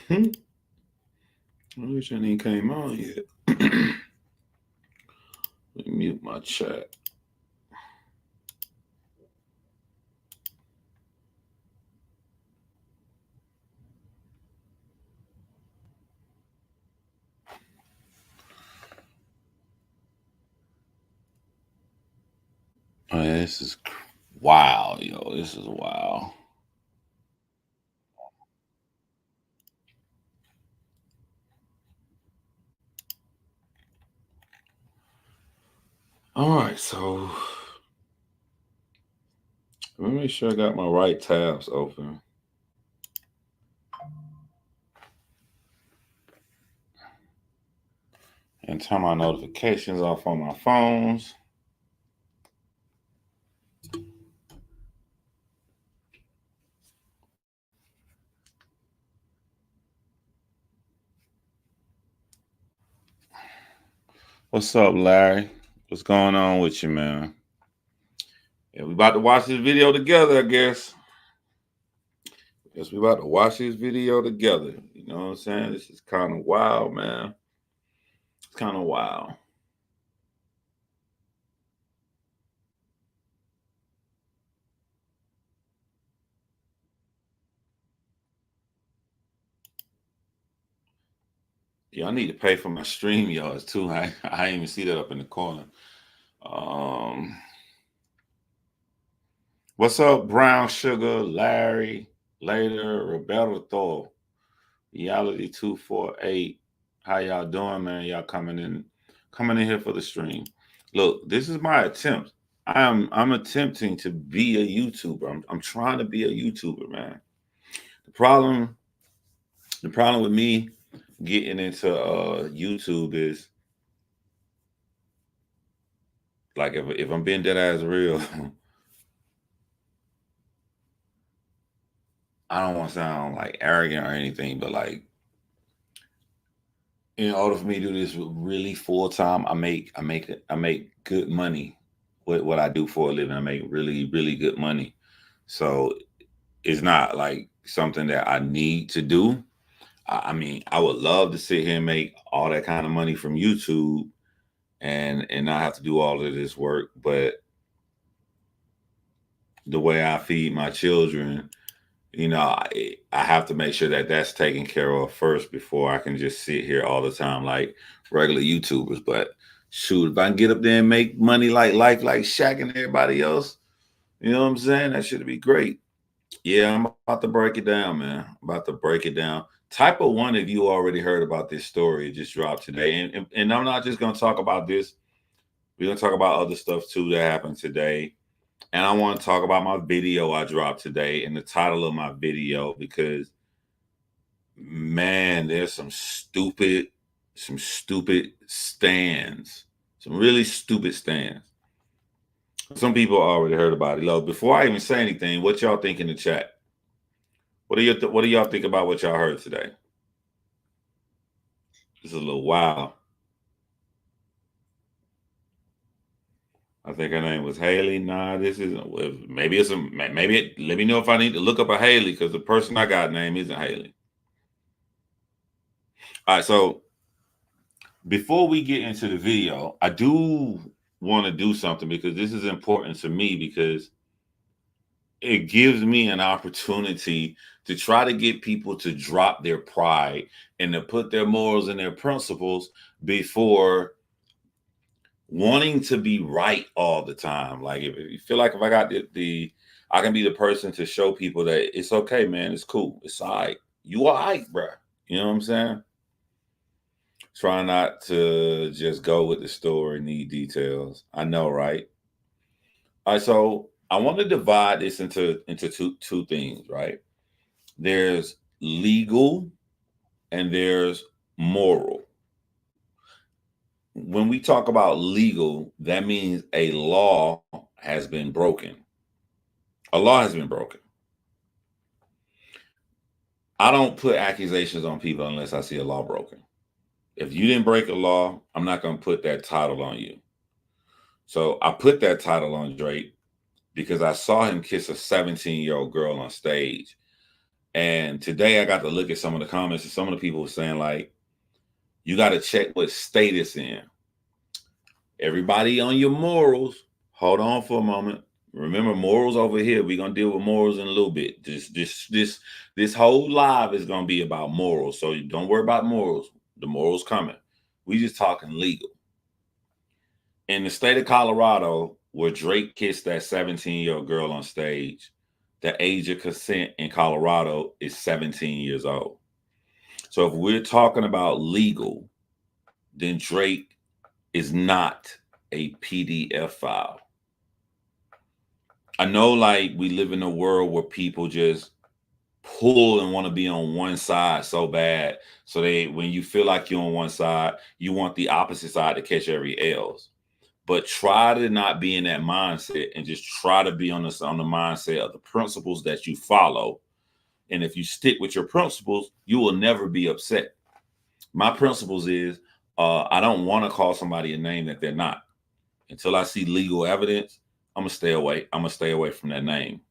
I wish I ain't came on yet. Let me mute my chat. Oh, yeah, this is wow, yo. This is wow. All right, so let me make sure I got my right tabs open. And turn my notifications off on my phones. What's up, Larry? What's going on with you, man? Yeah, we about to watch this video together, I guess. Guess we about to watch this video together. You know what I'm saying? This is kind of wild, man. It's kind of wild. Yeah, I need to pay for my stream yards too. I didn't even see that up in the corner. Um, what's up, Brown Sugar, Larry, later, Roberto Thor, Reality 248. How y'all doing, man? Y'all coming in here for the stream. Look, this is my attempt. I'm attempting to be a YouTuber. I'm trying to be a YouTuber, man. The problem the problem with me getting into YouTube is like if I'm being dead ass real, I don't want to sound like arrogant or anything, but like in order for me to do this really full time, I make good money with what I do for a living. I make really good money. So it's not like something that I need to do. I mean, I would love to sit here and make all that kind of money from YouTube and not have to do all of this work, but the way I feed my children, I have to make sure that that's taken care of first before I can just sit here all the time like regular YouTubers. But shoot, if I can get up there and make money like life, like Shaq and everybody else, you know what I'm saying? That should be great. Yeah, I'm about to break it down, man. I'm about to break it down. Type of one, if you already heard about this story, it just dropped today. And I'm not just going to talk about this. We're going to talk about other stuff too that happened today. And I want to talk about my video I dropped today and the title of my video because man, there's some stupid stands, some really stupid stands. Some people already heard about it. Look, before I even say anything, what y'all think in the chat? What do y'all think about what y'all heard today? This is a little wild. I think her name was Haley. Nah, this isn't. Maybe it's a maybe. Let me know if I need to look up a Haley because the person I got name isn't Haley. All right, so before we get into the video, I do want to do something because this is important to me because it gives me an opportunity to try to get people to drop their pride and to put their morals and their principles before wanting to be right all the time. Like if you feel like if I got the I can be the person to show people that it's okay, man, it's cool, it's all right. You all right, bro. You know what I'm saying? Try not to just go with the story, need details. I know, right? All right, so I want to divide this into two things, right? There's legal and there's moral. When we talk about legal, that means a law has been broken. A law has been broken. I don't put accusations on people unless I see a law broken. If you didn't break a law, I'm not going to put that title on you. So I put that title on Drake because I saw him kiss a 17-year-old girl on stage. And today I got to look at some of the comments, and some of the people were saying, like, you got to check what state it's in. Everybody on your morals, hold on for a moment. Remember, morals over here. We're gonna deal with morals in a little bit. This whole live is gonna be about morals. So don't worry about morals. The morals coming. We just talking legal. In the state of Colorado, where Drake kissed that 17-year-old girl on stage, the age of consent in Colorado is 17 years old. So if we're talking about legal, then Drake is not a PDF file. I know, like, we live in a world where people just pull and want to be on one side so bad. So when you feel like you're on one side, you want the opposite side to catch every L's. But try to not be in that mindset and just try to be on the mindset of the principles that you follow. And if you stick with your principles, you will never be upset. My principles is I don't want to call somebody a name that they're not. Until I see legal evidence, I'm going to stay away. I'm going to stay away from that name.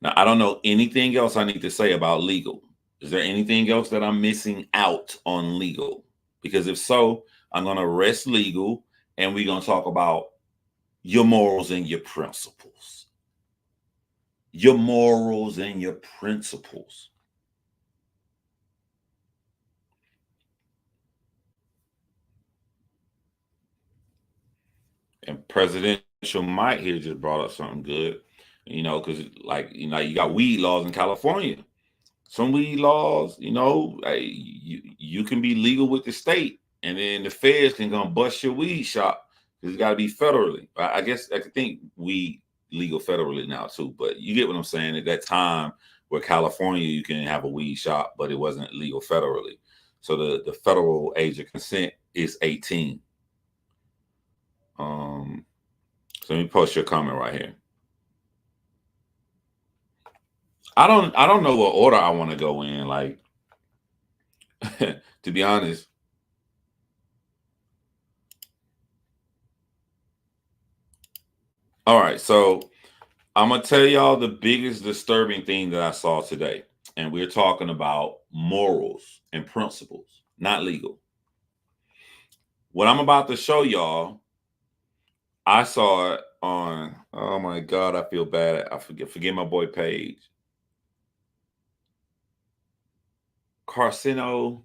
Now, I don't know anything else I need to say about legal. Is there anything else that I'm missing out on legal? Because if so, I'm going to rest legal, and we're going to talk about your morals and your principles. Your morals and your principles. And Presidential Mike here just brought up something good, because, like, you got weed laws in California. Some weed laws, you can be legal with the state, and then the feds can come bust your weed shop because it's got to be federally. I guess I could think weed legal federally now too, but you get what I'm saying. At that time, where California, you can have a weed shop, but it wasn't legal federally. So the federal age of consent is 18. So let me post your comment right here. I don't know what order I want to go in. Like, to be honest, all right. So I'm gonna tell y'all the biggest disturbing thing that I saw today, and we're talking about morals and principles, not legal. What I'm about to show y'all, I saw it on. Oh my God, I feel bad. I forget my boy Page. Carcino.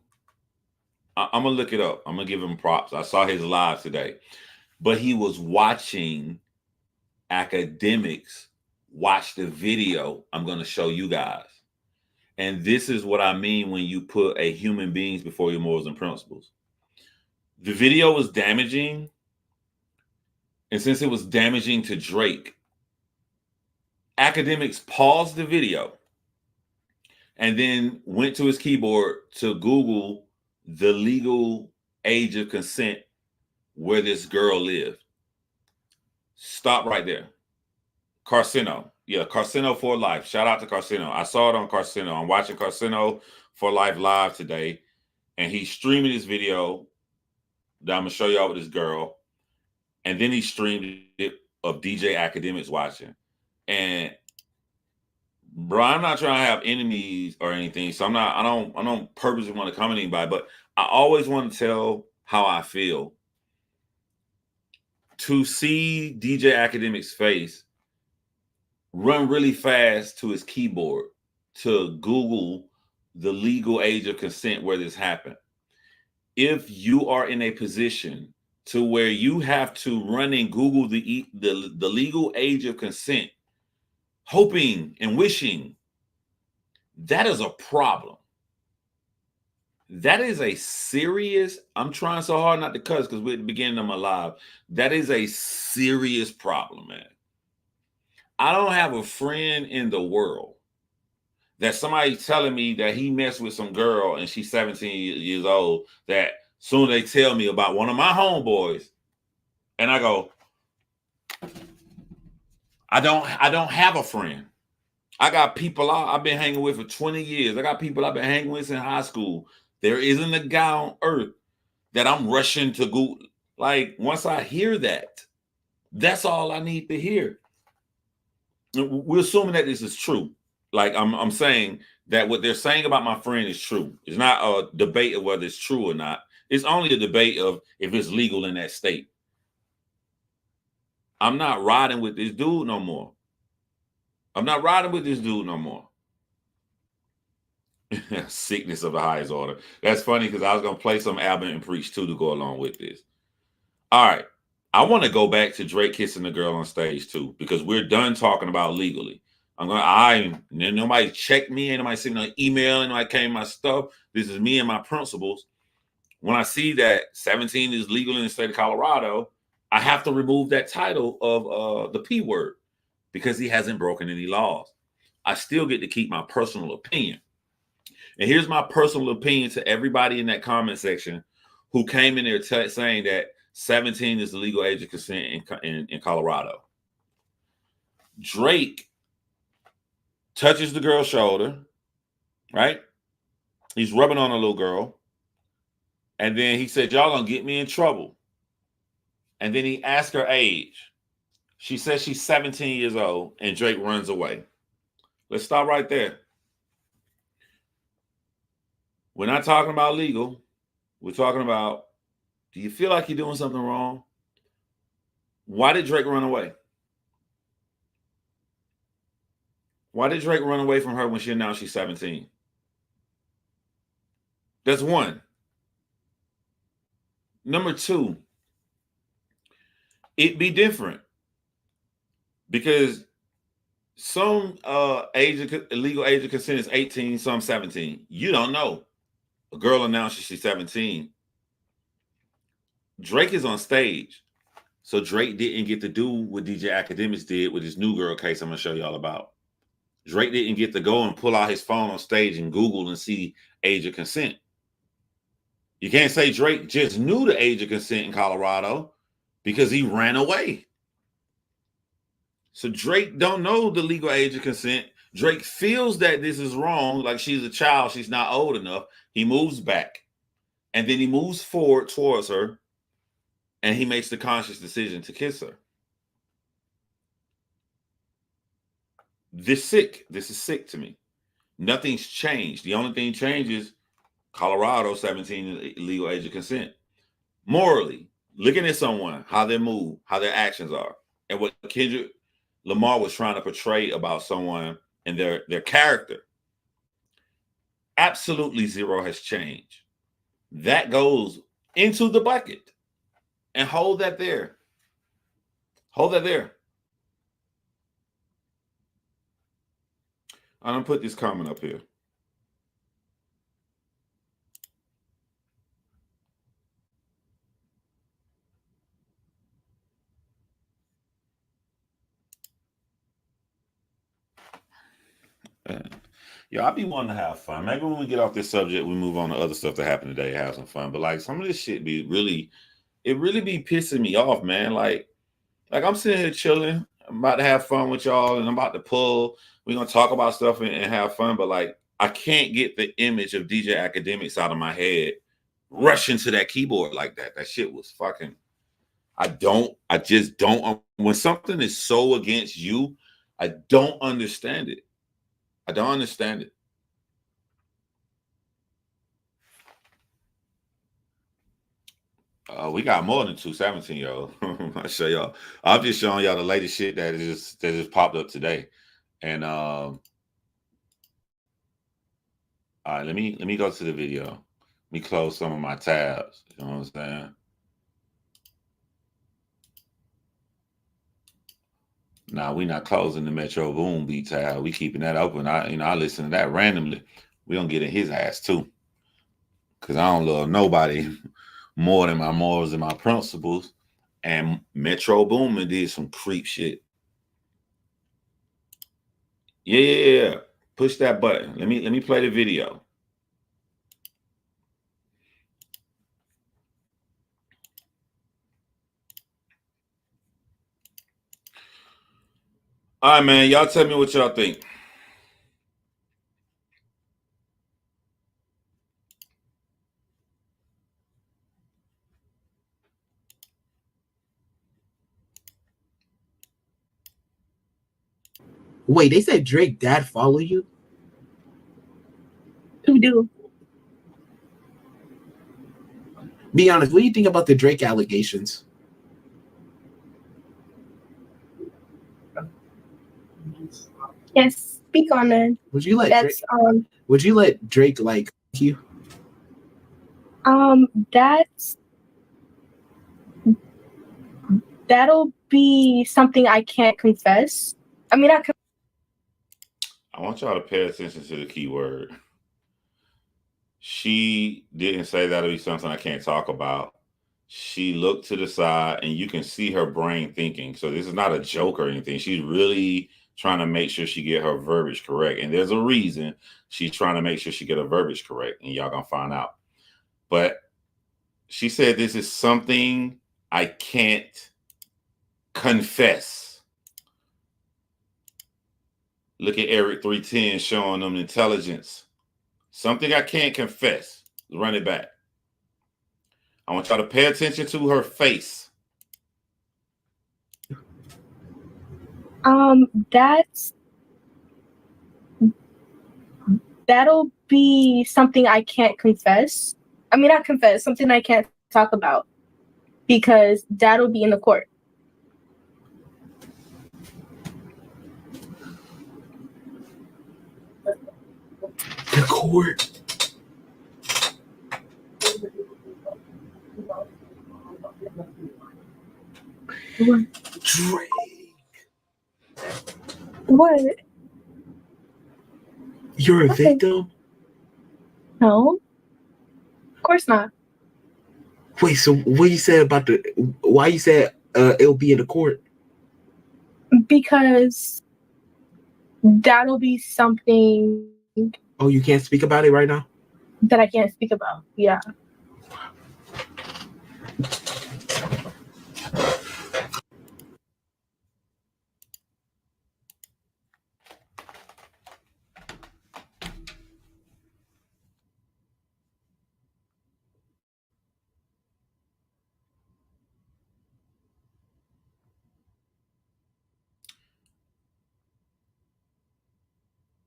I'm gonna look it up. I'm gonna give him props. I saw his live today, but he was watching academics watch the video I'm gonna show you guys. And this is what I mean when you put a human beings before your morals and principles. The video was damaging. And since it was damaging to Drake, academics paused the video and then went to his keyboard to Google the legal age of consent where this girl lived. Stop right there. Carcino. Yeah, Carcino for Life. Shout out to Carcino. I saw it on Carcino. I'm watching Carcino for Life live today, and he's streaming this video that I'm going to show y'all with this girl. And then he streamed it of DJ Academics watching. And bro, I'm not trying to have enemies or anything, so I don't purposely want to come at anybody, but I always want to tell how I feel. To see DJ Academics' face run really fast to his keyboard to Google the legal age of consent where this happened. If you are in a position to where you have to run and Google the legal age of consent, hoping and wishing, that is a problem. That is a serious, I'm trying so hard not to cuss because we're at the beginning of my live. That is a serious problem, man. I don't have a friend in the world that somebody's telling me that he messed with some girl and she's 17 years old, that soon they tell me about one of my homeboys, and I go, I don't have a friend. I got people I've been hanging with for 20 years. I got people I've been hanging with in high school. There isn't a guy on earth that I'm rushing to Google. Like, once I hear that, that's all I need to hear. We're assuming that this is true. Like I'm saying that what they're saying about my friend is true. It's not a debate of whether it's true or not. It's only a debate of if it's legal in that state. I'm not riding with this dude no more. I'm not riding with this dude no more. Sickness of the highest order. That's funny because I was gonna play some Albert and Preach too to go along with this. All right. I want to go back to Drake kissing the girl on stage too, because we're done talking about legally. Nobody checked me, and nobody sent me an email, and nobody came my stuff. This is me and my principles. When I see that 17 is legal in the state of Colorado, I have to remove that title of the P word because he hasn't broken any laws. I still get to keep my personal opinion. And here's my personal opinion to everybody in that comment section who came in there saying that 17 is the legal age of consent in Colorado. Drake touches the girl's shoulder, right? He's rubbing on a little girl. And then he said, y'all gonna get me in trouble. And then he asked her age. She says she's 17 years old, and Drake runs away. Let's stop right there. We're not talking about legal. We're talking about, do you feel like you're doing something wrong? Why did Drake run away? Why did Drake run away from her when she announced she's 17? That's one. Number two, it'd be different because some legal age of consent is 18, some 17. You don't know. A girl announces she's 17. Drake is on stage. So Drake didn't get to do what DJ Akademiks did with his New Girl case I'm going to show y'all about. Drake didn't get to go and pull out his phone on stage and Google and see age of consent. You can't say Drake just knew the age of consent in Colorado because he ran away. So Drake don't know the legal age of consent. Drake feels that this is wrong, like she's a child, she's not old enough. He moves back, and then he moves forward towards her, and he makes the conscious decision to kiss her. This is sick to me. Nothing's changed. The only thing changes, Colorado 17 legal age of consent. Morally, looking at someone, how they move, how their actions are, and what Kendrick Lamar was trying to portray about someone and their character, absolutely zero has changed. That goes into the bucket and hold that there. Hold that there. I'm gonna put this comment up here. Yeah, I be wanting to have fun. Maybe when we get off this subject, we move on to other stuff that happened today, have some fun. But like some of this shit be really, it really be pissing me off, man. Like I'm sitting here chilling. I'm about to have fun with y'all, and I'm about to pull. We're gonna talk about stuff and have fun, but like I can't get the image of DJ Akademiks out of my head, rushing to that keyboard like that. That shit was fucking. I just don't. When something is so against you, I don't understand it. I don't understand it. We got more than 217, yo. I'll show y'all. I'm just showing y'all the latest shit that just popped up today. And all right, let me go to the video. Let me close some of my tabs. You know what I'm saying? Nah, we not closing the Metro Boom beat tab. We keeping that open. I listen to that randomly. We gonna get in his ass too. Cause I don't love nobody more than my morals and my principles. And Metro Boomin did some creep shit. Yeah. Push that button. Let me play the video. All right, man. Y'all tell me what y'all think. Wait, they said Drake dad follow you? Who do? Be honest, what do you think about the Drake allegations? Yes, speak on it. Would you let That's Drake? Would you let Drake like you? That's that'll be something I can't confess. I mean, I want y'all to pay attention to the key word. She didn't say that'll be something I can't talk about. She looked to the side and you can see her brain thinking. So this is not a joke or anything. She's really trying to make sure she get her verbiage correct. And there's a reason she's trying to make sure she get her verbiage correct. And y'all gonna find out. But she said this is something I can't confess. Look at Eric 310 showing them intelligence. Something I can't confess. Run it back. I want y'all to pay attention to her face. That'll be something I can't confess. I mean, not confess, something I can't talk about because that'll be in the court. The court. What? Drake. What? You're a victim? No. Of course not. Wait, so what you said about why you said it'll be in the court? Because that'll be something. Oh, you can't speak about it right now? That I can't speak about. Yeah.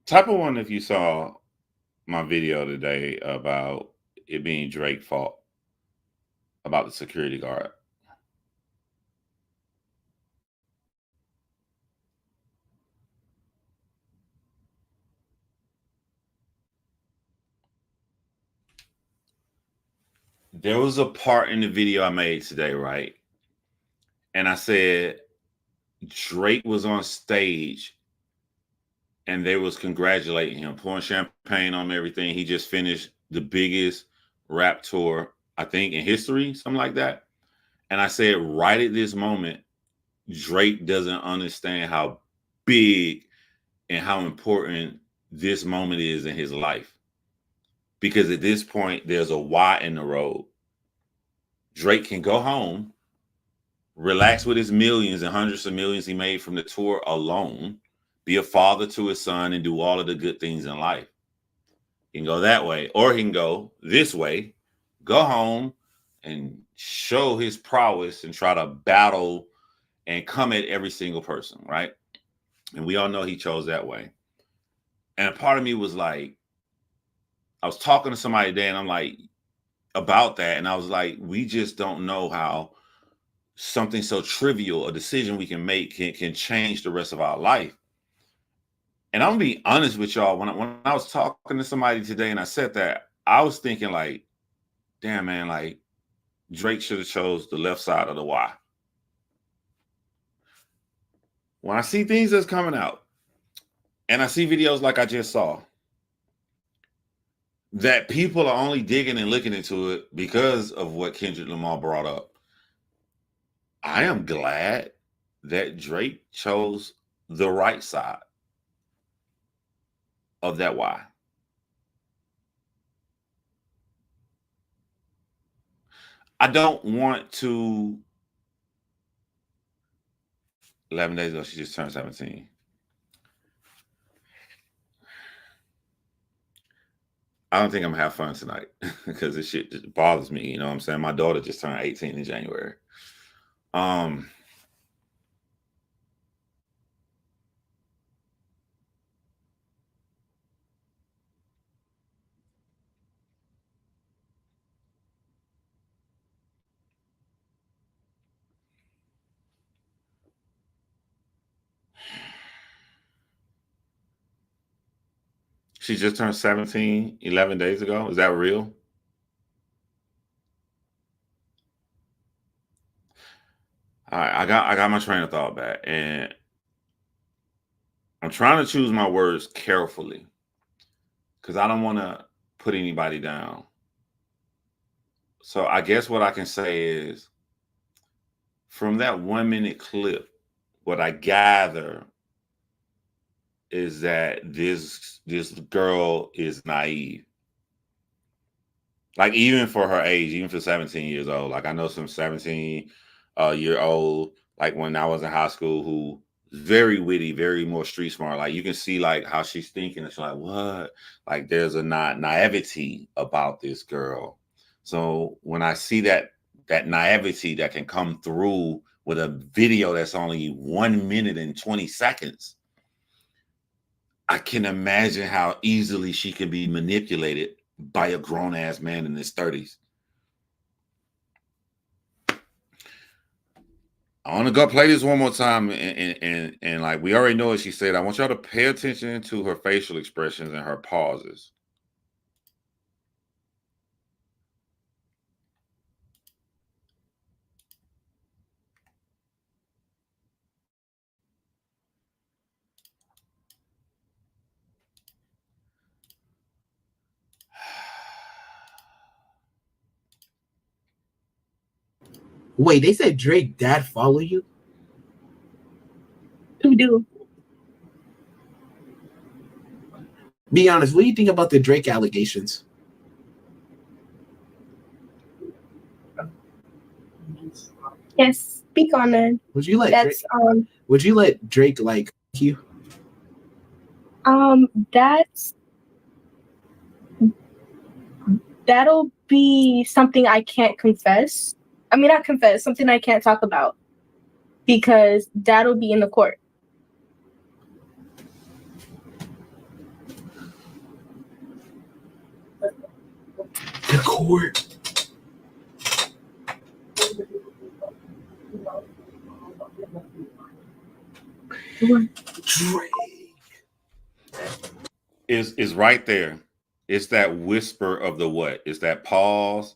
Type of one if you saw my video today about it being Drake's fault about the security guard. There was a part in the video I made today, right? And I said Drake was on stage and they was congratulating him, pouring champagne on everything. He just finished the biggest rap tour, I think, in history, something like that. And I said, right at this moment, Drake doesn't understand how big and how important this moment is in his life. Because at this point, there's a Y in the road. Drake can go home, relax with his millions and hundreds of millions he made from the tour alone, be a father to his son, and do all of the good things in life. He can go that way, or he can go this way, go home and show his prowess and try to battle and come at every single person, right? And we all know he chose that way. And a part of me was like, I was talking to somebody today and I'm like, about that. And I was like, we just don't know how something so trivial, a decision we can make can change the rest of our life. And I'm gonna be honest with y'all. When I was talking to somebody today and I said that, I was thinking like, damn man, like Drake should have chose the left side of the Y. When I see things that's coming out and I see videos like I just saw, that people are only digging and looking into it because of what Kendrick Lamar brought up, I am glad that Drake chose the right side of that Y. I don't want to. 11 days ago, she just turned 17. I don't think I'm gonna have fun tonight because this shit just bothers me. You know what I'm saying? My daughter just turned 18 in January. She just turned 17 11 days ago. Is that real? All right, I got my train of thought back, and I'm trying to choose my words carefully because I don't want to put anybody down. So I guess what I can say is from that 1 minute clip, what I gather is that this girl is naive. Like even for her age, even for 17 years old. Like I know some 17 year old, like when I was in high school, who very witty, very more street smart. Like you can see like how she's thinking. It's like, what? Like there's a naivety about this girl. So when I see that naivety that can come through with a video that's only 1 minute and 20 seconds, I can imagine how easily she can be manipulated by a grown ass man in his 30s. I want to go play this one more time, and like we already know what she said. I want y'all to pay attention to her facial expressions and her pauses. Wait, they said Drake dad follow you? Who do? Be honest, what do you think about the Drake allegations? Yes, speak on it. Would you let That's Drake, would you let Drake like you? That'll be something I can't confess. I mean, not confess, something I can't talk about because that'll be in the court. The court. Drake is right there. It's that whisper of the what? It's that pause.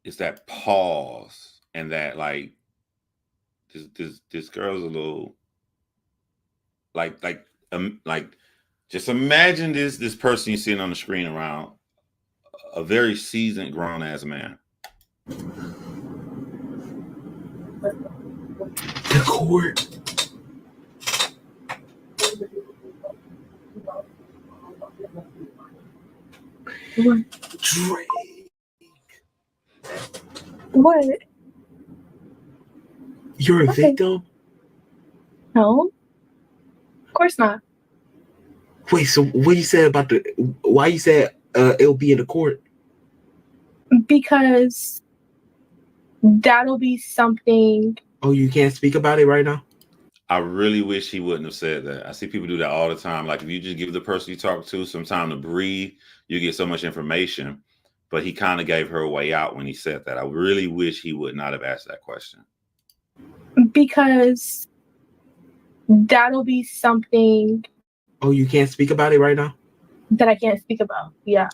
It's that pause, and that like this girl's a little like just imagine this person you're seeing on the screen around a very seasoned grown ass man. The court. Drake. What? You're a Okay. victim? No. Of course not. Wait, so what you said about why you said it'll be in the court? Because that'll be something. Oh, you can't speak about it right now? I really wish he wouldn't have said that. I see people do that all the time. Like if you just give the person you talk to some time to breathe, you get so much information. But he kind of gave her a way out when he said that. I really wish he would not have asked that question. Because that'll be something Oh, you can't speak about it right now? that I can't speak about. Yeah.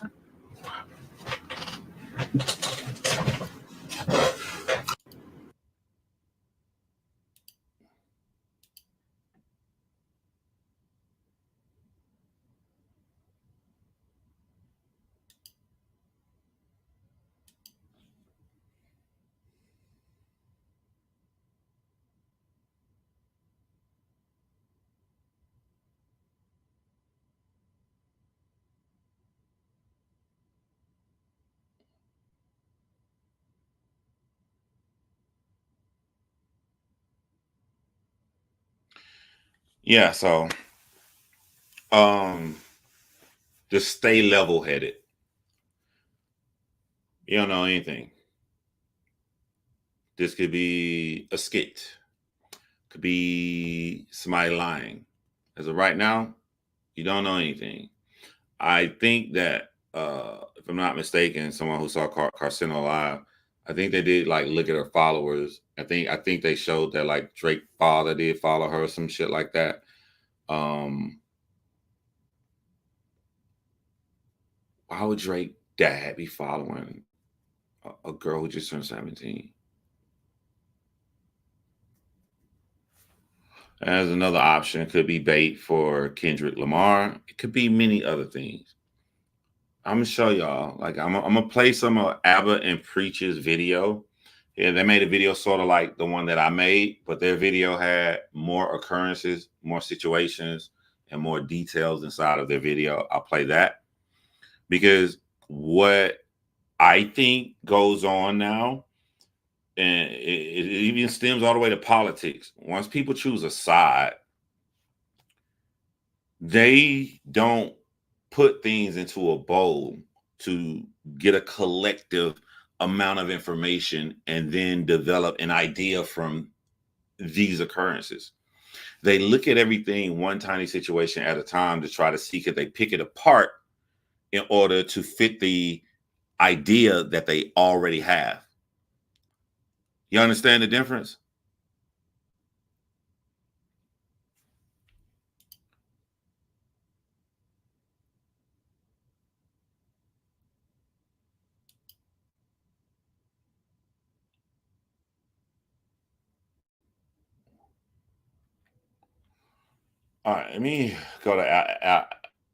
Yeah, so just stay level-headed. You don't know anything. This could be a skit. Could be somebody lying. As of right now, you don't know anything. I think that if I'm not mistaken, someone who saw Carcino live, I think they did like look at her followers. I think they showed that like Drake's father did follow her, some shit like that. Why would Drake dad be following a girl who just turned 17? As another option, it could be bait for Kendrick Lamar. It could be many other things. I'm gonna show y'all. Like I'm gonna play some of ABBA and Preach's video. Yeah, they made a video sort of like the one that I made, but their video had more occurrences, more situations, and more details inside of their video. I'll play that because what I think goes on now, and it even stems all the way to politics. Once people choose a side, they don't put things into a bowl to get a collective amount of information and then develop an idea from these occurrences. They look at everything one tiny situation at a time to try to see if they pick it apart in order to fit the idea that they already have. You understand the difference? All right, let me go to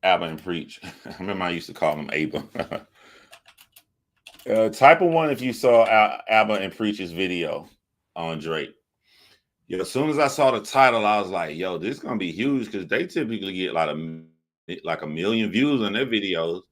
Abba and Preach. I remember I used to call them Abba. Type of one if you saw Abba and Preach's video on Drake. Yeah, as soon as I saw the title, I was like, "Yo, this is gonna be huge," because they typically get like a million views on their videos.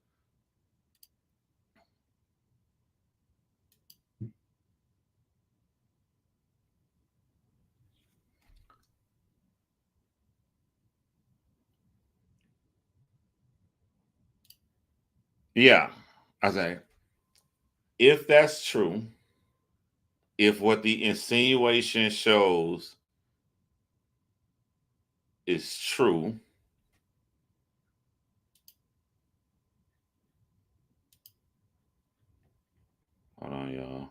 Yeah, I say if that's true, if what the insinuation shows is true, hold on, y'all.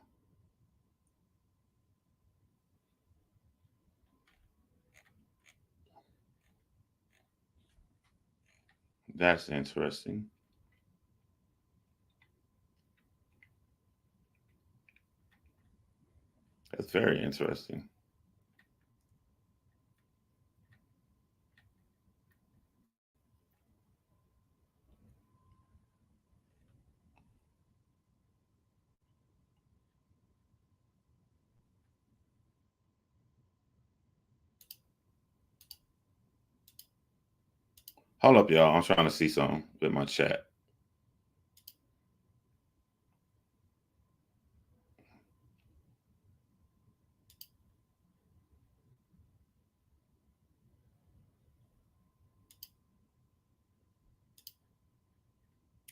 That's interesting. That's very interesting. Hold up, y'all. I'm trying to see something with my chat.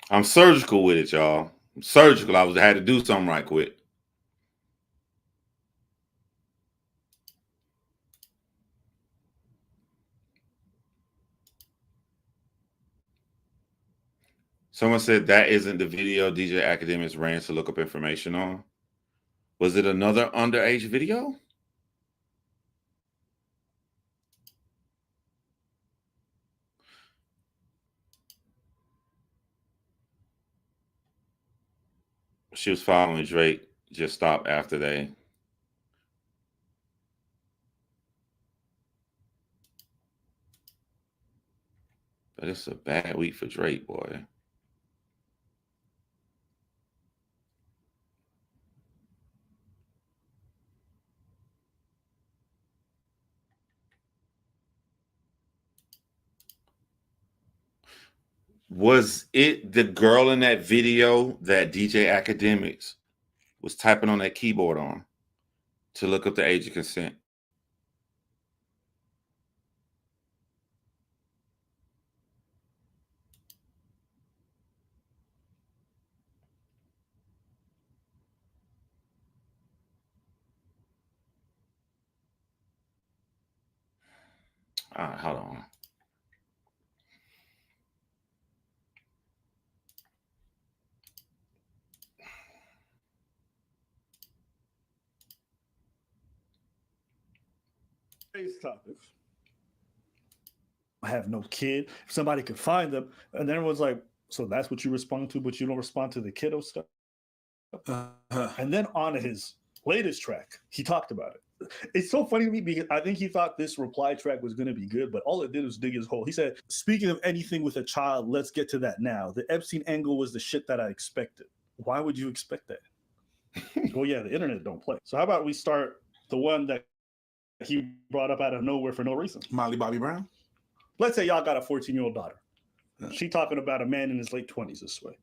I'm surgical with it, y'all. I'm surgical. I had to do something right quick. Someone said that isn't the video DJ Academics ran to look up information on. Was it another underage video? She was following Drake, just stopped after they. But it's a bad week for Drake, boy. Was it the girl in that video that DJ Academics was typing on that keyboard on to look up the age of consent? All right, hold on. Today's topic. I have no kid. If somebody could find them, and then everyone's like, So that's what you respond to, but you don't respond to the kiddo stuff. And then on his latest track, he talked about it. It's so funny to me because I think he thought this reply track was going to be good, but all it did was dig his hole. He said, speaking of anything with a child, let's get to that now. The Epstein angle was the shit that I expected. Why would you expect that? Well, yeah, the internet don't play. So how about we start the one that he brought up out of nowhere for no reason? Miley Bobby Brown. Let's say y'all got a 14-year-old daughter. She talking about a man in his late 20s this way.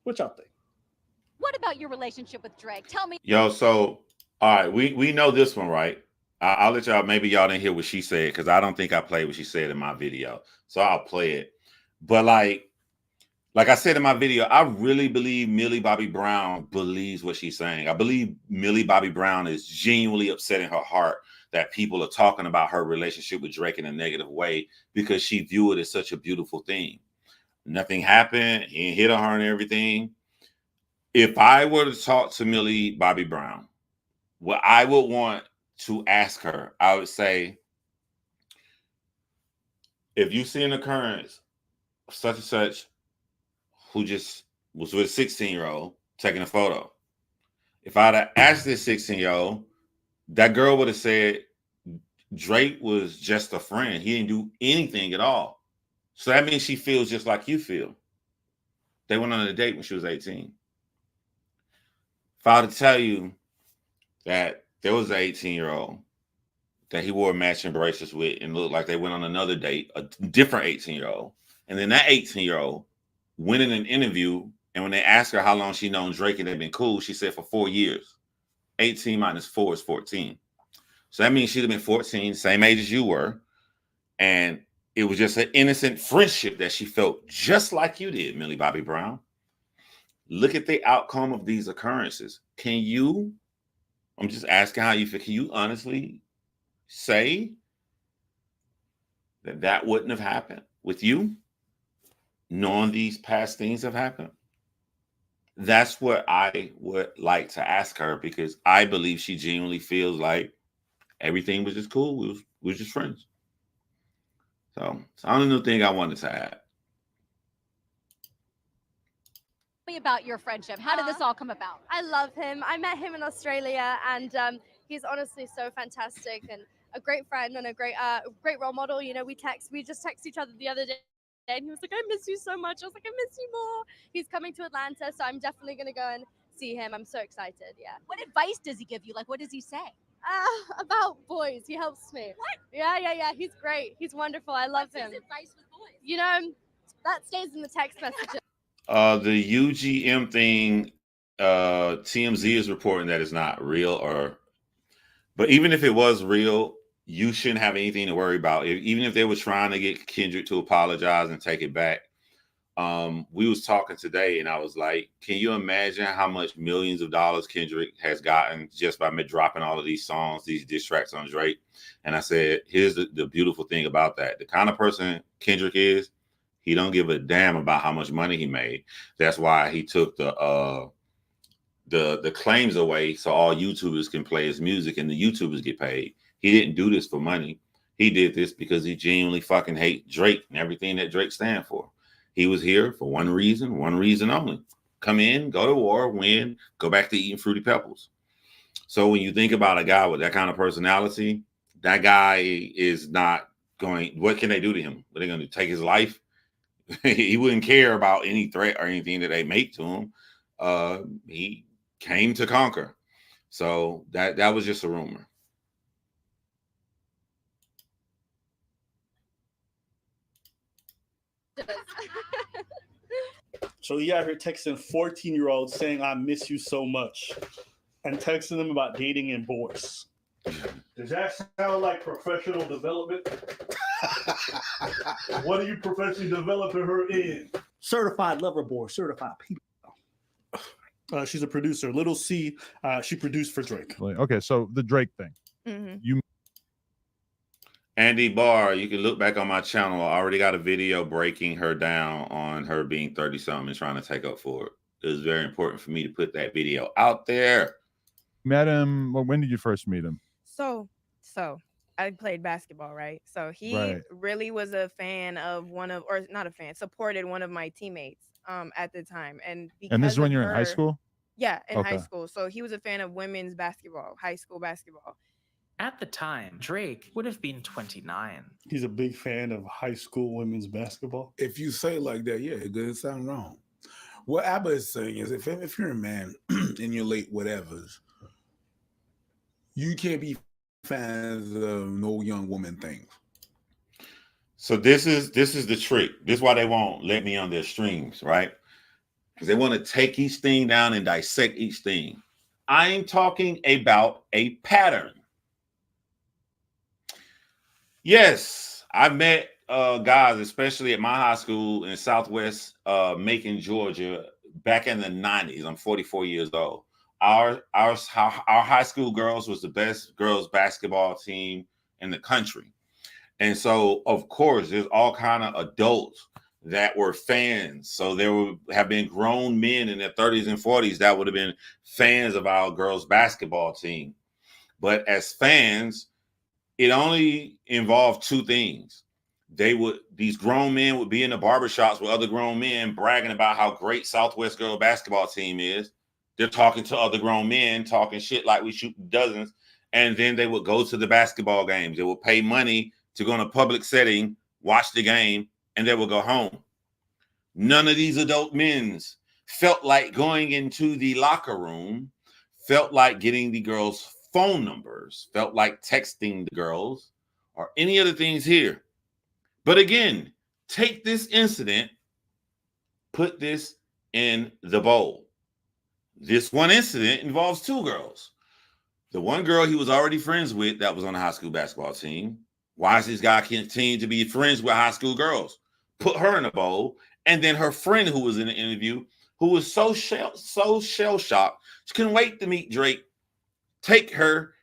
What y'all think? What about your relationship with Drake? Tell me. Yo, so all right, we know this one, right? I'll let y'all. Maybe y'all didn't hear what she said because I don't think I played what she said in my video, so I'll play it. But like I said in my video, I really believe Millie Bobby Brown believes what she's saying. I believe Millie Bobby Brown is genuinely upset in her heart that people are talking about her relationship with Drake in a negative way because she view it as such a beautiful thing. Nothing happened. He hit on her and everything. If I were to talk to Millie Bobby Brown, what I would want to ask her, I would say, if you see an occurrence of such and such who just was with a 16-year-old taking a photo, if I'd have asked this 16-year-old, that girl would have said Drake was just a friend. He didn't do anything at all. So that means she feels just like you feel. They went on a date when she was 18. If I were to tell you that there was an 18-year-old that he wore matching bracelets with and looked like they went on another date, a different 18-year-old, and then that 18-year-old went in an interview, and when they asked her how long she known Drake and they'd been cool, she said for 4 years. 18 minus 4 is 14. So that means she'd have been 14, same age as you were, and it was just an innocent friendship that she felt just like you did, Millie Bobby Brown. Look at the outcome of these occurrences. Can you, I'm just asking how you feel, can you honestly say that that wouldn't have happened with you, knowing these past things have happened? That's what I would like to ask her, because I believe she genuinely feels like everything was just cool. We were just friends. So it's the only new thing I wanted to add. Me about your friendship. How did this all come about? I love him. I met him in Australia, and he's honestly so fantastic and a great friend and a great role model. You know, we just text each other the other day, and he was like, "I miss you so much." I was like, "I miss you more." He's coming to Atlanta, so I'm definitely gonna go and see him. I'm so excited. Yeah. What advice does he give you? Like, what does he say? About boys, he helps me. What? Yeah. He's great. He's wonderful. I love him. What's his advice with boys? You know, that stays in the text messages. The UGM thing, TMZ is reporting that it's not real, but even if it was real, you shouldn't have anything to worry about. Even if they were trying to get Kendrick to apologize and take it back. We was talking today, and I was like, can you imagine how much millions of dollars Kendrick has gotten just by me dropping all of these songs, these diss tracks on Drake? And I said, here's the beautiful thing about that. The kind of person Kendrick is, he don't give a damn about how much money he made. That's why he took the claims away so all YouTubers can play his music and the YouTubers get paid. He didn't do this for money. He did this because he genuinely fucking hate Drake and everything that Drake stands for. He was here for one reason only. Come in, go to war, win, go back to eating Fruity Pebbles. So when you think about a guy with that kind of personality, that guy is not going, what can they do to him? Are they going to take his life? He wouldn't care about any threat or anything that they make to him. He came to conquer. So that was just a rumor. So he out here texting 14-year-olds saying, "I miss you so much," and texting them about dating and boys. Does that sound like professional development? What are you professionally developing her in? Certified lover boy, certified people. She's a producer. Little C, she produced for Drake. Okay, so the Drake thing. Mm-hmm. You Andy Barr, you can look back on my channel. I already got a video breaking her down on her being 30-something and trying to take up for it. It was very important for me to put that video out there. met him. Well, when did you first meet him? So I played basketball, right? So he Right. really was a fan of or not a fan, supported one of my teammates at the time. And And this is because when of you're in high her, school? yeah, in high Okay. school. So he was a fan of women's basketball, high school basketball. At the time, Drake would have been 29. He's a big fan of high school women's basketball. If you say it like that, yeah, it doesn't sound wrong. What Abba is saying is if you're a man in your late whatevers, you can't be fans of no young woman things. So this is the trick. This is why they won't let me on their streams, right? Because they want to take each thing down and dissect each thing. I am talking about a pattern. Yes, I met guys, especially at my high school in Southwest Macon, Georgia, back in the 90s. I'm 44 years old. Our high school girls was the best girls basketball team in the country. And so, of course, there's all kind of adults that were fans. So there would have been grown men in their 30s and 40s that would have been fans of our girls basketball team. But as fans, it only involved two things. These grown men would be in the barbershops with other grown men bragging about how great Southwest girl basketball team is. They're talking to other grown men, talking shit like we shoot dozens. And then they would go to the basketball games. They would pay money to go in a public setting, watch the game, and they would go home. None of these adult men felt like going into the locker room, felt like getting the girls' phone numbers, felt like texting the girls, or any other things here. But again, take this incident, put this in the bowl. This one incident involves two girls. The one girl he was already friends with that was on the high school basketball team. Why is this guy continue to be friends with high school girls? Put her in the bowl. And then her friend who was in the interview, who was so shell-shocked, she couldn't wait to meet Drake. Take her,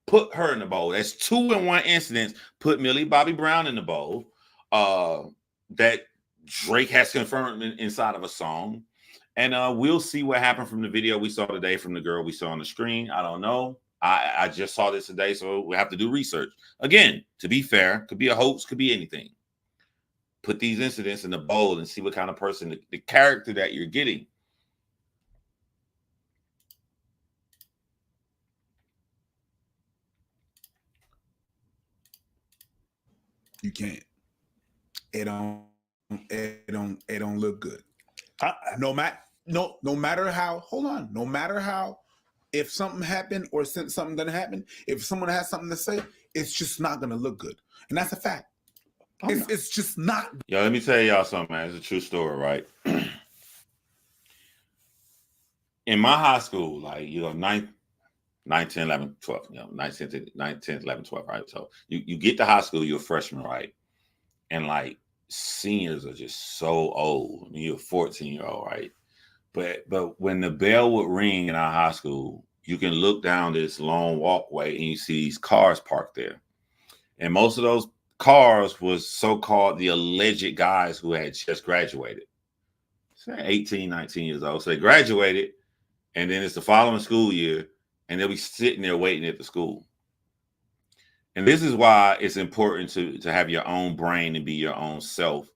put her in the bowl. That's 2 in 1 incidents. Put Millie Bobby Brown in the bowl. That Drake has confirmed inside of a song. And we'll see what happened from the video we saw today from the girl we saw on the screen. I don't know. I just saw this today, so we have to do research. Again, to be fair, could be a hoax, could be anything. Put these incidents in the bowl and see what kind of person, the character that you're getting. You can't. It don't look good. No matter how, hold on, no matter how, if something happened or since something doesn't happen, if someone has something to say, it's just not gonna look good. And that's a fact. It's just not. Yo, let me tell y'all something, man. It's a true story, right? In my high school, like, 9, 10, 11, 12, 9, 10, 11, 12, right? So you get to high school, you're a freshman, right? And like seniors are just so old. I mean, you're a 14-year-old, right? But when the bell would ring in our high school, you can look down this long walkway and you see these cars parked there. And most of those cars was so-called the alleged guys who had just graduated. So 18, 19 years old. So they graduated, and then it's the following school year, and they'll be sitting there waiting at the school. And this is why it's important to have your own brain and be your own self.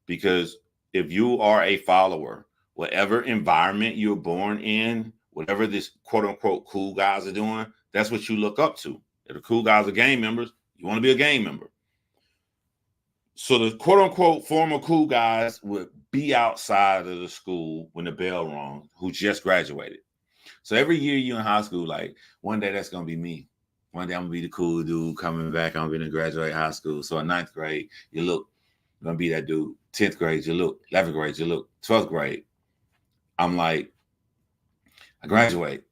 Because if you are a follower, whatever environment you're born in, whatever this quote-unquote cool guys are doing, that's what you look up to. If the cool guys are gang members, you want to be a gang member. So the quote-unquote former cool guys would be outside of the school when the bell rang, who just graduated. So every year you're in high school, like, one day that's going to be me. One day I'm going to be the cool dude coming back. I'm going to graduate high school. So in 9th grade, you're going to be that dude. 10th grade, you look. 11th grade, you look. 12th grade, I'm like, I graduate.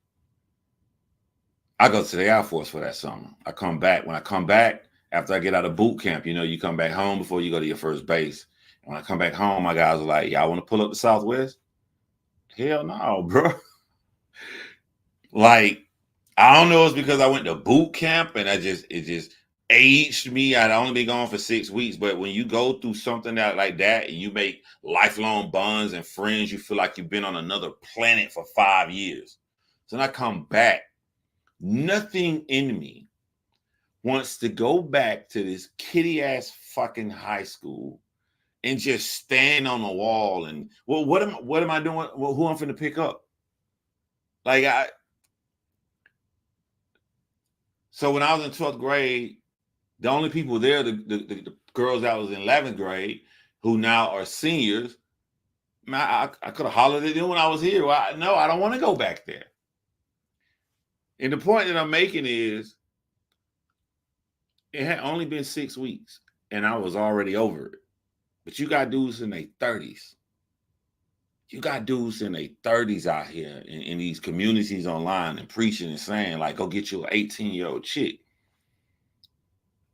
I go to the Air Force for that summer. I come back. When I come back, after I get out of boot camp, you come back home before you go to your first base. And when I come back home, my guys are like, y'all want to pull up the Southwest? Hell no, bro. Like, I don't know, it's because I went to boot camp and it just aged me. I'd only been gone for 6 weeks. But when you go through something like that and you make lifelong bonds and friends, you feel like you've been on another planet for 5 years. So when I come back, nothing in me wants to go back to this kitty ass fucking high school and just stand on the wall and well, what am I doing? Well, who I'm finna pick up? Like so when I was in 12th grade, the only people there, the girls that was in 11th grade, who now are seniors, man, I could have hollered at them when I was here. Well, no, I don't want to go back there. And the point that I'm making is, it had only been 6 weeks, and I was already over it. But you got dudes in their 30s. You got dudes in their 30s out here in these communities online and preaching and saying, like, go get you an 18-year-old chick.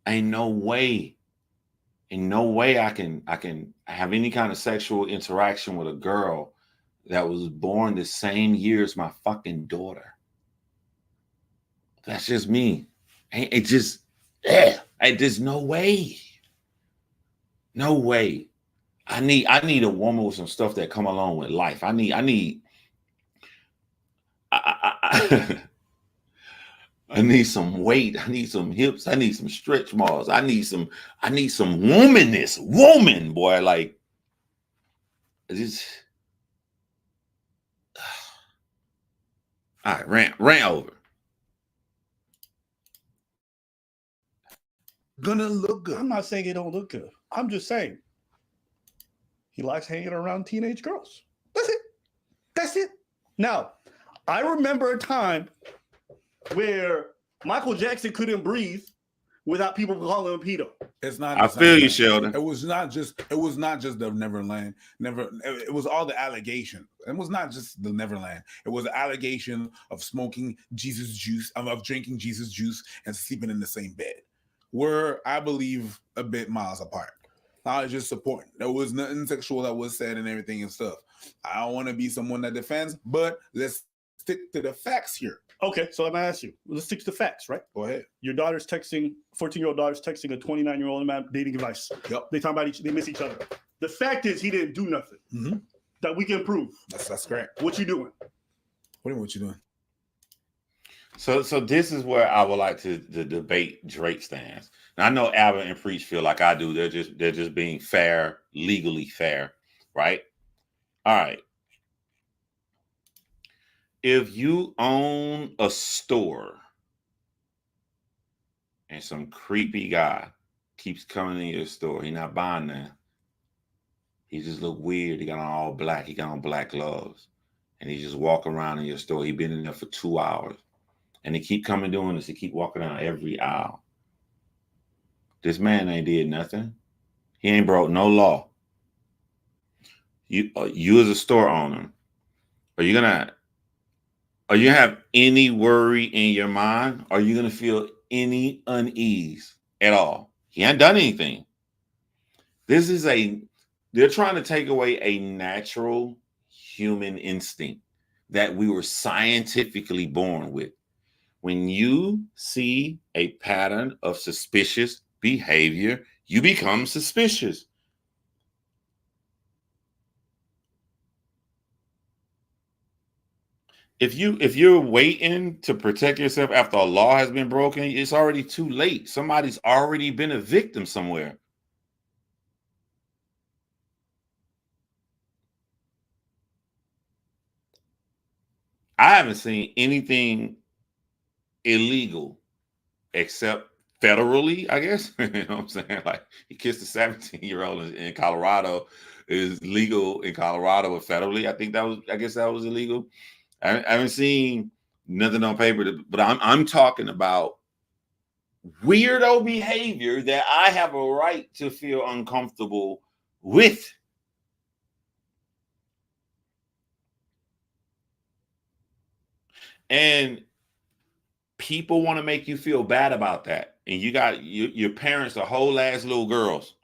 Ain't no way I can have any kind of sexual interaction with a girl that was born the same year as my fucking daughter. That's just me. It just, there's no way. No way. I need a woman with some stuff that come along with life. I need some weight. I need some hips. I need some stretch marks. I need some womanness. Woman, boy. Like, just all right, rant over. Gonna look good. I'm not saying it don't look good. I'm just saying he likes hanging around teenage girls. That's it. That's it. Now, I remember a time where Michael Jackson couldn't breathe without people calling him pedo. It's not. I feel you, Sheldon. It was not just the Neverland. It was all the allegation. It was not just the Neverland. It was the allegation of smoking Jesus juice, of drinking Jesus juice, and sleeping in the same bed. We're, I believe, a bit miles apart. I was just supporting. There was nothing sexual that was said and everything and stuff. I don't want to be someone that defends, but let's stick to the facts here. Okay, so let me ask you. Let's stick to the facts, right? Go ahead. Your daughter's texting, 14-year-old daughter's texting a 29-year-old man dating advice. Yep. They talking about they miss each other. The fact is he didn't do nothing that we can prove. That's correct. What you doing? What you doing? So this is where I would like to debate Drake stance. Now I know Albert and Preach feel like I do. They're just being fair, legally fair, right? All right. If you own a store and some creepy guy keeps coming in your store, he's not buying that. He just look weird. He got on all black. He got on black gloves, and he just walk around in your store. He been in there for 2 hours. And they keep coming doing this. They keep walking down every aisle. This man ain't did nothing. He ain't broke no law. You as a store owner, are you gonna have any worry in your mind? Are you gonna feel any unease at all? He ain't done anything. They're trying to take away a natural human instinct that we were scientifically born with. When you see a pattern of suspicious behavior, you become suspicious. If you're waiting to protect yourself after a law has been broken, it's already too late. Somebody's already been a victim somewhere. I haven't seen anything illegal except federally, I guess. You know what I'm saying? Like, he kissed a 17-year-old in Colorado. Is legal in Colorado, but federally, I guess that was illegal. I haven't seen nothing on paper, but I'm talking about weirdo behavior that I have a right to feel uncomfortable with. And people want to make you feel bad about that. And you got your parents are whole ass little girls.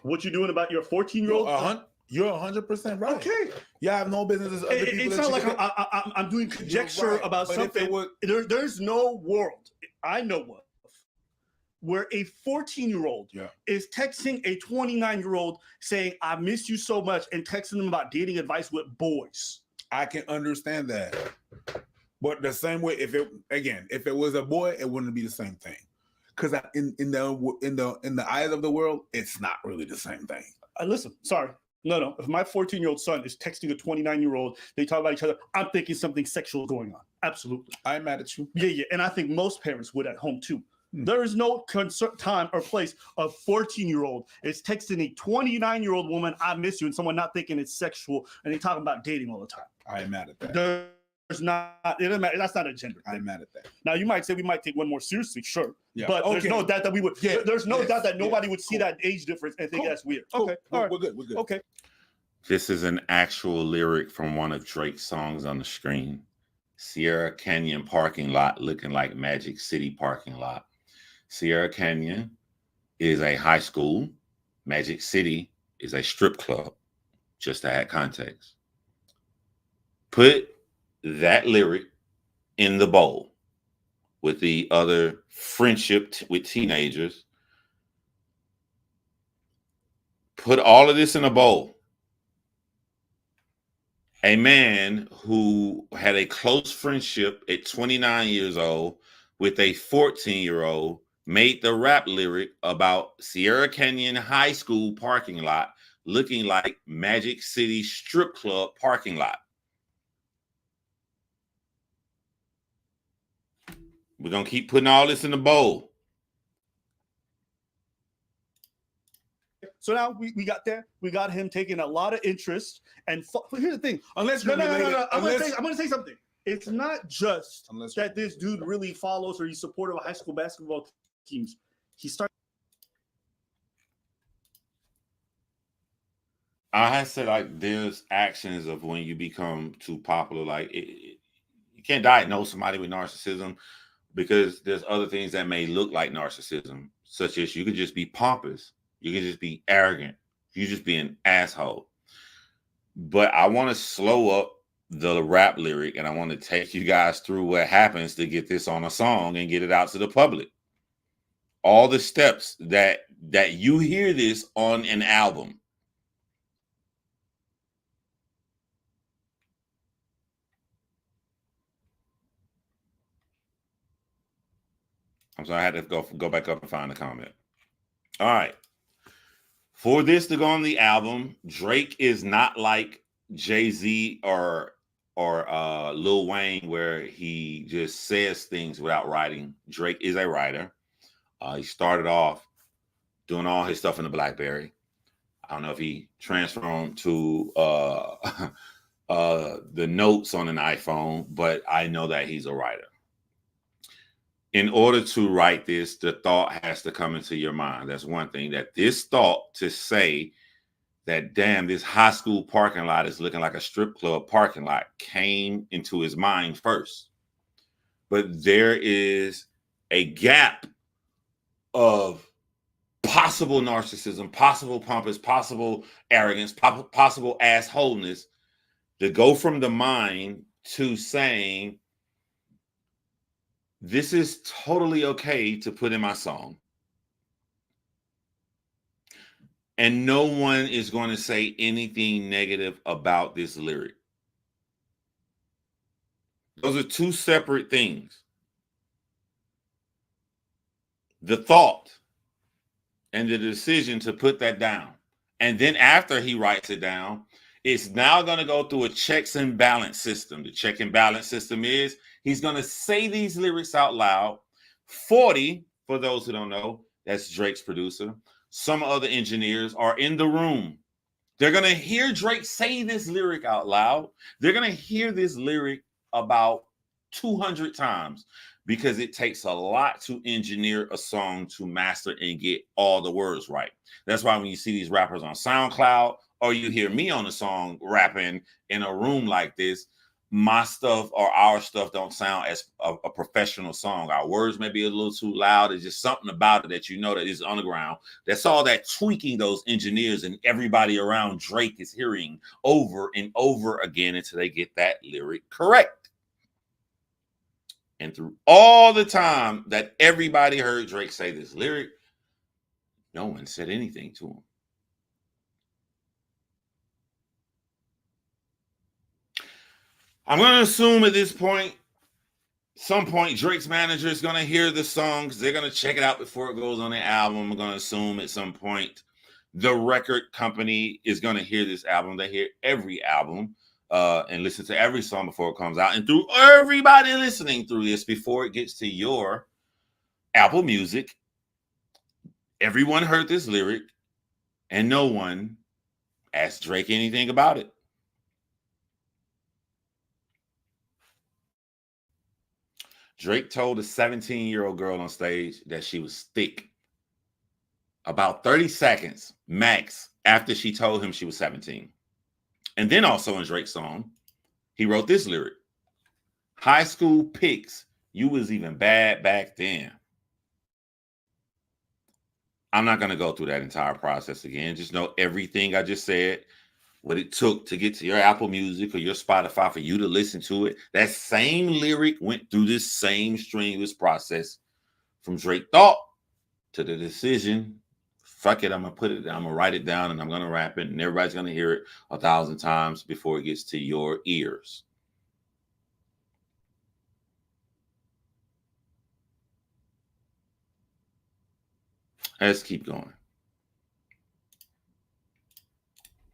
What you doing about your 14-year-old? You're 100% right. Okay. You have no business. It's not like I'm doing conjecture right, about something. There's no world I know of where a 14-year-old is texting a 29-year-old saying, I miss you so much, and texting them about dating advice with boys. I can understand that. But the same way, if it was a boy, it wouldn't be the same thing. Because in the eyes of the world, it's not really the same thing. Listen, sorry. No. If my 14-year-old son is texting a 29-year-old, they talk about each other, I'm thinking something sexual is going on. Absolutely. I'm mad at you. Yeah. And I think most parents would at home too. There is no time or place a 14-year-old is texting a 29-year-old woman, I miss you, and someone not thinking it's sexual, and they talking about dating all the time. I'm mad at that. There's not, it doesn't matter. That's not a gender thing. I'm mad at that. Now, you might say we might take one more seriously, sure. Yeah. But there's no doubt that we would. Yeah. There's no doubt that nobody Yeah. would see Cool. that age difference and think Cool. that's weird. Cool. Okay. All right. We're good. Okay. This is an actual lyric from one of Drake's songs on the screen. Sierra Canyon parking lot looking like Magic City parking lot. Sierra Canyon is a high school. Magic City is a strip club, just to add context. Put that lyric in the bowl with the other friendship with teenagers. Put all of this in a bowl. A man who had a close friendship at 29 years old with a 14-year-old made the rap lyric about Sierra Canyon High School parking lot looking like Magic City strip club parking lot. We're going to keep putting all this in the bowl. So now we got there. We got him taking a lot of interest. And here's the thing. Unless No. you're related, I'm unless- going to say something. It's not just Unless that this dude really follows or he's supportive of high school basketball teams. He started. I said, like, there's actions of when you become too popular. Like, you can't diagnose somebody with narcissism because there's other things that may look like narcissism, such as you could just be pompous. You could just be arrogant. You just be an asshole. But I want to slow up the rap lyric, and I want to take you guys through what happens to get this on a song and get it out to the public. All the steps that you hear this on an album. I'm sorry, I had to go back up and find the comment. All right. For this to go on the album, Drake is not like Jay-Z or Lil Wayne, where he just says things without writing. Drake is a writer. He started off doing all his stuff in the BlackBerry. I don't know if he transformed to the notes on an iPhone, but I know that he's a writer. In order to write this, the thought has to come into your mind. That's one thing, that this thought to say that, damn, this high school parking lot is looking like a strip club parking lot, came into his mind first. But there is a gap of possible narcissism, possible pompous, possible arrogance, possible assholeness to go from the mind to saying, this is totally okay to put in my song. And no one is going to say anything negative about this lyric. Those are two separate things. The thought and the decision to put that down. And then after he writes it down, it's now going to go through a checks and balance system. The check and balance system is he's going to say these lyrics out loud. 40, for those who don't know, that's Drake's producer. Some other engineers are in the room. They're going to hear Drake say this lyric out loud. They're going to hear this lyric about 200 times because it takes a lot to engineer a song to master and get all the words right. That's why when you see these rappers on SoundCloud or you hear me on a song rapping in a room like this, my stuff or our stuff don't sound as a professional song. Our words may be a little too loud. It's just something about it that you know that is underground. That's all that tweaking those engineers and everybody around Drake is hearing over and over again until they get that lyric correct. And through all the time that everybody heard Drake say this lyric, no one said anything to him. I'm gonna assume at this point, some point, Drake's manager is gonna hear the songs. They're gonna check it out before it goes on the album. I'm gonna assume at some point, the record company is gonna hear this album. They hear every album and listen to every song before it comes out. And through everybody listening through this, before it gets to your Apple Music, everyone heard this lyric, and no one asked Drake anything about it. Drake told a 17-year-old girl on stage that she was thick about 30 seconds max after she told him she was 17. And then also in Drake's song, he wrote this lyric: high school pics, you was even bad back then. I'm not going to go through that entire process again. Just know everything I just said, what it took to get to your Apple Music or your Spotify for you to listen to it. That same lyric went through this same strenuous process from Drake thought to the decision. Fuck it, I'm gonna write it down and I'm gonna rap it, and everybody's gonna hear it 1,000 times before it gets to your ears. Let's keep going.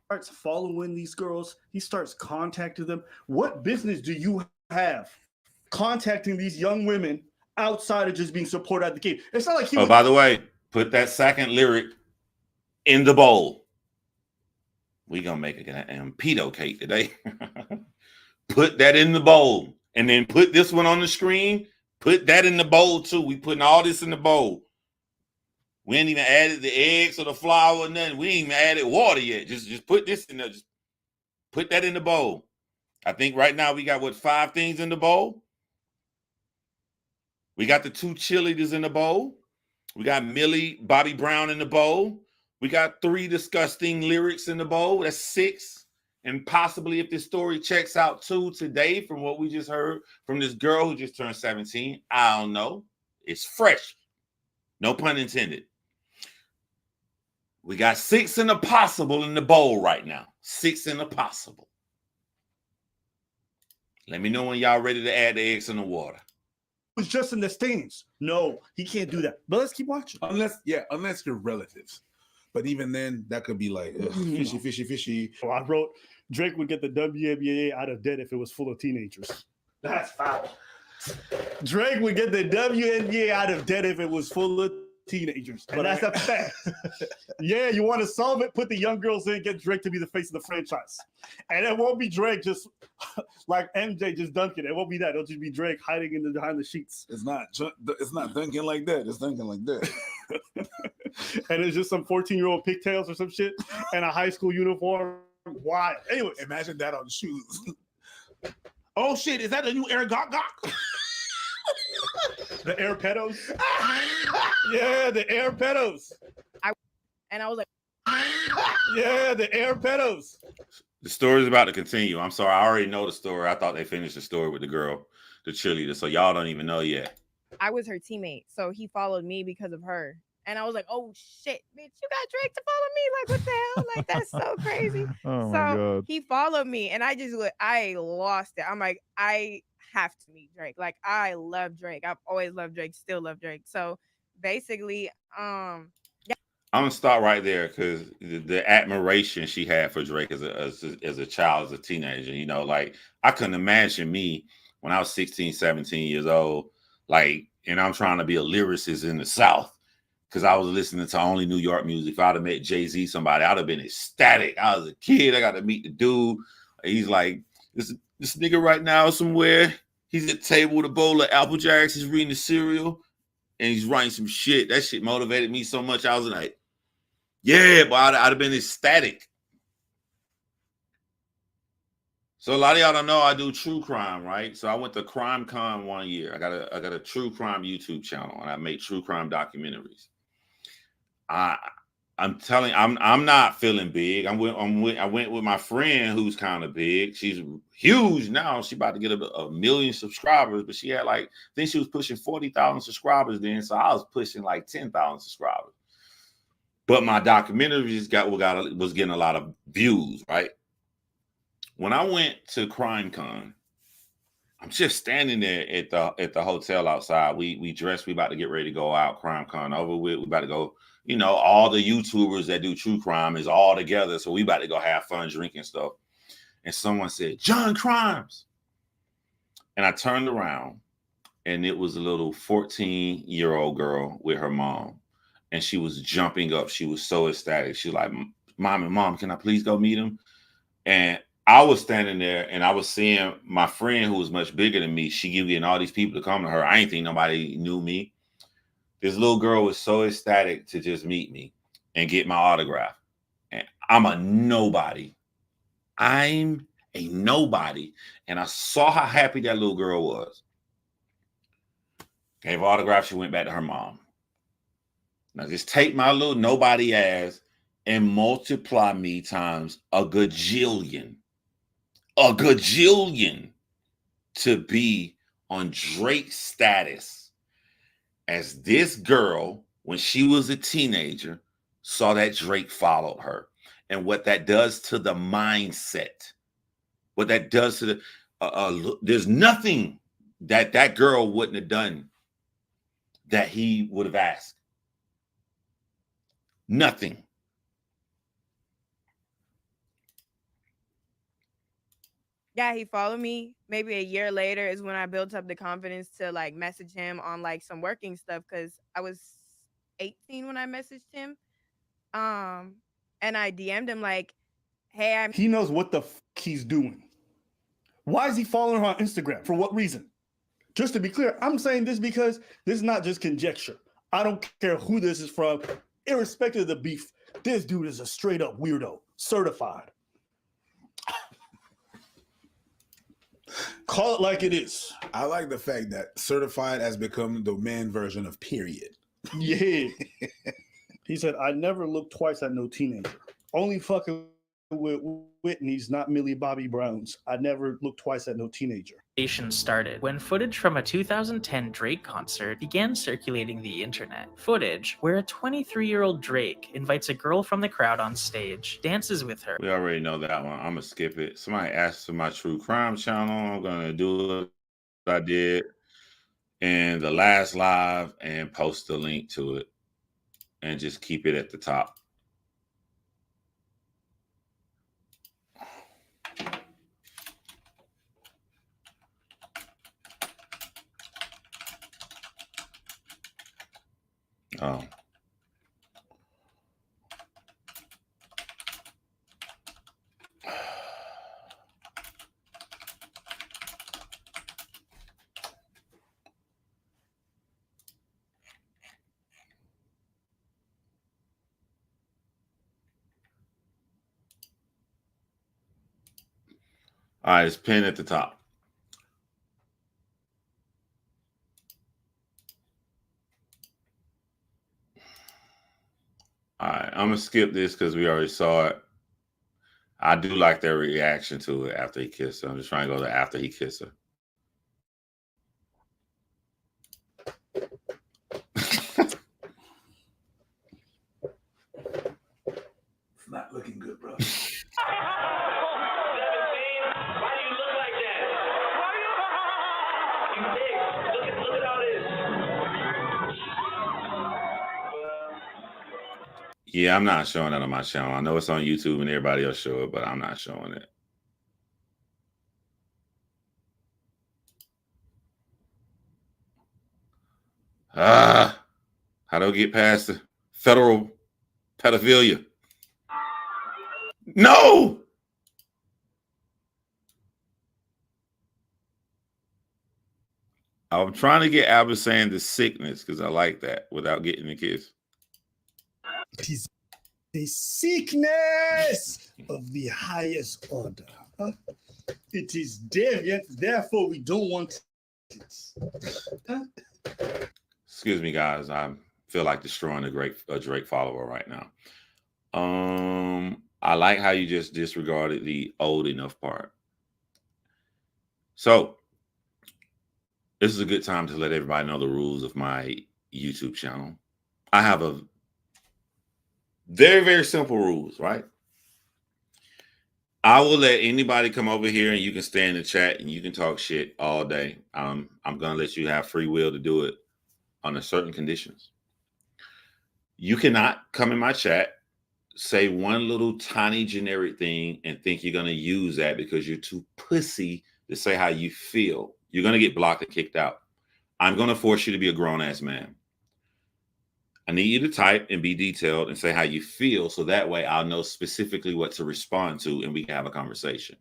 Starts following these girls. He starts contacting them. What business do you have contacting these young women outside of just being supported at the game? It's not like he. Oh, by the way, put that second lyric in the bowl. We gonna make a pedo cake today. Put that in the bowl, and then put this one on the screen. Put that in the bowl too. We putting all this in the bowl. We ain't even added the eggs or the flour or nothing. We ain't even added water yet. Just put this in there. Just put that in the bowl. I think right now we got 5 things in the bowl. We got the 2 cheerleaders in the bowl. We got Millie Bobby Brown in the bowl. We got 3 disgusting lyrics in the bowl. That's 6. And possibly, if this story checks out, 2 today from what we just heard from this girl who just turned 17. I don't know. It's fresh. No pun intended. We got 6 in the possible in the bowl right now. 6 in the possible. Let me know when y'all ready to add the eggs in the water. Was just in the stands. No, he can't do that. But let's keep watching. Unless you're relatives. But even then, that could be like fishy, fishy, fishy. So I wrote Drake would get the WNBA out of debt if it was full of teenagers. That's foul. Drake would get the WNBA out of debt if it was full of teenagers. And that's a fact. Yeah, you want to solve it? Put the young girls in, get Drake to be the face of the franchise. And it won't be Drake just like MJ just dunking. It won't be that. It'll just be Drake hiding behind the sheets. It's not dunking like that. It's dunking like that. And it's just some 14-year-old pigtails or some shit and a high school uniform. Why? Anyway, imagine that on the shoes. Oh shit, is that the new Air Gok Gok? The Air Pedos? Yeah, the Air Pedos. And I was like, yeah, the Air Pedos. The story's about to continue. I'm sorry, I already know the story. I thought they finished the story with the girl, the cheerleader. So y'all don't even know yet. I was her teammate, so he followed me because of her. And I was like, oh shit, bitch, you got Drake to follow me? Like, what the hell? Like, that's so crazy. Oh my God. He followed me, and I lost it. I'm like, I have to meet Drake. Like, I love Drake. I've always loved Drake, still love Drake. So basically, yeah. I'm gonna start right there because the admiration she had for Drake as a child, as a teenager, you know, like I couldn't imagine me when I was 16, 17 years old, like, and I'm trying to be a lyricist in the South because I was listening to only New York music. If I'd have met Jay-Z, somebody, I'd have been ecstatic. I was a kid. I got to meet the dude. He's like, this nigga right now somewhere. He's at the table with a bowl of Apple Jacks. He's reading the cereal and he's writing some shit. That shit motivated me so much. I was like, yeah, but I'd have been ecstatic. So a lot of y'all don't know I do true crime, right? So I went to Crime Con one year. I got a true crime YouTube channel, and I make true crime documentaries. I'm telling, I'm not feeling big. I went with my friend who's kind of big. She's huge now. She about to get a million subscribers, but she had I think she was pushing 40,000 subscribers then. So I was pushing like 10,000 subscribers. But my documentaries was getting a lot of views, right? When I went to CrimeCon, I'm just standing there at the hotel outside. We dressed. We about to get ready to go out. Crime Con over with. We about to go. You know, all the YouTubers that do true crime is all together. So we about to go have fun drinking stuff. And someone said, John Crimes. And I turned around and it was a little 14-year-old girl with her mom. And she was jumping up. She was so ecstatic. She was like, Mom, can I please go meet him? And I was standing there and I was seeing my friend who was much bigger than me. She getting all these people to come to her. I ain't think nobody knew me. This little girl was so ecstatic to just meet me and get my autograph. And I'm a nobody. I'm a nobody. And I saw how happy that little girl was. Gave her autograph. She went back to her mom. Now just take my little nobody ass and multiply me times a gajillion to be on Drake's status as this girl, when she was a teenager, saw that Drake followed her, and what that does to the mindset, what that does to the, there's nothing that girl wouldn't have done that he would have asked. Nothing. Yeah, he followed me. Maybe a year later is when I built up the confidence to like message him on like some working stuff, because I was 18 when I messaged him. And I DM'd him like, hey, He knows what the he's doing. Why is he following her on Instagram? For what reason? Just to be clear, I'm saying this because this is not just conjecture. I don't care who this is from, irrespective of the beef. This dude is a straight up weirdo, certified. Call it like it is. I like the fact that certified has become the man version of period. Yeah. He said, I never looked twice at no teenager. Only fucking with Whitney's, not Millie Bobby Brown's. I never looked twice at no teenager. Started when footage from a 2010 Drake concert began circulating the internet. Footage where a 23-year-old Drake invites a girl from the crowd on stage, dances with her. We already know that one. I'm gonna skip it. Somebody asked for my true crime channel. I'm gonna do what I did in the last live and post the link to it and just keep it at the top. Oh. All right, it's pinned at the top. All right, I'm gonna skip this because we already saw it. I do like their reaction to it after he kissed her. I'm just trying to go to after he kissed her. It's not looking good, bro. Yeah, I'm not showing that on my channel. I know it's on YouTube and everybody else show it, but I'm not showing it. How do I get past the federal pedophilia? No! I'm trying to get Albert saying the sickness because I like that without getting the kiss. It is a sickness of the highest order. It is deviant, therefore we don't want it. Excuse me, guys. I feel like destroying a Drake follower right now. I like how you just disregarded the old enough part. So this is a good time to let everybody know the rules of my YouTube channel. I have a very, very simple rules, right? I will let anybody come over here and you can stay in the chat and you can talk shit all day. I'm gonna let you have free will to do it under certain conditions. You cannot come in my chat, say one little tiny generic thing and think you're gonna use that because you're too pussy to say how you feel. You're gonna get blocked and kicked out. I'm gonna force you to be a grown-ass man. I need you to type and be detailed and say how you feel so that way I'll know specifically what to respond to and we can have a conversation.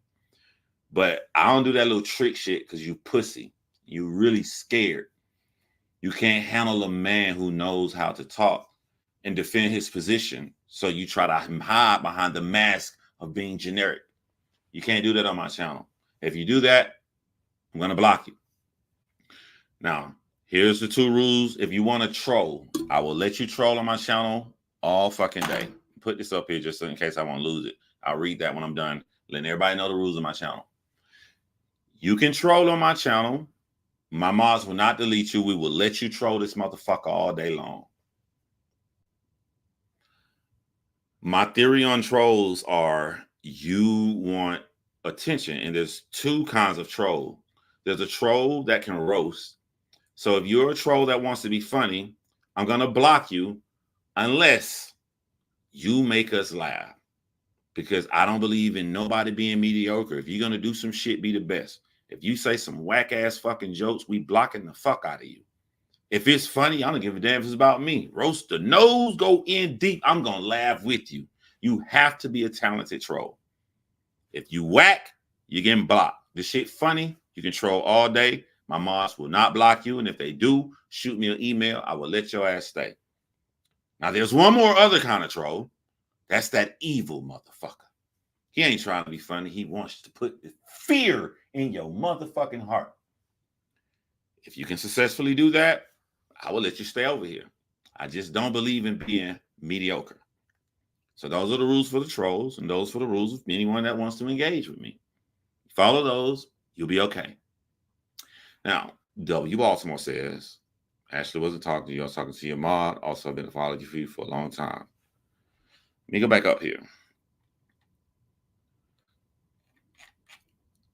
But I don't do that little trick shit because you pussy. You really scared. You can't handle a man who knows how to talk and defend his position. So you try to hide behind the mask of being generic. You can't do that on my channel. If you do that, I'm going to block you. Now, here's the 2 rules. If you want to troll, I will let you troll on my channel all fucking day. Put this up here just in case I want to lose it. I'll read that when I'm done, letting everybody know the rules of my channel. You can troll on my channel. My mods will not delete you. We will let you troll this motherfucker all day long. My theory on trolls are you want attention, and there's 2 kinds of troll. There's a troll that can roast. So if you're a troll that wants to be funny, I'm going to block you unless you make us laugh, because I don't believe in nobody being mediocre. If you're going to do some shit, be the best. If you say some whack ass fucking jokes, we blocking the fuck out of you. If it's funny, I don't give a damn if it's about me. Roast the nose, go in deep. I'm going to laugh with you. You have to be a talented troll. If you whack, you're getting blocked. This shit funny, you can troll all day. My mods will not block you. And if they do, shoot me an email. I will let your ass stay. Now, there's one more other kind of troll. That's that evil motherfucker. He ain't trying to be funny. He wants to put fear in your motherfucking heart. If you can successfully do that, I will let you stay over here. I just don't believe in being mediocre. So those are the rules for the trolls, and those for the rules of anyone that wants to engage with me. Follow those, you'll be okay. Now, W. Baltimore says, Ashley wasn't talking to you. I was talking to your mod. Also, I've been following you for a long time. Let me go back up here.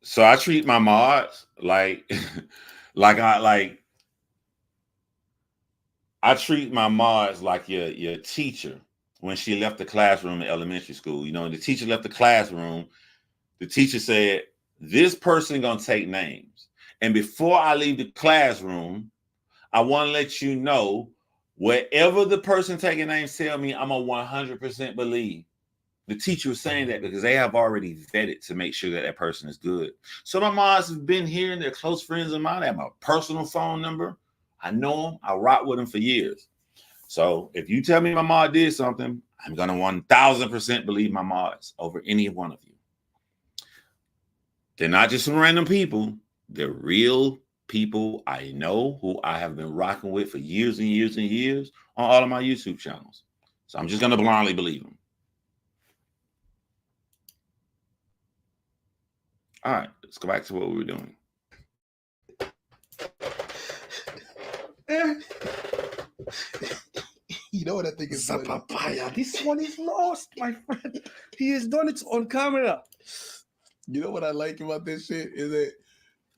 So I treat my mods like, I treat my mods like your teacher when she left the classroom in elementary school. You know, when the teacher left the classroom, the teacher said, this person gonna take names. And before I leave the classroom, I want to let you know, whatever the person taking names tell me, I'm a 100% believe. The teacher was saying that because they have already vetted to make sure that that person is good. So my mods have been here and they're close friends of mine. They have my personal phone number. I know them. I rock with them for years. So if you tell me my mod did something, I'm going to 1000% believe my mods over any one of you. They're not just some random people. They're real people I know who I have been rocking with for years and years and years on all of my YouTube channels. So I'm just going to blindly believe them. All right, let's go back to what we were doing. You know what I think is papaya. This one is lost, my friend. He has done it on camera. You know what I like about this shit is that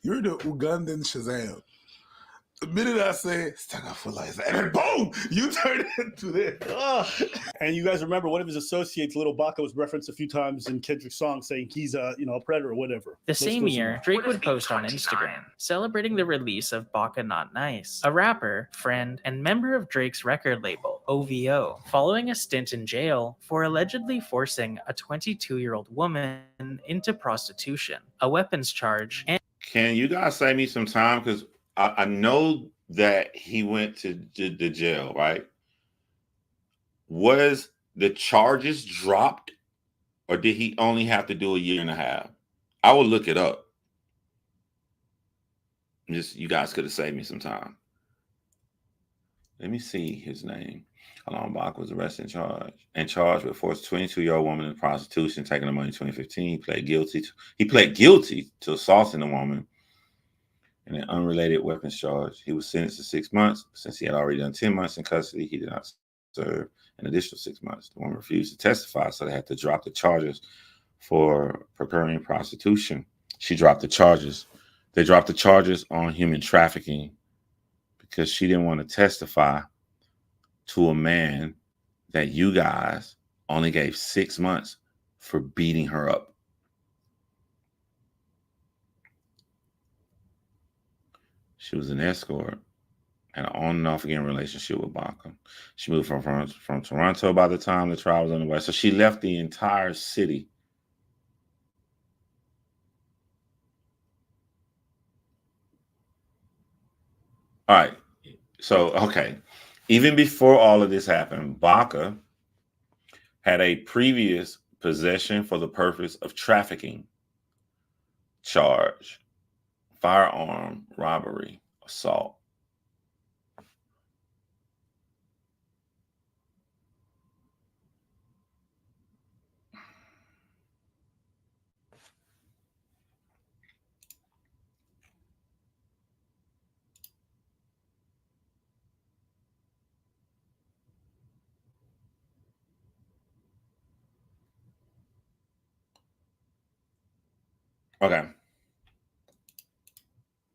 you're the Ugandan Shazam. The minute I say Stagafula, and then boom, you turn it into this. And you guys remember one of his associates, Little Baca, was referenced a few times in Kendrick's song saying he's a predator or whatever. The same year, Drake would post on Instagram celebrating the release of Baca Not Nice, a rapper, friend, and member of Drake's record label, OVO, following a stint in jail for allegedly forcing a 22-year-old woman into prostitution, a weapons charge, and... Can you guys save me some time? Because I know that he went to the jail, right? Was the charges dropped, or did he only have to do a year and a half? I will look it up. Just, you guys could have saved me some time. Let me see his name. Alon Bach was arrested and charged with forcing a 22-year-old woman in prostitution, taking her money in 2015. He pled guilty to assaulting the woman in an unrelated weapons charge. He was sentenced to 6 months. Since he had already done 10 months in custody, he did not serve an additional 6 months. The woman refused to testify, so they had to drop the charges for procuring prostitution. She dropped the charges. They dropped the charges on human trafficking because she didn't want to testify to a man that you guys only gave 6 months for beating her up. She was an escort and an on and off again relationship with Baca. She moved from Toronto by the time the trial was underway. So she left the entire city. All right. So, okay. Even before all of this happened, Baca had a previous possession for the purpose of trafficking charge, firearm robbery, assault. Okay.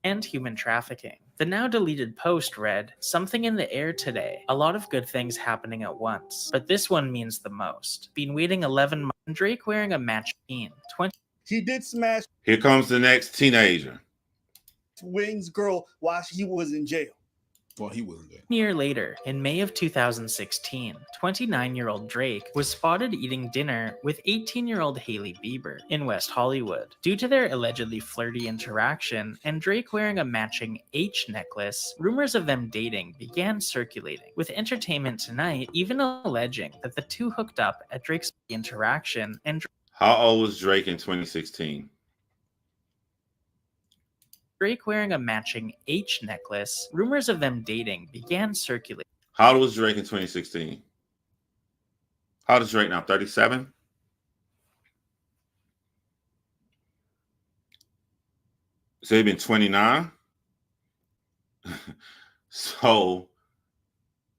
And human trafficking. The now deleted post read, "Something in the air today. A lot of good things happening at once. But this one means the most. Been waiting 11 months. Drake wearing a matching 20. He did smash Here comes the next teenager. Wings girl while he was in jail. Well, he wasn't there. A year later, in May of 2016, 29-year-old Drake was spotted eating dinner with 18-year-old Hailey Bieber in West Hollywood. Due to their allegedly flirty interaction and Drake wearing a matching H necklace, rumors of them dating began circulating, with Entertainment Tonight even alleging that the two hooked up at Drake's interaction and How old was Drake in 2016? Drake wearing a matching H necklace. Rumors of them dating began circulating. How old was Drake in 2016? How old is Drake now? 37? So he'd been 29? So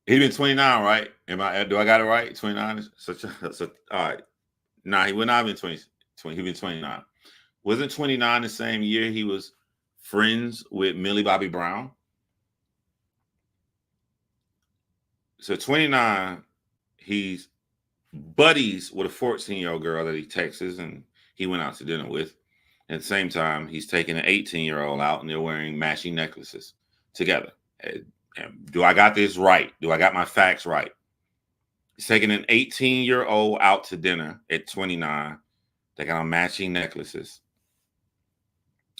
he'd been 29, right? Do I got it right? 29 is such a all right. Nah, he would not have been 20. He'd been 29. Wasn't 29 the same year he was friends with Millie Bobby Brown? So 29, he's buddies with a 14-year-old girl that he texts and he went out to dinner with. At the same time, he's taking an 18-year-old out and they're wearing matching necklaces together. Do I got this right? Do I got my facts right? He's taking an 18-year-old out to dinner at 29. They got on matching necklaces.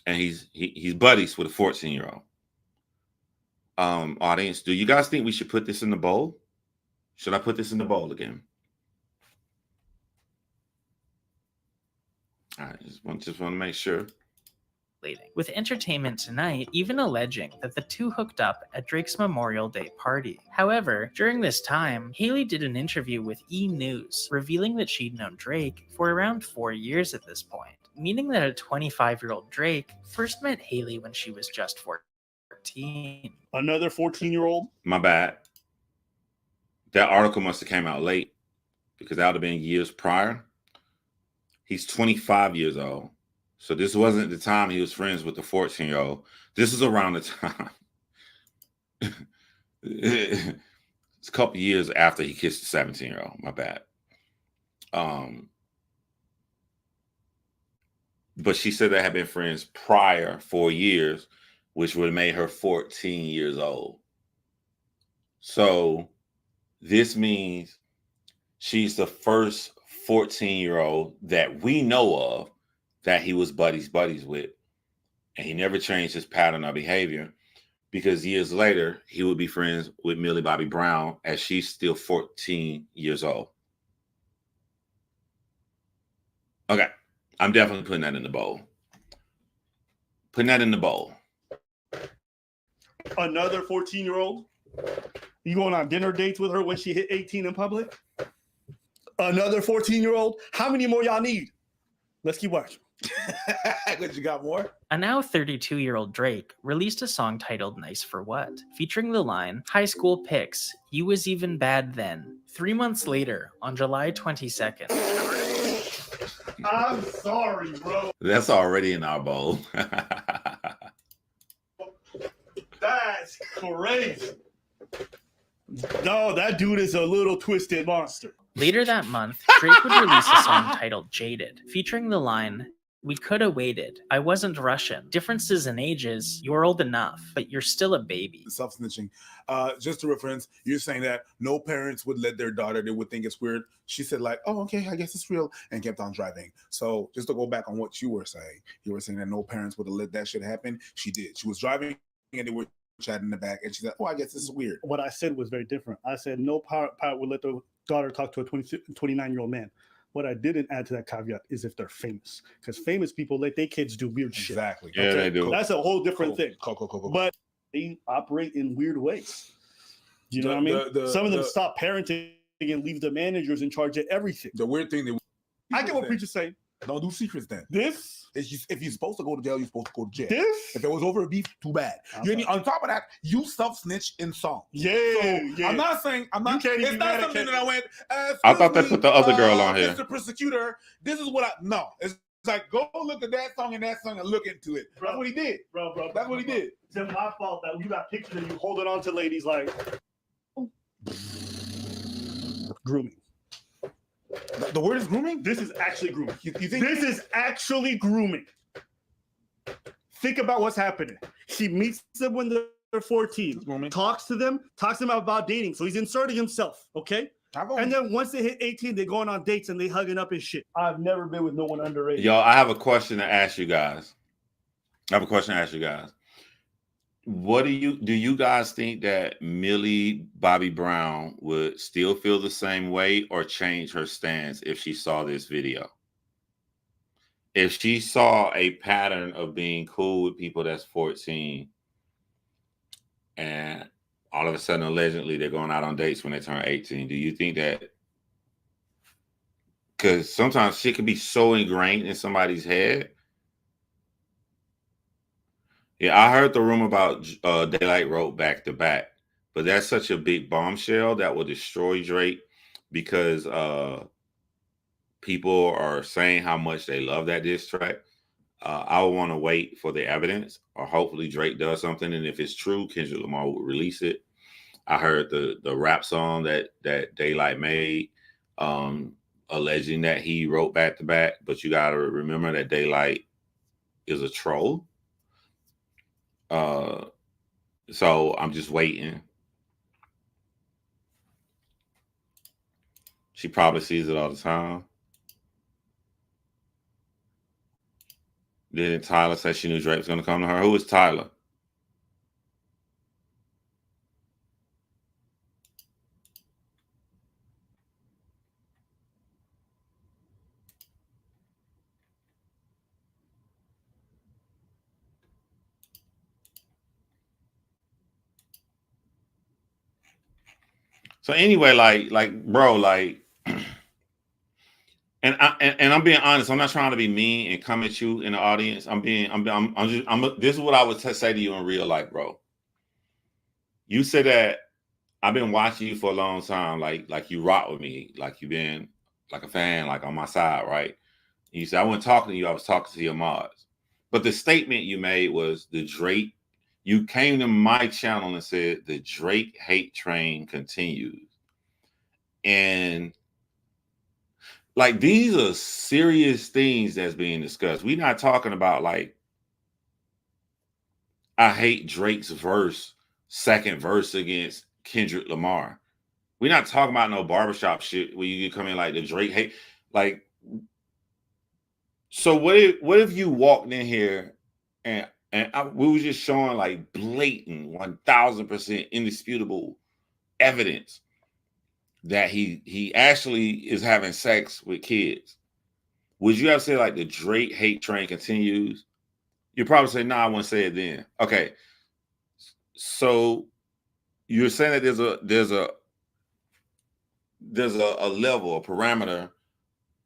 And he's buddies with a 14-year-old. Audience, do you guys think we should put this in the bowl? Should I put this in the bowl again? I just want to make sure. With Entertainment Tonight even alleging that the two hooked up at Drake's Memorial Day party. However, during this time, Hailey did an interview with E! News, revealing that she'd known Drake for around 4 years at this point, meaning that a 25-year-old Drake first met Hailey when she was just 14. Another 14-year-old? My bad. That article must have came out late because that would have been years prior. He's 25 years old. So this wasn't the time he was friends with the 14-year-old. This is around the time. It's a couple years after he kissed the 17-year-old. My bad. But she said they had been friends prior 4 years, which would have made her 14 years old. So this means she's the first 14-year-old that we know of that he was buddies with. And he never changed his pattern of behavior because years later, he would be friends with Millie Bobby Brown as she's still 14 years old. Okay. I'm definitely putting that in the bowl. Putting that in the bowl. Another 14-year-old? You going on dinner dates with her when she hit 18 in public? Another 14-year-old? How many more y'all need? Let's keep watching. What, you got more? A now 32-year-old Drake released a song titled Nice for What, featuring the line, "High school pics, you was even bad then." 3 months later, on July 22nd, I'm sorry, bro. That's already in our bowl. That's crazy. No, that dude is a little twisted monster. Later that month, Drake would release a song titled Jaded, featuring the line, "We coulda waited. I wasn't Russian. Differences in ages. You're old enough, but you're still a baby." Self-snitching. Just to reference, you're saying that no parents would let their daughter, they would think it's weird. She said like, oh, okay, I guess it's real, and kept on driving. So just to go back on what you were saying that no parents would have let that shit happen. She did. She was driving and they were chatting in the back, and she said, oh, I guess this is weird. What I said was very different. I said no parent would let the daughter talk to a 29-year-old man. What I didn't add to that caveat is if they're famous, because famous people let their kids do weird shit. Exactly. Yeah, they do. That's a whole different thing. Cool. But they operate in weird ways. You know what I mean? Some of them stop parenting and leave the managers in charge of everything. The weird thing that I get what preachers say. don't do secrets then. This, If you're supposed to go to jail, you're supposed to go to jail. this, If it was over a beef, too bad. On top of that, you self-snitch in song. yeah. I'm not saying You can't even it's be not mad at something Kendrick. that I went. I thought they "Excuse put the other me, girl on here." Mr. Prosecutor, this is what I no. It's like go look at that song and look into it. Bro. That's what he did. Bro. That's what he did. It's my fault that you got pictures of you holding on to ladies like grooming. The word is grooming. This is actually grooming. You think This is actually grooming. Think about what's happening. He meets them when they're 14, grooming? talks to them about dating. So he's inserting himself, okay? And then once they hit 18, they're going on dates and they hugging up and shit. I've never been with no one underage. Yo, I have a question to ask you guys. What do you guys think that Millie Bobby Brown would still feel the same way or change her stance if she saw this video? If she saw a pattern of being cool with people that's 14 and all of a sudden, allegedly, they're going out on dates when they turn 18, do you think that? Because sometimes shit can be so ingrained in somebody's head. Yeah, I heard the rumor about Daylight wrote back to back, but that's such a big bombshell that will destroy Drake because people are saying how much they love that diss track. I would want to wait for the evidence, or hopefully Drake does something, and if it's true, Kendrick Lamar would release it. I heard the rap song that Daylight made, alleging that he wrote back to back, but you got to remember that Daylight is a troll. So I'm just waiting. She probably sees it all the time. Didn't Tyler say she knew Drake was going to come to her? Who is Tyler? So anyway, bro, and I'm being honest. I'm not trying to be mean and come at you in the audience. This is what I would say to you in real life, bro. You said that I've been watching you for a long time, like you rock with me, like you've been like a fan, like on my side, right? And you said I wasn't talking to you, I was talking to your mods. But the statement you made was the Drake. You came to my channel and said the Drake hate train continues. And like, these are serious things that's being discussed. We're not talking about like, I hate Drake's second verse against Kendrick Lamar. We're not talking about no barbershop shit where you can come in like the Drake hate. Like, so what if you walked in here and we were just showing like blatant 1000% indisputable evidence that he actually is having sex with kids? Would you have said like the Drake hate train continues? You'd probably say, nah, I wouldn't say it then. Okay. So you're saying that there's a level, a parameter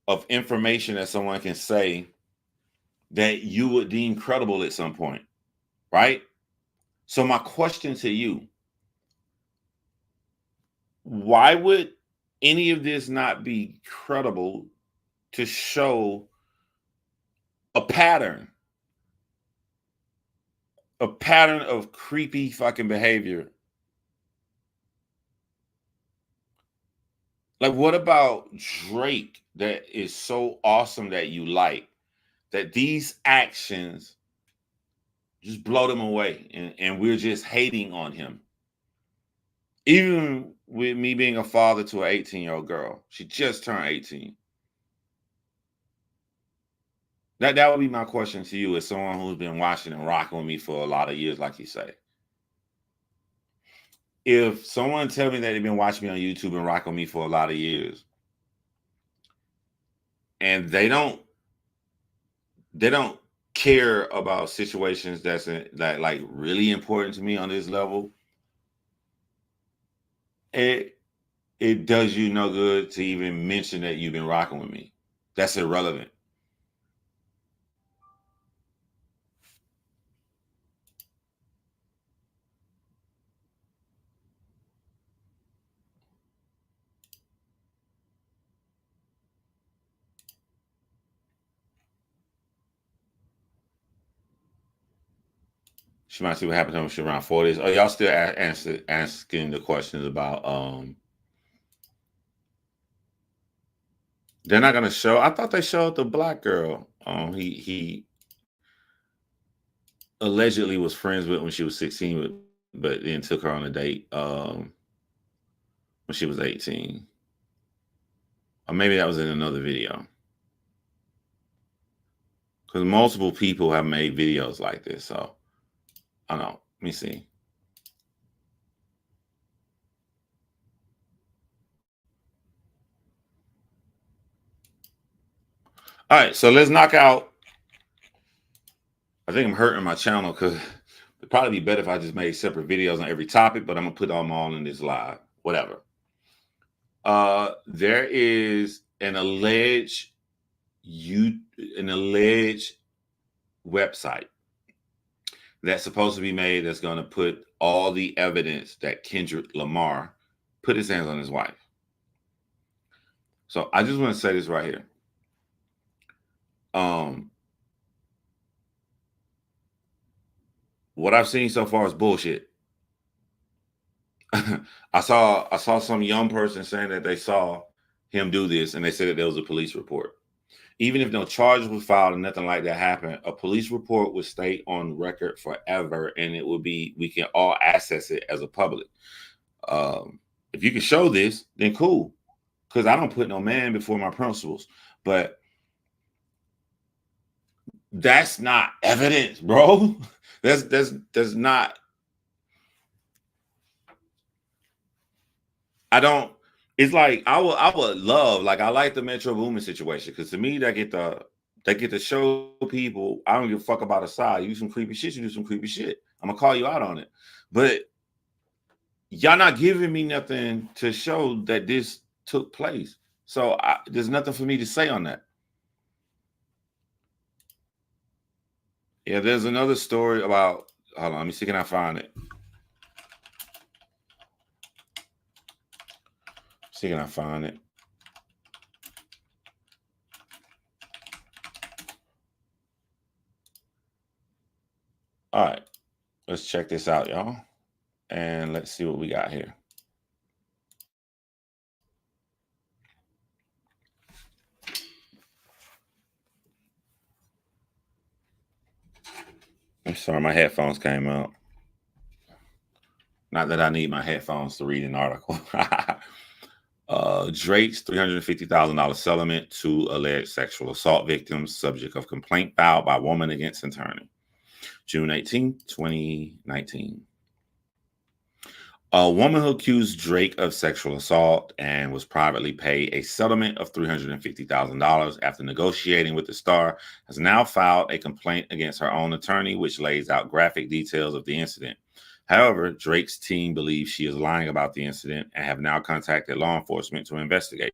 of information that someone can say that you would deem credible at some point, right? So my question to you, why would any of this not be credible to show a pattern of creepy fucking behavior. Like, what about Drake that is so awesome that you like, that these actions just blow them away, and we're just hating on him? Even with me being a father to an 18-year-old girl, she just turned 18. That would be my question to you, as someone who's been watching and rocking with me for a lot of years, like you say. If someone tell me that they've been watching me on YouTube and rocking with me for a lot of years, and they don't care about situations that like really important to me on this level, it does you no good to even mention that you've been rocking with me. That's irrelevant. She might see what happened to her when she around 40s. Oh, y'all still asking the questions about they're not gonna show. I thought they showed the black girl. He allegedly was friends with when she was 16, but then took her on a date when she was 18. Or maybe that was in another video. Because multiple people have made videos like this. So I don't know. Let me see. All right, so let's knock out. I think I'm hurting my channel because it'd probably be better if I just made separate videos on every topic, but I'm gonna put them all in this live. Whatever. There is an alleged website that's supposed to be made that's going to put all the evidence that Kendrick Lamar put his hands on his wife. So I just want to say this right here. What I've seen so far is bullshit. I saw some young person saying that they saw him do this, and they said that there was a police report. Even if no charges were filed and nothing like that happened, a police report would stay on record forever, and it would be, we can all access it as a public. If you can show this, then cool, because I don't put no man before my principles. But that's not evidence, bro. That's not. I don't. It's like I would love, like, I like the Metro Boomin situation, because to me they get to show people, I don't give a fuck about a side. You do some creepy shit, you do some creepy shit. I'm gonna call you out on it. But y'all not giving me nothing to show that this took place. So there's nothing for me to say on that. Yeah, there's another story about, hold on, let me see, can I find it? See, can I find it? All right, let's check this out, y'all. And let's see what we got here. I'm sorry, my headphones came out. Not that I need my headphones to read an article. Drake's $350,000 settlement to alleged sexual assault victims, subject of complaint filed by woman against attorney. June 18, 2019. A woman who accused Drake of sexual assault and was privately paid a settlement of $350,000 after negotiating with the star has now filed a complaint against her own attorney, which lays out graphic details of the incident. However, Drake's team believes she is lying about the incident and have now contacted law enforcement to investigate.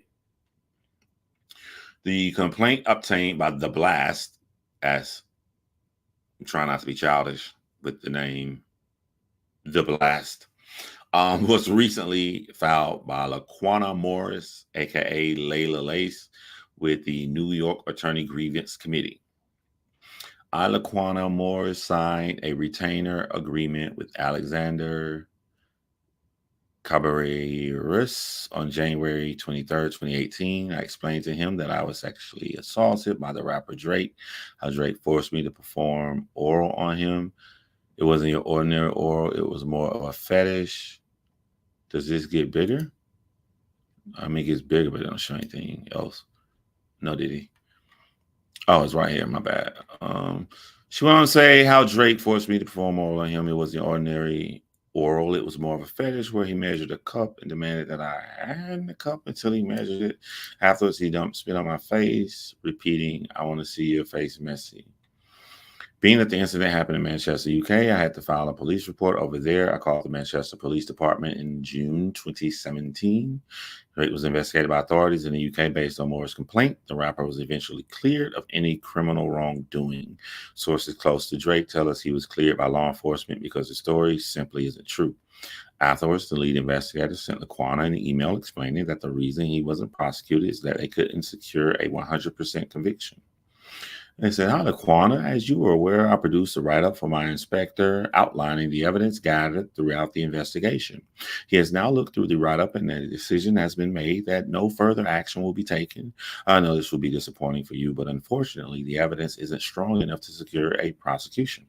The complaint obtained by The Blast, as I'm trying not to be childish with the name The Blast, was recently filed by Laquana Morris, aka Layla Lace, with the New York Attorney Grievance Committee. Laquana Moore signed a retainer agreement with Alexander Cabarrus on January 23rd, 2018. I explained to him that I was sexually assaulted by the rapper Drake, how Drake forced me to perform oral on him. It wasn't your ordinary oral, it was more of a fetish. Does this get bigger? I mean, it gets bigger, but it don't show anything else. No, did he? Oh, it's right here. My bad. She went on to say how Drake forced me to perform oral on him. It wasn't ordinary oral. It was more of a fetish where he measured a cup and demanded that I hand the cup until he measured it. Afterwards, he dumped spit on my face, repeating, "I want to see your face messy." Being that the incident happened in Manchester, UK, I had to file a police report over there. I called the Manchester Police Department in June 2017. Drake was investigated by authorities in the UK based on Moore's complaint. The rapper was eventually cleared of any criminal wrongdoing. Sources close to Drake tell us he was cleared by law enforcement because the story simply isn't true. Afterwards, the lead investigator sent Laquana an email explaining that the reason he wasn't prosecuted is that they couldn't secure a 100% conviction. They said, "Hi, Laquana. As you were aware, I produced a write-up for my inspector outlining the evidence gathered throughout the investigation. He has now looked through the write-up and the decision has been made that no further action will be taken. I know this will be disappointing for you, but unfortunately, the evidence isn't strong enough to secure a prosecution.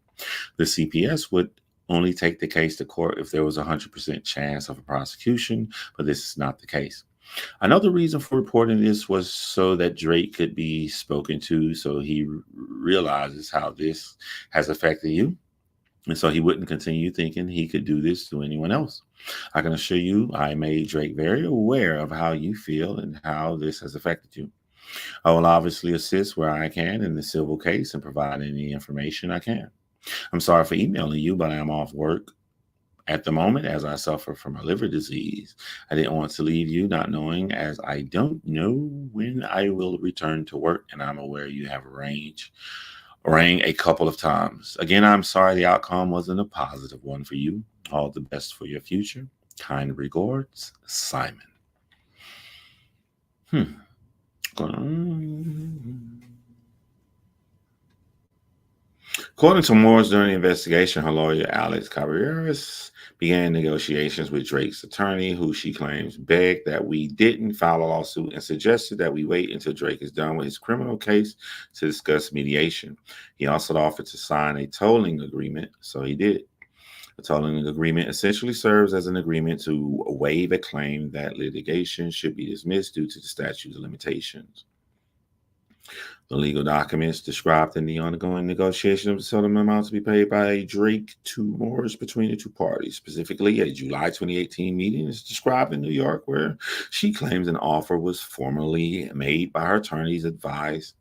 The CPS would only take the case to court if there was a 100% chance of a prosecution, but this is not the case. I know the reason for reporting this was so that Drake could be spoken to, so he realizes how this has affected you, and so he wouldn't continue thinking he could do this to anyone else. I can assure you I made Drake very aware of how you feel and how this has affected you. I will obviously assist where I can in the civil case and provide any information I can. I'm sorry for emailing you, but I am off work at the moment as I suffer from a liver disease. I didn't want to leave you not knowing, as I don't know when I will return to work, and I'm aware you have rang a couple of times. Again, I'm sorry the outcome wasn't a positive one for you. All the best for your future. Kind regards, Simon." According to Moore's during the investigation, her lawyer, Alex Cabarrus, began negotiations with Drake's attorney, who she claims begged that we didn't file a lawsuit and suggested that we wait until Drake is done with his criminal case to discuss mediation. He also offered to sign a tolling agreement, so he did. The tolling agreement essentially serves as an agreement to waive a claim that litigation should be dismissed due to the statute of limitations. The legal documents described in the ongoing negotiation of the settlement amount to be paid by Drake to Moore's between the two parties. Specifically, a July 2018 meeting is described in New York where she claims an offer was formally made by her attorneys, advised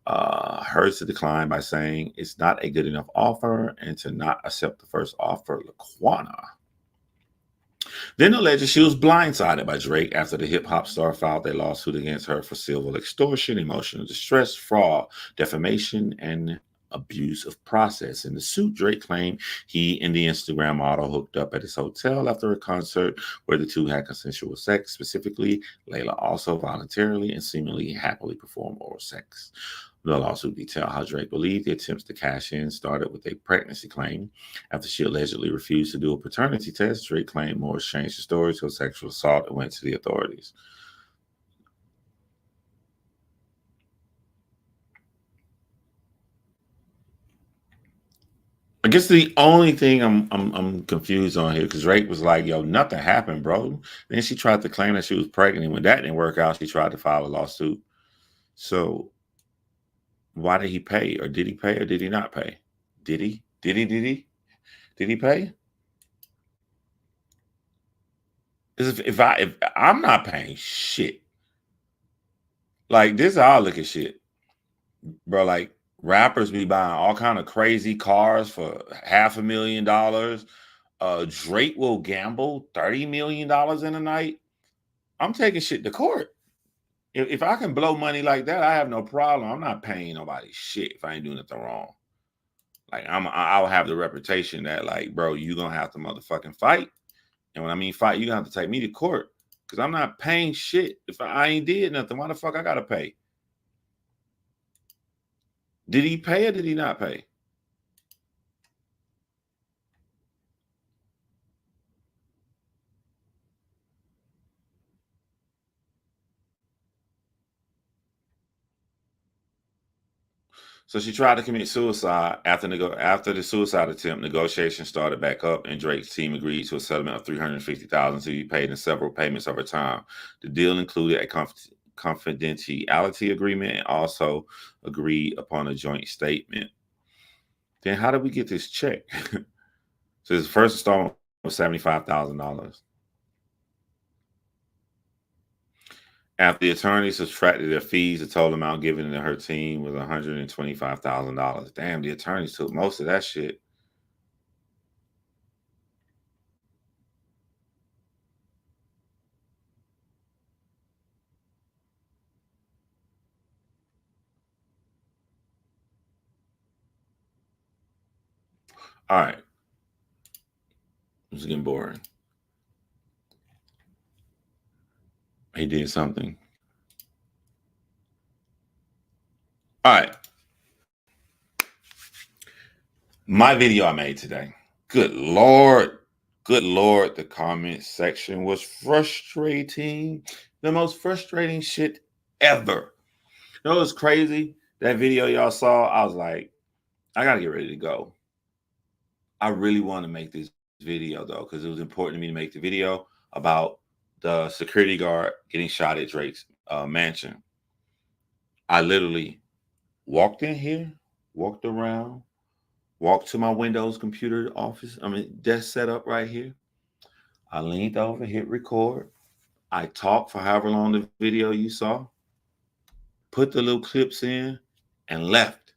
her to decline by saying it's not a good enough offer and to not accept the first offer. Laquana then alleged she was blindsided by Drake after the hip-hop star filed a lawsuit against her for civil extortion, emotional distress, fraud, defamation, and abuse of process. In the suit, Drake claimed he and the Instagram model hooked up at his hotel after a concert where the two had consensual sex. Specifically, Layla also voluntarily and seemingly happily performed oral sex. The lawsuit detailed how Drake believed the attempts to cash in started with a pregnancy claim. After she allegedly refused to do a paternity test, Drake claimed Moore changed the story to a sexual assault and went to the authorities. I guess the only thing I'm confused on here, because Drake was like, "Yo, nothing happened, bro." Then she tried to claim that she was pregnant. When that didn't work out, she tried to file a lawsuit. So why did he pay? Or did he pay or did he not pay? Did he? Did he pay? Because if I'm not paying shit, like this is how I look at shit, bro. Like rappers be buying all kind of crazy cars for $500,000. Drake will gamble $30 million in a night. I'm taking shit to court. If I can blow money like that, I have no problem. I'm not paying nobody shit if I ain't doing nothing wrong. Like I'll have the reputation that, like, bro, you gonna have to motherfucking fight. And when I mean fight, you gonna have to take me to court because I'm not paying shit. If I ain't did nothing, why the fuck I gotta pay? Did he pay or did he not pay? So she tried to commit suicide after the suicide attempt. Negotiations started back up, and Drake's team agreed to a settlement of $350,000 to be paid in several payments over time. The deal included a confidentiality agreement and also agreed upon a joint statement. Then how did we get this check? So his first installment was $75,000. After the attorney subtracted their fees, the total amount given to her team was $125,000. Damn, the attorneys took most of that shit. All right. It's getting boring. He did something. All right. My video I made today. Good Lord. Good Lord. The comment section was frustrating. The most frustrating shit ever. You know what's crazy? That video y'all saw, I was like, I got to get ready to go. I really want to make this video, though, because it was important to me to make the video about the security guard getting shot at Drake's mansion. I literally walked in here, walked around, walked to my Windows computer office. Desk set up right here. I leaned over, hit record. I talked for however long the video you saw, put the little clips in, and left.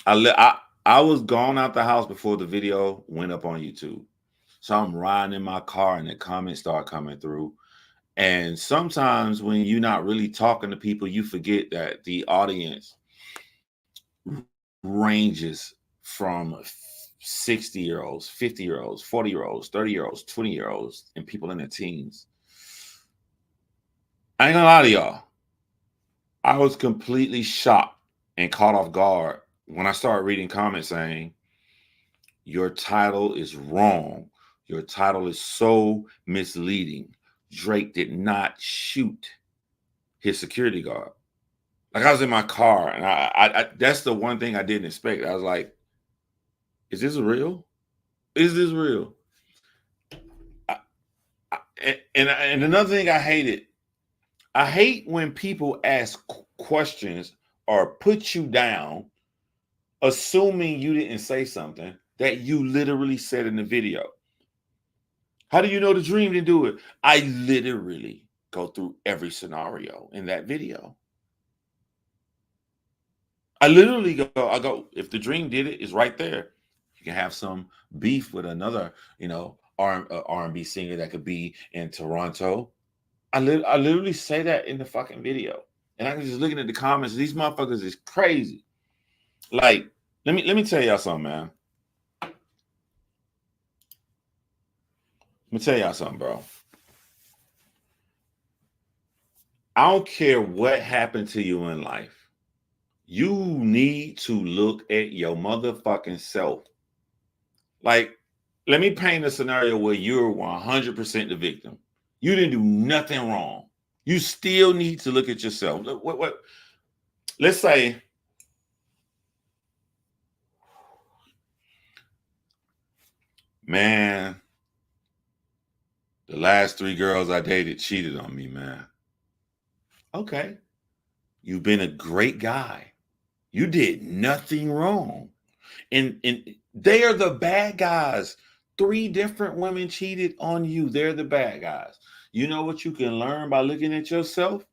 I was gone out the house before the video went up on YouTube. So I'm riding in my car and the comments start coming through. And sometimes when you're not really talking to people, you forget that the audience ranges from 60-year-olds, 50-year-olds, 40-year-olds, 30-year-olds, 20-year-olds, and people in their teens. I ain't gonna lie to y'all. I was completely shocked and caught off guard when I started reading comments saying, your title is wrong. Your title is so misleading. Drake did not shoot his security guard. Like, I was in my car, and I that's the one thing I didn't expect. I was like, is this real? Is this real? And another thing I hate when people ask questions or put you down, assuming you didn't say something that you literally said in the video. How do you know the dream didn't do it? I literally go through every scenario in that video. I literally go, if the dream did it, it's right there. You can have some beef with another, R&B singer that could be in Toronto. I literally say that in the fucking video. And I can just looking at the comments. These motherfuckers is crazy. Like, let me tell y'all something, man. Let me tell y'all something, bro. I don't care what happened to you in life. You need to look at your motherfucking self. Like, let me paint a scenario where you're 100% the victim. You didn't do nothing wrong. You still need to look at yourself. What? Let's say, man, the last 3 girls I dated cheated on me, man. Okay. You've been a great guy. You did nothing wrong. And they are the bad guys. 3 different women cheated on you. They're the bad guys. You know what you can learn by looking at yourself?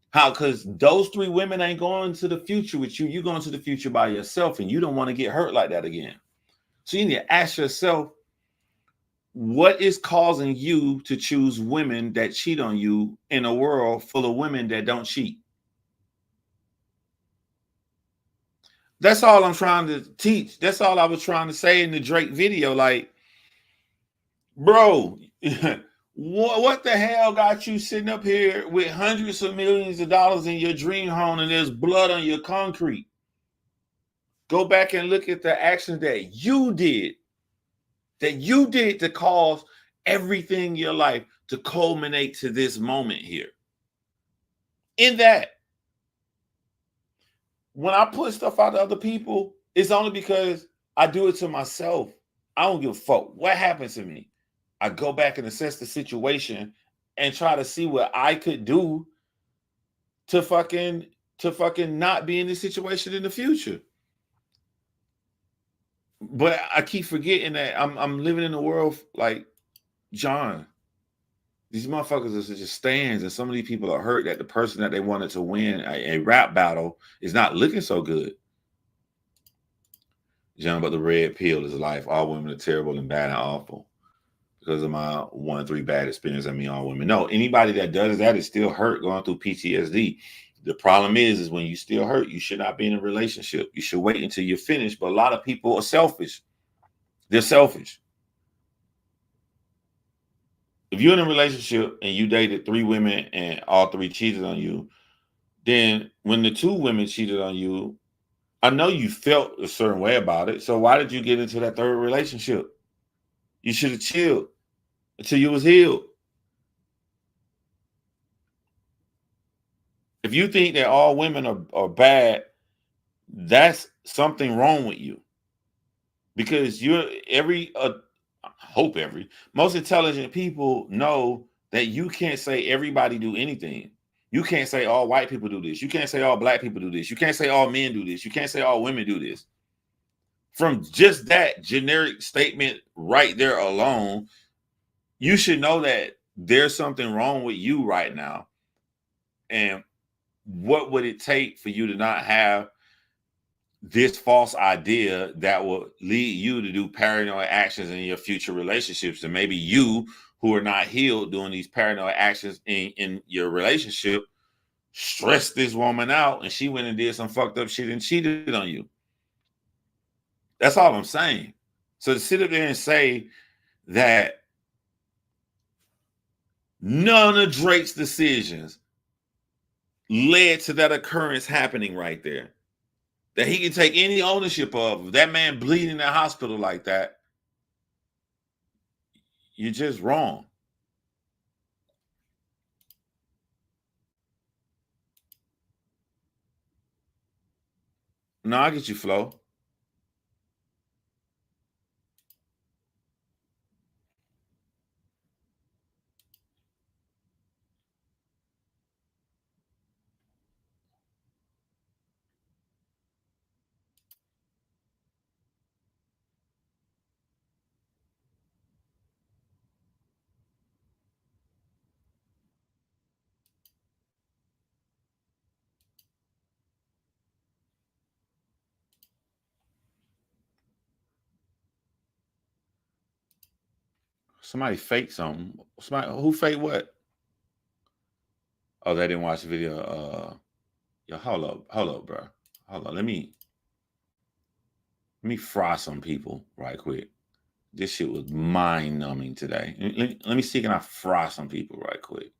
How? Because those 3 women ain't going to the future with you. You're going to the future by yourself, and you don't want to get hurt like that again. So you need to ask yourself, what is causing you to choose women that cheat on you in a world full of women that don't cheat? That's all I'm trying to teach. That's all I was trying to say in the Drake video. Like, bro, what the hell got you sitting up here with hundreds of millions of dollars in your dream home and there's blood on your concrete? Go back and look at the actions that you did to cause everything in your life to culminate to this moment here. In that, when I put stuff out to other people, it's only because I do it to myself. I don't give a fuck what happens to me. I go back and assess the situation and try to see what I could do to fucking not be in this situation in the future. But I keep forgetting that I'm living in a world like John. These motherfuckers are just stands, and some of these people are hurt that the person that they wanted to win a rap battle is not looking so good. John, but the red pill is life. All women are terrible and bad and awful. Because of my 1-3 bad experience, I mean all women. No, anybody that does that is still hurt going through PTSD. The problem is when you still hurt, you should not be in a relationship. You should wait until you're finished. But a lot of people are selfish. They're selfish. If you're in a relationship and you dated 3 women and all 3 cheated on you, then when the 2 women cheated on you, I know you felt a certain way about it. So why did you get into that 3rd relationship? You should have chilled until you was healed. If you think that all women are bad, that's something wrong with you. Because most intelligent people know that you can't say everybody do anything. You can't say all white people do this. You can't say all black people do this. You can't say all men do this. You can't say all women do this. From just that generic statement right there alone, you should know that there's something wrong with you right now. And what would it take for you to not have this false idea that will lead you to do paranoid actions in your future relationships? And maybe you, who are not healed doing these paranoid actions in your relationship, stressed this woman out and she went and did some fucked up shit and cheated on you. That's all I'm saying. So to sit up there and say that none of Drake's decisions led to that occurrence happening right there, that he can take any ownership of, that man bleeding in the hospital like that, you're just wrong. No, I get you, Flo. Somebody faked something. Who faked what? Oh, they didn't watch the video. Yo, hold up, bro. Hold on. Let me fry some people right quick. This shit was mind-numbing today. Let me see, can I fry some people right quick?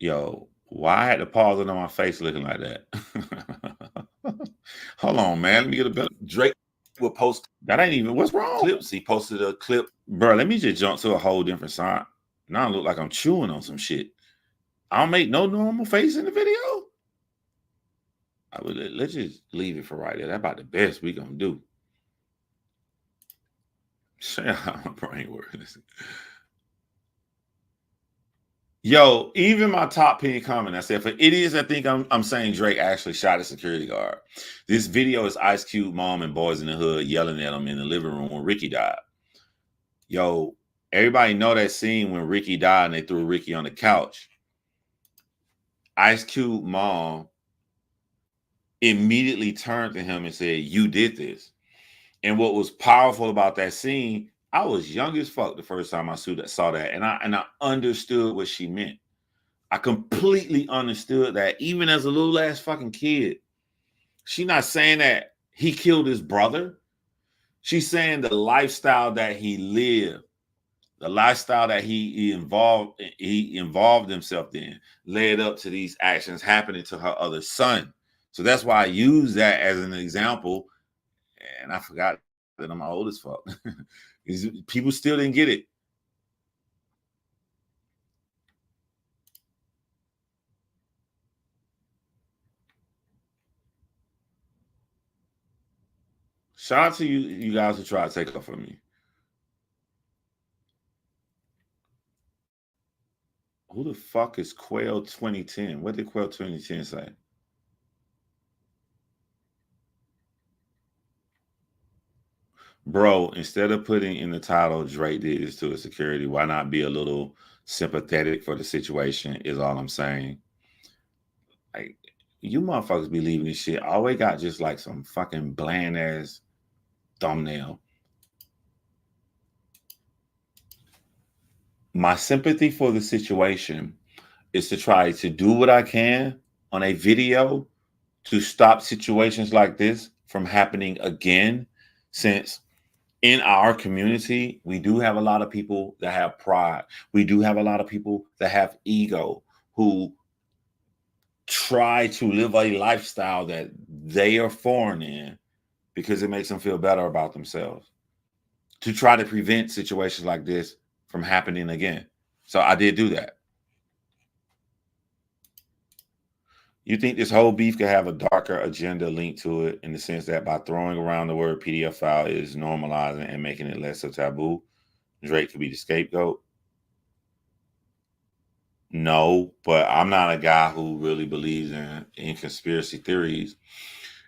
Yo, why I had to pause it on my face looking like that? Hold on, man. Let me get a better. Drake will post. That ain't even, what's wrong? Clips. He posted a clip. Bro, let me just jump to a whole different side. Now I look like I'm chewing on some shit. I don't make no normal face in the video. Let's just leave it for right there. That's about the best we gonna do. Share how my brain works. Yo, even my top pin comment, I said, for idiots, I think I'm saying Drake actually shot a security guard. This video is Ice Cube mom and Boys in the Hood yelling at him in the living room when Ricky died. Yo, everybody know that scene when Ricky died and they threw Ricky on the couch. Ice Cube mom immediately turned to him and said, "You did this." And what was powerful about that scene, I was young as fuck the first time I saw that, and I understood what she meant. I completely understood that, even as a little ass fucking kid. She not saying that he killed his brother. She's saying the lifestyle that he lived, the lifestyle that he involved himself in, led up to these actions happening to her other son. So that's why I use that as an example. And I forgot that I'm old as fuck. People still didn't get it. Shout out to you guys who try to take up for me. Who the fuck is Quail 2010? What did Quail 2010 say? Bro, instead of putting in the title Drake did this to his security, why not be a little sympathetic for the situation is all I'm saying. Like, you motherfuckers be leaving this shit. Always got just like some fucking bland ass thumbnail. My sympathy for the situation is to try to do what I can on a video to stop situations like this from happening again, since in our community, we do have a lot of people that have pride. We do have a lot of people that have ego who try to live a lifestyle that they are foreign in because it makes them feel better about themselves, to try to prevent situations like this from happening again. So I did do that. You think this whole beef could have a darker agenda linked to it, in the sense that by throwing around the word PDF file is normalizing and making it less of taboo, Drake could be the scapegoat? No, but I'm not a guy who really believes in conspiracy theories.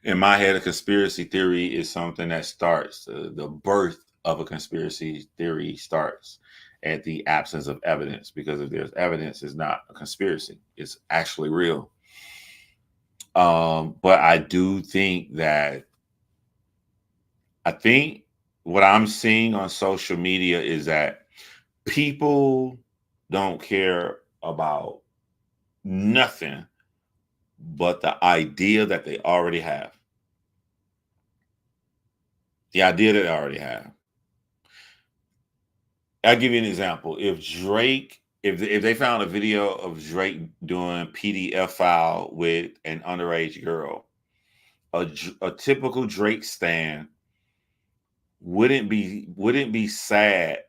In my head, a conspiracy theory is something that starts, the birth of a conspiracy theory starts at the absence of evidence, because if there's evidence, it's not a conspiracy. It's actually real. But I do think that, I think what I'm seeing on social media is that people don't care about nothing but the idea that they already have. The idea that they already have. I'll give you an example. If Drake, if they found a video of Drake doing PDF file with an underage girl, a typical Drake stan wouldn't be sad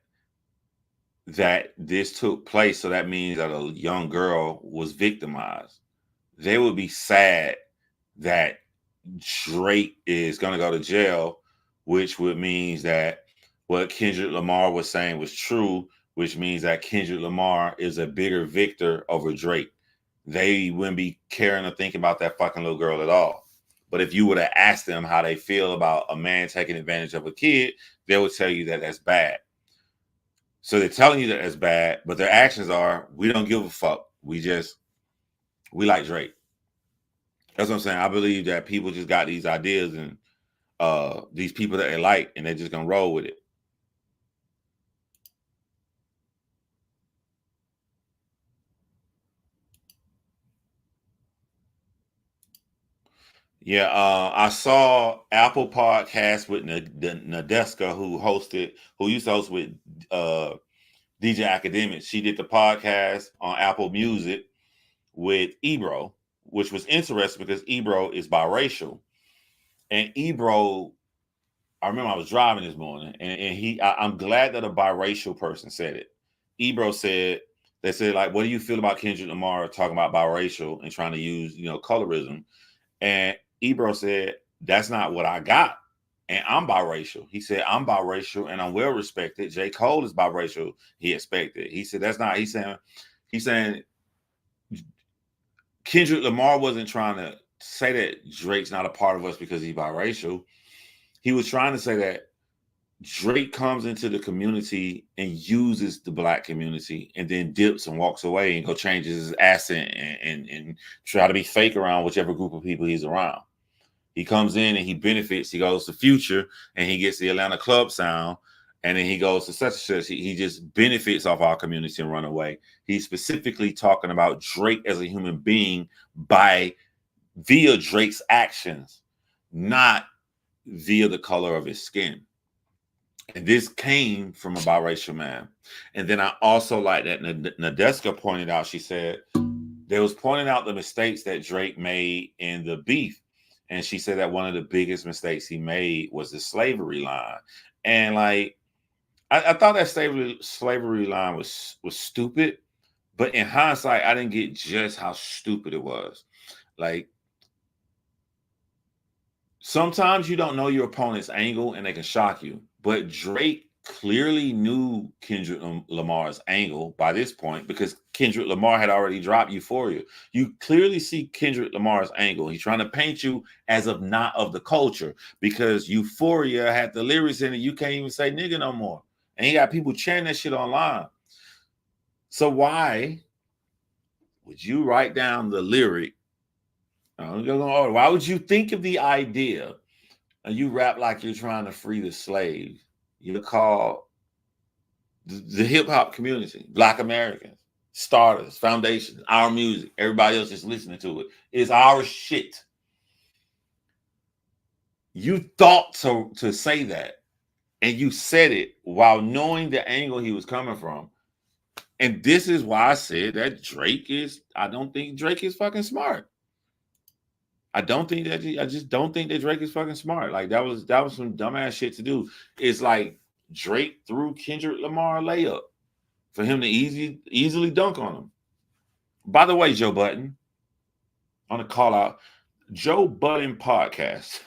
that this took place. So that means that a young girl was victimized. They would be sad that Drake is going to go to jail, which would mean that what Kendrick Lamar was saying was true, which means that Kendrick Lamar is a bigger victor over Drake. They wouldn't be caring or thinking about that fucking little girl at all. But if you would have asked them how they feel about a man taking advantage of a kid, they would tell you that that's bad. So they're telling you that that's bad, but their actions are, we don't give a fuck. We like Drake. That's what I'm saying. I believe that people just got these ideas and these people that they like, and they're just going to roll with it. Yeah, I saw Apple Podcast with Nadeska, who used to host with DJ Academics. She did the podcast on Apple Music with Ebro, which was interesting because Ebro is biracial. And Ebro, I remember I was driving this morning, and I'm glad that a biracial person said it. Ebro said, they said, like, what do you feel about Kendrick Lamar talking about biracial and trying to use, colorism? And Ebro said, that's not what I got. And I'm biracial. He said, I'm biracial and I'm well respected. J. Cole is biracial. He expected. He said, that's not, he's saying Kendrick Lamar wasn't trying to say that Drake's not a part of us because he's biracial. He was trying to say that Drake comes into the community and uses the black community and then dips and walks away and go changes his accent and try to be fake around whichever group of people he's around. He comes in and he benefits. He goes to Future and he gets the Atlanta club sound. And then he goes to such and such. He just benefits off our community and run away. He's specifically talking about Drake as a human being via Drake's actions, not via the color of his skin. And this came from a biracial man. And then I also like that Nadeska pointed out, she said, they was pointing out the mistakes that Drake made in the beef. And she said that one of the biggest mistakes he made was the slavery line. And like, I thought that slavery line was stupid. But in hindsight, I didn't get just how stupid it was. Like, sometimes you don't know your opponent's angle and they can shock you. But Drake clearly knew Kendrick Lamar's angle by this point because Kendrick Lamar had already dropped Euphoria. You clearly see Kendrick Lamar's angle. He's trying to paint you as of not of the culture because Euphoria had the lyrics in it. You can't even say nigga no more. And he got people chanting that shit online. So why would you write down the lyric? Why would you think of the idea and you rap like you're trying to free the slaves? You call the hip hop community, Black Americans, starters, foundations, our music, everybody else is listening to it. It's our shit. You thought to say that, and you said it while knowing the angle he was coming from. And this is why I said that I don't think Drake is fucking smart. I just don't think that Drake is fucking smart. Like that was some dumbass shit to do. It's like Drake threw Kendrick Lamar a layup for him to easily dunk on him. By the way, Joe Budden, on a call out, Joe Budden podcast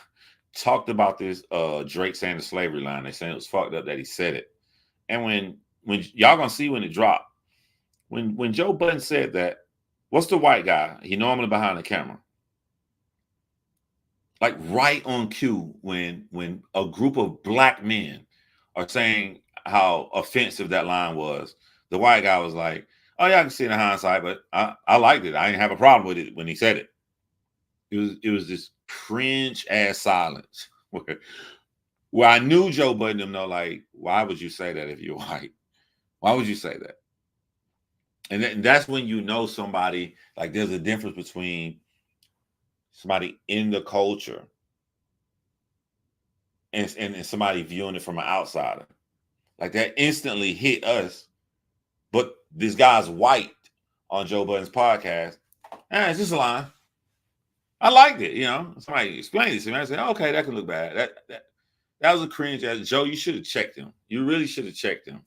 talked about this Drake saying the slavery line. They saying it was fucked up that he said it. And when y'all gonna see when it dropped, when Joe Budden said that, what's the white guy? He normally behind the camera. Like right on cue when a group of black men are saying how offensive that line was, the white guy was like, oh yeah, I can see it in hindsight, but I liked it. I didn't have a problem with it when he said it. It was this cringe ass silence where I knew Joe Budden know, like, why would you say that if you're white? Why would you say that? And that's when you know somebody, like there's a difference between somebody in the culture and somebody viewing it from an outsider. Like that instantly hit us. But this guy's white on Joe Budden's podcast. It's just a line. I liked it, you know. Somebody explained it to me. I said, okay, that can look bad. That was a cringe. Joe, you should have checked him. You really should have checked him.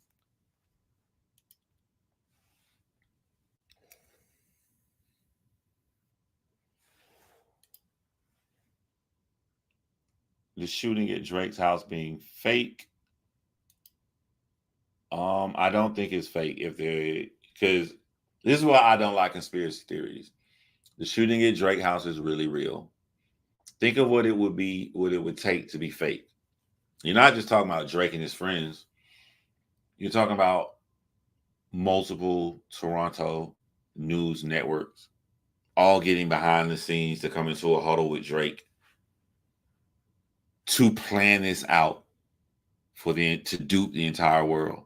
The shooting at Drake's house being fake. I don't think it's fake because this is why I don't like conspiracy theories. The shooting at Drake's house is really real. Think of what it would take to be fake. You're not just talking about Drake and his friends. You're talking about multiple Toronto news networks all getting behind the scenes to come into a huddle with Drake to plan this out to dupe the entire world.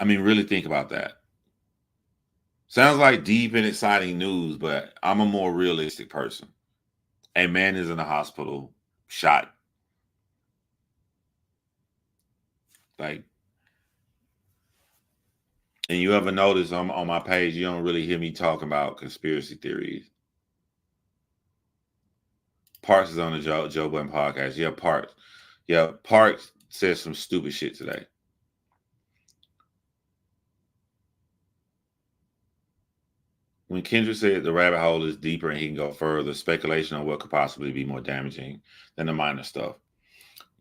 I mean, really think about that. Sounds like deep and exciting news, but I'm a more realistic person. A man is in the hospital, shot. Like, and you ever notice on my page, you don't really hear me talking about conspiracy theories. Parks is on the Joe Budden podcast. Yeah, Parks. Yeah, Parks said some stupid shit today. When Kendrick said the rabbit hole is deeper and he can go further, speculation on what could possibly be more damaging than the minor stuff.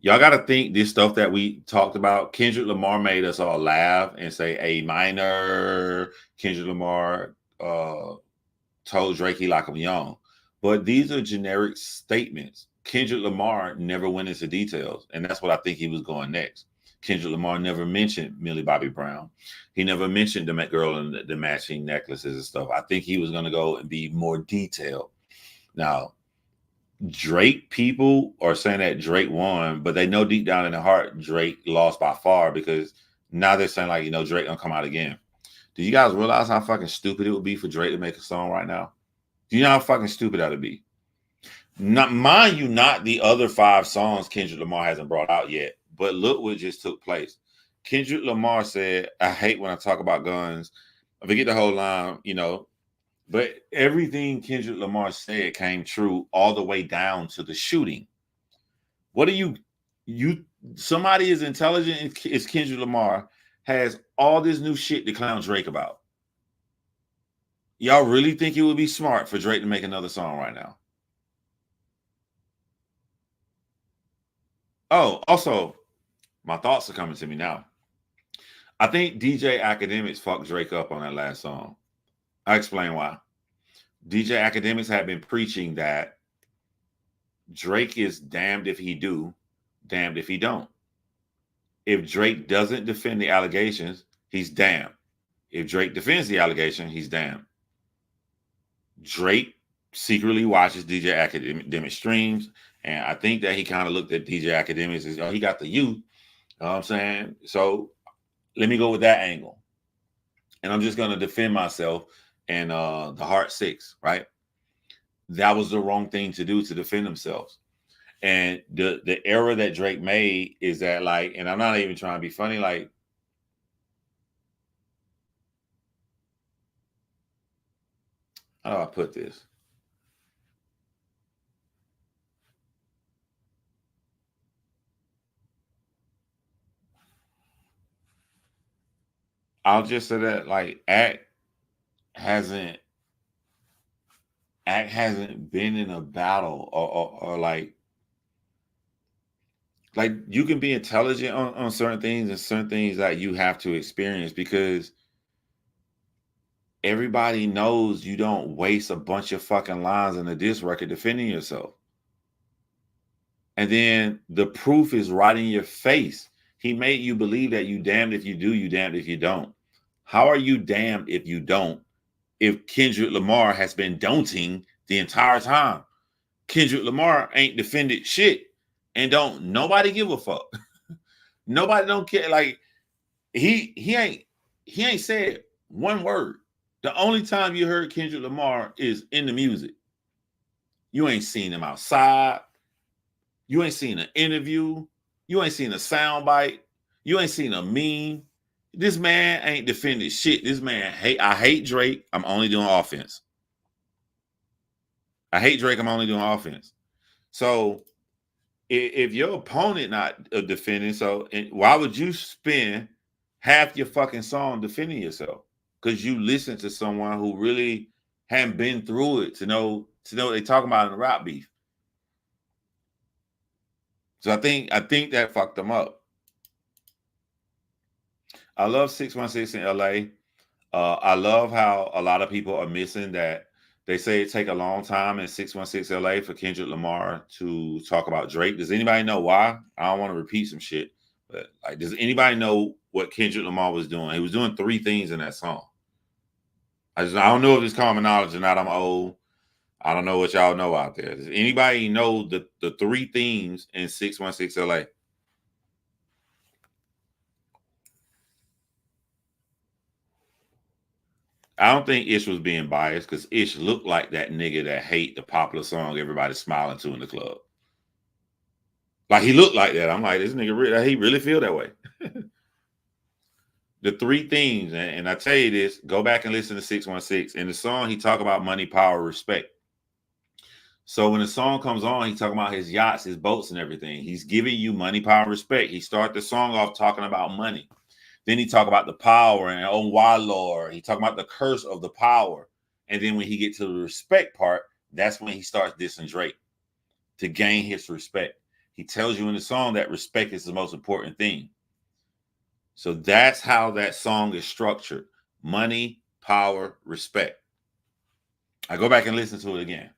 Y'all got to think this stuff that we talked about. Kendrick Lamar made us all laugh and say a minor. Kendrick Lamar told Drake he like him young. But these are generic statements. Kendrick Lamar never went into details, and that's what I think he was going next. Kendrick Lamar never mentioned Millie Bobby Brown. He never mentioned the girl and the matching necklaces and stuff. I think he was going to go and be more detailed. Now, Drake people are saying that Drake won, but they know deep down in their heart Drake lost by far because now they're saying like, Drake gonna come out again. Do you guys realize how fucking stupid it would be for Drake to make a song right now? Do you know how fucking stupid that would be? Not mind you, not the other 5 songs Kendrick Lamar hasn't brought out yet. But look what just took place. Kendrick Lamar said, "I hate when I talk about guns." I forget the whole line, you know, but everything Kendrick Lamar said came true all the way down to the shooting. What do you somebody as intelligent as Kendrick Lamar has all this new shit to clown Drake about? Y'all really think it would be smart for Drake to make another song right now? Oh, also, my thoughts are coming to me now. I think DJ Academics fucked Drake up on that last song. I explain why. DJ Academics had been preaching that Drake is damned if he do, damned if he don't. If Drake doesn't defend the allegations, he's damned. If Drake defends the allegation, he's damned. Drake secretly watches DJ Academic streams, and I think that he kind of looked at DJ Academics as, oh, he got the youth. You know what I'm saying? So let me go with that angle. And I'm just going to defend myself and the Heart 6, right? That was the wrong thing to do, to defend themselves. And the error that Drake made is that, like, and I'm not even trying to be funny, like, how do I put this? I'll just say that, like, Act hasn't been in a battle or like you can be intelligent on certain things and certain things that you have to experience, because everybody knows you don't waste a bunch of fucking lines in a diss record defending yourself. And then the proof is right in your face. He made you believe that you damned if you do, you damned if you don't. How are you damned if you don't, if Kendrick Lamar has been don'ting the entire time? Kendrick Lamar ain't defended shit, and don't nobody give a fuck. Nobody don't care. Like he ain't said one word. The only time you heard Kendrick Lamar is in the music. You ain't seen him outside. You ain't seen an interview. You ain't seen a soundbite. You ain't seen a meme. This man ain't defended shit. This man I hate Drake. I'm only doing offense. I hate Drake. I'm only doing offense. So if your opponent not defending, so why would you spend half your fucking song defending yourself? Because you listen to someone who really hadn't been through it to know what they talking about in the rap beef. So I think that fucked them up. I love 616 in LA. I love how a lot of people are missing that. They say it take a long time in 616 LA for Kendrick Lamar to talk about Drake. Does anybody know why? I don't want to repeat some shit, but like, does anybody know what Kendrick Lamar was doing? He was doing 3 things in that song. I don't know if it's common knowledge or not. I'm old. I don't know what y'all know out there. Does anybody know the 3 themes in 616 LA? I don't think Ish was being biased, because Ish looked like that nigga that hate the popular song everybody's smiling to in the club. Like, he looked like that. I'm like, this nigga, he really feel that way. The 3 themes, and I tell you this, go back and listen to 616. In the song, he talk about money, power, respect. So when the song comes on, he talking about his yachts, his boats, and everything. He's giving you money, power, respect. He start the song off talking about money. Then he talk about the power and oh, why, Lord. He talk about the curse of the power. And then when he get to the respect part, that's when he starts dissing Drake to gain his respect. He tells you in the song that respect is the most important thing. So that's how that song is structured. Money, power, respect. I go back and listen to it again.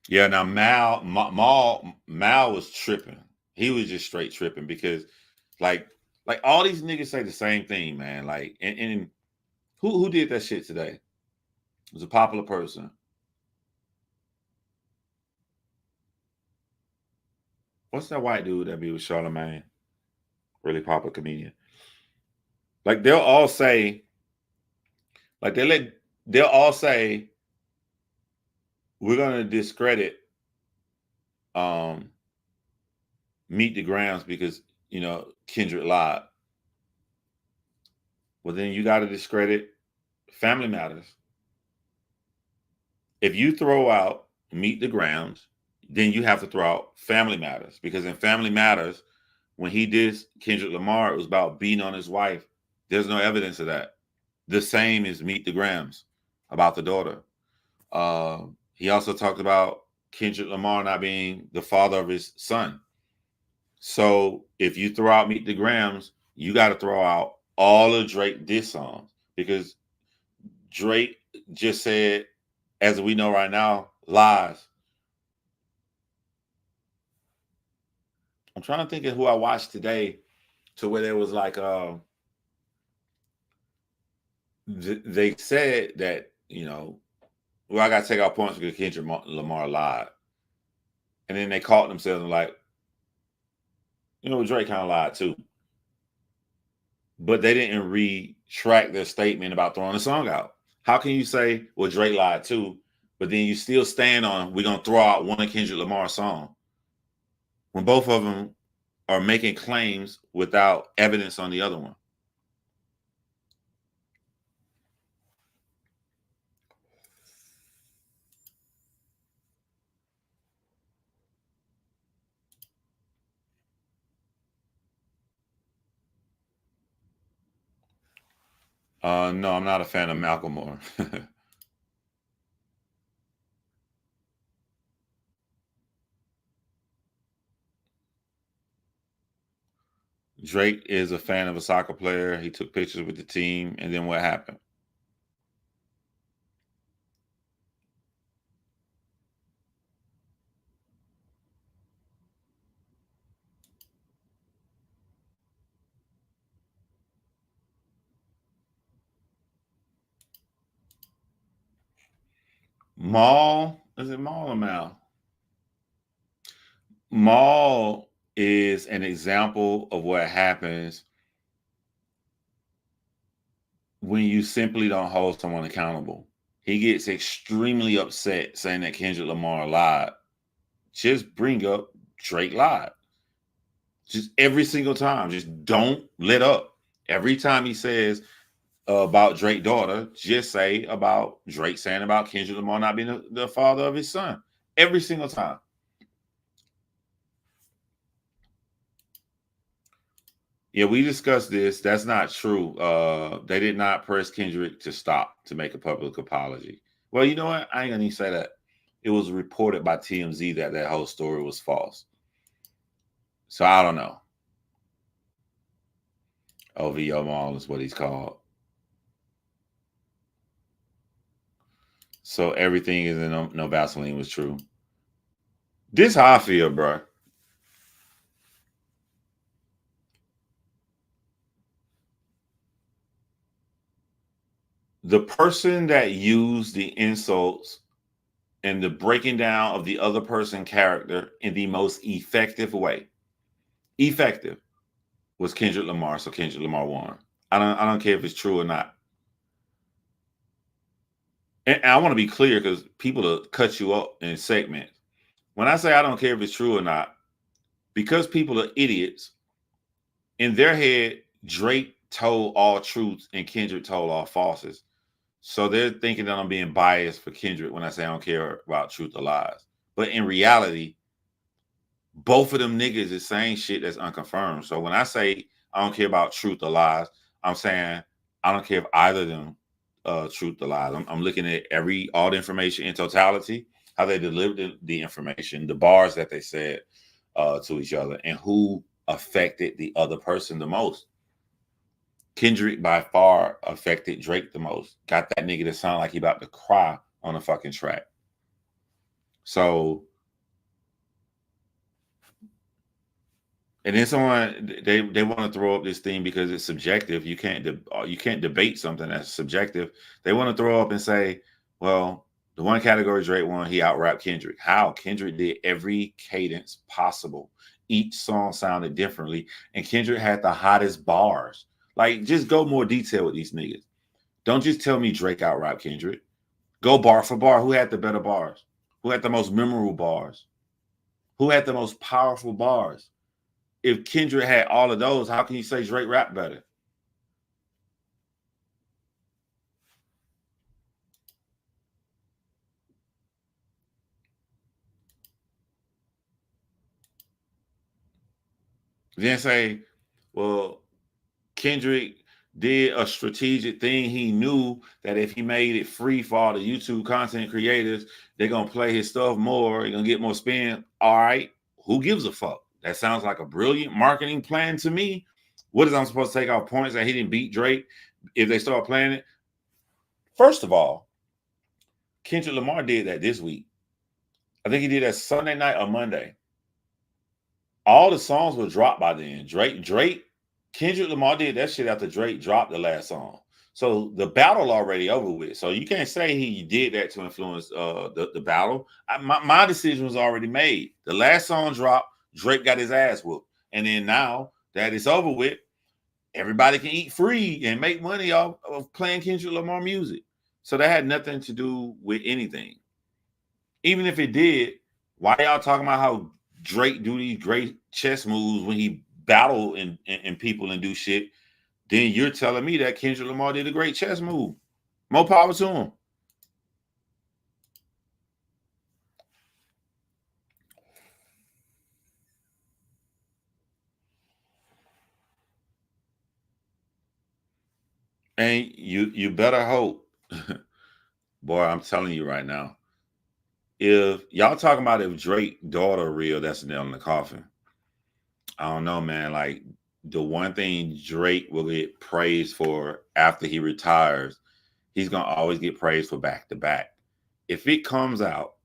Yeah, now Mal was tripping. He was just straight tripping, because like all these niggas say the same thing, man. Like, and who did that shit today? It was a popular person. What's that white dude that be with Charlamagne? Really popular comedian. Like they'll all say, they'll all say, we're gonna discredit Meet the Grams because Kendrick lied. Well, then you got to discredit Family Matters. If you throw out Meet the Grams, then you have to throw out Family Matters, because in Family Matters, when he did Kendrick Lamar, it was about beating on his wife. There's no evidence of that. The same is Meet the Grams, about the daughter. He also talked about Kendrick Lamar not being the father of his son. So if you throw out Meet the Grams, you got to throw out all of Drake diss songs, because Drake just said, as we know right now, lies. I'm trying to think of who I watched today to where there was like, they said that, I got to take out points because Kendrick Lamar lied. And then they caught themselves and like, Drake kind of lied too. But they didn't retract their statement about throwing the song out. How can you say, well, Drake lied too, but then you still stand on, we're going to throw out one Kendrick Lamar song, when both of them are making claims without evidence on the other one? No, I'm not a fan of Macklemore. Drake is a fan of a soccer player. He took pictures with the team, and then what happened? Maul, is it Maul or Mal? Maul is an example of what happens when you simply don't hold someone accountable. He gets extremely upset saying that Kendrick Lamar lied. Just bring up Drake lied. Just every single time. Just don't let up. Every time he says about Drake's daughter, just say about Drake saying about Kendrick Lamar not being the father of his son. Every single time. Yeah, we discussed this. That's not true. They did not press Kendrick to stop to make a public apology. Well, you know what? I ain't gonna even say that. It was reported by TMZ that that whole story was false. So I don't know. OVO Mall is what he's called. So everything is in no Vaseline was true. This how I feel, bro. The person that used the insults and the breaking down of the other person's character in the most effective way, was Kendrick Lamar. So Kendrick Lamar won. I don't care if it's true or not. And I want to be clear, because people will cut you up in segments. When I say I don't care if it's true or not, because people are idiots, in their head, Drake told all truths and Kendrick told all falses. So they're thinking that I'm being biased for Kendrick when I say I don't care about truth or lies. But in reality, both of them niggas is saying shit that's unconfirmed. So when I say I don't care about truth or lies, I'm saying I don't care if either of them truth or lies. I'm looking at all the information in totality, how they delivered the information, the bars that they said to each other, and who affected the other person the most. Kendrick by far affected Drake the most. Got that nigga to sound like he about to cry on a fucking track. So, and then someone they want to throw up this thing because it's subjective. You can't debate something that's subjective. They want to throw up and say, well, the one category Drake won, he out-rapped Kendrick. How? Kendrick did every cadence possible. Each song sounded differently, and Kendrick had the hottest bars. Like, just go more detail with these niggas. Don't just tell me Drake out rap Kendrick. Go bar for bar. Who had the better bars? Who had the most memorable bars? Who had the most powerful bars? If Kendrick had all of those, how can you say Drake rap better? Then say, well, Kendrick did a strategic thing. He knew that if he made it free for all the YouTube content creators, they're going to play his stuff more. They're going to get more spin. All right. Who gives a fuck? That sounds like a brilliant marketing plan to me. What is I'm supposed to take off points that he didn't beat Drake if they start playing it? First of all, Kendrick Lamar did that this week. I think he did that Sunday night or Monday. All the songs were dropped by then. Kendrick Lamar did that shit after Drake dropped the last song. So the battle already over with. So you can't say he did that to influence the battle. My decision was already made. The last song dropped, Drake got his ass whooped. And then now that it's over with, everybody can eat free and make money off of playing Kendrick Lamar music. So that had nothing to do with anything. Even if it did, why y'all talking about how Drake do these great chess moves when he battle and people and do shit? Then you're telling me that Kendrick Lamar did a great chess move. More power to him. And you better hope, boy, I'm telling you right now, if y'all talking about if Drake daughter real, that's a nail in the coffin. I don't know, man. Like, the one thing Drake will get praised for after he retires, he's going to always get praised for back to back. If it comes out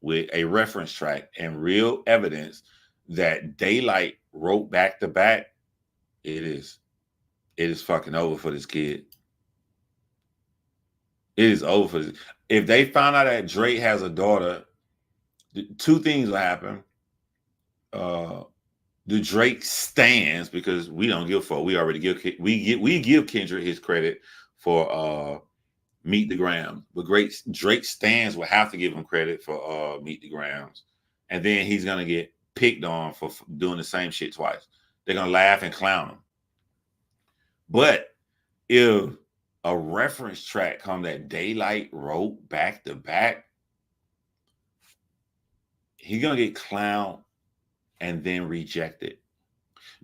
with a reference track and real evidence that Daylight wrote back to back, it is fucking over for this kid. It is over for this. If they find out that Drake has a daughter, two things will happen. The Drake stands, because we don't give a fuck. We already give Kendrick his credit for Meet the Grams, but Drake stands will have to give him credit for Meet the Grams, and then he's gonna get picked on for doing the same shit twice. They're gonna laugh and clown him. But if a reference track come that Daylight wrote back to back, he's gonna get clowned and then rejected.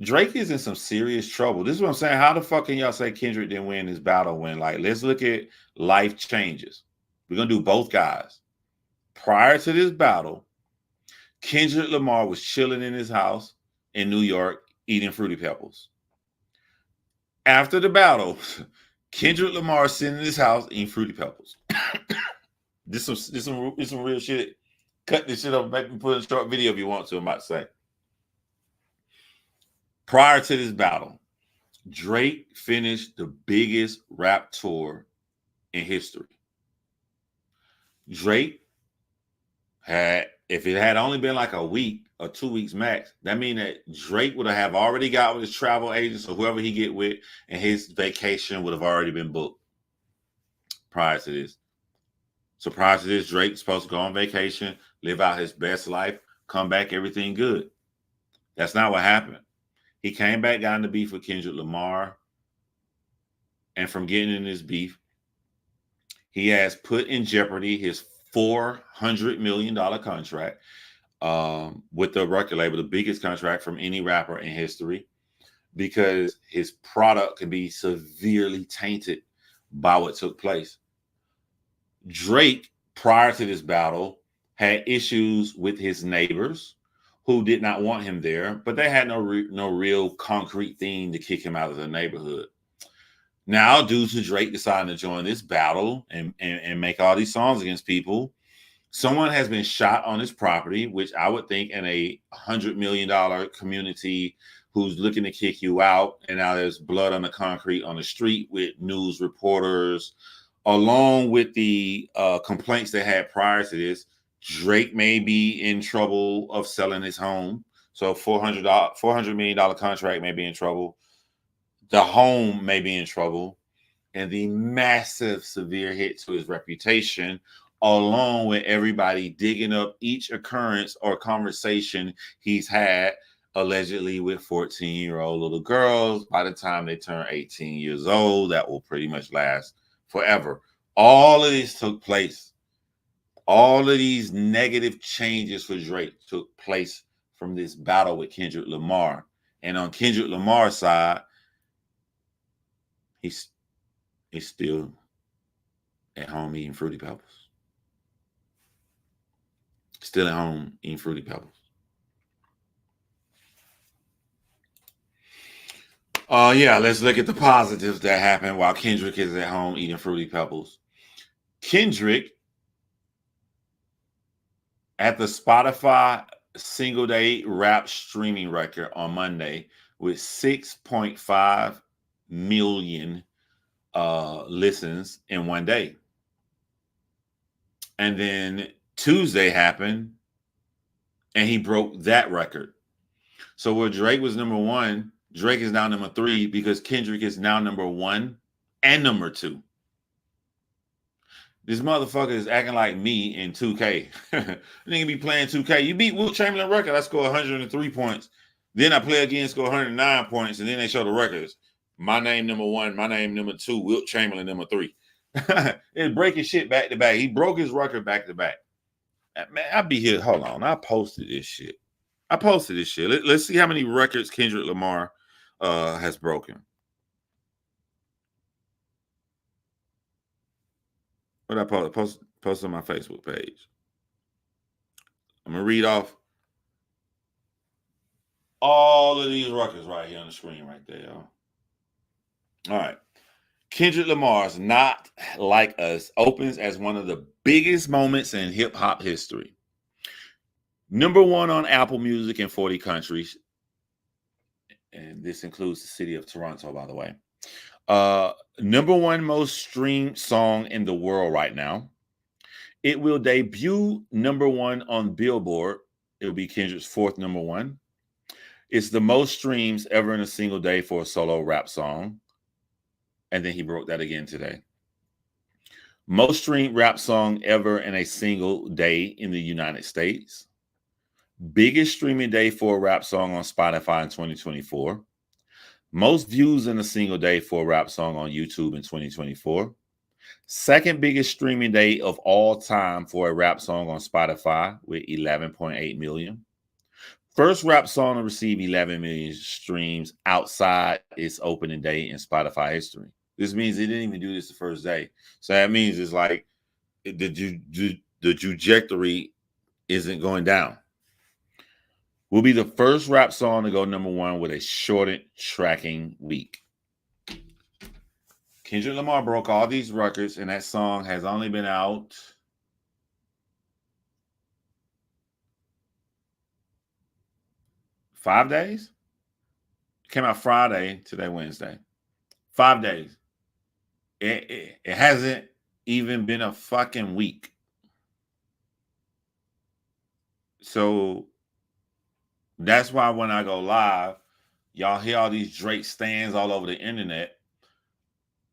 Drake is in some serious trouble. This is what I'm saying. How the fuck can y'all say Kendrick didn't win this battle when, like, let's look at life changes. We're going to do both guys. Prior to this battle, Kendrick Lamar was chilling in his house in New York eating Fruity Pebbles. After the battle, Kendrick Lamar sitting in his house eating Fruity Pebbles. This is some real shit. Cut this shit up, make me put in a short video if you want to, I'm about to say. Prior to this battle, Drake finished the biggest rap tour in history. Drake had, if it had only been like a week or 2 weeks max, that means that Drake would have already got with his travel agents or whoever he get with, and his vacation would have already been booked prior to this. So prior to this, Drake's supposed to go on vacation, live out his best life, come back, everything good. That's not what happened. He came back, got into beef with Kendrick Lamar, and from getting in this beef, he has put in jeopardy his $400 million contract with the record label, the biggest contract from any rapper in history, because his product could be severely tainted by what took place. Drake, prior to this battle, had issues with his neighbors who did not want him there, but they had no real concrete thing to kick him out of the neighborhood. Now, due to Drake deciding to join this battle and make all these songs against people, someone has been shot on his property, which I would think in a $100 million community who's looking to kick you out, and now there's blood on the concrete on the street with news reporters, along with the complaints they had prior to this. Drake may be in trouble of selling his home. So $400 million contract may be in trouble. the home may be in trouble, and the massive severe hit to his reputation, along with everybody digging up each occurrence or conversation he's had allegedly with 14-year-old little girls by the time they turn 18 years old. That will pretty much last forever. All of this took place. All of these negative changes for Drake took place from this battle with Kendrick Lamar. And on Kendrick Lamar's side, he's still at home eating Fruity Pebbles. Still at home eating Fruity Pebbles. Yeah, let's look at the positives that happened while Kendrick is at home eating Fruity Pebbles. Kendrick, at the Spotify single day rap streaming record on Monday with 6.5 million listens in one day. And then Tuesday happened and he broke that record. So where Drake was number one, Drake is now number 3 because Kendrick is now number 1 and number 2. This motherfucker is acting like me in 2K. Nigga be playing 2K. You beat Wilt Chamberlain record, I score 103 points. Then I play again, score 109 points, and then they show the records. My name number 1, my name number 2, Wilt Chamberlain number 3. It's breaking shit back to back. He broke his record back to back. Man, I be here. Hold on. I posted this shit. Let's see how many records Kendrick Lamar has broken. What I post on my Facebook page. I'm gonna read off all of these records right here on the screen right there, y'all. All right. Kendrick Lamar's Not Like Us opens as one of the biggest moments in hip-hop history. Number 1 on Apple Music in 40 countries. And this includes the city of Toronto, by the way. Number 1 most streamed song in the world right now. It will debut number 1 on Billboard. It will be Kendrick's 4th number 1. It's the most streams ever in a single day for a solo rap song. And then he broke that again today. Most streamed rap song ever in a single day in the United States. Biggest streaming day for a rap song on Spotify in 2024. Most views in a single day for a rap song on YouTube in 2024. Second biggest streaming day of all time for a rap song on Spotify with 11.8 million. First rap song to receive 11 million streams outside its opening day in Spotify history. This means they didn't even do this the first day. So that means it's like the trajectory isn't going down. Will be the first rap song to go number 1 with a shortened tracking week. Kendrick Lamar broke all these records, and that song has only been out five days. It came out Friday, today Wednesday. 5 days. It hasn't even been a fucking week. So that's why when I go live, y'all hear all these Drake stands all over the internet.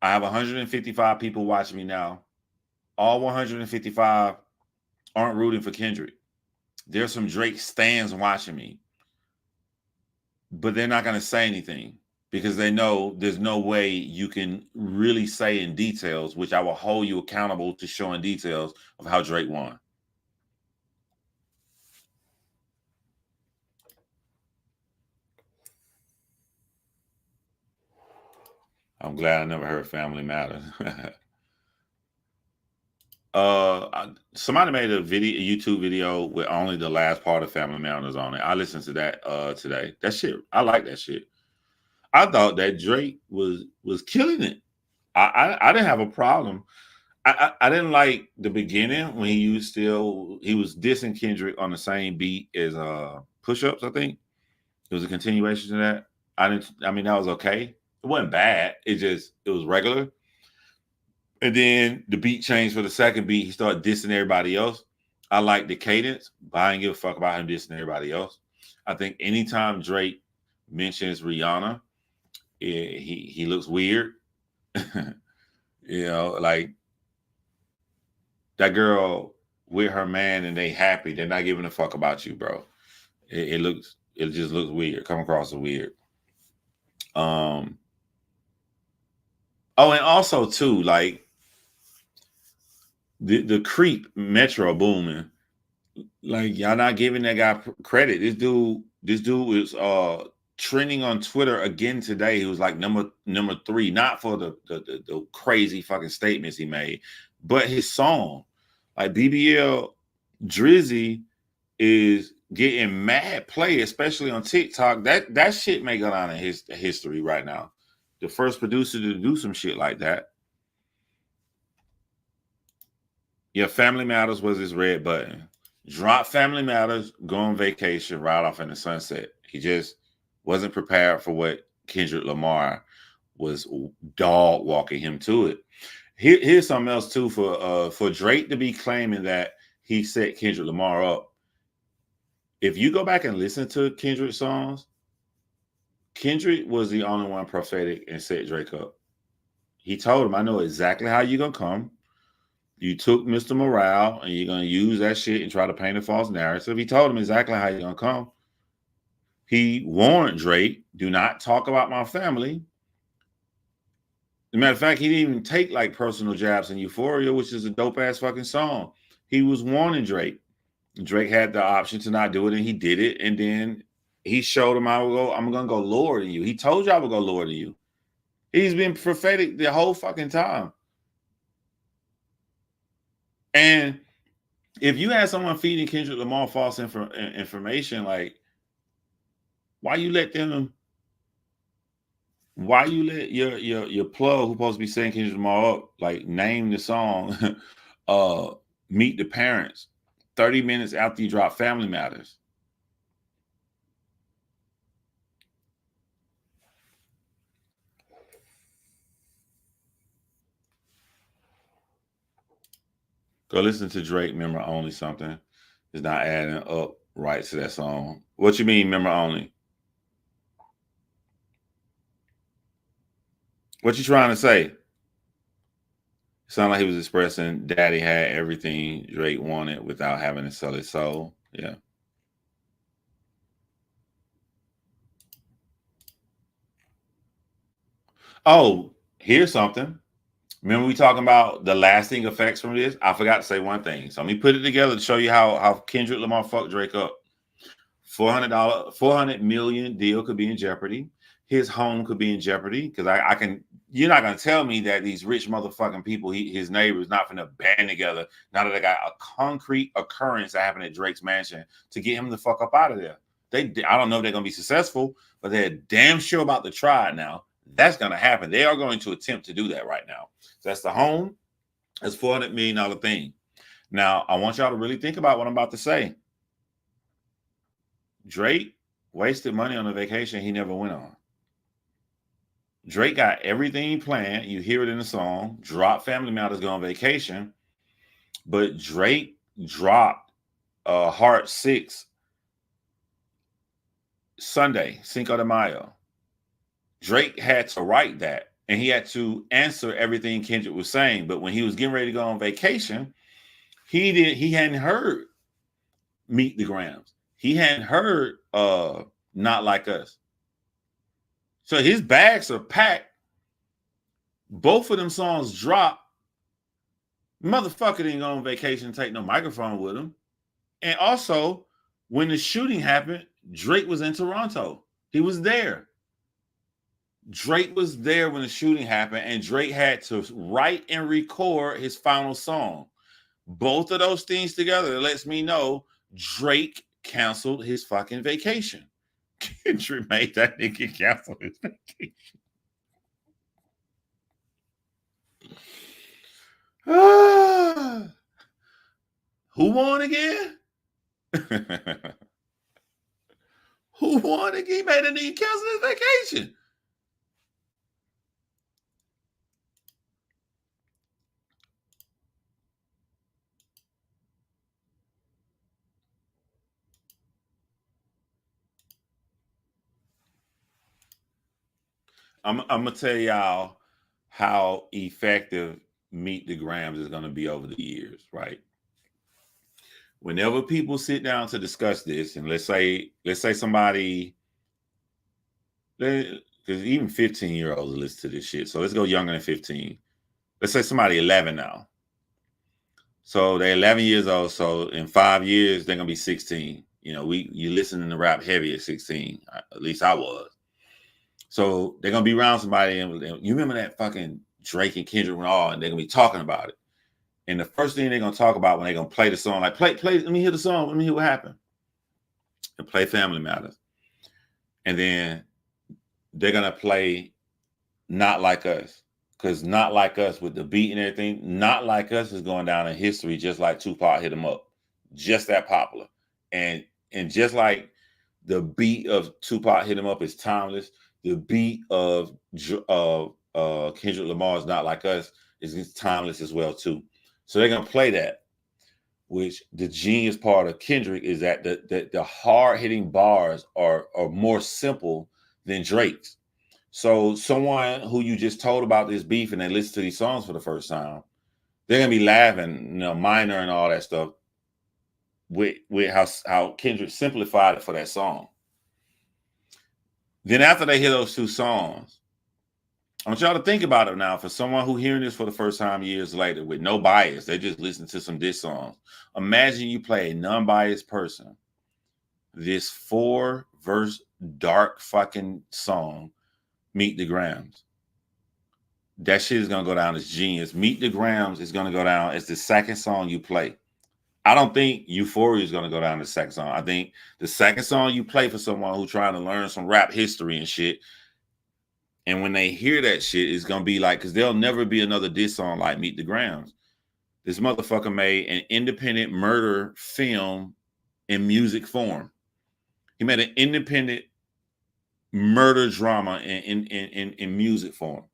I have 155 people watching me now. All 155 aren't rooting for Kendrick. There's some Drake stands watching me. But they're not going to say anything because they know there's no way you can really say in details, which I will hold you accountable to showing details of how Drake won. I'm glad I never heard Family Matters. Somebody made a YouTube video with only the last part of Family Matters on it. I listened to that today. That shit, I like that shit. I thought that Drake was killing it. I didn't have a problem. I didn't like the beginning when he was dissing Kendrick on the same beat as Push-Ups, I think. It was a continuation to that. I mean, that was okay. It wasn't bad. It was regular. And then the beat changed for the second beat. He started dissing everybody else. I like the cadence, but I didn't give a fuck about him dissing everybody else. I think anytime Drake mentions Rihanna, he looks weird. You know, like that girl with her man and they happy. They're not giving a fuck about you, bro. It just looks weird. Come across as weird. Oh, and also too, like the creep Metro Boomin. Like y'all not giving that guy credit. This dude is trending on Twitter again today. He was like number 3, not for the crazy fucking statements he made, but his song. Like BBL Drizzy is getting mad play, especially on TikTok. That shit may go down in his history right now. The first producer to do some shit like that. Yeah, Family Matters was his red button. Drop Family Matters, go on vacation, ride off in the sunset. He just wasn't prepared for what Kendrick Lamar was dog walking him to it. Here's something else too for Drake to be claiming that he set Kendrick Lamar up. If you go back and listen to Kendrick's songs, Kendrick was the only one prophetic and set Drake up. He told him, I know exactly how you're going to come. You took Mr. Morale and you're going to use that shit and try to paint a false narrative. He told him exactly how you're going to come. He warned Drake, do not talk about my family. As a matter of fact, he didn't even take like personal jabs in Euphoria, which is a dope ass fucking song. He was warning Drake. Drake had the option to not do it and he did it. And then he showed him, I'm going to go lower than you. He told you I would go lower than you. He's been prophetic the whole fucking time. And if you had someone feeding Kendrick Lamar false information, like why you let your plug who's supposed to be setting Kendrick Lamar up, like name the song, Meet the Parents, 30 minutes after you drop Family Matters. Go listen to Drake, Member Only something. It's not adding up right to that song. What you mean, Member Only? What you trying to say? Sound like he was expressing Daddy had everything Drake wanted without having to sell his soul. Yeah. Oh, here's something. Remember we talking about the lasting effects from this? I forgot to say one thing. So let me put it together to show you how Kendrick Lamar fucked Drake up. $400 million deal could be in jeopardy. His home could be in jeopardy because I can. You're not gonna tell me that these rich motherfucking people, his neighbors, not gonna band together now that they got a concrete occurrence that happened at Drake's mansion to get him the fuck up out of there. I don't know if they're gonna be successful, but they're damn sure about to try it now. That's gonna happen. They are going to attempt to do that right now. So that's the home. That's $400 million thing. Now I want y'all to really think about what I'm about to say. Drake wasted money on a vacation he never went on. Drake got everything planned. You hear it in the song. Drop Family Matters, go on vacation. But Drake dropped Heart 6 Sunday, Cinco de Mayo. Drake had to write that. And he had to answer everything Kendrick was saying. But when he was getting ready to go on vacation, he hadn't heard Meet the Grams. He hadn't heard Not Like Us. So his bags are packed. Both of them songs drop. Motherfucker didn't go on vacation and take no microphone with him. And also, when the shooting happened, Drake was in Toronto. He was there. Drake was there when the shooting happened, and Drake had to write and record his final song. Both of those things together, it lets me know Drake canceled his fucking vacation. Kendrick made that nigga cancel his vacation. Who won again? Who won again? He made a nigga cancel his vacation. I'm gonna tell y'all how effective Meet the Grams is gonna be over the years, right? Whenever people sit down to discuss this, and let's say somebody, because even 15-year-olds listen to this shit. So let's go younger than 15. Let's say somebody 11 now. So they're 11 years old. So in 5 years, they're gonna be 16. You know, you listening to rap heavy at 16. At least I was. So they're gonna be around somebody, and you remember that fucking Drake and Kendrick Lamar, and they're gonna be talking about it. And the first thing they're gonna talk about when they're gonna play the song, like play, let me hear the song, let me hear what happened. And play Family Matters. And then they're gonna play Not Like Us. Because Not Like Us, with the beat and everything, Not Like Us is going down in history just like Tupac Hit 'Em Up. Just that popular. And just like the beat of Tupac Hit 'Em Up is timeless, the beat of Kendrick Lamar's Not Like Us is timeless as well too. So they're gonna play that. Which the genius part of Kendrick is that the hard-hitting bars are more simple than Drake's. So someone who you just told about this beef and they listen to these songs for the first time, they're gonna be laughing, Minor and all that stuff, with how Kendrick simplified it for that song. Then after they hear those two songs, I want y'all to think about it now. For someone who hearing this for the first time years later with no bias, they just listen to some diss songs. Imagine you play a non-biased person this 4-verse dark fucking song, Meet the Grams. That shit is gonna go down as genius. Meet the Grams is gonna go down as the second song you play. I don't think Euphoria is gonna go down as the second song. I think the second song you play for someone who's trying to learn some rap history and shit, and when they hear that shit, it's gonna be like, because there'll never be another diss song like Meet the Grams. This motherfucker made an independent murder film in music form. He made an independent murder drama in music form.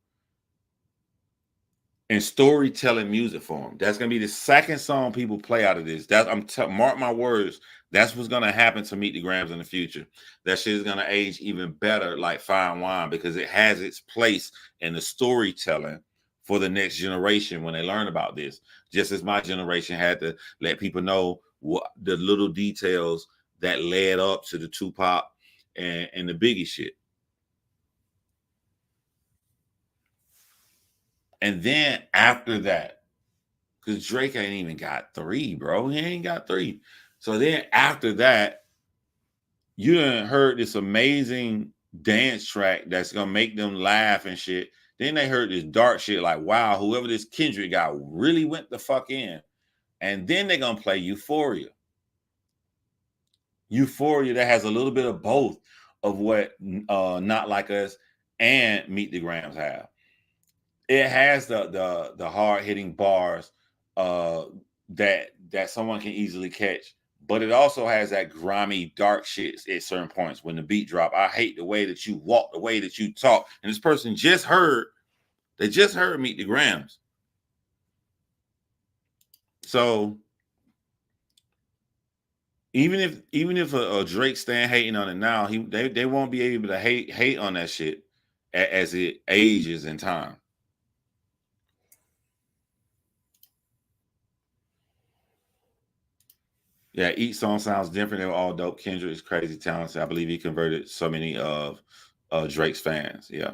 In storytelling music form. That's gonna be the second song people play out of this. Mark my words. That's what's gonna happen to Meet the Grams in the future. That shit is gonna age even better, like fine wine, because it has its place in the storytelling for the next generation when they learn about this. Just as my generation had to let people know what the little details that led up to the Tupac and the Biggie shit. And then after that, because Drake ain't even got 3, bro. He ain't got 3. So then after that, you done heard this amazing dance track that's gonna make them laugh and shit. Then they heard this dark shit like, wow, whoever this Kendrick guy really went the fuck in. And then they're gonna play Euphoria. Euphoria that has a little bit of both of what Not Like Us and Meet the Grams have. It has the hard-hitting bars that someone can easily catch, but it also has that grimy, dark shit at certain points when the beat drop. I hate the way that you walk, the way that you talk. And this person just heard Meet the Grams. So even if a Drake stan hating on it now, they won't be able to hate on that shit as it ages in time. Yeah, each song sounds different. They were all dope. Kendrick is crazy talented. I believe he converted so many of Drake's fans. Yeah.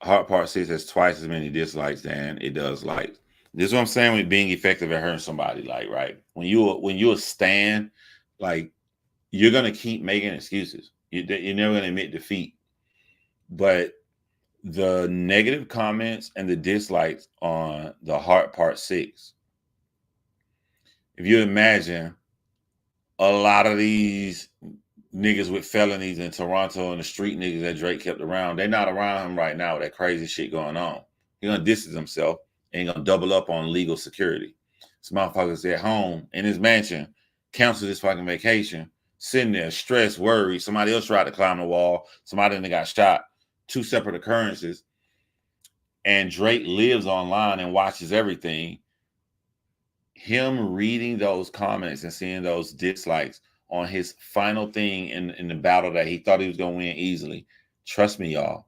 Hard Part 6 has twice as many dislikes than it does likes. This is what I'm saying with being effective at hurting somebody. Like, right, when you're a stan, like, you're gonna keep making excuses. You're never gonna admit defeat. But the negative comments and the dislikes on the Heart Part 6. If you imagine a lot of these niggas with felonies in Toronto and the street niggas that Drake kept around, they're not around him right now with that crazy shit going on. He's gonna distance himself and gonna double up on legal security. This motherfucker's at home in his mansion, cancel his fucking vacation, sitting there stressed, worried. Somebody else tried to climb the wall. Somebody then got shot. 2 separate occurrences. And Drake lives online and watches everything. Him reading those comments and seeing those dislikes on his final thing in the battle that he thought he was gonna win easily. Trust me, y'all,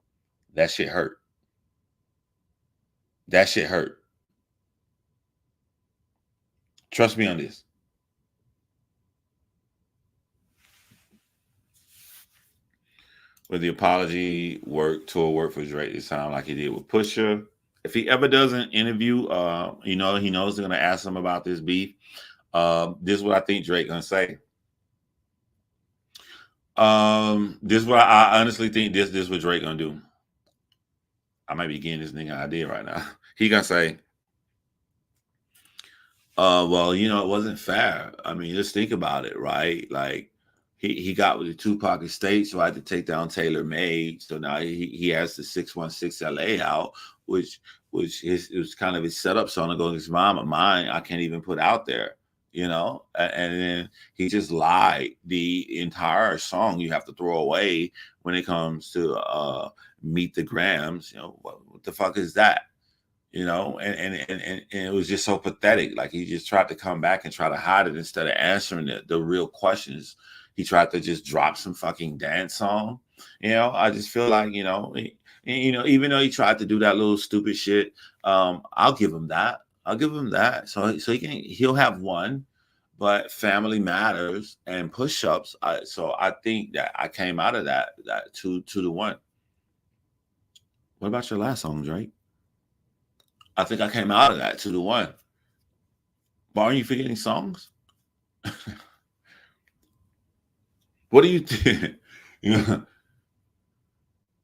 that shit hurt. That shit hurt. Trust me on this. With the apology tour work for Drake this time, like he did with Pusha. If he ever does an interview, he knows they're gonna ask him about this beef. This is what I think Drake gonna say. This is what I honestly think. This is what Drake gonna do. I might be getting this nigga an idea right now. He gonna say, well, it wasn't fair. I mean, just think about it, right? Like he got with the Tupac estate, so I had to take down Taylor Made. So now he has the 616 LA out, which it was kind of his setup song to go against mine. I can't even put out there, and then he just lied. The entire song you have to throw away when it comes to Meet the Grams. What the fuck is that? And it was just so pathetic. Like he just tried to come back and try to hide it instead of answering the real questions. He tried to just drop some fucking dance song. I just feel like, even though he tried to do that little stupid shit, I'll give him that. So he'll have one, but family matters and push-ups. So I think that I came out of that 2-1. What about your last song, Drake? I think I came out of that 2-1. But aren't you forgetting songs? What do you think?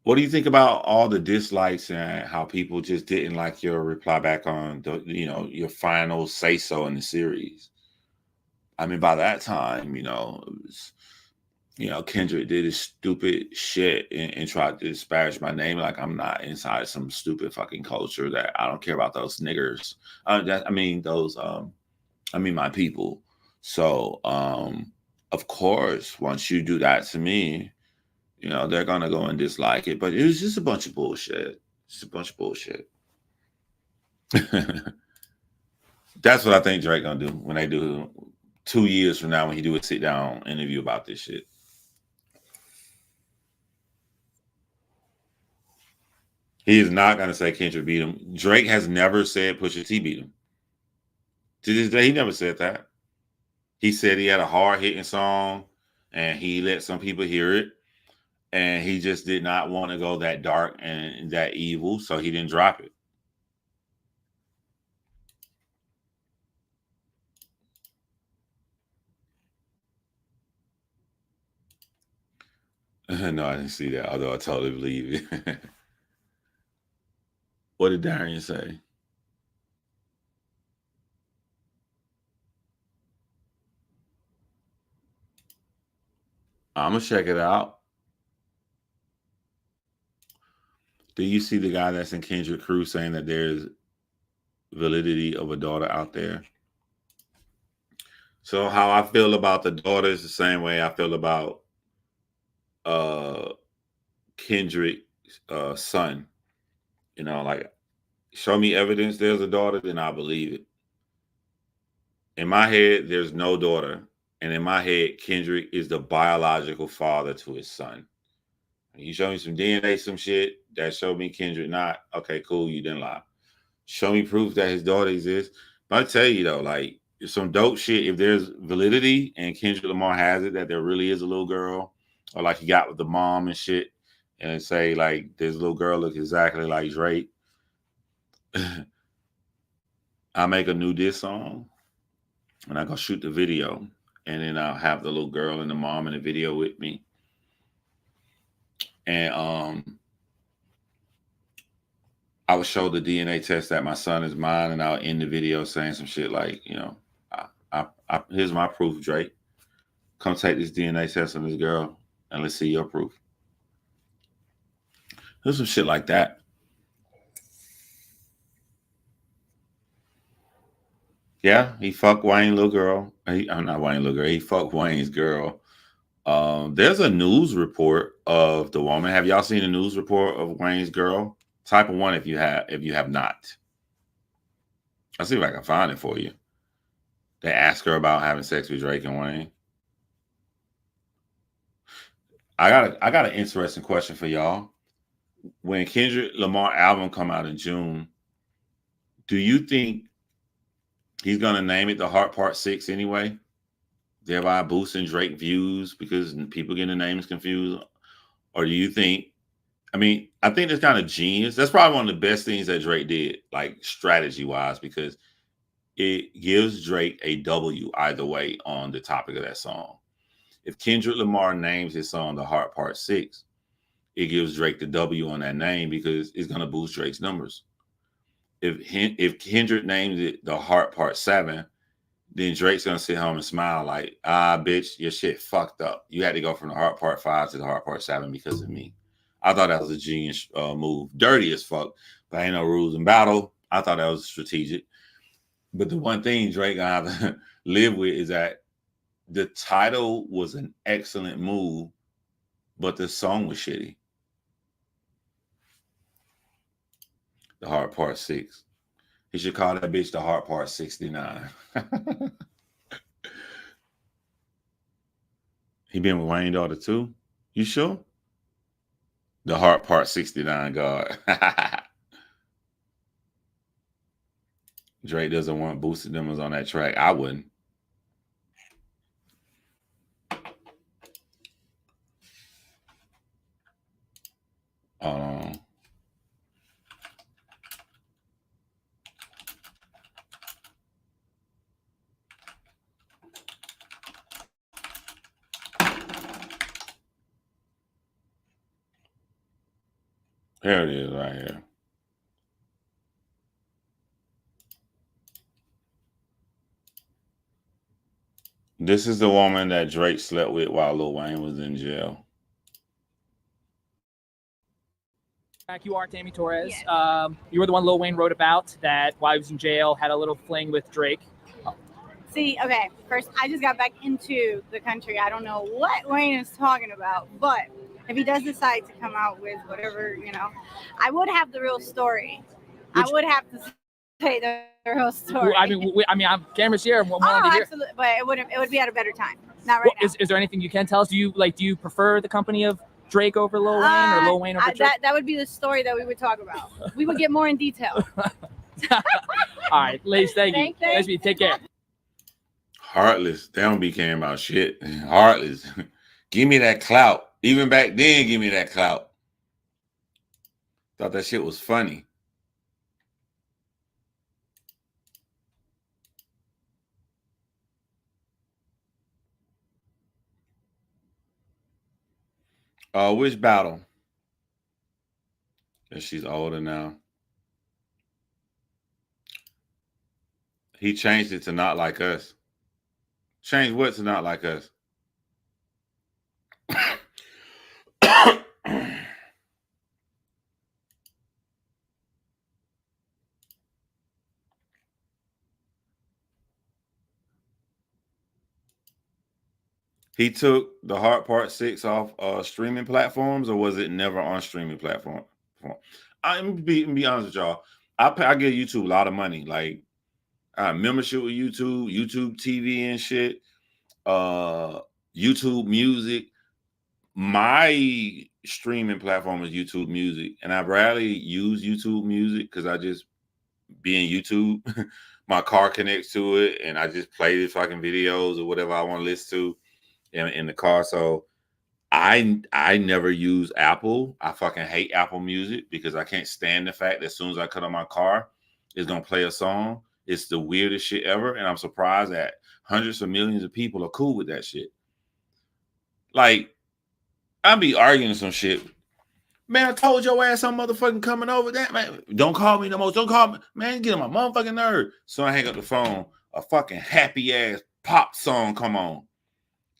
What do you think about all the dislikes and how people just didn't like your reply back on your final say so in the series? I mean, by that time, it was, Kendrick did his stupid shit and tried to disparage my name like I'm not inside some stupid fucking culture that I don't care about those niggers. My people. So, of course, once you do that to me, they're going to go and dislike it. But it was just a bunch of bullshit. Just a bunch of bullshit. That's what I think Drake going to do when they do 2 years from now when he do a sit-down interview about this shit. He is not going to say Kendrick beat him. Drake has never said Pusha T beat him. To this day, he never said that. He said he had a hard-hitting song, and he let some people hear it, and he just did not want to go that dark and that evil, so he didn't drop it. No, I didn't see that, although I totally believe it. What did Darian say? I'm going to check it out. Do you see the guy that's in Kendrick Crew saying that there's validity of a daughter out there? So how I feel about the daughter is the same way I feel about Kendrick's son. Like, show me evidence there's a daughter, then I believe it. In my head, there's no daughter. And in my head, Kendrick is the biological father to his son. You show me some DNA, some shit that showed me Kendrick not. Okay, cool, you didn't lie. Show me proof that his daughter exists. But I tell you, though, like, some dope shit, if there's validity and Kendrick Lamar has it, that there really is a little girl, or like he got with the mom and shit, and say, like, this little girl looks exactly like Drake, I make a new diss song, and I go shoot the video, and then I'll have the little girl and the mom in the video with me. And I would show the DNA test that my son is mine, and I'll end the video saying some shit like, here's my proof, Drake. Come take this DNA test on this girl, and let's see your proof. There's some shit like that. Yeah, he fucked Wayne's little girl. Not Wayne's little girl. He fucked Wayne's girl. There's a news report of the woman. Have y'all seen a news report of Wayne's girl? Type of one if you have not. I'll see if I can find it for you. They ask her about having sex with Drake and Wayne. I got an interesting question for y'all. When Kendrick Lamar album come out in June, do you think he's gonna name it the Heart Part 6 anyway, thereby boosting Drake views because people getting the names confused? Or do you think, I mean, I think that's kind of genius. That's probably one of the best things that Drake did, like strategy wise, because it gives Drake a W either way on the topic of that song. If Kendrick Lamar names his song the Heart Part 6, it gives Drake the W on that name because it's going to boost Drake's numbers. If Kendrick names it the Heart Part 7, then Drake's going to sit home and smile like, bitch, your shit fucked up. You had to go from the Heart Part 5 to the Heart Part 7 because of me. I thought that was a genius move. Dirty as fuck, but ain't no rules in battle. I thought that was strategic. But the one thing Drake gonna have to live with is that the title was an excellent move, but the song was shitty. The Heart Part 6. He should call that bitch the Heart Part 69. He been with Wayne Daughter too? You sure? The Heart Part 69 God. Drake doesn't want boosted numbers on that track. I wouldn't. Here it is right here. This is the woman that Drake slept with while Lil Wayne was in jail. You are Tammy Torres. Yeah. You were the one Lil Wayne wrote about that while he was in jail, had a little fling with Drake. See, okay, first, I just got back into the country. I don't know what Wayne is talking about, but if he does decide to come out with whatever, I would have the real story. I would have to say the real story. I'm cameras here. Absolutely, but it would be at a better time. Not right now. Is there anything you can tell us? Do you prefer the company of Drake over Lil Wayne or Lil Wayne over Drake? That would be the story that we would talk about. We would get more in detail. All right, ladies, thank you. Nice to take care. Heartless. They don't be caring about shit. Heartless. Give me that clout. Even back then, give me that clout. Thought that shit was funny. Which battle? That she's older now. He changed it to Not Like Us. Changed what to Not Like Us? He took the Heart Part 6 off streaming platforms, or was it never on streaming platform? I'm be honest with y'all. I give YouTube a lot of money, like membership with YouTube TV and shit, YouTube Music. My streaming platform is YouTube Music, and I rarely use YouTube Music because I just be in YouTube. My car connects to it, and I just play the fucking videos or whatever I want to listen to in the car. So I never use Apple. I fucking hate Apple Music because I can't stand the fact that as soon as I cut on my car, it's gonna play a song. It's the weirdest shit ever, and I'm surprised that hundreds of millions of people are cool with that shit. Like, I be arguing some shit. Man, I told your ass I'm motherfucking coming over. That man, don't call me no more. Don't call me, man. Get on my motherfucking nerve. So I hang up the phone. A fucking happy ass pop song come on.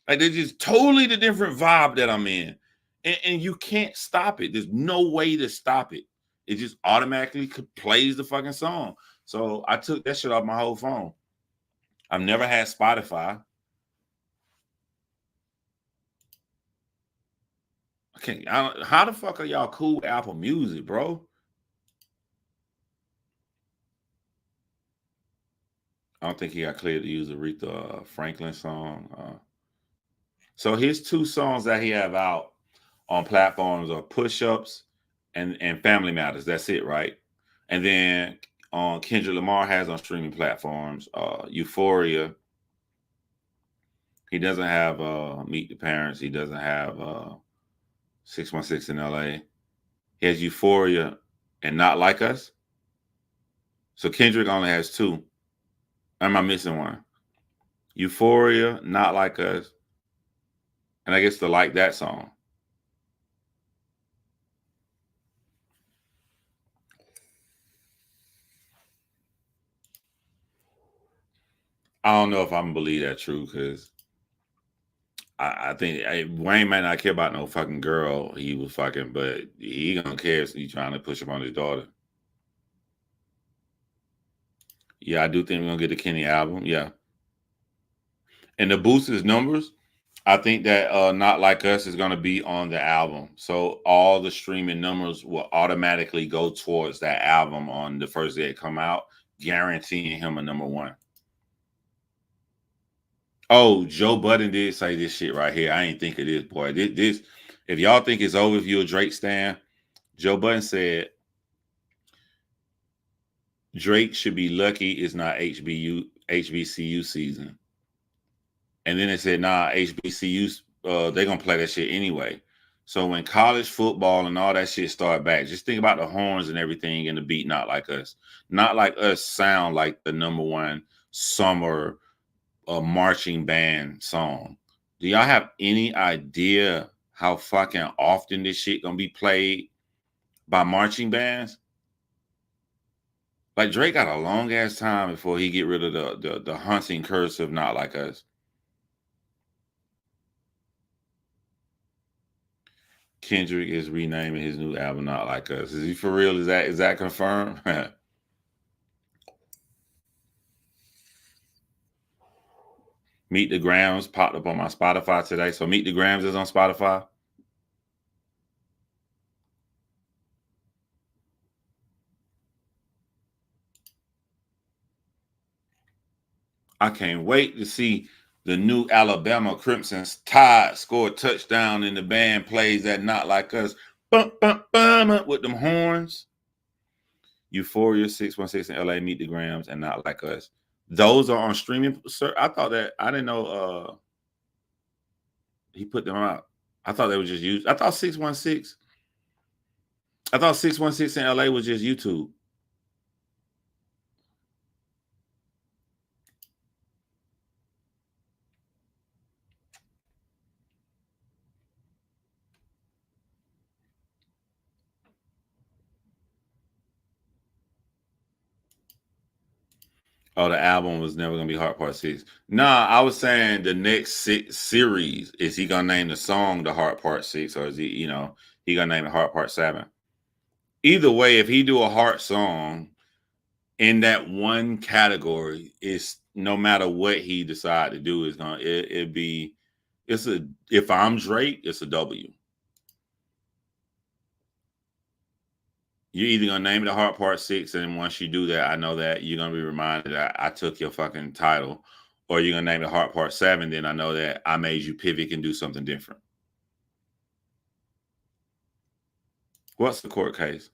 Like, they're just totally the different vibe that I'm in. And you can't stop it. There's no way to stop it. It just automatically plays the fucking song. So I took that shit off my whole phone. I've never had Spotify. How the fuck are y'all cool with Apple Music, bro? I don't think he got cleared to use Aretha Franklin song. So his two songs that he have out on platforms are Push-Ups and Family Matters. That's it, right? And then Kendrick Lamar has on streaming platforms Euphoria. He doesn't have Meet the Parents. He doesn't have 616 in LA. He has Euphoria and Not Like Us. So Kendrick only has 2. Am I missing one? Euphoria, Not Like Us, and I guess the Like That song. I don't know if I'm gonna believe that true, because I think Wayne might not care about no fucking girl he was fucking, but he gonna care if he's trying to push up on his daughter. Yeah, I do think we're gonna get the Kenny album. Yeah. And to boost his numbers, I think that Not Like Us is gonna be on the album. So all the streaming numbers will automatically go towards that album on the first day it come out, guaranteeing him a #1. Oh, Joe Budden did say this shit right here. I ain't think of this, boy. This if y'all think it's over if you're a Drake stan, Joe Budden said Drake should be lucky it's not HBCU season. And then they said, nah, HBCUs, they're going to play that shit anyway. So when college football and all that shit start back, just think about the horns and everything and the beat Not Like Us. Not Like Us sound like the #1 summer marching band song. Do y'all have any idea how fucking often this shit going to be played by marching bands? Like Drake got a long ass time before he get rid of the hunting curse of Not Like Us. Kendrick is renaming his new album Not Like Us. Is he for real? Is that confirmed? Meet the Grams popped up on my Spotify today. So Meet the Grams is on Spotify. I can't wait to see the new Alabama Crimson's Tide score a touchdown and the band plays that Not Like Us. Bum, bum, bum, with them horns. Euphoria, 616 in LA, Meet the Grams, and Not Like Us. Those are on streaming. Sir, I thought that, I didn't know he put them out. I thought they were just used. I thought 616 in LA was just YouTube. Oh, the album was never gonna be Heart Part 6. Nah, I was saying the next series, is he gonna name the song the Heart Part 6, or is he, he gonna name it Heart Part 7? Either way, if he do a heart song in that one category, it's no matter what he decide to do, is gonna if I'm Drake, it's a W. You're either going to name it a Heart Part 6, and once you do that, I know that you're going to be reminded that I took your fucking title, or you're going to name it Heart Part 7, then I know that I made you pivot and do something different. What's the court case?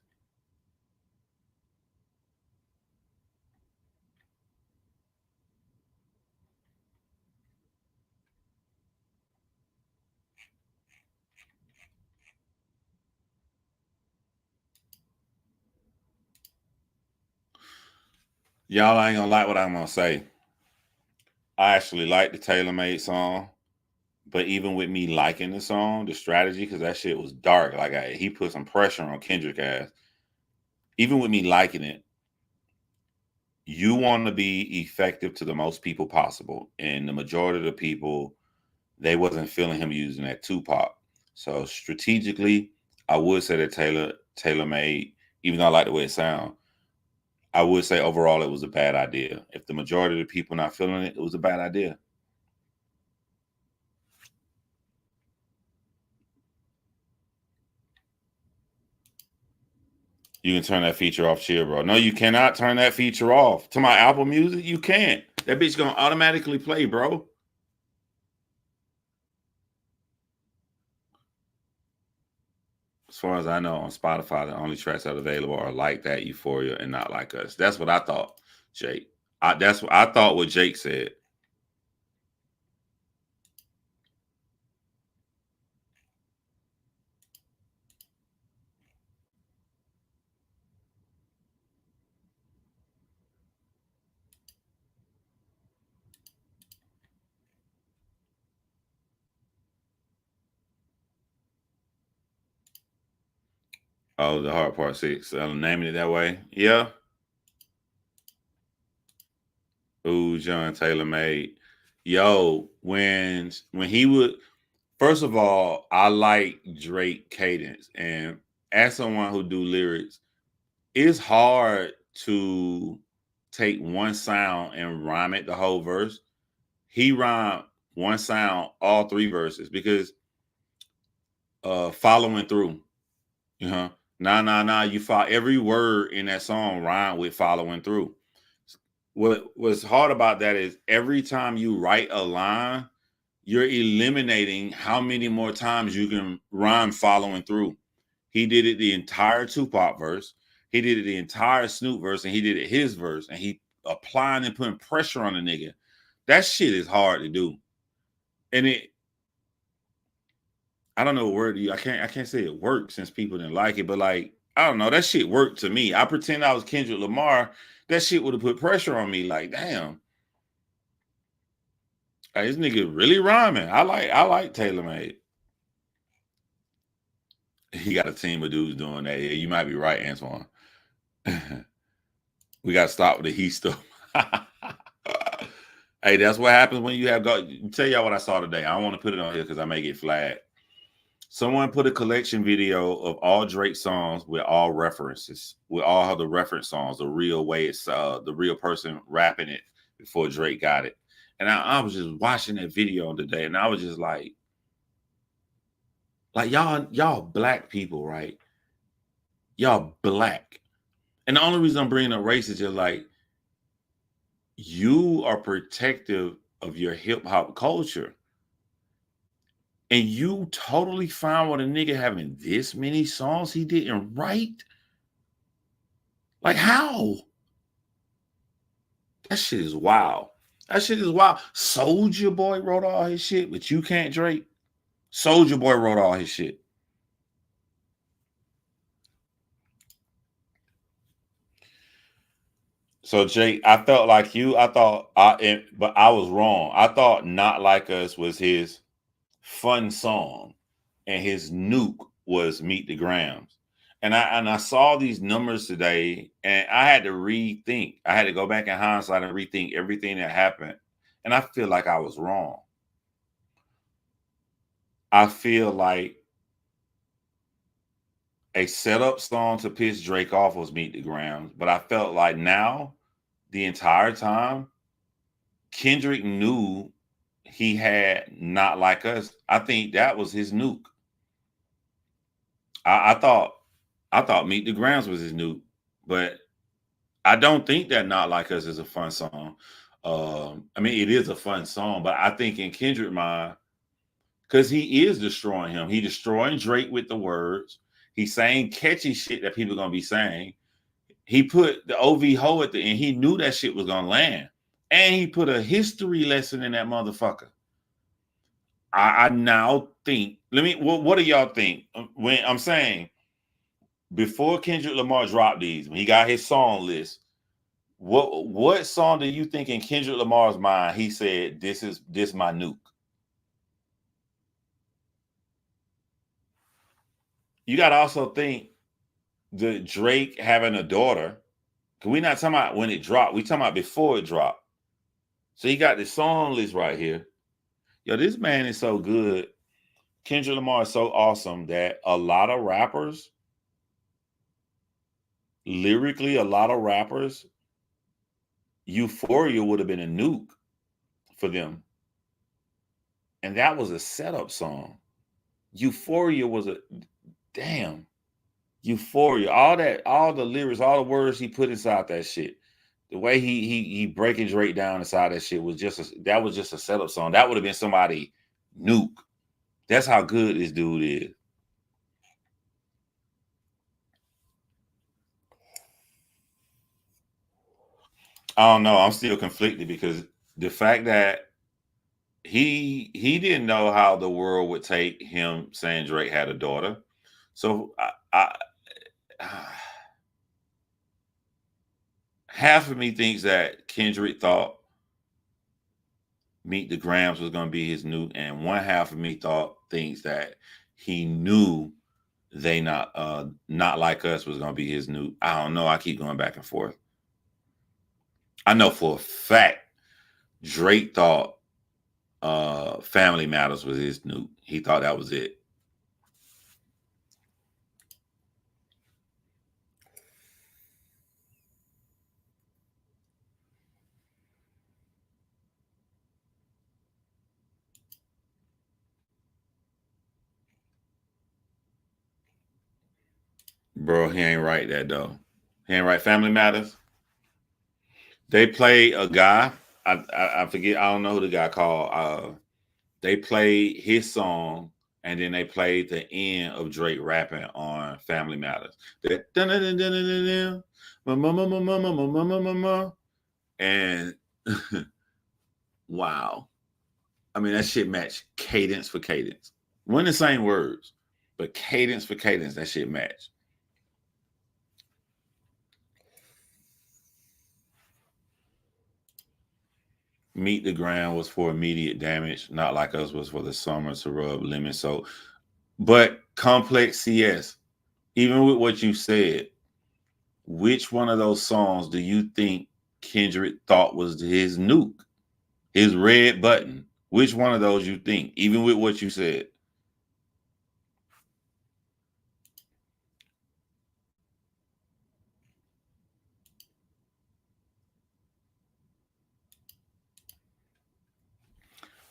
Y'all ain't gonna like what I'm gonna say. I actually like the Taylor Made song, but even with me liking the song, the strategy, because that shit was dark. Like he put some pressure on Kendrick ass. Even with me liking it, you want to be effective to the most people possible, and the majority of the people, they wasn't feeling him using that Tupac. So strategically, I would say that Taylor Made, even though I like the way it sounds, I would say overall it was a bad idea. If the majority of the people not feeling it, it was a bad idea. You can turn that feature off, chill, bro. No, you cannot turn that feature off. To my Apple Music, you can't. That bitch gonna automatically play, bro. far as I know, on Spotify, the only tracks that are available are Like That, Euphoria, and Not Like Us. That's what I thought, Jake. That's what I thought what Jake said. Oh, the Hard Part 6. I'm naming it that way. Yeah. Ooh, John Taylor made. Yo, when he would, first of all, I like Drake cadence. And as someone who do lyrics, it's hard to take one sound and rhyme it the whole verse. He rhymed one sound all 3 verses because following through. Nah, you follow every word in that song rhyme with following through. What's hard about that is every time you write a line, you're eliminating how many more times you can rhyme following through. He did it the entire Tupac verse. He did it the entire Snoop verse, and he did it his verse, and he applying and putting pressure on the nigga. That shit is hard to do. And I don't know what word I can't say it worked since people didn't like it, but like, I don't know, that shit worked to me. I pretend I was Kendrick Lamar. That shit would have put pressure on me. Like, damn. Like, this nigga really rhyming. I like Taylor Made. He got a team of dudes doing that. Yeah, you might be right, Antoine. We got to stop with the he stuff. Hey, that's what happens when you have tell y'all what I saw today. I don't want to put it on here because I may get flagged. Someone put a collection video of all Drake songs with all references, with all the reference songs, the real way it's the real person rapping it before Drake got it. And I was just watching that video today, and I was just like y'all black people, right? Y'all black. And the only reason I'm bringing up race is just like, you are protective of your hip hop culture. And you totally fine with a nigga having this many songs he didn't write? Like, how? That shit is wild. That shit is wild. Soulja Boy wrote all his shit, but you can't, Drake. Soulja Boy wrote all his shit. So, Jake, I felt like you. But I was wrong. I thought Not Like Us was his fun song, and his nuke was Meet the Grams. And I saw these numbers today, and I had to rethink. I had to go back in hindsight and rethink everything that happened. And I feel like I was wrong. I feel like a setup song to piss Drake off was Meet the Grams, but I felt like now, the entire time, Kendrick knew he had Not Like Us. I think that was his nuke. I thought Meet the Grams was his nuke, but I don't think that Not Like Us is a fun song. I mean, it is a fun song, but I think in Kendrick's mind, because he is destroying him. He destroying Drake with the words. He's saying catchy shit that people are going to be saying. He put the OV ho at the end. He knew that shit was going to land. And he put a history lesson in that motherfucker. I now think, what do y'all think? When I'm saying, before Kendrick Lamar dropped these, when he got his song list, what song do you think in Kendrick Lamar's mind he said, this my nuke? You got to also think the Drake having a daughter, because we're not talking about when it dropped. We're talking about before it dropped. So he got the song list right here. Yo, this man is so good. Kendrick Lamar is so awesome that a lot of rappers, lyrically, Euphoria would have been a nuke for them. And that was a setup song. Euphoria was Euphoria. All the lyrics, all the words he put inside that shit. The way he breaking Drake down inside that shit was just a setup song. That would have been somebody nuke. That's how good this dude is. I don't know. I'm still conflicted because the fact that he didn't know how the world would take him saying Drake had a daughter. So I half of me thinks that Kendrick thought Meet the Grams was going to be his new, and one half of me thinks that he knew They Not Like Us was going to be his new. I don't know. I keep going back and forth. I know for a fact Drake thought Family Matters was his new. He thought that was it. Bro, he ain't right that though. He ain't right. Family Matters. They play a guy. I forget. I don't know who the guy called. They played his song, and then they played the end of Drake rapping on Family Matters. And wow. I mean, that shit matched cadence for cadence. We're in the same words, but cadence for cadence, that shit matched. Meet the Ground was for immediate damage. Not Like Us was for the summer to rub lemon. So, but Complex CS, even with what you said, which one of those songs do you think Kendrick thought was his nuke, his red button? Which one of those you think, even with what you said?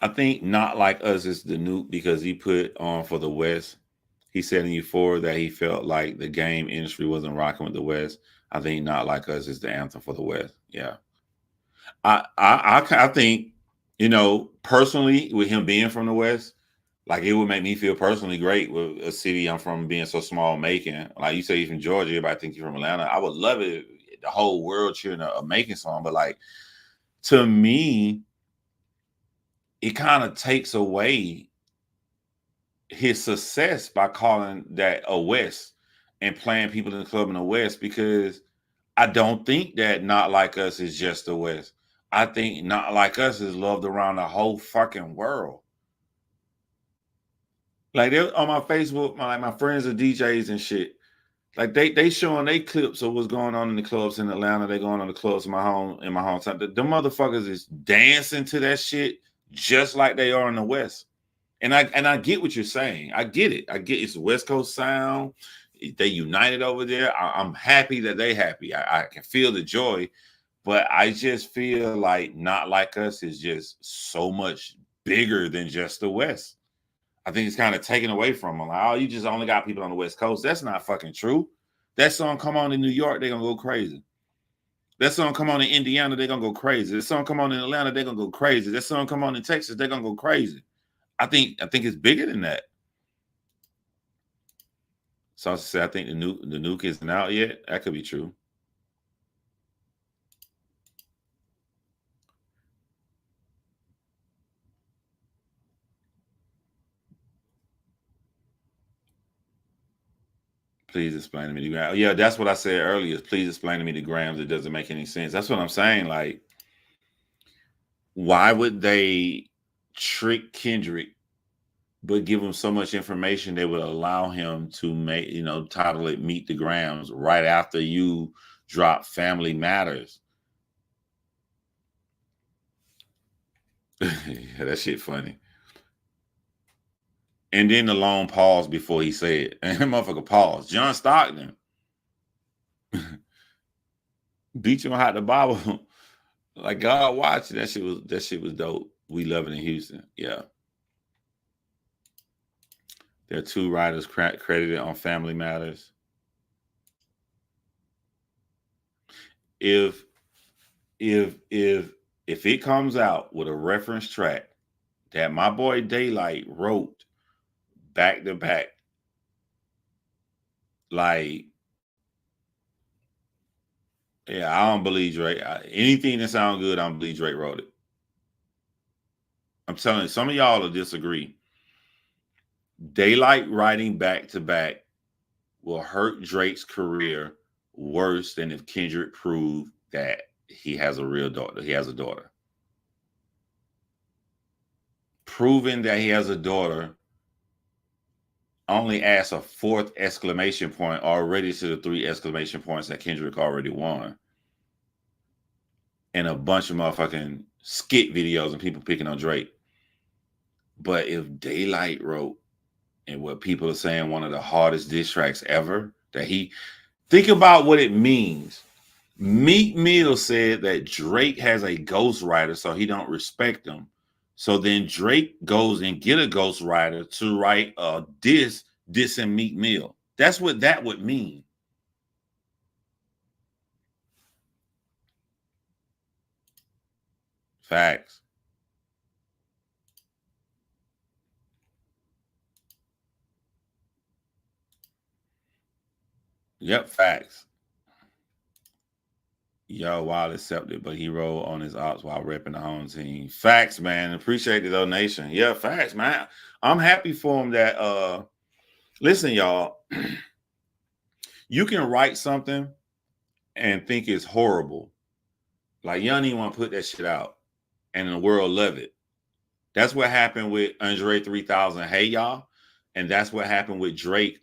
I think Not Like Us is the nuke because he put on for the West. He said in Euphoria that he felt like the game industry wasn't rocking with the West. I think Not Like Us is the anthem for the West. Yeah. I think, you know, personally, with him being from the West, like it would make me feel personally great with a city I'm from being so small, Macon. Like you say, you're from Georgia, everybody think you're from Atlanta. I would love it, the whole world cheering a Macon song. But like, to me, it kind of takes away his success by calling that a West and playing people in the club in the West, because I don't think that Not Like Us is just the West. I think Not Like Us is loved around the whole fucking world. Like on my Facebook, my friends are DJs and shit. Like they showing they clips of what's going on in the clubs in Atlanta. They going on the clubs in my hometown. The motherfuckers is dancing to that shit just like they are in the West. And I get what you're saying. I get it. I get it's a West Coast sound. They united over there. I'm happy that they happy. I can feel the joy, but I just feel like Not Like Us is just so much bigger than just the West. I think it's kind of taken away from them. Like, oh, you just only got people on the West Coast. That's not fucking true. That song come on in New York, they're gonna go crazy. That song come on in Indiana, they're gonna go crazy. That song come on in Atlanta, they're gonna go crazy. That song come on in Texas, they're gonna go crazy. I think it's bigger than that. So I say I think the nuke isn't out yet. That could be true. Please explain to me the grams. Yeah, that's what I said earlier. Please explain to me the grams. It doesn't make any sense. That's what I'm saying. Like, why would they trick Kendrick but give him so much information that would allow him to make, title it Meet the Grams right after you drop Family Matters? Yeah, that shit funny. And then the long pause before he said, and that motherfucker paused. John Stockton beat you on Hot the Bible. Like, God watching. That shit was dope. We love it in Houston. Yeah. There are 2 writers credited on Family Matters. If it comes out with a reference track that my boy Daylight wrote back to back, like, Yeah, I don't believe Drake. Anything that sounds good, I don't believe Drake wrote it. I'm telling you, some of y'all will disagree. Daylight writing back to back will hurt Drake's career worse than if Kendrick proved that he has a real daughter. He has a daughter. Proving that he has a daughter only adds a fourth exclamation point already to the 3 exclamation points that Kendrick already won. And a bunch of motherfucking skit videos and people picking on Drake. But if Daylight wrote, and what people are saying, one of the hardest diss tracks ever, that he, think about what it means. Meek Mill said that Drake has a ghostwriter, so he don't respect him. So then Drake goes and get a ghostwriter to write a dissing Meek Mill. That's what that would mean. Facts. Yep, facts. Yo, Wild accepted, but he rolled on his ops while repping the home team. Facts, man. Appreciate the donation. Yeah, facts, man. I'm happy for him that listen, y'all. You can write something and think it's horrible. Like, you don't even want to put that shit out. And the world love it. That's what happened with Andre 3000. Hey, y'all. And that's what happened with Drake.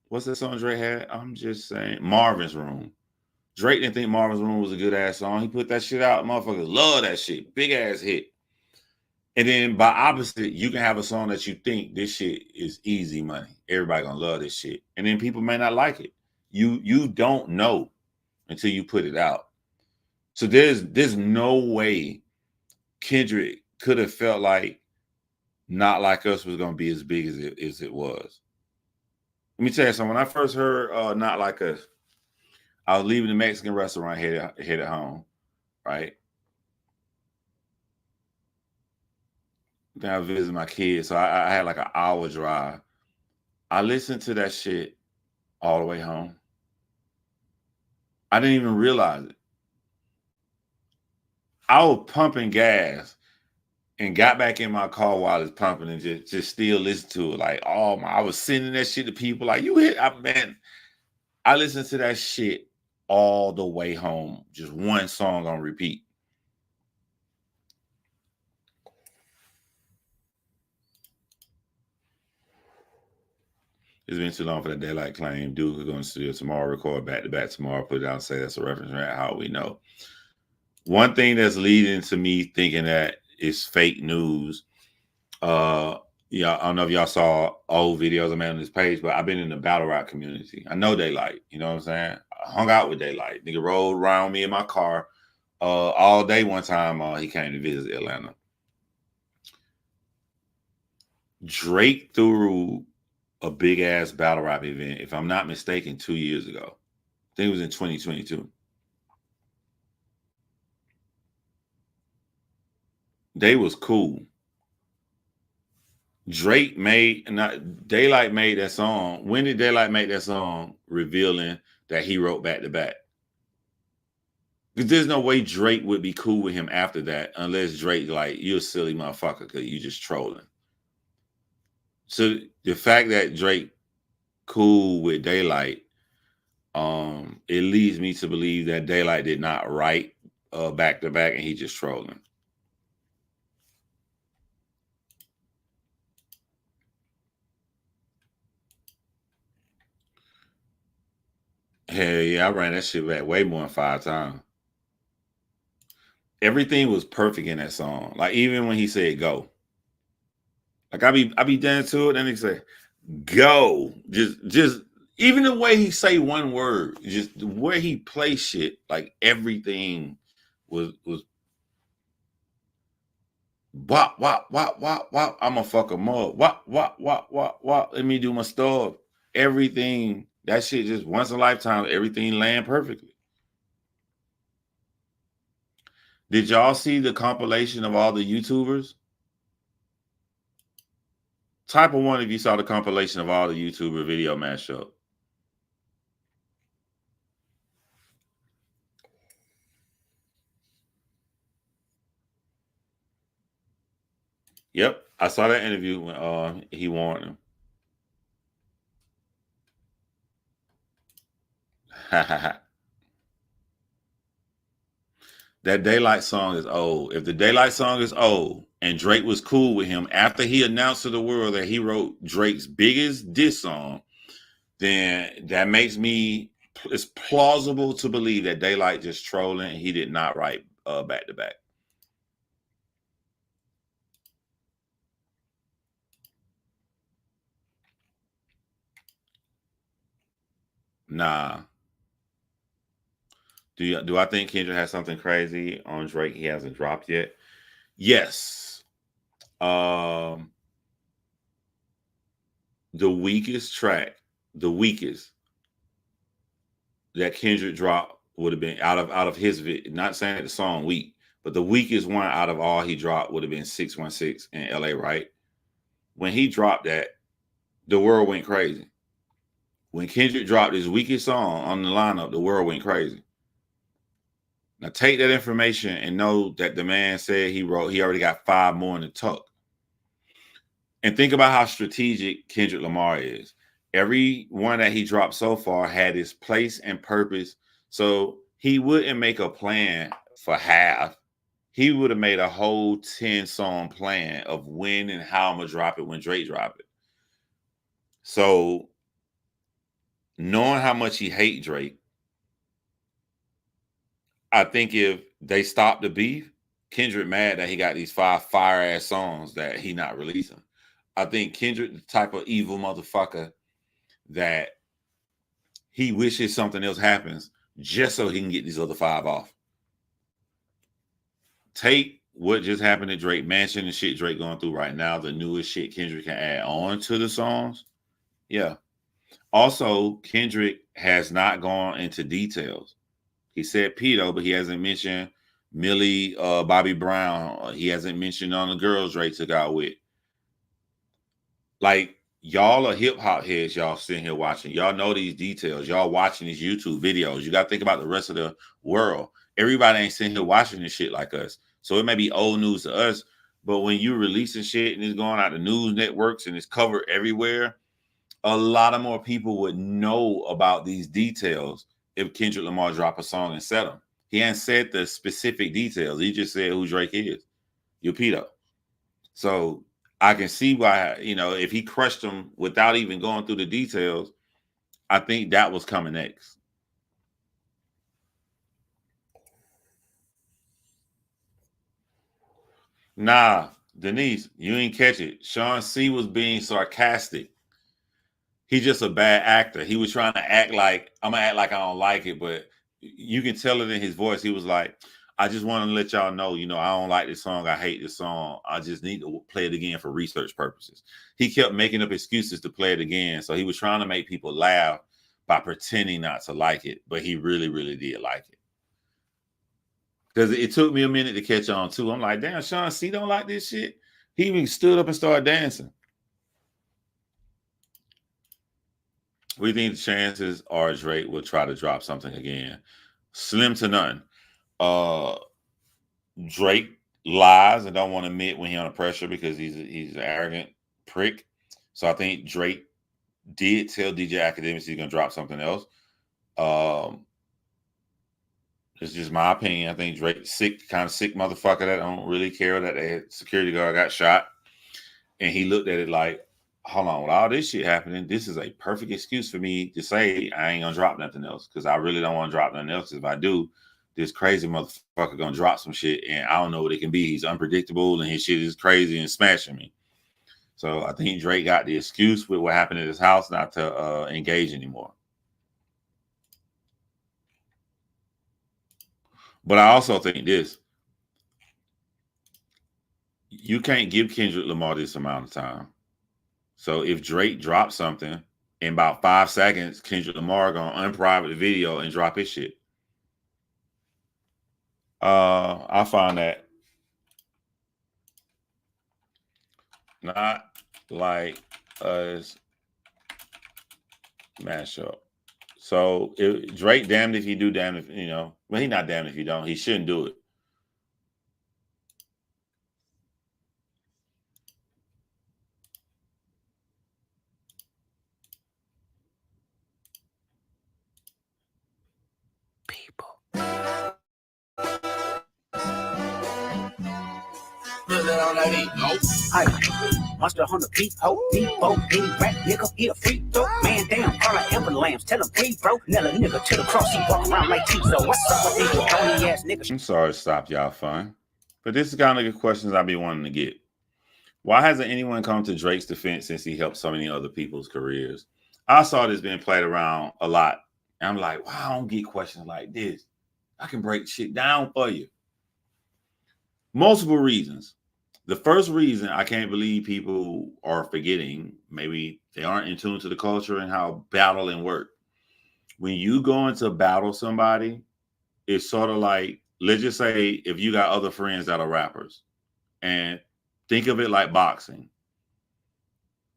What's that song Drake had? I'm just saying. Marvin's Room. Drake didn't think Marvin's Room was a good ass song. He put that shit out. Motherfuckers love that shit. Big ass hit. And then by opposite, you can have a song that you think this shit is easy money. Everybody gonna love this shit. And then people may not like it. You don't know until you put it out. So there's no way Kendrick could have felt like Not Like Us was gonna be as big as it was. Let me tell you something. When I first heard Not Like Us, I was leaving the Mexican restaurant headed home, right? Then I was visiting my kids, so I had like an hour drive. I listened to that shit all the way home. I didn't even realize it. I was pumping gas and got back in my car while it's pumping and just still listen to it. Like, oh my, I was sending that shit to people. Like, I listened to that shit all the way home. Just one song on repeat. It's been too long for that Daylight claim. Duke is going to studio tomorrow, record back-to-back tomorrow, put it out and say that's a reference rap. How we know. One thing that's leading to me thinking that it's fake news. I don't know if y'all saw old videos I made on this page, but I've been in the battle rap community. I know Daylight. You know what I'm saying? I hung out with Daylight. Nigga rolled around me in my car all day one time. He came to visit Atlanta. Drake threw a big ass battle rap event, if I'm not mistaken, 2 years ago. I think it was in 2022. They was cool. Daylight made that song. When did Daylight make that song revealing that he wrote back to back? Because there's no way Drake would be cool with him after that unless Drake like, you're a silly motherfucker because you just trolling. So the fact that Drake cool with Daylight, it leads me to believe that Daylight did not write back to back and he just trolling. Hell yeah, I ran that shit back way more than 5 times. Everything was perfect in that song. Like even when he said go. Like I be dancing to it and he say go. Just even the way he say one word, just the way he play shit, like everything was wop, wop, wop, wop, wop. I'ma fuck him up. Wop, wop, wop, wop, wop. Let me do my stuff. Everything, that shit just once in a lifetime, everything land perfectly. Did y'all see the compilation of all the YouTubers? Type of one if you saw the compilation of all the YouTuber video mashup. Yep, I saw that interview when he warned him. That Daylight song is old. If the Daylight song is old and Drake was cool with him after he announced to the world that he wrote Drake's biggest diss song, then that makes me, it's plausible to believe that Daylight just trolling and he did not write back to back. Nah. Do I think Kendrick has something crazy on Drake he hasn't dropped yet? Yes. The weakest track, the weakest that Kendrick dropped would have been out of his not saying that the song weak, but the weakest one out of all he dropped would have been 616 in LA, right? When he dropped that, the world went crazy. When Kendrick dropped his weakest song on the lineup, the world went crazy. Now take that information and know that the man said he already got 5 more in the tuck. And think about how strategic Kendrick Lamar is. Every one that he dropped so far had his place and purpose. So he wouldn't make a plan for half. He would have made a whole 10-song plan of when and how I'm going to drop it when Drake drop it. So knowing how much he hate Drake, I think if they stop the beef, Kendrick mad that he got these 5 fire-ass songs that he not releasing. I think Kendrick the type of evil motherfucker that he wishes something else happens just so he can get these other 5 off. Take what just happened to Drake Mansion and shit Drake going through right now, the newest shit Kendrick can add on to the songs. Yeah. Also, Kendrick has not gone into details. He said pedo, but he hasn't mentioned Millie, Bobby Brown. He hasn't mentioned on the girls Drake took out with. Like, y'all are hip hop heads, y'all sitting here watching. Y'all know these details. Y'all watching these YouTube videos. You got to think about the rest of the world. Everybody ain't sitting here watching this shit like us. So it may be old news to us, but when you releasing shit and it's going out to news networks and it's covered everywhere, a lot of more people would know about these details if Kendrick Lamar drop a song and set them. He ain't said the specific details. He just said who Drake is. You're pedo. So I can see why, if he crushed him without even going through the details, I think that was coming next. Nah, Denise, you ain't catch it. Sean C was being sarcastic. He's just a bad actor. He was trying to act like, I'm going to act like I don't like it, but you can tell it in his voice. He was like, I just want to let y'all know, I don't like this song. I hate this song. I just need to play it again for research purposes. He kept making up excuses to play it again. So he was trying to make people laugh by pretending not to like it, but he really, really did like it. Because it took me a minute to catch on too. I'm like, damn, Sean C don't like this shit. He even stood up and started dancing. We think the chances are Drake will try to drop something again. Slim to none. Drake lies and don't want to admit when he's under pressure because he's an arrogant prick. So I think Drake did tell DJ Academics he's gonna drop something else. It's just my opinion. I think Drake kind of sick motherfucker that don't really care that the security guard got shot, and he looked at it like, hold on, with all this shit happening, this is a perfect excuse for me to say I ain't gonna drop nothing else because I really don't want to drop nothing else. If I do, this crazy motherfucker gonna drop some shit and I don't know what it can be. He's unpredictable and his shit is crazy and smashing me. So I think Drake got the excuse with what happened at his house not to engage anymore. But I also think this. You can't give Kendrick Lamar this amount of time. So if Drake drops something in about 5 seconds, Kendrick Lamar gonna unprivate the video and drop his shit. I find that not like us mashup. So if Drake damned if you do, damned if well, he not damned if you don't. He shouldn't do it. Monster on the peep, ho, depot, big rap, nigga, eat a free throw. Man down, all like lambs, tell him, hey, bro. Nella nigga to the cross, he walk around like Tizo. What's up with these phony ass niggas? I'm sorry to stop y'all fun, but this is kind of the questions I be wanting to get. Why hasn't anyone come to Drake's defense since he helped so many other people's careers? I saw this being played around a lot. And I'm like, wow, I don't get questions like this. I can break shit down for you. Multiple reasons. The first reason I can't believe people are forgetting, maybe they aren't in tune to the culture and how battling work. When you go into battle somebody, it's sort of like, let's just say if you got other friends that are rappers, and think of it like boxing.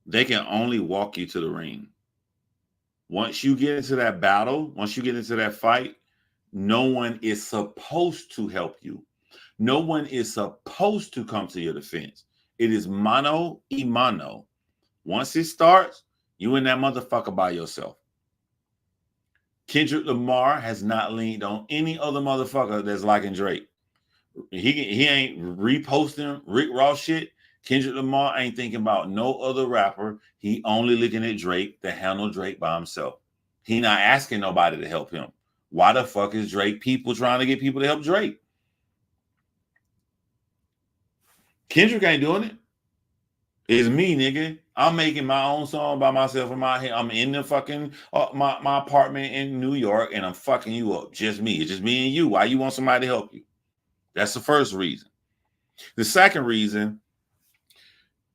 They can only walk you to the ring. Once you get into that battle, once you get into that fight, no one is supposed to help you. No one is supposed to come to your defense. It is mano y mano. Once it starts, you and that motherfucker by yourself. Kendrick Lamar has not leaned on any other motherfucker that's liking Drake. He ain't reposting Rick Ross shit. Kendrick Lamar ain't thinking about no other rapper. He only looking at Drake to handle Drake by himself. He not asking nobody to help him. Why the fuck is Drake people trying to get people to help Drake? Kendrick ain't doing it. It's me, nigga. I'm making my own song by myself in my head. I'm in the fucking my apartment in New York, and I'm fucking you up. Just me. It's just me and you. Why you want somebody to help you? That's the first reason. The second reason,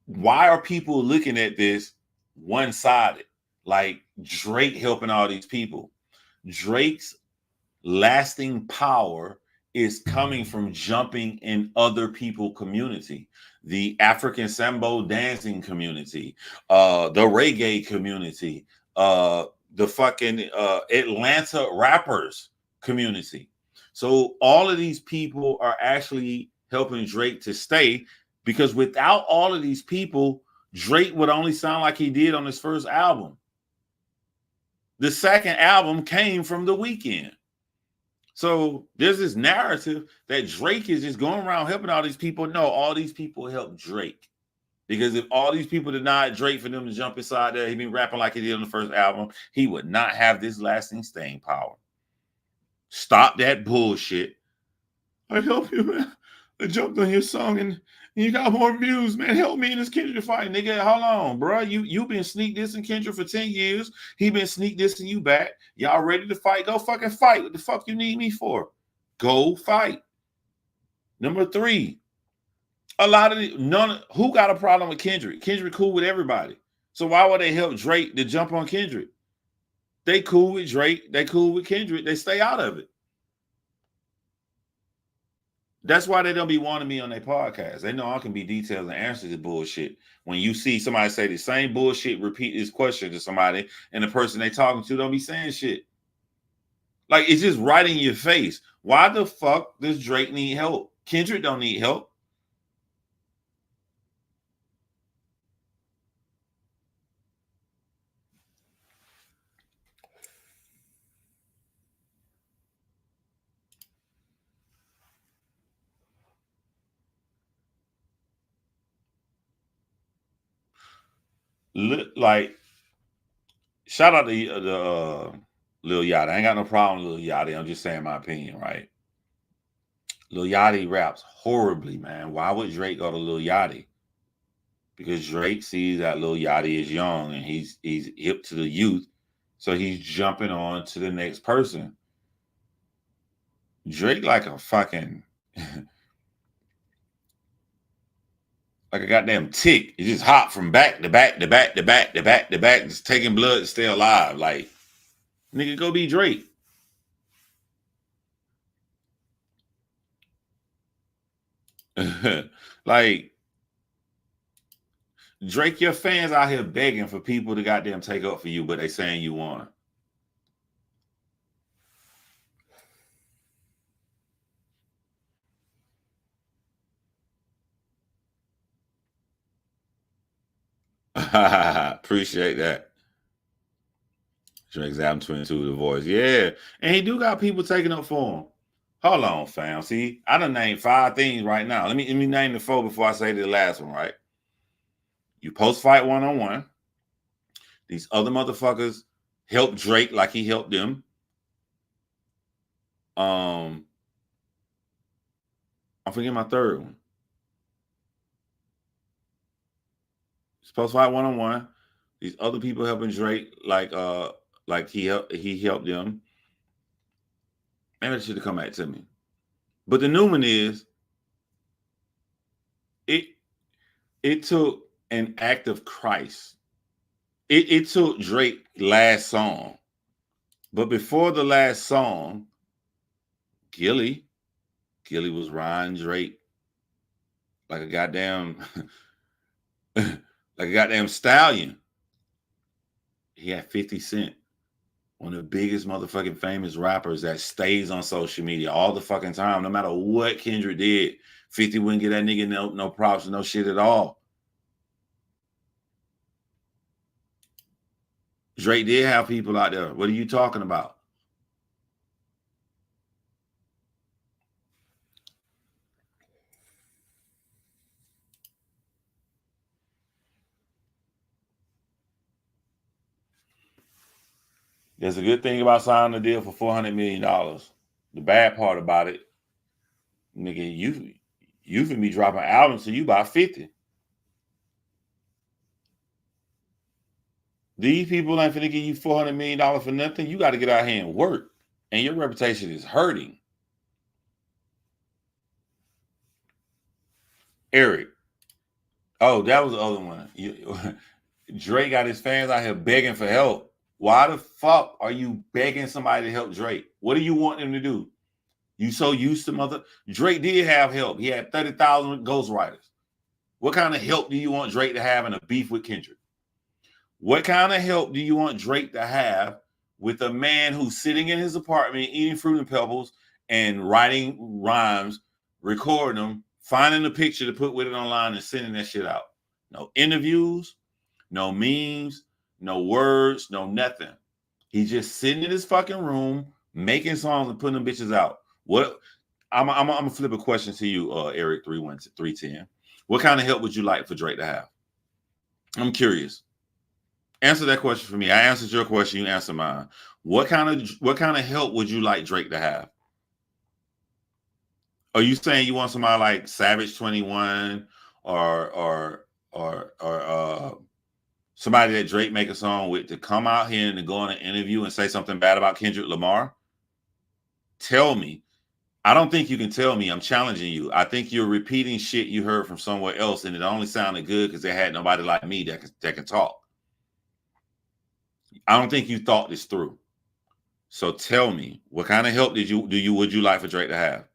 why are people looking at this one-sided? Like Drake helping all these people. Drake's lasting power is coming from jumping in other people's community. The African Sambo dancing community, the reggae community, the fucking Atlanta rappers community. So all of these people are actually helping Drake to stay, because without all of these people, Drake would only sound like he did on his first album. The second album came from The Weeknd. So there's this narrative that Drake is just going around helping all these people. No, all these people help Drake. Because if all these people denied Drake for them to jump inside there, he'd been rapping like he did on the first album, he would not have this lasting staying power. Stop that bullshit. I help you, man. I jumped on your song and you got more views, man. Help me in this Kendrick fight, nigga. Hold on, bro. You been sneak dissing Kendrick for 10 years. He been sneak dissing you back. Y'all ready to fight? Go fucking fight. What the fuck you need me for? Go fight. Number 3, a lot of who got a problem with Kendrick? Kendrick cool with everybody. So why would they help Drake to jump on Kendrick? They cool with Drake. They cool with Kendrick. They stay out of it. That's why they don't be wanting me on their podcast. They know I can be detailed and answer this bullshit. When you see somebody say the same bullshit, repeat this question to somebody, and the person they talking to don't be saying shit. Like, it's just right in your face. Why the fuck does Drake need help? Kendrick don't need help. Like, shout out to the Lil Yachty. I ain't got no problem with Lil Yachty. I'm just saying my opinion, right? Lil Yachty raps horribly, man. Why would Drake go to Lil Yachty? Because Drake sees that Lil Yachty is young and he's hip to the youth, so he's jumping on to the next person. Drake like a fucking like a goddamn tick. It's just hot from back to back to back to back to back to back, just taking blood to stay alive. Like, nigga, go be Drake. Like, Drake, your fans out here begging for people to goddamn take up for you, but they saying you won. Appreciate that. Drake's album 22, The Voice. Yeah. And he do got people taking up for him. Hold on, fam. See, I done named 5 things right now. Let me name the 4 before I say the last one, right? You post-fight one-on-one. These other motherfuckers help Drake like he helped them. I'm forgetting my third one. Post-fight one-on-one. These other people helping Drake like he helped them. Maybe that should have come back to me. But the new one is it took an act of Christ. It took Drake last song. But before the last song, Gilly was riding Drake like a goddamn stallion. He had 50 Cent, one of the biggest motherfucking famous rappers that stays on social media all the fucking time. No matter what Kendrick did, 50 wouldn't get that nigga no props, no shit at all. Drake did have people out there. What are you talking about? There's a good thing about signing a deal for $400 million. The bad part about it, nigga, you can be dropping albums till you buy 50. These people ain't finna give you $400 million for nothing. You got to get out here and work. And your reputation is hurting. Eric. Oh, that was the other one. Drake got his fans out here begging for help. Why the fuck are you begging somebody to help Drake? What do you want them to do? You so used to Drake did have help. He had 30,000 ghostwriters. What kind of help do you want Drake to have in a beef with Kendrick? What kind of help do you want Drake to have with a man who's sitting in his apartment eating Fruit and Pebbles and writing rhymes, recording them, finding a picture to put with it online and sending that shit out? No interviews, no memes, no words, no nothing. He's just sitting in his fucking room, making songs and putting them bitches out. What? I'm gonna flip a question to you, Eric 310. What kind of help would you like for Drake to have? I'm curious. Answer that question for me. I answered your question. You answer mine. What kind of help would you like Drake to have? Are you saying you want somebody like Savage 21 or somebody that Drake make a song with to come out here and to go on an interview and say something bad about Kendrick Lamar? Tell me. I don't think you can tell me. I'm challenging you. I think you're repeating shit you heard from somewhere else, and it only sounded good because they had nobody like me that can talk. I don't think you thought this through. So tell me, what kind of help would you like for Drake to have?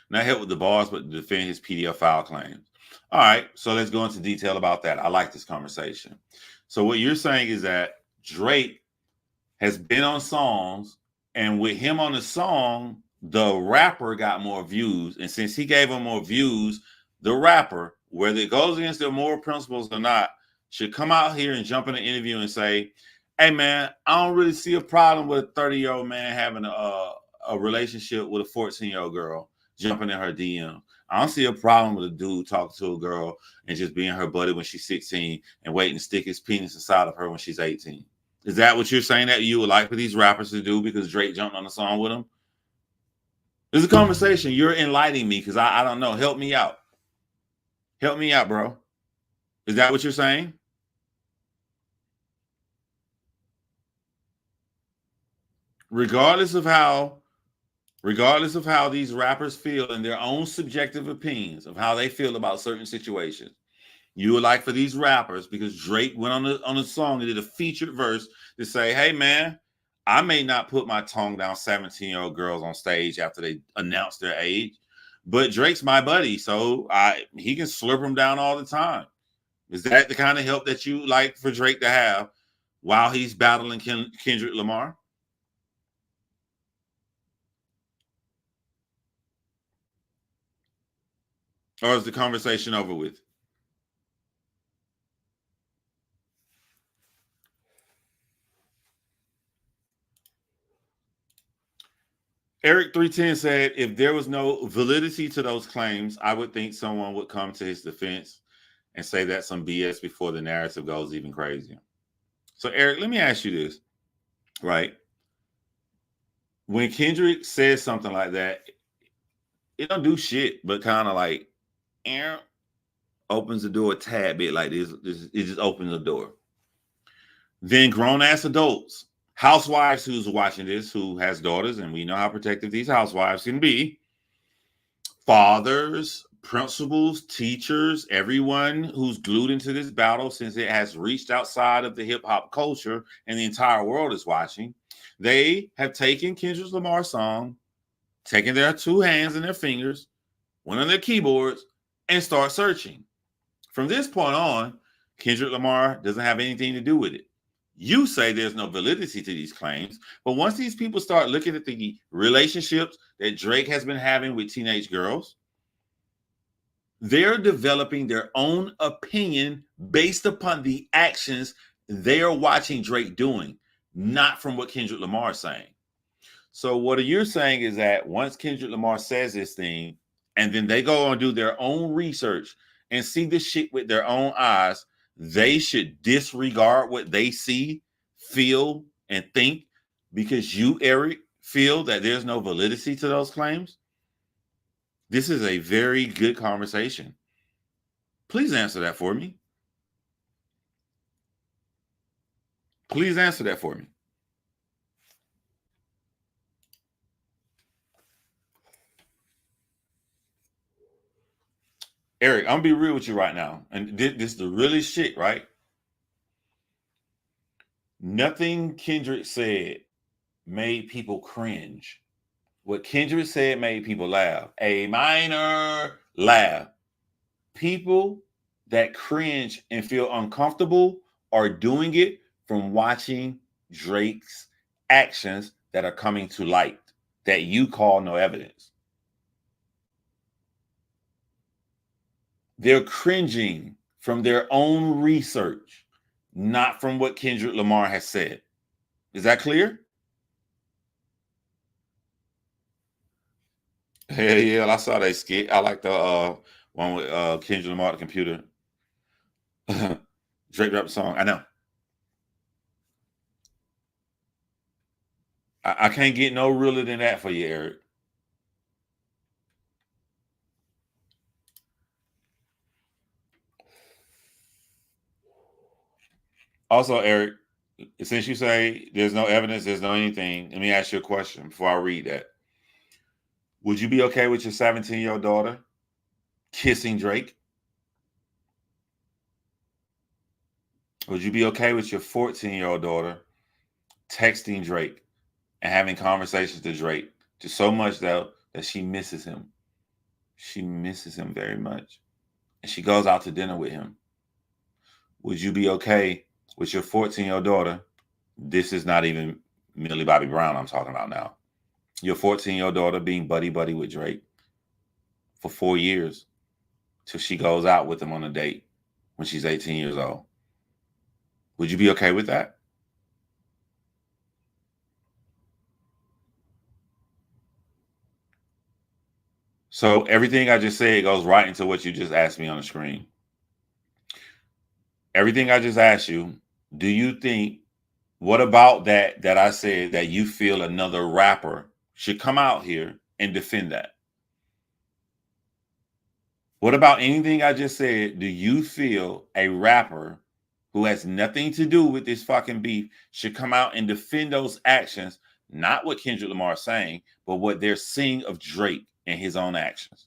Not help with the bars, but to defend his PDF file claims. All right, so let's go into detail about that. I like this conversation. So what you're saying is that Drake has been on songs, and with him on the song, the rapper got more views. And since he gave him more views, the rapper, whether it goes against their moral principles or not, should come out here and jump in an interview and say, hey, man, I don't really see a problem with a 30-year-old man having a relationship with a 14-year-old girl jumping in her DM. I don't see a problem with a dude talking to a girl and just being her buddy when she's 16 and waiting to stick his penis inside of her when she's 18. Is that what you're saying that you would like for these rappers to do because Drake jumped on the song with him? This is a conversation. You're enlightening me because I don't know. Help me out. Help me out, bro. Is that what you're saying? Regardless of how these rappers feel in their own subjective opinions of how they feel about certain situations, you would like for these rappers, because Drake went on the song and did a featured verse to say, hey, man, I may not put my tongue down 17-year-old girls on stage after they announce their age, but Drake's my buddy, so he can slurp them down all the time. Is that the kind of help that you like for Drake to have while he's battling Kendrick Lamar? Or is the conversation over with? Eric 310 said, if there was no validity to those claims, I would think someone would come to his defense and say that's some BS before the narrative goes even crazier. So, Eric, let me ask you this, right? When Kendrick says something like that, it don't do shit, but kind of like opens the door a tad bit like this. It just opens the door. Then grown-ass adults, housewives who's watching this, who has daughters, and we know how protective these housewives can be, fathers, principals, teachers, everyone who's glued into this battle since it has reached outside of the hip-hop culture and the entire world is watching, they have taken Kendrick Lamar's song, taken their two hands and their fingers, went on their keyboards, and start searching. From this point on, Kendrick Lamar doesn't have anything to do with it. You say there's no validity to these claims, but once these people start looking at the relationships that Drake has been having with teenage girls, they're developing their own opinion based upon the actions they are watching Drake doing, not from what Kendrick Lamar is saying. So what you're saying is that once Kendrick Lamar says this thing, and then they go and do their own research and see this shit with their own eyes, they should disregard what they see, feel, and think because you, Eric, feel that there's no validity to those claims? This is a very good conversation. Please answer that for me. Please answer that for me. Eric, I'm gonna be real with you right now. And this is the realest shit, right? Nothing Kendrick said made people cringe. What Kendrick said made people laugh. A minor laugh. People that cringe and feel uncomfortable are doing it from watching Drake's actions that are coming to light that you call no evidence. They're cringing from their own research, not from what Kendrick Lamar has said. Is that clear? Hell yeah, I saw that skit. I like the one with Kendrick Lamar, the computer. Drake rap song. I know. I can't get no realer than that for you, Eric. Also, Eric, since you say there's no evidence, there's no anything, let me ask you a question before I read that. Would you be okay with your 17-year-old daughter kissing Drake? Would you be okay with your 14-year-old daughter texting Drake and having conversations to Drake to so much that she misses him? She misses him very much. And she goes out to dinner with him. Would you be okay with your 14-year-old daughter? This is not even Millie Bobby Brown I'm talking about now. Your 14-year-old daughter being buddy-buddy with Drake for 4 years till she goes out with him on a date when she's 18 years old. Would you be okay with that? So everything I just said goes right into what you just asked me on the screen. Everything I just asked you, do you think, what about that I said that you feel another rapper should come out here and defend that? What about anything I just said? Do you feel a rapper who has nothing to do with this fucking beef should come out and defend those actions, not what Kendrick Lamar is saying, but what they're seeing of Drake and his own actions?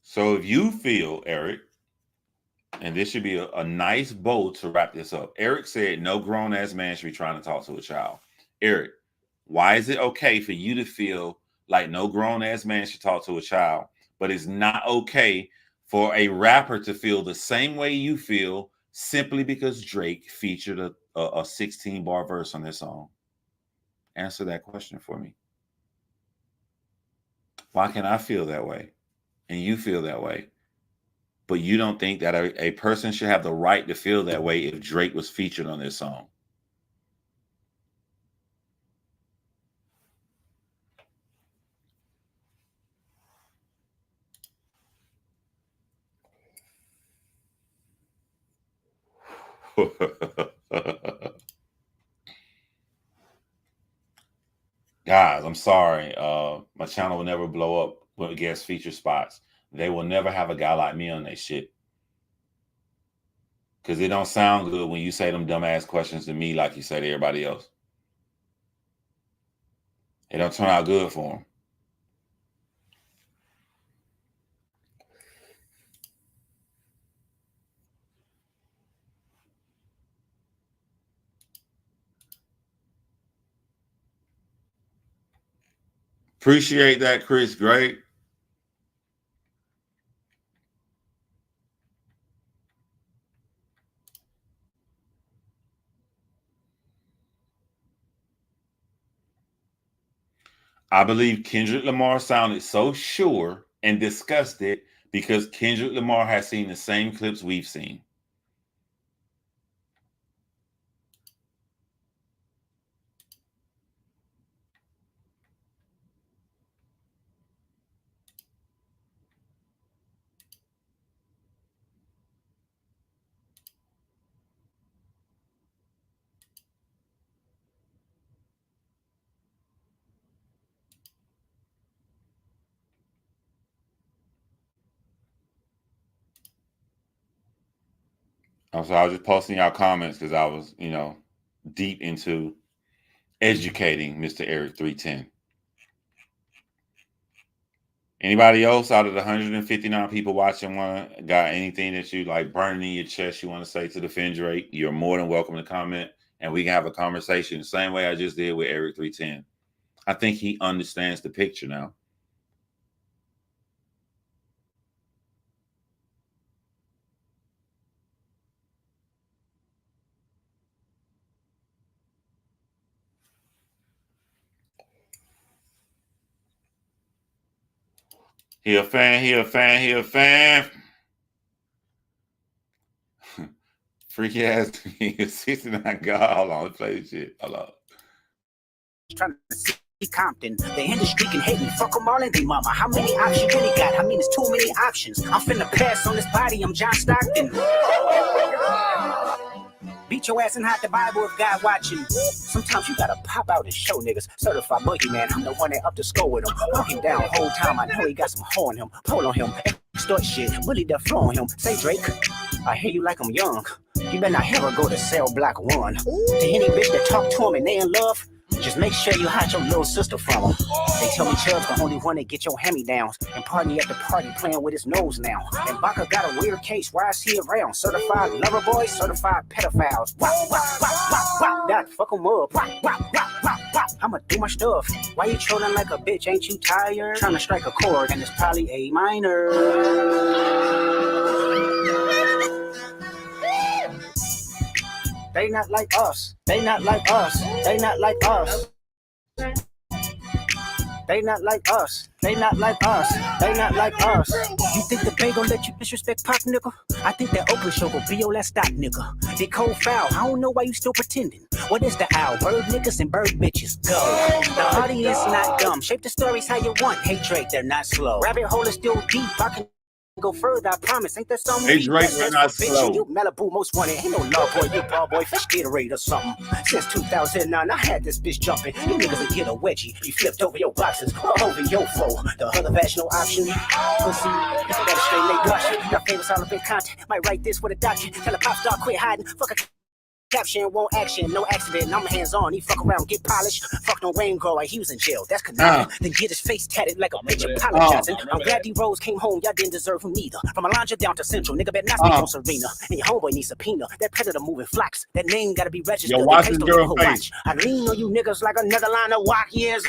So if you feel, Eric, and this should be a nice bow to wrap this up. Eric said no grown-ass man should be trying to talk to a child. Eric, why is it okay for you to feel like no grown-ass man should talk to a child, but it's not okay for a rapper to feel the same way you feel simply because Drake featured a 16-bar verse on their song? Answer that question for me. Why can I feel that way and you feel that way? But you don't think that a person should have the right to feel that way if Drake was featured on this song? Guys, I'm sorry. My channel will never blow up with guest feature spots. They will never have a guy like me on their shit. Because it don't sound good when you say them dumbass questions to me like you say to everybody else. It don't turn out good for them. Appreciate that, Chris. Great. I believe Kendrick Lamar sounded so sure and disgusted because Kendrick Lamar has seen the same clips we've seen. So I was just posting y'all comments because I was, deep into educating Mr. Eric 310. Anybody else out of the 159 people watching got anything that you like burning in your chest you want to say to defend Drake? You're more than welcome to comment, and we can have a conversation the same way I just did with Eric 310. I think he understands the picture now. He a fan. Freaky ass me. 69 God. Hold on, let's play this shit. Hold on. Trying to see Compton. The industry can hate me. Fuck them all and they mama. How many options you really got? I mean, it's too many options. I'm finna pass on this body. I'm John Stockton. Beat your ass and hide the Bible if God watching. Sometimes you gotta pop out and show niggas. Certified boogeyman, I'm the one that up to score with him. Walking down whole time, I know he got some hoe on him. Pull on him, extort shit, bully the flow on him. Say Drake, I hear you like I'm young. You better not ever go to cell block 1. To any bitch that talk to him and they in love, just make sure you hide your little sister from him. They tell me Chubb's the only one that get your hand-me-downs and party at the party playing with his nose now. And Baca got a weird case. Why is he around? Certified lover boys, certified pedophiles. Wop, wop, wop, wop, wop. That fuck him up. Wop, wop, wop, wop, wop. I'ma do my stuff. Why you trolling like a bitch? Ain't you tired? Trying to strike a chord and it's probably A minor. They not like us. They not like us. They not like us. They not like us. They not like us. They not like us. You think the Bay gon' let you disrespect Pop, nigga? I think that Oakland show gon' be your last stop, nigga. They cold foul. I don't know why you still pretending. What is the owl? Bird niggas and bird bitches. Go. The audience not dumb. Shape the stories how you want. Hey Drake, they're not slow. Rabbit hole is still deep. I can go further, I promise. Ain't that something? Hey Drake, they're not slow. You Malibu most wanted. Ain't no love boy, you ball boy, fish Gatorade or something. Since 2009, I had this bitch jumping. You niggas would get a wedgie. You flipped over your boxes, all over your foe. The other vaginal option. Pussy, you better straight lay blush. Your famous all up in content. Might write this with a doctor. Tell a pop star quit hiding. Fuck a caption, won't action, no accident. I'm hands on. He fuck around, get polished. Fuck no rain grower. He was in jail. That's connected. Then get his face tatted like a bitch apologizing. I'm glad D-Rose came home. Y'all didn't deserve him neither. From Alondra down to Central, nigga better not speak on Serena. And your homeboy needs subpoena. That predator moving flocks. That name gotta be registered. Yo, watch this girl face. I lean on you niggas like another line of walk years.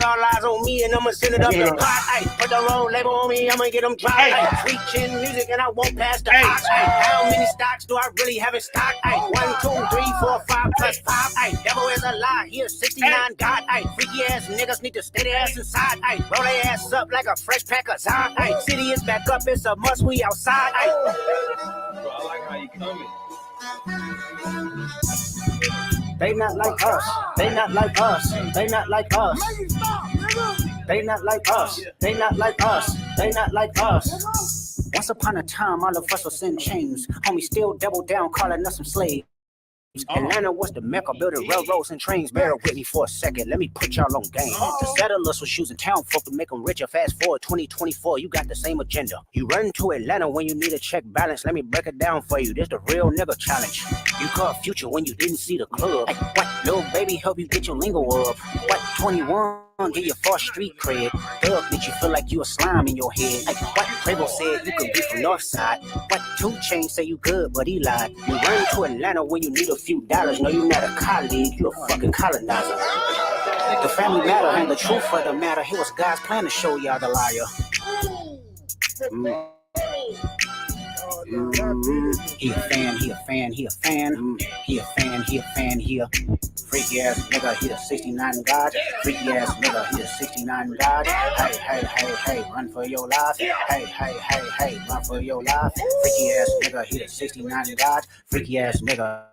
All eyes on me and I'ma send it up the pot. Ay, put the road label on me, I'ma get them dry. Preaching music and I won't pass the ox. I don't How many stocks do I really have in stock? Ay, 1, 2, 3, 4, 5 plus 5. Ay, devil is a lie. He is 69 God. Ay, freaky ass niggas need to stay their ass inside. Ay, roll their ass up like a fresh pack of Zod. Ay, city is back up. It's a must. We outside. Ay. Bro, I like how you coming. They not like us. They not like us. They not like us. They not like us. They not like us. They not like us. Once upon a time, all of us was in chains. Homie still double down, calling us some slaves. Atlanta was the mecca, building railroads and trains. Bear with me for a second, let me put y'all on game. The settlers was using town folk to make them richer. Fast forward 2024, you got the same agenda. You run to Atlanta when you need a check balance. Let me break it down for you, this the real nigga challenge. You caught Future when you didn't see the club. Like, what, little baby help you get your lingo up. What, 21? Get your false street cred. Thug make you feel like you a slime in your head. Like what Quavo said, you could be from Northside. What 2 Chainz say you good, but he lied. You run to Atlanta when you need a few dollars. No, you not a colleague, you a fucking colonizer. The family matter and the truth of the matter. It was God's plan to show y'all the liar. He a fan, he a fan, he a fan. He a fan, he a fan, he a freaky ass nigga, he a 69 God. Freaky ass nigga, he a 69 God. Hey, hey, hey, hey, run for your life. Hey, hey, hey, hey, run for your life. Freaky ass nigga, he a 69 God. Freaky ass nigga.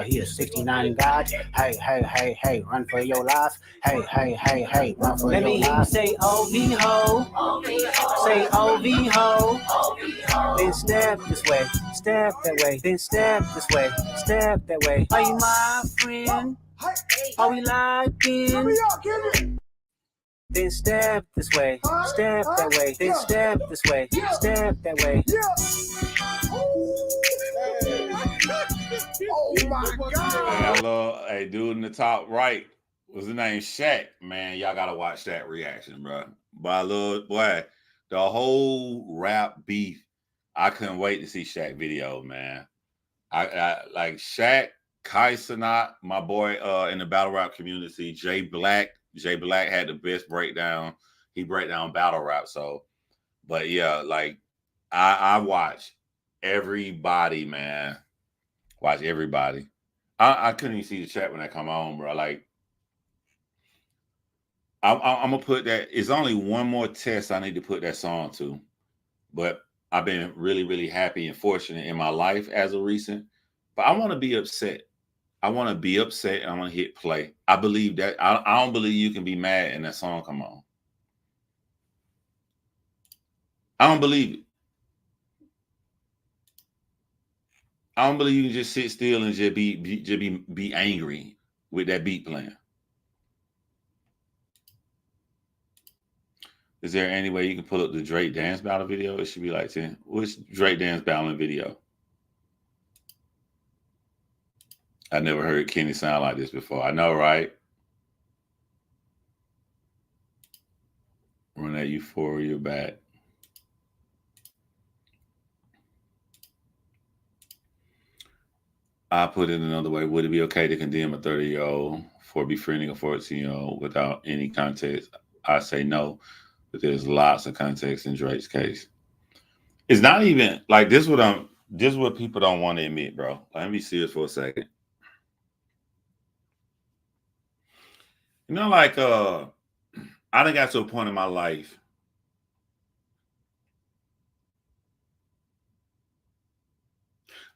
He is 69 God. Hey, hey, hey, hey, run for your life. Hey, hey, hey, hey, run for your life. Let me hear you say OV ho. Say OV ho. Then step this way, step that way. Then step this way, step that way. Are you my friend? Are we locked in? Then step this way, step that way. Then step this way, step that way. Oh my God! Hello, hey, dude in the top right was the name Shaq. Man, y'all gotta watch that reaction, bro. By little boy, the whole rap beef. I couldn't wait to see Shaq video, man. I like Shaq, Kai Cenat, my boy in the battle rap community, Jay Black. Jay Black had the best breakdown. He break down battle rap. So, but yeah, like I watch everybody, man. Watch everybody. I couldn't even see the chat when I come on, bro. Like, I'm gonna put that. It's only one more test I need to put that song to, but I've been really, really happy and fortunate in my life as of recent. But I want to be upset. I want to be upset and I want to hit play. I believe that. I don't believe you can be mad and that song come on. I don't believe it. I don't believe you can just sit still and just be angry with that beat playing. Is there any way you can pull up the Drake dance battle video? It should be like 10. Which Drake dance battling video? I never heard Kenny sound like this before. I know, right? Run that Euphoria back. I put it another way. Would it be okay to condemn a 30-year-old for befriending a 14-year-old without any context? I say no, but there's lots of context in Drake's case. It's not even like this. This is what people don't want to admit, bro. Let me be serious for a second. You know, like I done got to a point in my life.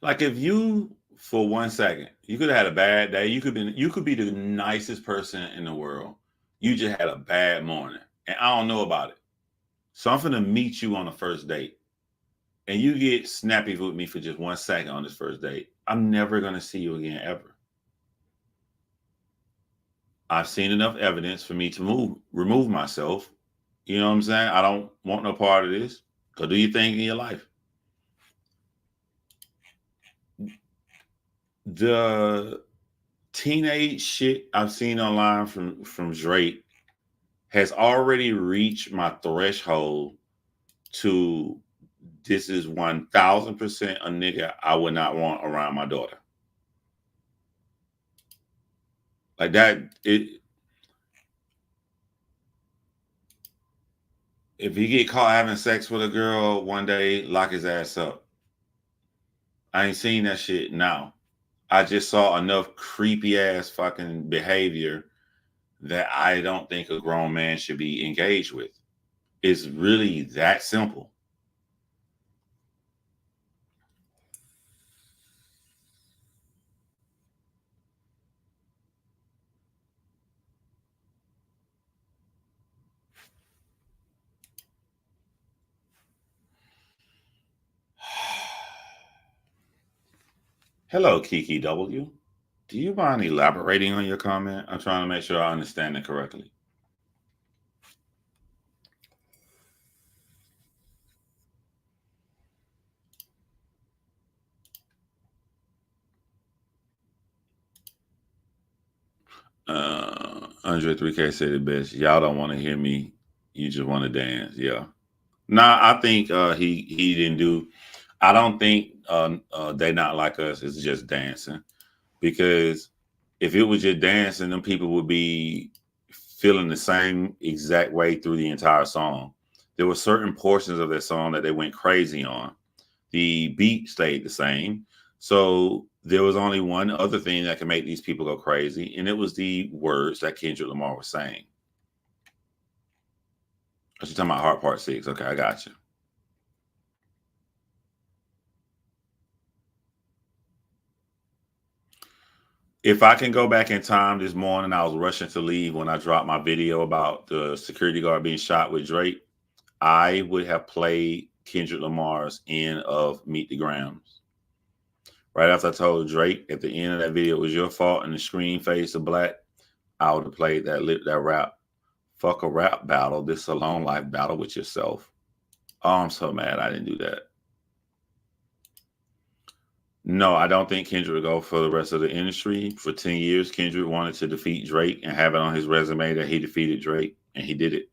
Like if you, for 1 second, you could have had a bad day. You could be the nicest person in the world. You just had a bad morning, and I don't know about it. So I'm finna meet you on the first date, and you get snappy with me for just 1 second on this first date. I'm never gonna see you again ever. I've seen enough evidence for me to remove myself. You know what I'm saying? I don't want no part of this. Go do your thing in your life. The teenage shit I've seen online from Drake has already reached my threshold to this is 1000% a nigga I would not want around my daughter. Like that, if he get caught having sex with a girl one day, lock his ass up. I ain't seen that shit now. I just saw enough creepy ass fucking behavior that I don't think a grown man should be engaged with. It's really that simple. Hello, Kiki W. Do you mind elaborating on your comment? I'm trying to make sure I understand it correctly. Andre 3K said it best. Y'all don't want to hear me. You just want to dance. Yeah. Nah, I think he didn't do. I don't think They Not Like Us is just dancing, because if it was just dancing, then people would be feeling the same exact way through the entire song. There were certain portions of that song that they went crazy on. The beat stayed the same. So there was only one other thing that could make these people go crazy, and it was the words that Kendrick Lamar was saying. Are you talking about Heart Part 6? Okay, I got you. If I can go back in time this morning, I was rushing to leave when I dropped my video about the security guard being shot with Drake. I would have played Kendrick Lamar's end of Meet the Grams. Right after I told Drake at the end of that video, it was your fault, and the screen face of black, I would have played that rap. Fuck a rap battle. This is a long life battle with yourself. Oh, I'm so mad I didn't do that. No, I don't think Kendrick would go for the rest of the industry. For 10 years, Kendrick wanted to defeat Drake and have it on his resume that he defeated Drake, and he did it.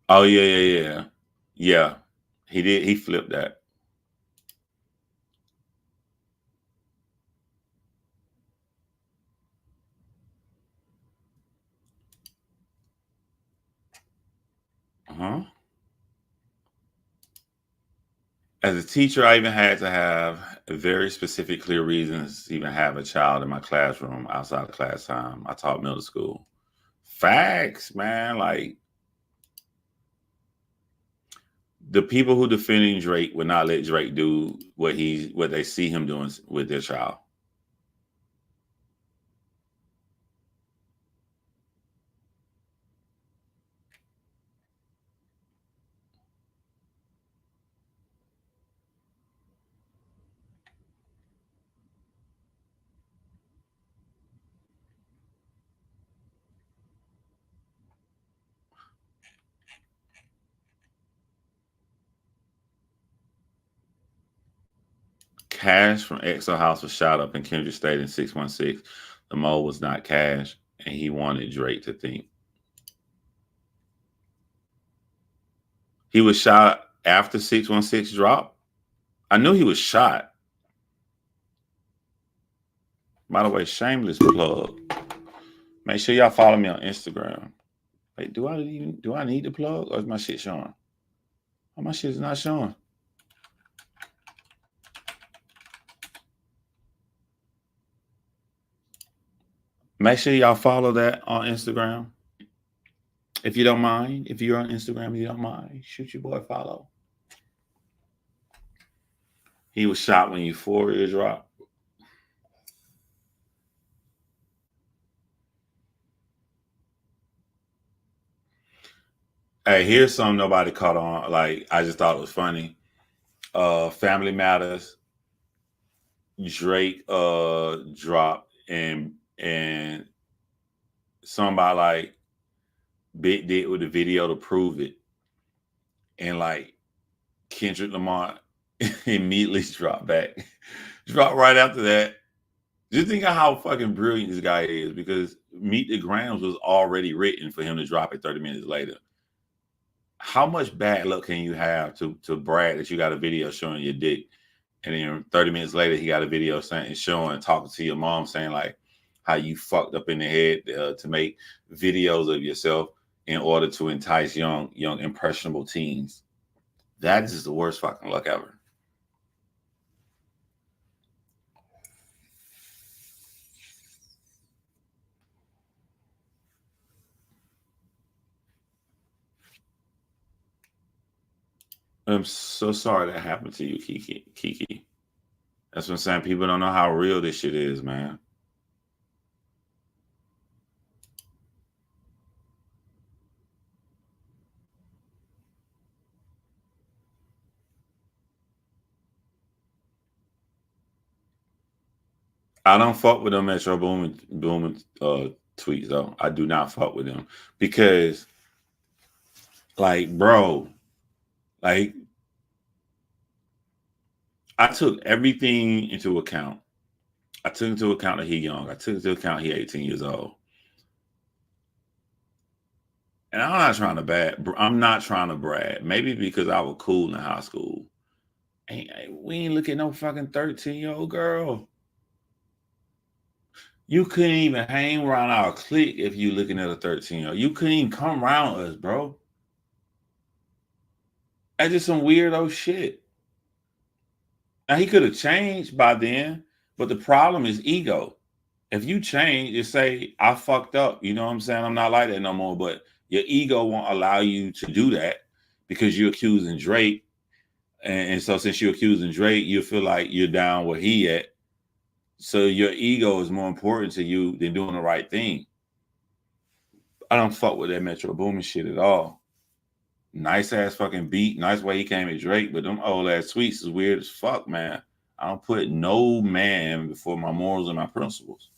Oh, yeah. Yeah, he did. He flipped that. As a teacher, I even had to have very specific, clear reasons to even have a child in my classroom outside of class time. I taught middle school. Facts, man. Like, the people who defending Drake would not let Drake do what they see him doing with their child. Cash from EXO House was shot up in Kendrick State in 616. The mole was not Cash, and he wanted Drake to think. He was shot after 616 dropped? I knew he was shot. By the way, shameless plug. Make sure y'all follow me on Instagram. Wait, do I need to plug, or is my shit showing? Oh, my shit is not showing. Make sure y'all follow that on Instagram. If you don't mind, if you're on Instagram, you don't mind, shoot your boy follow. He was shot when Euphoria dropped. Hey, here's something nobody caught on. Like, I just thought it was funny. Family Matters. Drake dropped, and somebody like Big Dick with the video to prove it, and like Kendrick Lamar immediately dropped right after that. Just think of how fucking brilliant this guy is, because Meet the Grams was already written for him to drop it 30 minutes later. How much bad luck can you have to brag that you got a video showing your dick And then 30 minutes later, he got a video saying, talking to your mom, saying like how you fucked up in the head to make videos of yourself in order to entice young impressionable teens. That is the worst fucking luck ever. I'm so sorry that happened to you, Kiki. That's what I'm saying. People don't know how real this shit is, man. I don't fuck with them Metro Boomin tweets though. I do not fuck with them because, like, bro, like, I took everything into account. I took into account that he young. I took into account he 18 years old. And I'm not trying to brag. Maybe because I was cool in high school. We ain't looking at no fucking 13-year-old girl. You couldn't even hang around our clique if you looking at a 13-year-old. You couldn't even come around us, bro. That's just some weirdo shit. Now, he could have changed by then, but the problem is ego. If you change, you say, I fucked up. You know what I'm saying? I'm not like that no more. But your ego won't allow you to do that because you're accusing Drake. And so since you're accusing Drake, you feel like you're down where he at. So your ego is more important to you than doing the right thing. I don't fuck with that Metro Boomin shit at all. Nice ass fucking beat. Nice way he came at Drake, but them old ass tweets is weird as fuck, man. I don't put no man before my morals and my principles.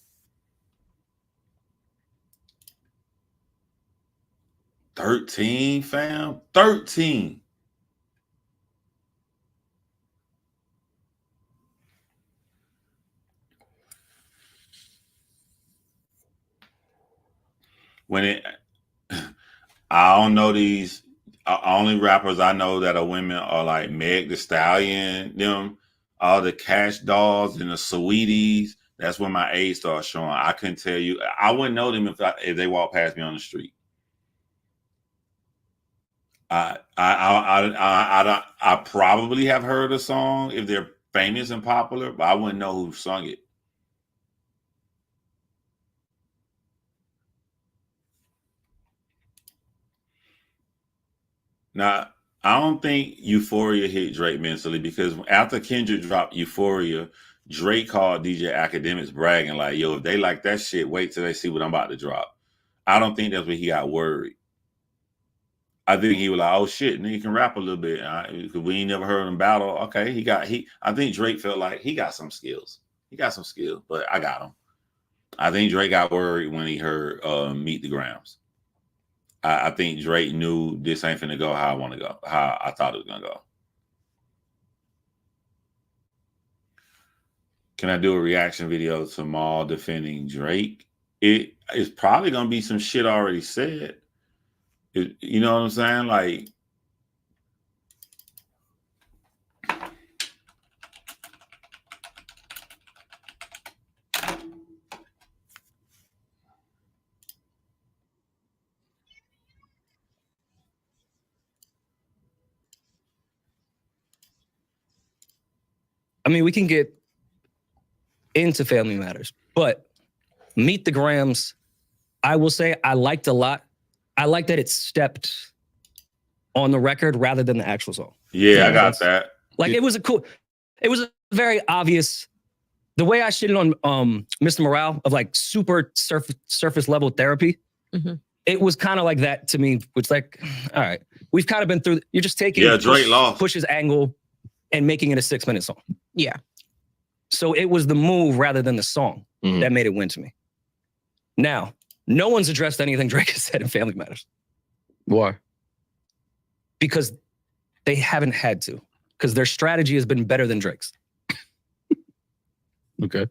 $13, fam. $13. I don't know these. Only rappers I know that are women are like Meg Thee Stallion, them, all the Cash Dolls and the Saweeties. That's when my age starts showing. I couldn't tell you. I wouldn't know them if they walked past me on the street. I probably have heard a song if they're famous and popular, but I wouldn't know who sung it. Now, I don't think Euphoria hit Drake mentally because after Kendrick dropped Euphoria, Drake called DJ Academics bragging like, yo, if they like that shit, wait till they see what I'm about to drop. I don't think that's when he got worried. I think he was like, oh shit, nigga can rap a little bit. Because we ain't never heard him battle. Okay, I think Drake felt like he got some skills. But I got him. I think Drake got worried when he heard Meet the Grams. I think Drake knew this ain't finna go how I want to go, how I thought it was gonna go. Can I do a reaction video to Maul defending Drake? It's probably gonna be some shit already said. You know what I'm saying? Like, I mean, we can get into Family Matters, but Meet the Grams, I will say I liked a lot. I like that it stepped on the record rather than the actual song. Yeah, I got that. Like, it was a very obvious, the way I shitted on Mr. Morale of like super surface level therapy, it was kind of like that to me, which like, all right, we've kind of been through, you're just taking Drake lost. Push's angle and making it a 6-minute song. Yeah. So it was the move rather than the song that made it win to me. Now, no one's addressed anything Drake has said in Family Matters. Why? Because they haven't had to. Because their strategy has been better than Drake's. Okay.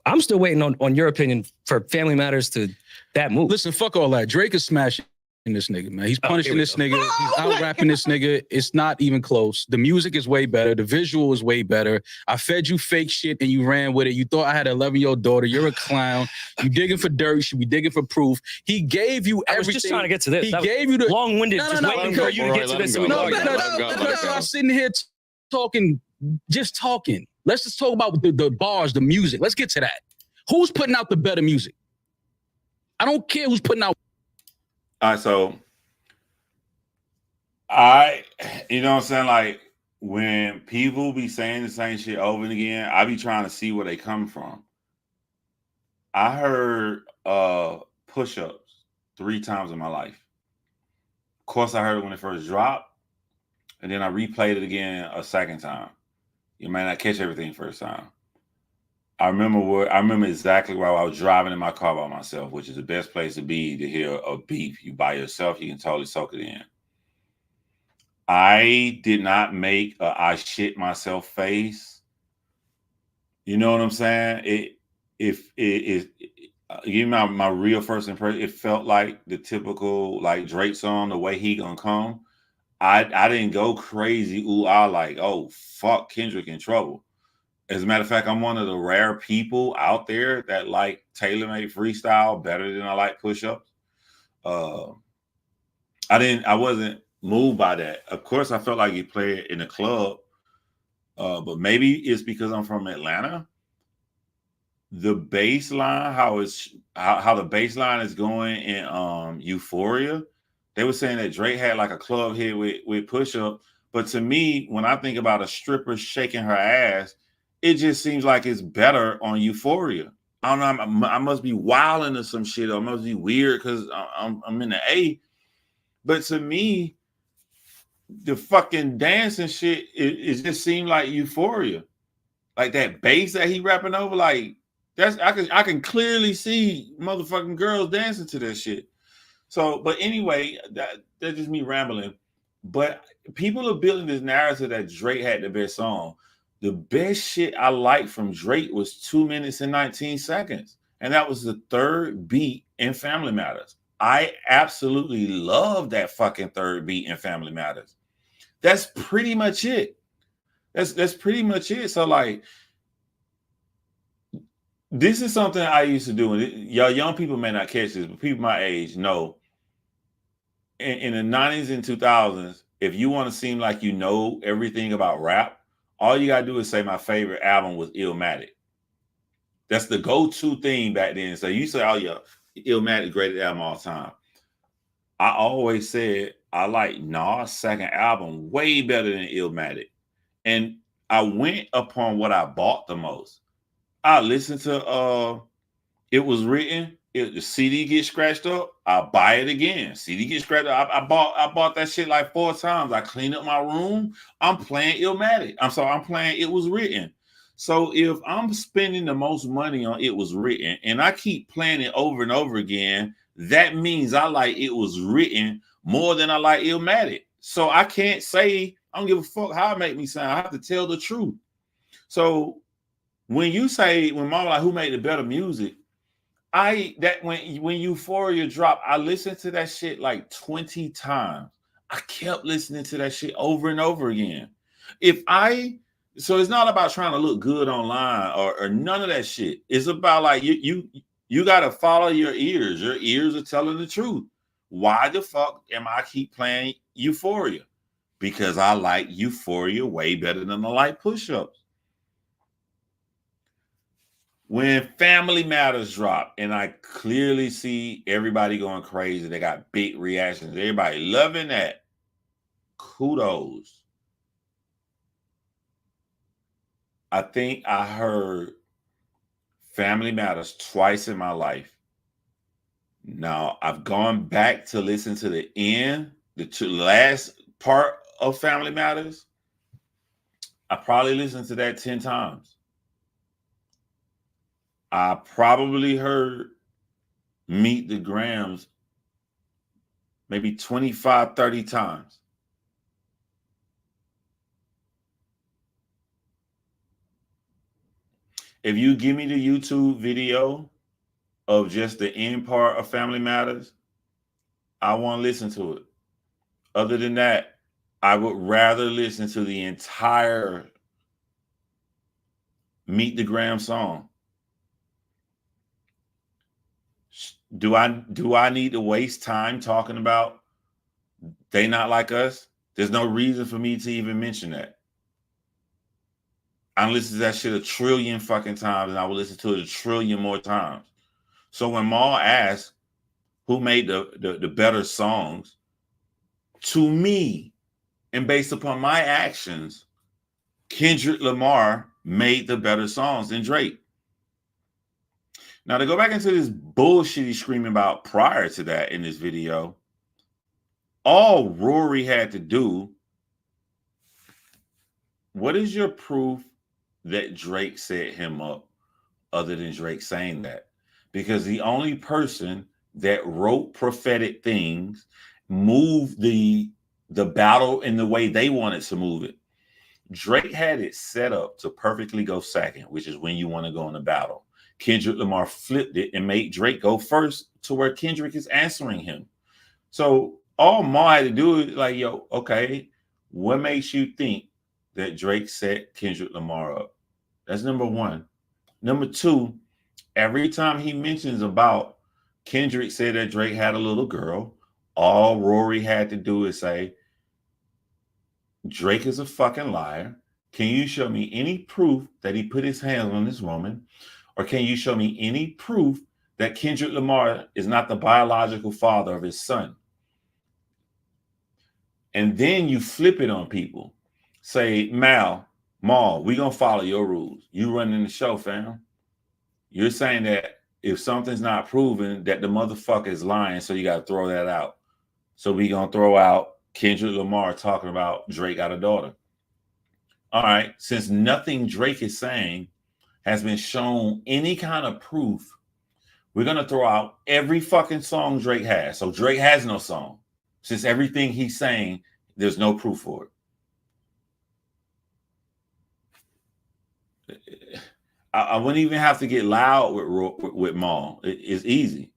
I'm still waiting on your opinion for Family Matters to that move. Listen, fuck all that. Drake is smashing this nigga, man. He's Oh, punishing here we this go. nigga. He's out rapping this nigga. It's not even close. The music is way better. The visual is way better. I fed you fake shit and you ran with it. You thought I had an 11-year-old daughter. You're a clown. You digging for dirt. You should be digging for proof. He gave you I everything. was just trying to get to this. He That was gave you the long-winded. No, just no, no, waiting because- for you to get to this. So we No, can argue. because I'm sitting here talking, just talking. Let's just talk about the bars, the music. Let's get to that. Who's putting out the better music? I don't care who's putting out. All right, so you know what I'm saying? Like, when people be saying the same shit over and again, I be trying to see where they come from. I heard push-ups 3 times in my life. Of course, I heard it when it first dropped, and then I replayed it again a second time. You may not catch everything first time. I remember exactly where I was driving in my car by myself, which is the best place to be to hear a beat. You by yourself, you can totally soak it in. I did not make a I shit myself face. You know what I'm saying? Give me my real first impression. It felt like the typical like Drake song, The Way He Gonna Come. I didn't go crazy. Ooh, I like, oh fuck, Kendrick in trouble. As a matter of fact, I'm one of the rare people out there that like tailor-made freestyle better than I like push-ups. I wasn't moved by that. Of course, I felt like he played in the club, but maybe it's because I'm from Atlanta. The bass line, how the bass line is going in Euphoria. They were saying that Drake had like a club hit with push-up, but to me, when I think about a stripper shaking her ass, it just seems like it's better on Euphoria. I don't know. I must be wilding or some shit, or I must be weird because I'm in the A. But to me, the fucking dancing shit, it just seemed like Euphoria. Like that bass that he rapping over, like I can clearly see motherfucking girls dancing to that shit. So, but anyway, that's just me rambling. But people are building this narrative that Drake had the best song. The best shit I liked from Drake was 2 minutes and 19 seconds. And that was the third beat in Family Matters. I absolutely love that fucking third beat in Family Matters. That's pretty much it. That's pretty much it. So like, this is something I used to do. And y'all young people may not catch this, but people my age know. In the 90s and 2000s, if you want to seem like you know everything about rap, all you gotta do is say my favorite album was Illmatic. That's the go-to thing back then. So you say, oh yeah, Illmatic, greatest album of all time. I always said I like Nas' second album way better than Illmatic. And I went upon what I bought the most. I listened to It Was Written. The CD gets scratched up, I'll buy it again. CD gets scratched up. I bought that shit like 4 times. I cleaned up my room. I'm playing Illmatic. I'm playing It Was Written. So if I'm spending the most money on It Was Written and I keep playing it over and over again, that means I like It Was Written more than I like Illmatic. So I can't say, I don't give a fuck how it make me sound. I have to tell the truth. So when mama like, who made the better music? When Euphoria dropped, I listened to that shit like 20 times. I kept listening to that shit over and over again. So it's not about trying to look good online or none of that shit. It's about like you gotta follow your ears. Your ears are telling the truth. Why the fuck am I keep playing Euphoria? Because I like Euphoria way better than I like push-ups. When Family Matters drop, and I clearly see everybody going crazy, they got big reactions. Everybody loving that. Kudos. I think I heard Family Matters twice in my life. Now, I've gone back to listen to the end, the last part of Family Matters. I probably listened to that 10 times. I probably heard Meet the Grams maybe 25, 30 times. If you give me the YouTube video of just the end part of Family Matters, I want to listen to it. Other than that, I would rather listen to the entire Meet the Graham song. Do I need to waste time talking about They Not Like Us? There's no reason for me to even mention that. I listened to that shit a trillion fucking times, and I will listen to it a trillion more times. So when Maul asks who made the better songs, to me, and based upon my actions, Kendrick Lamar made the better songs than Drake. Now, to go back into this bullshit he's screaming about prior to that in this video, all Rory had to do, what is your proof that Drake set him up other than Drake saying that? Because the only person that wrote prophetic things moved the battle in the way they wanted to move it. Drake had it set up to perfectly go second, which is when you want to go in the battle. Kendrick Lamar flipped it and made Drake go first to where Kendrick is answering him. So all Ma had to do is like, yo, okay, what makes you think that Drake set Kendrick Lamar up? That's number one. Number two, every time he mentions about Kendrick said that Drake had a little girl, all Rory had to do is say, Drake is a fucking liar. Can you show me any proof that he put his hands on this woman? Or can you show me any proof that Kendrick Lamar is not the biological father of his son? And then you flip it on people. Say, Maul, we gonna follow your rules. You running the show, fam. You're saying that if something's not proven, that the motherfucker is lying, so you gotta throw that out. So we gonna throw out Kendrick Lamar talking about Drake got a daughter. All right, since nothing Drake is saying has been shown any kind of proof, we're going to throw out every fucking song Drake has. So Drake has no song. Since everything he's saying, there's no proof for it. I wouldn't even have to get loud with Maul. It's easy.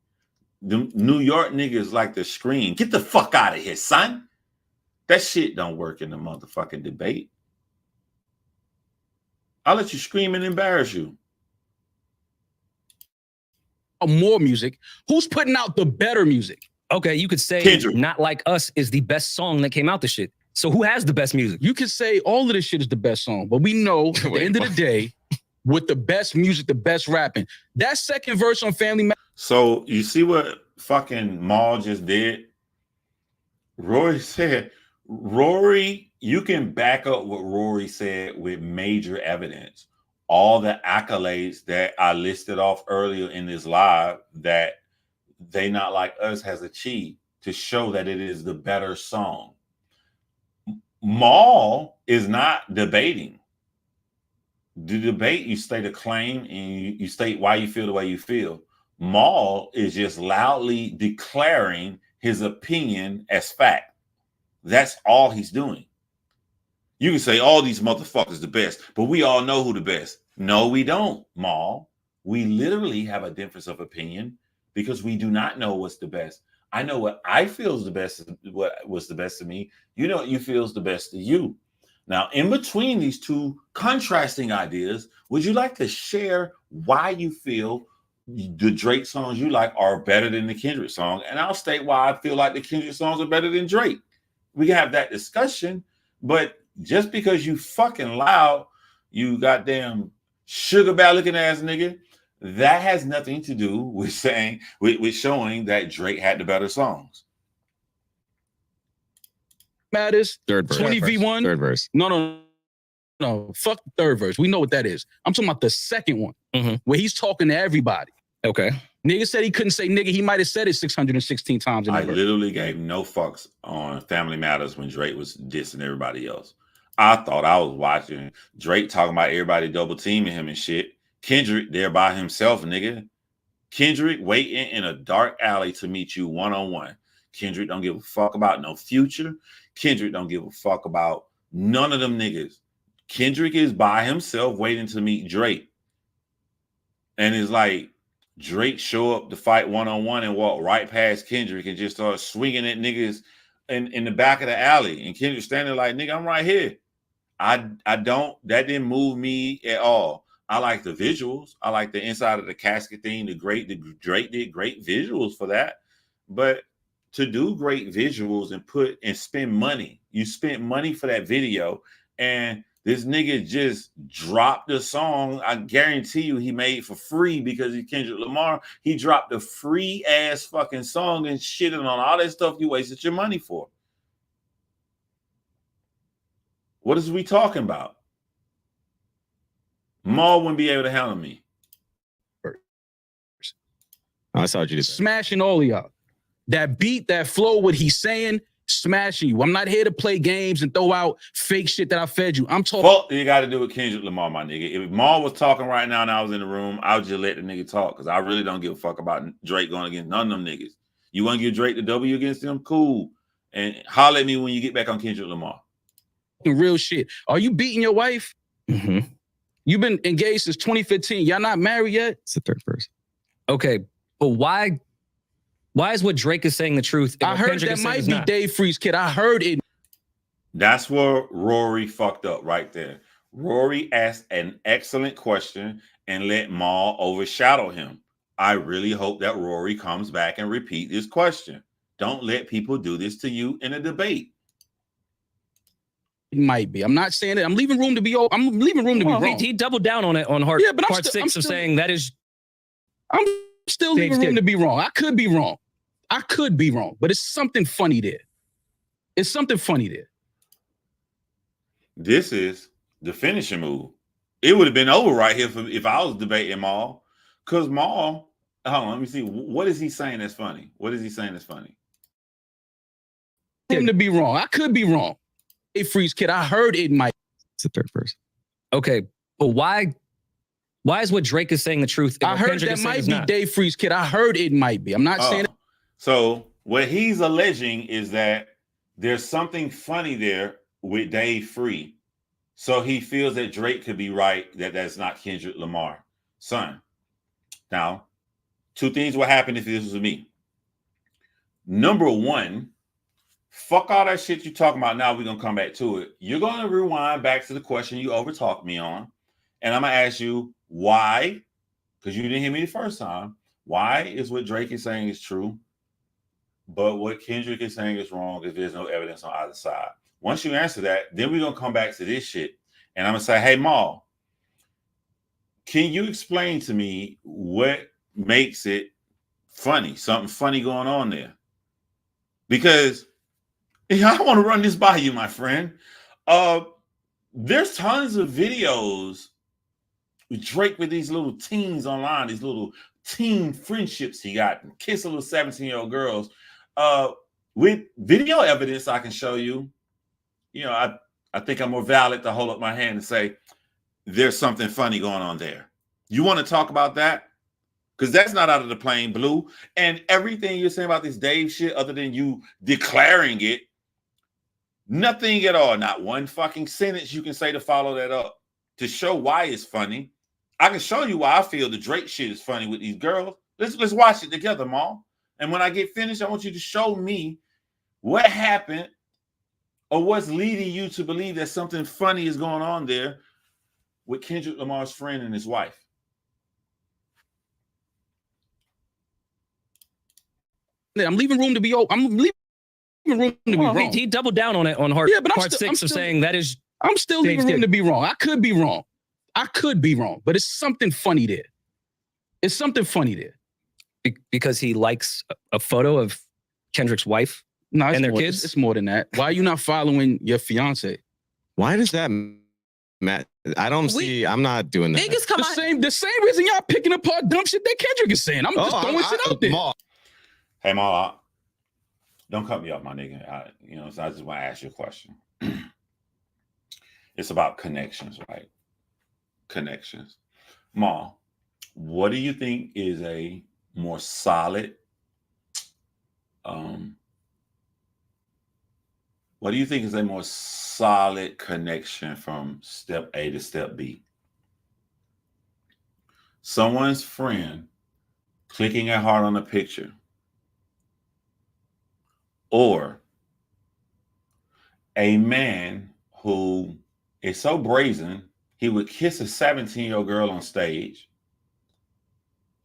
The New York niggas like to scream, get the fuck out of here, son. That shit don't work in the motherfucking debate. I'll let you scream and embarrass you. More music. Who's putting out the better music? Okay, you could say Kendrick. Not Like Us is the best song that came out this shit. So who has the best music? You could say all of this shit is the best song, but we know at the end of the day, with the best music, the best rapping, that second verse on Family Matters. So you see what fucking Maul just did? Rory said, you can back up what Rory said with major evidence. All the accolades that I listed off earlier in this live that They Not Like Us has achieved to show that it is the better song. Maul is not debating. The debate, you state a claim and you state why you feel the way you feel. Maul is just loudly declaring his opinion as fact. That's all he's doing. You can say all these motherfuckers the best, but we all know who the best. No, we don't, Maul. We literally have a difference of opinion because we do not know what's the best. I know what I feel is the best, what was the best to me. You know what you feel is the best to you. Now, in between these two contrasting ideas, would you like to share why you feel the Drake songs you like are better than the Kendrick song? And I'll state why I feel like the Kendrick songs are better than Drake. We can have that discussion, but just because you fucking loud, you goddamn sugar bad looking ass nigga, that has nothing to do with saying, with showing that Drake had the better songs. Matters. Third verse. 20v1. Third verse. No. Fuck the third verse. We know what that is. I'm talking about the second one, where he's talking to everybody. Okay. Nigga said he couldn't say nigga. He might have said it 616 times. In I that verse. literally gave no fucks on Family Matters when Drake was dissing everybody else. I thought I was watching Drake talking about everybody double teaming him and shit. Kendrick there by himself, nigga. Kendrick waiting in a dark alley to meet you one-on-one. Kendrick don't give a fuck about no Future. Kendrick don't give a fuck about none of them niggas. Kendrick is by himself waiting to meet Drake. And it's like, Drake show up to fight one-on-one and walk right past Kendrick and just start swinging at niggas in the back of the alley. And Kendrick standing like, nigga, I'm right here. That didn't move me at all. I like the visuals. I like the inside of the casket thing. The Drake did great visuals for that. But to do great visuals and spend money, you spent money for that video, and this nigga just dropped the song. I guarantee you he made for free because he's Kendrick Lamar. He dropped a free ass fucking song and shitting on all that stuff you wasted your money for. What is we talking about? Maul wouldn't be able to handle me. I saw what you did. Smashing all of y'all. That beat, that flow, what he's saying, smashing you. I'm not here to play games and throw out fake shit that I fed you. I'm talking. Well, you got to do with Kendrick Lamar, my nigga. If Maul was talking right now and I was in the room, I would just let the nigga talk because I really don't give a fuck about Drake going against none of them niggas. You want to give Drake the W against them? Cool. And holler at me when you get back on Kendrick Lamar. Real shit. Are you beating your wife? Mm-hmm. You've been engaged since 2015. Y'all not married yet? It's the third person. Okay, but why is what Drake is saying the truth? I heard that might be Dave Freeze kid. I heard it. That's where Rory fucked up right there. Rory asked an excellent question and let Maul overshadow him. I really hope that Rory comes back and repeat this question. Don't let people do this to you in a debate. It might be. I'm not saying it. I'm leaving room to be. I'm leaving room to be wrong. He doubled down on it on part 6 of saying that is. I'm still leaving room to be wrong. I could be wrong. But it's something funny there. It's something funny there. This is the finishing move. It would have been over right here if I was debating Maul. Because Maul, hold on, let me see. What is he saying that's funny? What is he saying that's funny? Him to be wrong. I could be wrong. Hey, Freeze kid, I heard it might. It's the third person. Okay, but why is what Drake is saying the truth? I heard that might be Dave Freeze kid. I heard it might be. I'm not saying it. So what he's alleging is that there's something funny there with Dave Free. So he feels that Drake could be right, that that's not Kendrick Lamar. Son, now, two things will happen if this was me. Number one, fuck all that shit you talking about now. We're going to come back to it. You're going to rewind back to the question you overtalked me on. And I'm going to ask you why, because you didn't hear me the first time. Why is what Drake is saying is true, but what Kendrick is saying is wrong if there's no evidence on either side? Once you answer that, then we're going to come back to this shit. And I'm going to say, hey, Maul, can you explain to me what makes it funny? Something funny going on there? Because I want to run this by you, my friend. There's tons of videos with Drake with these little teens online, these little teen friendships he got, kiss little 17-year-old girls. With video evidence I can show you, you know, I think I'm more valid to hold up my hand and say, there's something funny going on there. You want to talk about that? Because that's not out of the plain blue. And everything you're saying about this Dave shit, other than you declaring it, nothing at all. Not one fucking sentence you can say to follow that up to show why it's funny. I can show you why I feel the Drake shit is funny with these girls. Let's watch it together, Maul. And when I get finished, I want you to show me what happened or what's leading you to believe that something funny is going on there with Kendrick Lamar's friend and his wife. I'm leaving room to be. I'm leaving room to be wrong. He doubled down on it on part 6 of saying that is. I'm still leaving room to be wrong. I could be wrong. But it's something funny there. It's something funny there. Because he likes a photo of Kendrick's wife and their kids? It's more than that. Why are you not following your fiance? Why does that matter? I don't see. I'm not doing that. Niggas come the same reason y'all picking apart dumb shit that Kendrick is saying. I'm just throwing shit out there. Hey, Maul, don't cut me up, my nigga. So I just want to ask you a question. It's about connections, right? Connections. Maul, what do you think is a more solid connection from step A to step B? Someone's friend clicking a heart on a picture, or a man who is so brazen he would kiss a 17-year-old girl on stage,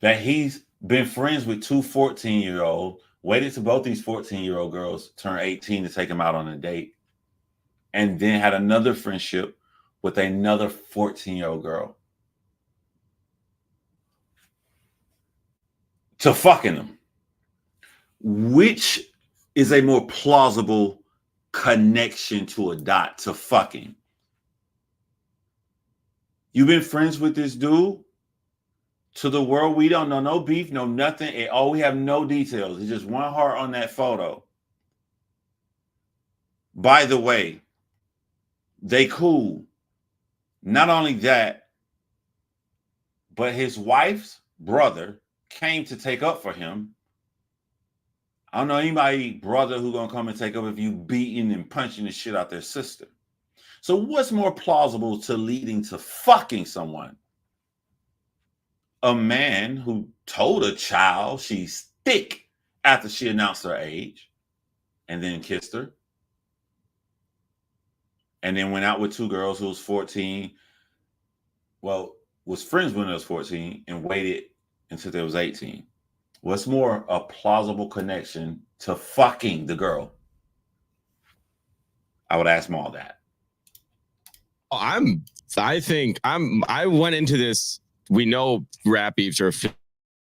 that he's been friends with two 14-year-olds, waited till both these 14-year-old girls turn 18 to take him out on a date, and then had another friendship with another 14-year-old girl to fucking them. Which is a more plausible connection to a dot to fucking? You've been friends with this dude? To the world, we don't know no beef, no nothing. We have no details. It's just one heart on that photo. By the way, they cool. Not only that, but his wife's brother came to take up for him. I don't know anybody brother who gonna come and take up if you beating and punching the shit out their sister. So what's more plausible to leading to fucking someone? A man who told a child she's thick after she announced her age and then kissed her, and then went out with two girls who was 14, well, was friends when they was 14 and waited until they was 18. What's more a plausible connection to fucking the girl? I would ask Maul that. I went into this. We know rap beefs are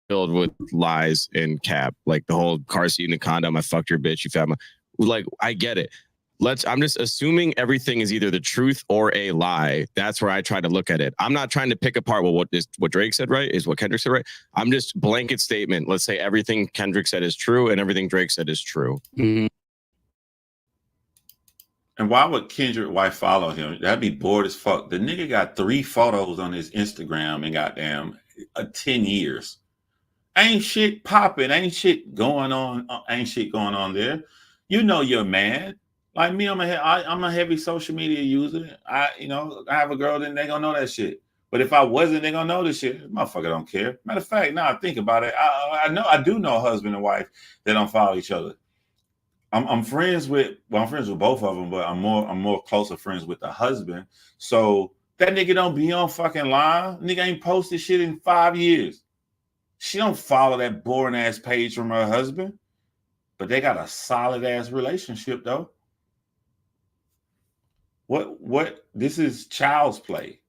filled with lies and cap, like the whole car seat and the condom. I fucked your bitch. You fat. Like, I get it. I'm just assuming everything is either the truth or a lie. That's where I try to look at it. I'm not trying to pick apart what Drake said, right? Is what Kendrick said, right? I'm just blanket statement. Let's say everything Kendrick said is true and everything Drake said is true. Mm-hmm. And why would Kendrick wife follow him? That'd be bored as fuck. The nigga got 3 photos on his Instagram in goddamn 10 years. Ain't shit popping. Ain't shit going on. Ain't shit going on there. You know you're mad. Like me, I'm a heavy social media user. I have a girl, then they gonna know that shit. But if I wasn't, they gonna know this shit. Motherfucker don't care. Matter of fact, now I think about it, I do know husband and wife that don't follow each other. I'm friends with both of them, but I'm more closer friends with the husband. So that nigga don't be on fucking line. Nigga ain't posted shit in 5 years. She don't follow that boring ass page from her husband, but they got a solid ass relationship though. What? This is child's play.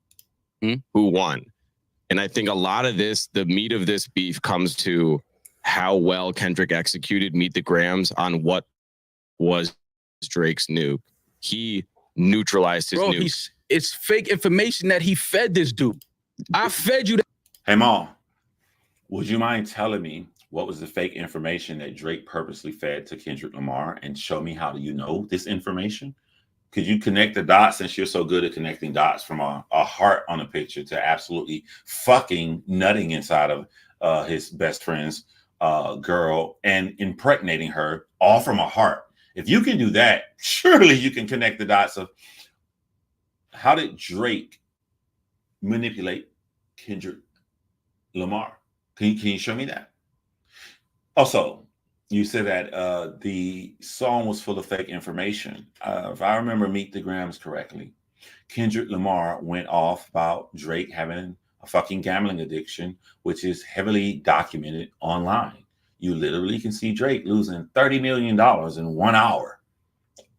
Who won? And I think a lot of this, the meat of this beef, comes to how well Kendrick executed Meet the Grams on what was Drake's nuke. He neutralized his nuke. It's fake information that he fed this dude. I fed you that. Hey, Maul, would you mind telling me what was the fake information that Drake purposely fed to Kendrick Lamar, and show me how do you know this information? Could you connect the dots, since you're so good at connecting dots, from a heart on a picture to absolutely fucking nutting inside of his best friend's girl and impregnating her, all from a heart? If you can do that, surely you can connect the dots of how did Drake manipulate Kendrick Lamar? Can you show me that? Also, you said that the song was full of fake information. If I remember Meet the Grams correctly, Kendrick Lamar went off about Drake having a fucking gambling addiction, which is heavily documented online. You literally can see Drake losing $30 million in 1 hour.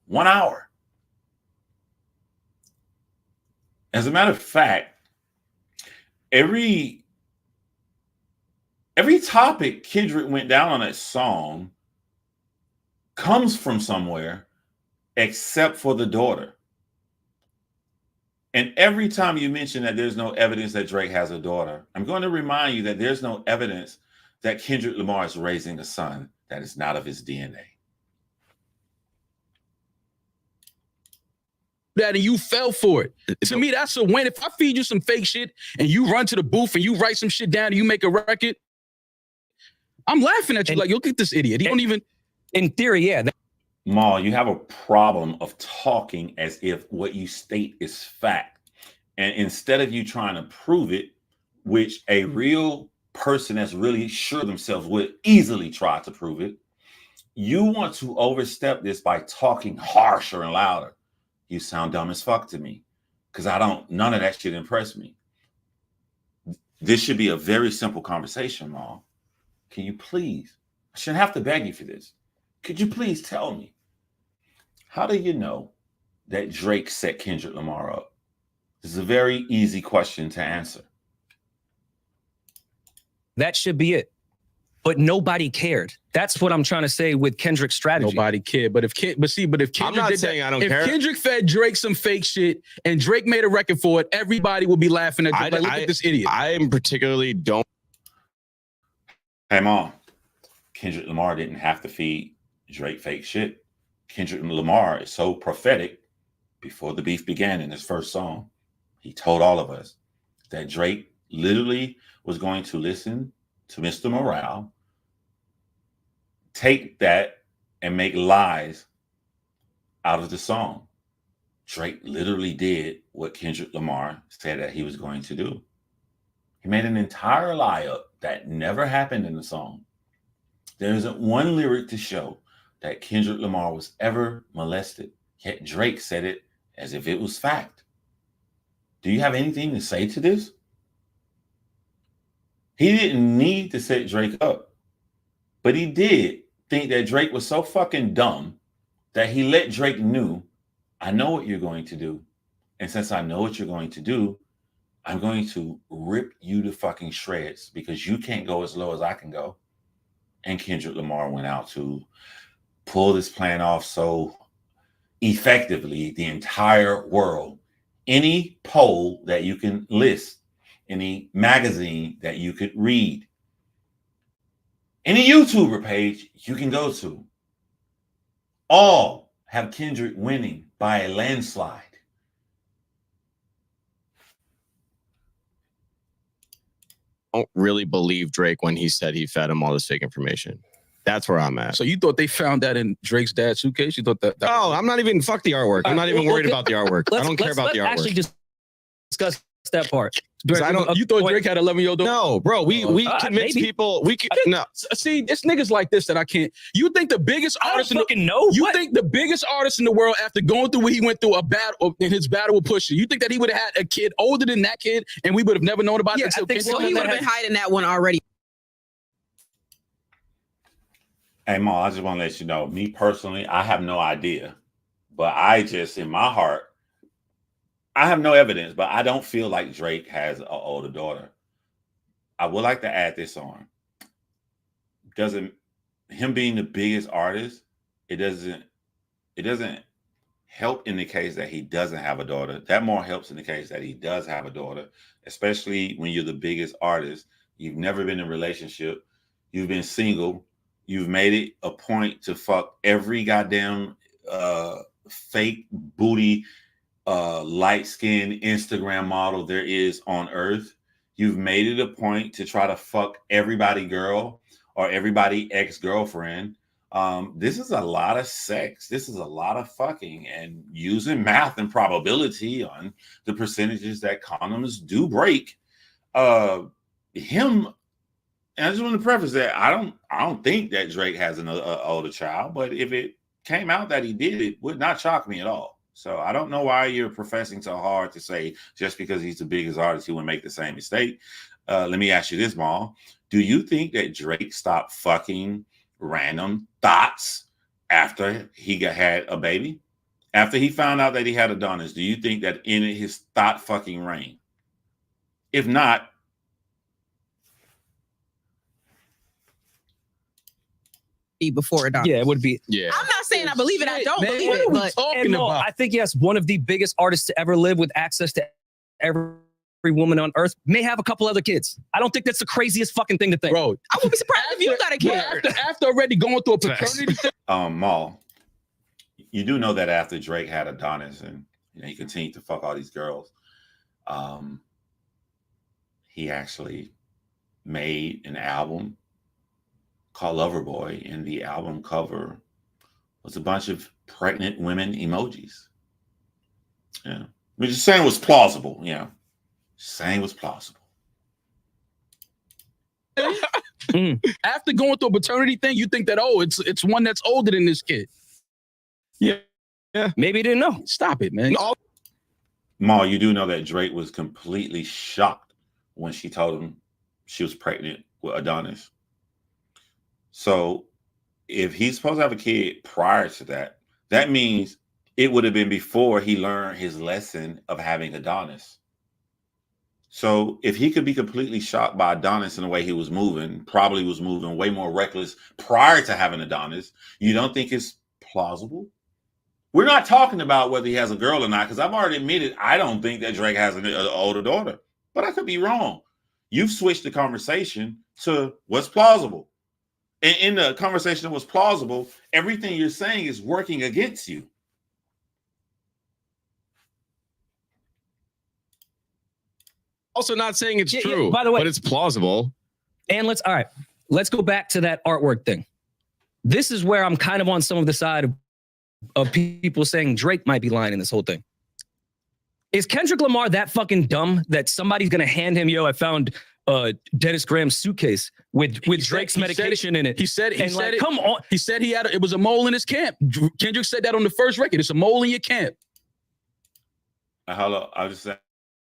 1 hour. As a matter of fact, every topic Kendrick went down on that song comes from somewhere except for the daughter. And every time you mention that there's no evidence that Drake has a daughter, I'm going to remind you that there's no evidence that Kendrick Lamar is raising a son that is not of his DNA. That and you fell for it. To me, that's a win. If I feed you some fake shit and you run to the booth and you write some shit down and you make a record, I'm laughing at you like, look at this idiot. He don't even. In theory, yeah. Maul, you have a problem of talking as if what you state is fact. And instead of you trying to prove it, which a real person that's really sure of themselves would easily try to prove it. You want to overstep this by talking harsher and louder. You sound dumb as fuck to me because none of that shit impressed me. This should be a very simple conversation, Mom. Can you please, I shouldn't have to beg you for this. Could you please tell me, how do you know that Drake set Kendrick Lamar up? This is a very easy question to answer. That should be it. But nobody cared. That's what I'm trying to say with Kendrick's strategy. Nobody cared. But if Kendrick I'm not did saying that, I don't if care. Kendrick fed Drake some fake shit and Drake made a record for it, everybody would be laughing at Drake. Like, look at this idiot. I particularly don't. Hey, Mom, Kendrick Lamar didn't have to feed Drake fake shit. Kendrick Lamar is so prophetic. Before the beef began in his first song, he told all of us that Drake literally was going to listen to Mr. Morale, take that and make lies out of the song. Drake literally did what Kendrick Lamar said that he was going to do. He made an entire lie up that never happened in the song. There isn't one lyric to show that Kendrick Lamar was ever molested, yet Drake said it as if it was fact. Do you have anything to say to this? He didn't need to set Drake up, but he did think that Drake was so fucking dumb that he let Drake know, I know what you're going to do. And since I know what you're going to do, I'm going to rip you to fucking shreds because you can't go as low as I can go. And Kendrick Lamar went out to pull this plan off so effectively, the entire world, any poll that you can list, any magazine that you could read, any YouTuber page you can go to, all have Kendrick winning by a landslide. I don't really believe Drake when he said he fed him all this fake information. That's where I'm at. So you thought they found that in Drake's dad's suitcase? You thought that? Oh, I'm not even fuck the artwork. I'm not even worried about the artwork. I don't care about the artwork. Actually, just discuss that part. You thought Drake had 11-year-old daughter? No, bro. We convince people. We can no. See, it's niggas like this that I can't. You think the biggest artist in the know? You think the biggest artist in the world, after going through what he went through, a battle in his battle with Pusha, you think that he would have had a kid older than that kid, and we would have never known about it until So he would have been hiding that one already. Hey, Ma, I just want to let you know, me personally, I have no idea. But I just, in my heart, I have no evidence, but I don't feel like Drake has an older daughter. I would like to add this on. Him being the biggest artist, it doesn't help in the case that he doesn't have a daughter. That more helps in the case that he does have a daughter, especially when you're the biggest artist. You've never been in a relationship. You've been single. You've made it a point to fuck every goddamn fake booty, light-skinned Instagram model there is on earth. You've made it a point to try to fuck everybody girl or everybody ex-girlfriend. This is a lot of sex. This is a lot of fucking, and using math and probability on the percentages that condoms do break. And I just want to preface that I don't think that Drake has an older child, but if it came out that he did, it would not shock me at all. So I don't know why you're professing so hard to say just because he's the biggest artist, he would make the same mistake. Let me ask you this, Maul. Do you think that Drake stopped fucking random thoughts after he had a baby? After he found out that he had Adonis, do you think that in his thought fucking reign? If not, before it. Yeah, it would be. Yeah. I'm not saying I believe it. I don't believe What it. are we But talking about? I think yes, one of the biggest artists to ever live with access to every woman on earth may have a couple other kids. I don't think that's the craziest fucking thing to think. Bro, I would be surprised if you got a kid. After already going through a paternity thing. Maul, you do know that after Drake had Adonis and he continued to fuck all these girls, he actually made an album called Loverboy, and the album cover was a bunch of pregnant women emojis. Yeah, we're just saying it was plausible. Yeah, saying it was plausible. After going through a paternity thing, you think that it's one that's older than this kid. Yeah. Maybe he didn't know. Stop it, man. Ma, you do know that Drake was completely shocked when she told him she was pregnant with Adonis. So if he's supposed to have a kid prior to that, that means it would have been before he learned his lesson of having Adonis. So if he could be completely shocked by Adonis in the way he was moving, probably was moving way more reckless prior to having Adonis, you don't think it's plausible? We're not talking about whether he has a girl or not, because I've already admitted I don't think that Drake has an older daughter, but I could be wrong. You've switched the conversation to what's plausible. And in the conversation that was plausible, everything you're saying is working against you. Also not saying it's true, by the way, but it's plausible. And let's go back to that artwork thing. This is where I'm kind of on some of the side of people saying Drake might be lying in this whole thing. Is Kendrick Lamar that fucking dumb that somebody's gonna hand him, I found Dennis Graham's suitcase with Drake's medication in it. He said come on. He said it was a mole in his camp. Kendrick said that on the first record. It's a mole in your camp. Hello, I was just saying,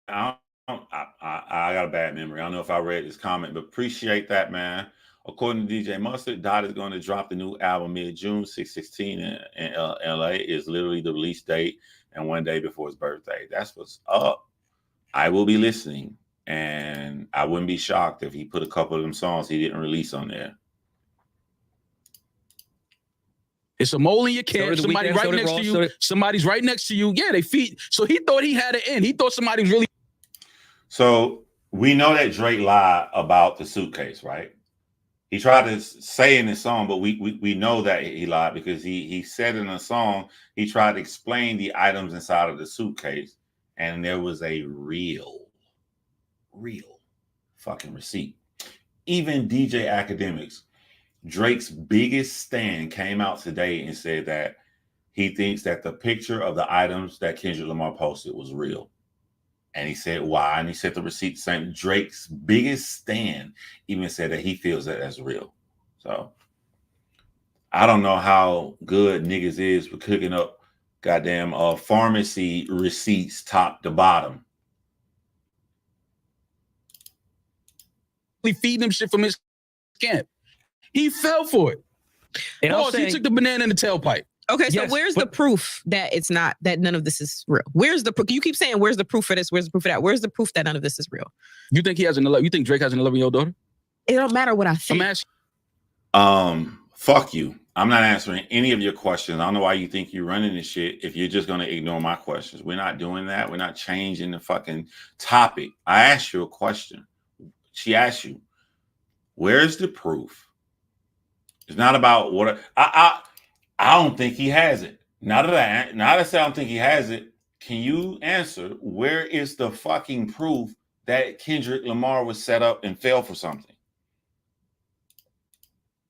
I got a bad memory. I don't know if I read this comment, but appreciate that, man. According to DJ Mustard, Dot is going to drop the new album mid-June. 6/16 in LA is literally the release date and one day before his birthday. That's what's up. I will be listening, and I wouldn't be shocked if he put a couple of them songs he didn't release on there. It's a mole in your camp. Somebody right next to you. Somebody's right next to you. Yeah, they feed. So he thought he had it in. He thought somebody was really. So we know that Drake lied about the suitcase, right? He tried to say in his song, but we know that he lied because he said in a song, he tried to explain the items inside of the suitcase, and there was a real fucking receipt. Even DJ Academics, Drake's biggest stan, came out today and said that he thinks that the picture of the items that Kendrick Lamar posted was real. And he said why, and he said the receipt same. Drake's biggest stan even said that he feels that as real. So I don't know how good niggas is for cooking up goddamn pharmacy receipts top to bottom. Feeding him shit from his camp. He fell for it. And he took the banana in the tailpipe. Okay, so where's the proof that it's not, that none of this is real? Where's the proof? You keep saying, where's the proof for this? Where's the proof for that? Where's the proof that none of this is real? You think you think Drake has an 11-year-old daughter? It don't matter what I think. I'm asking. Fuck you. I'm not answering any of your questions. I don't know why you think you're running this shit if you're just going to ignore my questions. We're not doing that. We're not changing the fucking topic. I asked you a question. She asked you, where's the proof? It's not about what I don't think he has it. Now that I say I don't think he has it, can you answer where is the fucking proof that Kendrick Lamar was set up and fell for something?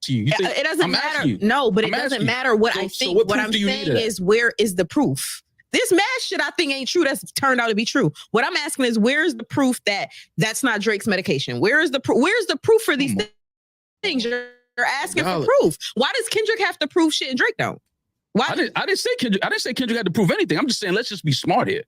It doesn't matter. No, but it doesn't matter what I think. What I'm saying is, where is the proof? This mad shit I think ain't true. That's turned out to be true. What I'm asking is, where is the proof that that's not Drake's medication? Where is the proof? Where's the proof for these things? You're asking for proof. Why does Kendrick have to prove shit and Drake don't? Why? I didn't say Kendrick had to prove anything. I'm just saying, let's just be smart here.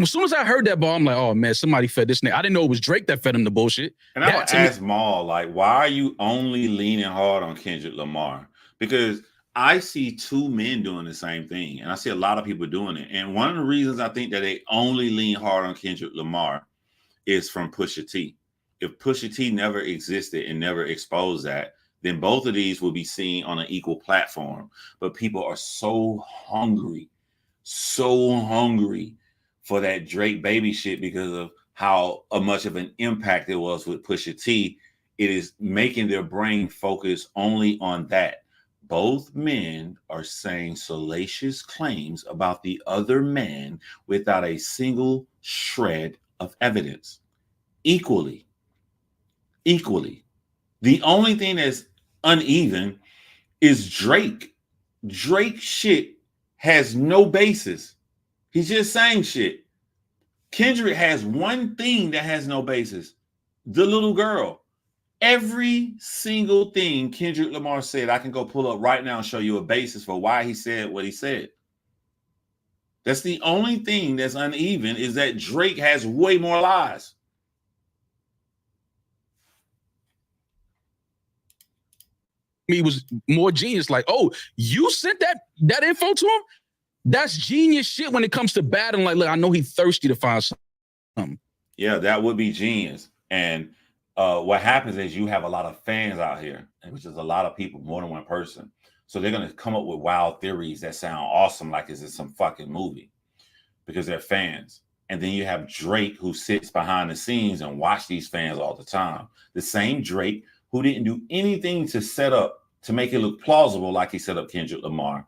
As soon as I heard that ball, I'm like, oh man, somebody fed this nigga. I didn't know it was Drake that fed him the bullshit. And I would ask Maul, like, why are you only leaning hard on Kendrick Lamar? Because I see two men doing the same thing, and I see a lot of people doing it. And one of the reasons I think that they only lean hard on Kendrick Lamar is from Pusha T. If Pusha T never existed and never exposed that, then both of these will be seen on an equal platform. But people are so hungry for that Drake baby shit because of how much of an impact it was with Pusha T. It is making their brain focus only on that. Both men are saying salacious claims about the other man without a single shred of evidence. Equally. The only thing that's uneven is Drake. Drake shit has no basis. He's just saying shit. Kendrick has one thing that has no basis. The little girl. Every single thing Kendrick Lamar said, I can go pull up right now and show you a basis for why he said what he said. That's the only thing that's uneven, is that Drake has way more lies. Me was more genius. Like, oh, you sent that info to him? That's genius shit when it comes to battling. Like, look, I know he's thirsty to find something. Yeah, that would be genius. And what happens is you have a lot of fans out here, which is a lot of people, more than one person. So they're going to come up with wild theories that sound awesome, like it's in some fucking movie, because they're fans. And then you have Drake, who sits behind the scenes and watch these fans all the time. The same Drake who didn't do anything to set up, to make it look plausible like he set up Kendrick Lamar.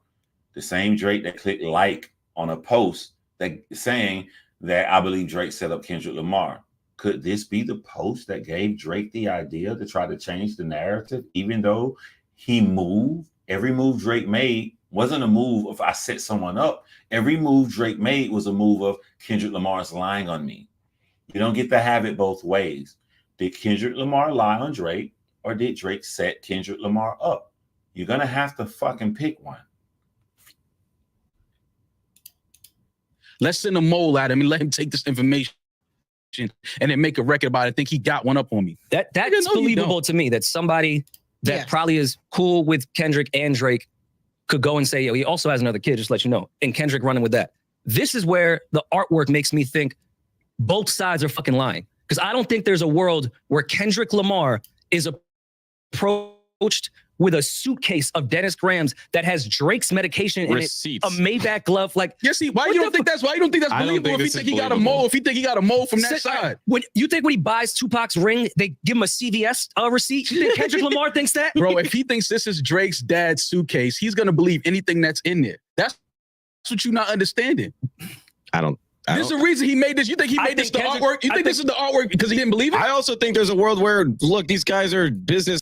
The same Drake that clicked like on a post that saying that I believe Drake set up Kendrick Lamar. Could this be the post that gave Drake the idea to try to change the narrative, even though he moved? Every move Drake made wasn't a move of I set someone up. Every move Drake made was a move of Kendrick Lamar's lying on me. You don't get to have it both ways. Did Kendrick Lamar lie on Drake, or did Drake set Kendrick Lamar up? You're going to have to fucking pick one. Let's send a mole at him and let him take this information and then make a record about it. I think he got one up on me. That's believable to me, that somebody that probably is cool with Kendrick and Drake could go and say, yo, he also has another kid, just to let you know. And Kendrick running with that. This is where the artwork makes me think both sides are fucking lying. Because I don't think there's a world where Kendrick Lamar is approached with a suitcase of Dennis Grams that has Drake's medication in it, a Maybach glove. Like, why you don't think that's believable? If he think he got a mole from that side. When you think when he buys Tupac's ring, they give him a CVS receipt? You think Kendrick Lamar thinks that? Bro, if he thinks this is Drake's dad's suitcase, he's gonna believe anything that's in there. That's what you're not understanding. There's a reason he made this. You think he made this the artwork? You think this is the artwork because he didn't believe it? I also think there's a world where, look, these guys are business.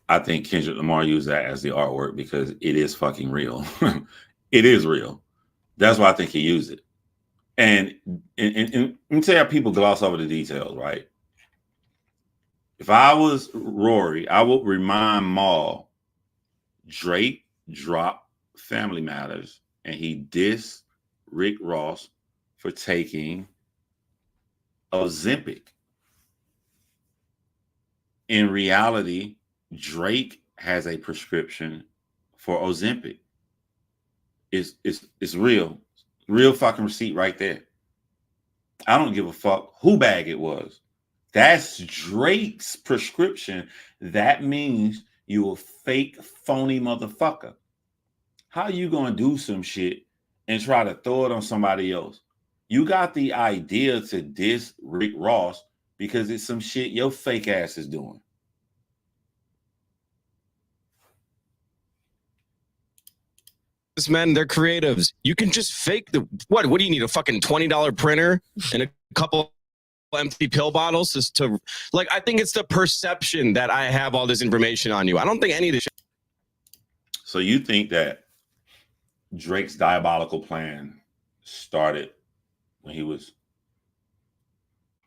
I think Kendrick Lamar used that as the artwork because it is fucking real. It is real. That's why I think he used it. And let me tell you how people gloss over the details, right? If I was Rory, I would remind Maul, Drake dropped Family Matters and he dissed Rick Ross for taking Ozempic. In reality, Drake has a prescription for Ozempic. It's real fucking receipt right there. I don't give a fuck who bag it was. That's Drake's prescription. That means you a fake, phony motherfucker. How you gonna do some shit and try to throw it on somebody else? You got the idea to diss Rick Ross because it's some shit your fake ass is doing. Men, they're creatives. You can just fake the what do you need, a fucking $20 printer and a couple empty pill bottles just to, like, I think it's the perception that I have all this information on you. I don't think any of this shit. So you think that Drake's diabolical plan started when he was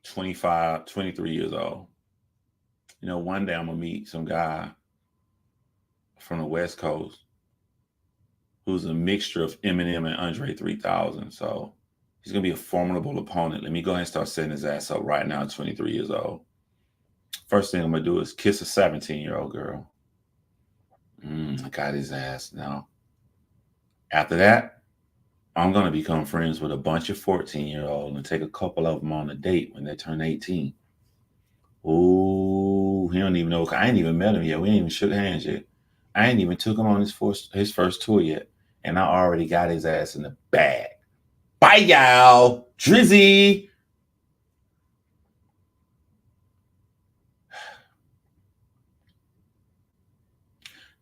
25, 23 years old? You know, one day I'm gonna meet some guy from the West Coast who's a mixture of Eminem and Andre 3000. So he's going to be a formidable opponent. Let me go ahead and start setting his ass up right now at 23 years old. First thing I'm going to do is kiss a 17-year-old girl. I got his ass now. After that, I'm going to become friends with a bunch of 14-year-olds and take a couple of them on a date when they turn 18. Ooh, he don't even know. I ain't even met him yet. We ain't even shook hands yet. I ain't even took him on his first tour yet. And I already got his ass in the bag. Bye, y'all. Drizzy.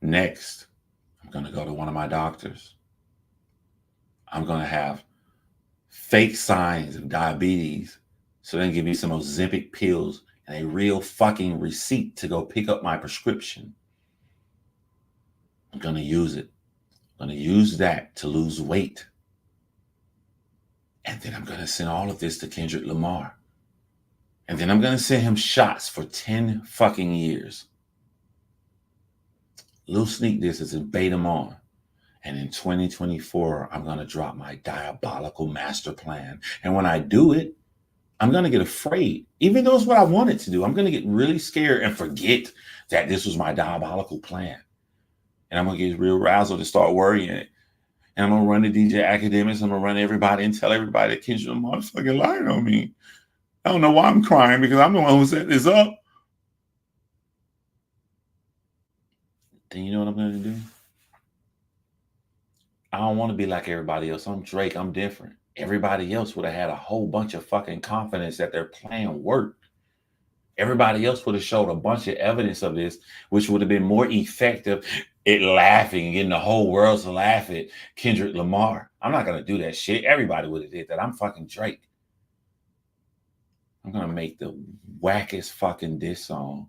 Next, I'm going to go to one of my doctors. I'm going to have fake signs of diabetes so they can give me some Ozempic pills and a real fucking receipt to go pick up my prescription. I'm going to use it. I'm going to use that to lose weight. And then I'm going to send all of this to Kendrick Lamar. And then I'm going to send him shots for 10 fucking years. Little sneak this is and bait him on. And in 2024, I'm going to drop my diabolical master plan. And when I do it, I'm going to get afraid. Even though it's what I wanted to do, I'm going to get really scared and forget that this was my diabolical plan. And I'm going to get real razzled and start worrying it. And I'm going to run the DJ Academics. I'm going to run everybody and tell everybody that Kendrick Lamar is fucking lying on me. I don't know why I'm crying because I'm the one who set this up. Then you know what I'm going to do? I don't want to be like everybody else. I'm Drake. I'm different. Everybody else would have had a whole bunch of fucking confidence that their plan worked. Everybody else would have showed a bunch of evidence of this, which would have been more effective at laughing, getting the whole world to laugh at Kendrick Lamar. I'm not going to do that shit. Everybody would have did that. I'm fucking Drake. I'm going to make the wackest fucking diss song,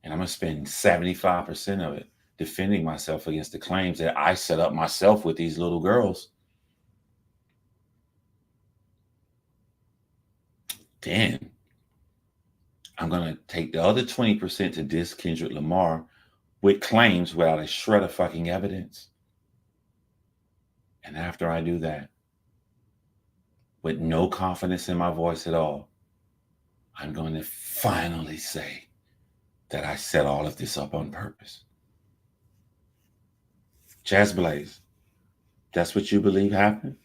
and I'm going to spend 75% of it defending myself against the claims that I set up myself with these little girls. Then I'm going to take the other 20% to diss Kendrick Lamar with claims without a shred of fucking evidence. And after I do that, with no confidence in my voice at all, I'm going to finally say that I set all of this up on purpose. Jazz Blaze, that's what you believe happened?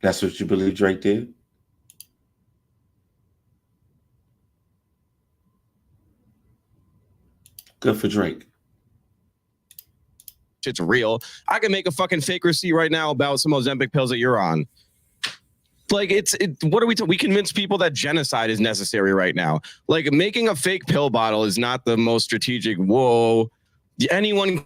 That's what you believe Drake did? Good for Drake. Shit's real. I can make a fucking fake receipt right now about some Ozempic pills that you're on. Like, what are we we convince people that genocide is necessary right now. Like, making a fake pill bottle is not the most strategic. Whoa, anyone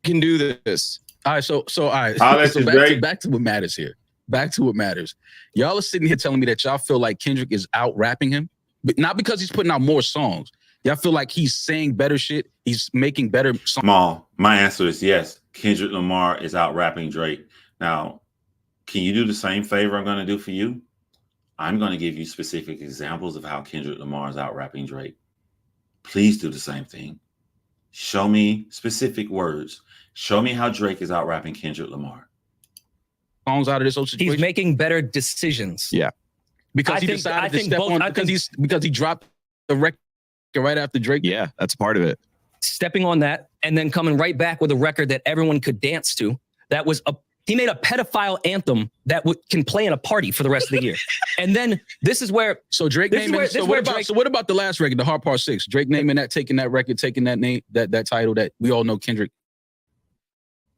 can do this. All right, so all right. So back to what matters here. Back to what matters. Y'all are sitting here telling me that y'all feel like Kendrick is out rapping him, but not because he's putting out more songs. Y'all feel like he's saying better shit. He's making better songs. Small. My answer is yes. Kendrick Lamar is out rapping Drake. Now, can you do the same favor I'm going to do for you? I'm going to give you specific examples of how Kendrick Lamar is out rapping Drake. Please do the same thing. Show me specific words. Show me how Drake is out rapping Kendrick Lamar. Songs out of this whole situation. He's making better decisions. Yeah. Because he decided to step on because he dropped the record right after Drake. Yeah, that's part of it. Stepping on that and then coming right back with a record that everyone could dance to. That was he made a pedophile anthem that can play in a party for the rest of the year. And then this is where Drake naming. So what about the last record, the Hard Part 6? Drake naming that, taking that record, taking that name, that title that we all know Kendrick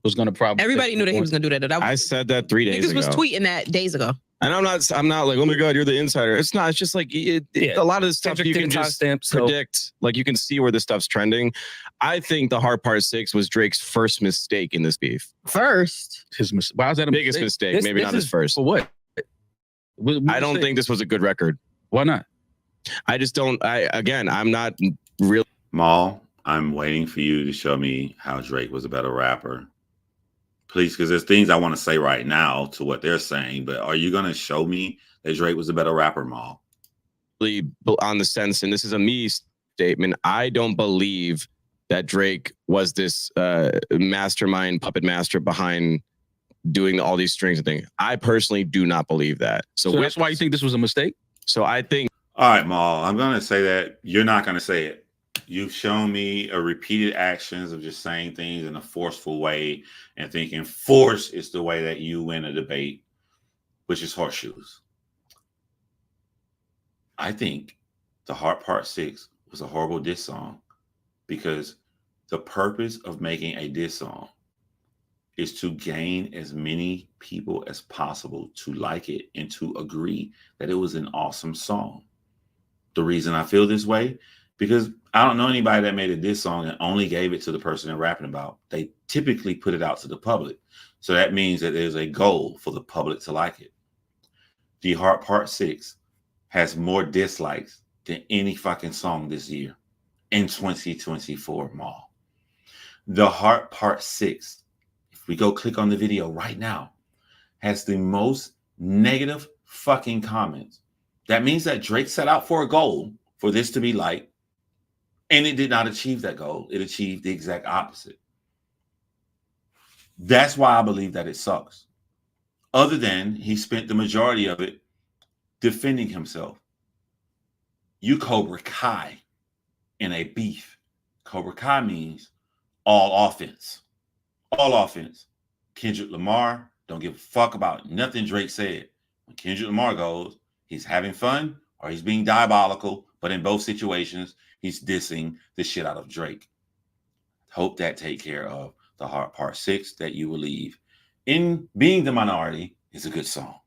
was going to probably. Everybody knew that he was going to do that. I said that 3 days ago. Niggas was tweeting that days ago. And I'm not like, oh my God, you're the insider. It's not. It's just like a lot of this stuff you can just predict. Like, you can see where this stuff's trending. I think the Hard Part 6 was Drake's first mistake in this beef. First? Why was that a biggest mistake? Maybe not his first. For what? I don't think this was a good record. Why not? I just don't. I'm not really. Maul, I'm waiting for you to show me how Drake was a better rapper. Please, because there's things I want to say right now to what they're saying, but are you going to show me that Drake was a better rapper, Maul? On the sense, and this is a me statement, I don't believe that Drake was this mastermind, puppet master behind doing all these strings and things. I personally do not believe that. So that's why you think this was a mistake? So I think. All right, Maul, I'm going to say that. You're not going to say it. You've shown me a repeated actions of just saying things in a forceful way and thinking force is the way that you win a debate, which is horseshoes. I think the Hard Part 6 was a horrible diss song because the purpose of making a diss song is to gain as many people as possible to like it and to agree that it was an awesome song. The reason I feel this way, because I don't know anybody that made a diss song and only gave it to the person they're rapping about. They typically put it out to the public. So that means that there's a goal for the public to like it. The Hard Part 6 has more dislikes than any fucking song this year in 2024, Maul. The Hard Part 6, if we go click on the video right now, has the most negative fucking comments. That means that Drake set out for a goal for this to be light, and it did not achieve that goal. It achieved the exact opposite. That's why I believe that it sucks. Other than he spent the majority of it defending himself. You Cobra Kai in a beef. Cobra Kai means all offense. All offense. Kendrick Lamar don't give a fuck about nothing Drake said. When Kendrick Lamar goes, he's having fun or he's being diabolical, but in both situations, he's dissing the shit out of Drake. Hope that take care of the Heart Part 6 that you will leave. In Being the Minority is a good song.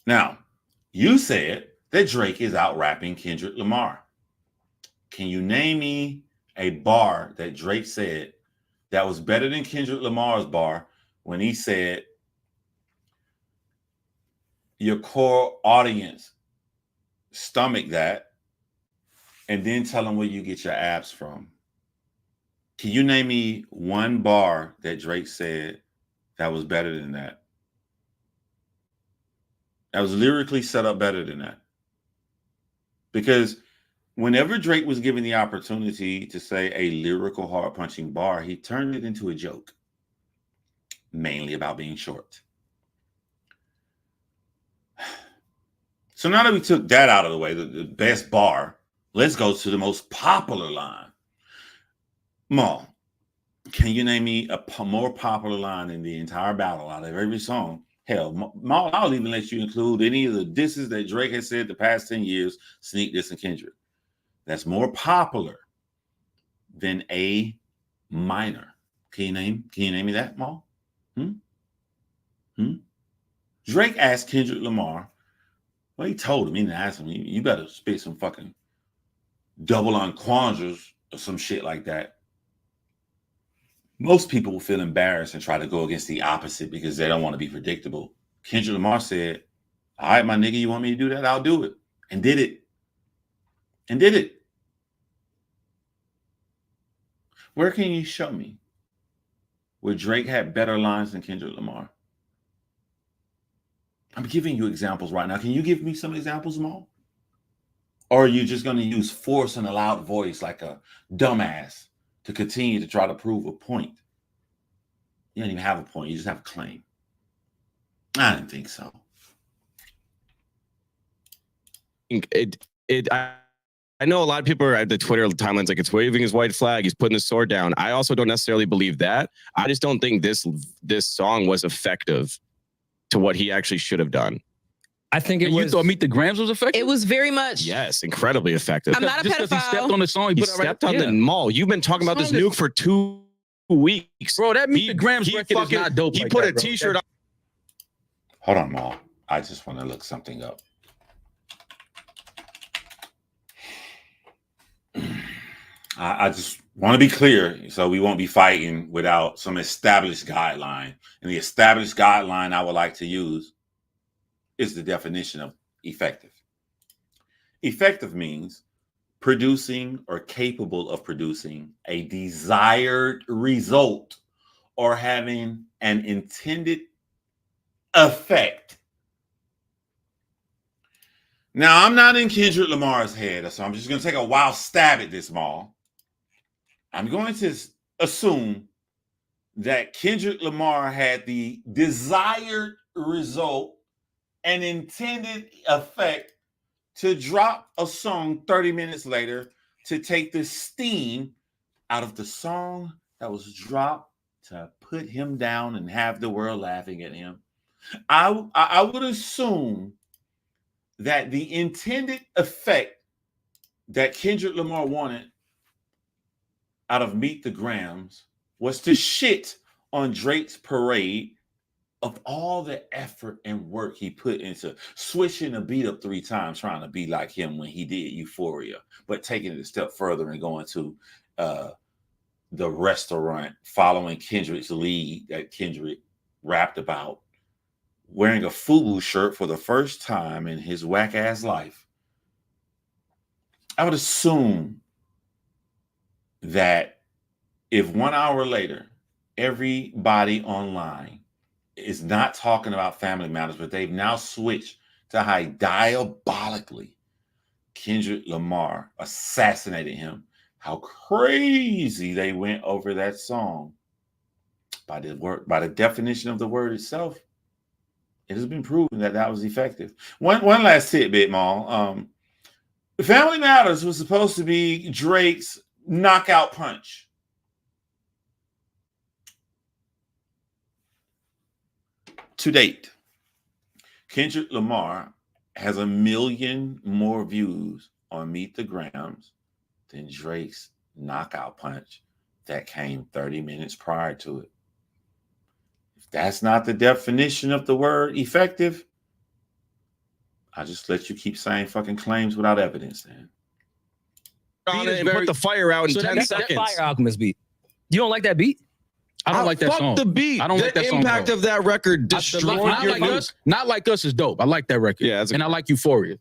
Now, you said that Drake is out rapping Kendrick Lamar. Can you name me a bar that Drake said that was better than Kendrick Lamar's bar when he said, your core audience stomach that, and then tell them where you get your abs from? Can you name me one bar that Drake said that was better than that? That was lyrically set up better than that. Because whenever Drake was given the opportunity to say a lyrical, hard-punching bar, he turned it into a joke, mainly about being short. So now that we took that out of the way, the best bar, let's go to the most popular line. Maul, can you name me a more popular line in the entire battle out of every song? Hell, Maul, I'll even let you include any of the disses that Drake has said the past 10 years, Sneak Diss and Kendrick. That's more popular than A minor. Can you name me that, Maul? Drake asked Kendrick Lamar, well, he told him, he didn't ask him, you better spit some fucking double entendres or some shit like that. Most people will feel embarrassed and try to go against the opposite because they don't want to be predictable. Kendrick Lamar said, all right, my nigga, you want me to do that? I'll do it. And did it. And did it. Where can you show me where Drake had better lines than Kendrick Lamar? I'm giving you examples right now. Can you give me some examples, Maul? Or are you just going to use force and a loud voice like a dumbass to continue to try to prove a point? You don't even have a point. You just have a claim. I didn't think so. I know a lot of people are at the Twitter timelines like it's waving his white flag, he's putting the sword down. I also don't necessarily believe that. I just don't think this song was effective to what he actually should have done. I think it was. You thought Meet the Grams was effective? It was very much. Yes, incredibly effective. I'm not a Just because he pedophile. stepped on the song, He put it right stepped on the there. mall. You've been talking about this nuke for 2 weeks. Bro, that Meet the Grams record is not dope. He like put that, a bro. t-shirt on. Hold on, Maul. I just want to look something up. I just want to be clear so we won't be fighting without some established guideline. And the established guideline I would like to use is the definition of effective. Effective means producing or capable of producing a desired result or having an intended effect. Now, I'm not in Kendrick Lamar's head, so I'm just going to take a wild stab at this, Maul. I'm going to assume that Kendrick Lamar had the desired result and intended effect to drop a song 30 minutes later to take the steam out of the song that was dropped to put him down and have the world laughing at him. I would assume that the intended effect that Kendrick Lamar wanted out of Meet the Grams was to shit on Drake's parade of all the effort and work he put into switching the beat up 3 times, trying to be like him when he did Euphoria, but taking it a step further and going to the restaurant following Kendrick's lead that Kendrick rapped about, wearing a FUBU shirt for the first time in his whack ass life. I would assume that if 1 hour later, everybody online is not talking about Family Matters, but they've now switched to how diabolically Kendrick Lamar assassinated him. How crazy they went over that song. By the definition of the word itself, it has been proven that that was effective. One last tidbit, Maul. Family Matters was supposed to be Drake's knockout punch. To date, Kendrick Lamar has 1 million more views on Meet the Grams than Drake's knockout punch that came 30 minutes prior to it. If that's not the definition of the word effective, I just let you keep saying fucking claims without evidence then. Put the fire out in 10 seconds. That Fire Alchemist beat. You don't like that beat? I don't like that fuck song. the beat. I don't like that song. The impact at all. of that record destroyed your mood. Not Like Us is dope. I like that record. Yeah, and I like Euphoria.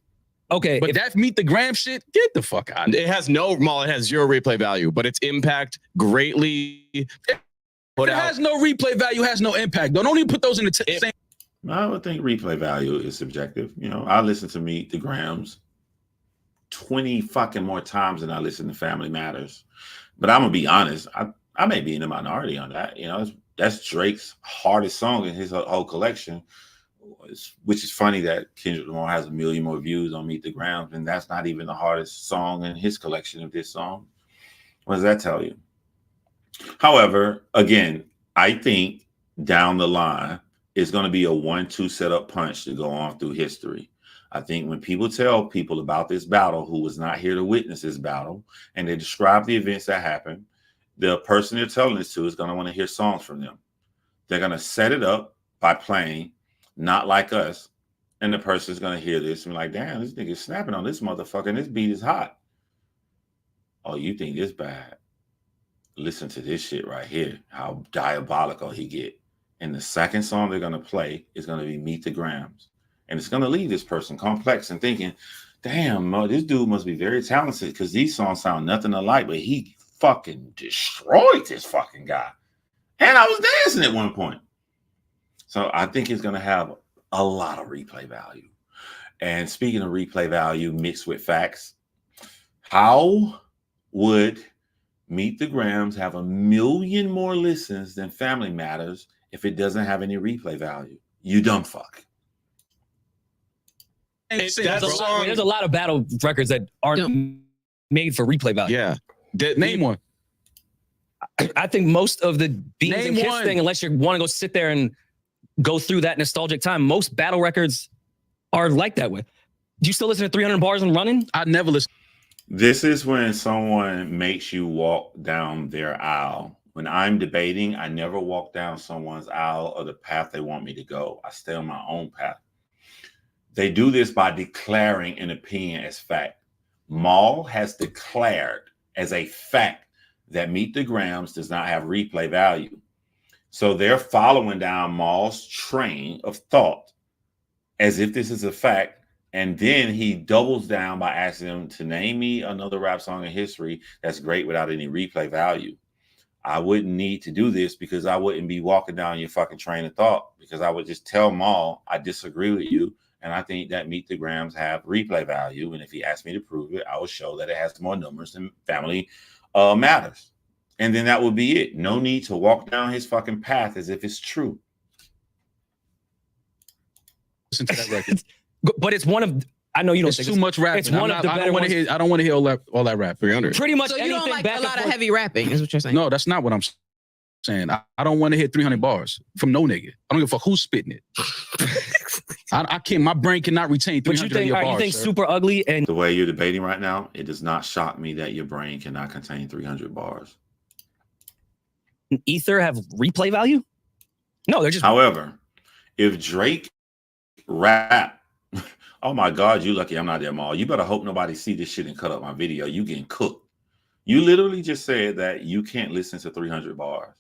Okay, but that Meet the Gram shit, get the fuck out. It has it has zero replay value, but its impact greatly. It has no replay value, has no impact. Don't even put those in the same. I would think replay value is subjective. You know, I listen to Meet the Grams 20 fucking more times than I listen to Family Matters. But I'm gonna be honest, I may be in the minority on that. You know, that's Drake's hardest song in his whole collection, which is funny that Kendrick Lamar has 1 million more views on Meet the Grams, and that's not even the hardest song in his collection of this song. What does that tell you? However, again, I think down the line, it's going to be a 1-2 setup punch to go on through history. I think when people tell people about this battle who was not here to witness this battle, and they describe the events that happened, the person they're telling this to is going to want to hear songs from them. They're going to set it up by playing Not Like Us, and the person's going to hear this and be like, damn, this nigga's snapping on this motherfucker, and this beat is hot. Oh, you think this bad? Listen to this shit right here, how diabolical he get. And the second song they're going to play is going to be Meet the Grams. And it's going to leave this person complex and thinking, damn, this dude must be very talented because these songs sound nothing alike, but he fucking destroyed this fucking guy. And I was dancing at one point. So I think it's going to have a lot of replay value. And speaking of replay value mixed with facts, how would Meet the Grams have 1 million more listens than Family Matters if it doesn't have any replay value? You dumb fuck. There's a lot of battle records that aren't made for replay value. Yeah. Name one. I think most of the Beans Name and Kiss one. thing, unless you want to go sit there and go through that nostalgic time, most battle records are like that way. Do you still listen to 300 Bars and Running? I never listen. This is when someone makes you walk down their aisle. When I'm debating, I never walk down someone's aisle or the path they want me to go. I stay on my own path. They do this by declaring an opinion as fact. Maul has declared as a fact that Meet the Grams does not have replay value. So they're following down Maul's train of thought as if this is a fact. And then he doubles down by asking them to name me another rap song in history that's great without any replay value. I wouldn't need to do this because I wouldn't be walking down your fucking train of thought, because I would just tell Maul, I disagree with you. And I think that Meet the Grams have replay value. And if he asked me to prove it, I will show that it has more numbers than Family Matters. And then that would be it. No need to walk down his fucking path as if it's true. Listen to that record. But it's one of, I know you don't It's think too much rapping. It's one of the I better don't want ones. to hear. I don't want to hear all that rap. 300. Pretty much So you anything don't like back a and lot of forth. heavy rapping, is what you're saying? No, that's not what I'm saying. I don't want to hear 300 bars from no nigga. I don't give a fuck who's spitting it. I can't. My brain cannot retain But you 300 of think, your all right, bars. you think sir. Super Ugly and The way you're debating right now, it does not shock me that your brain cannot contain 300 bars. Ether have replay value? No, they're just. However, if Drake rap, oh my God, you lucky I'm not there, Maul. You better hope nobody see this shit and cut up my video. You getting cooked. You literally just said that you can't listen to 300 bars.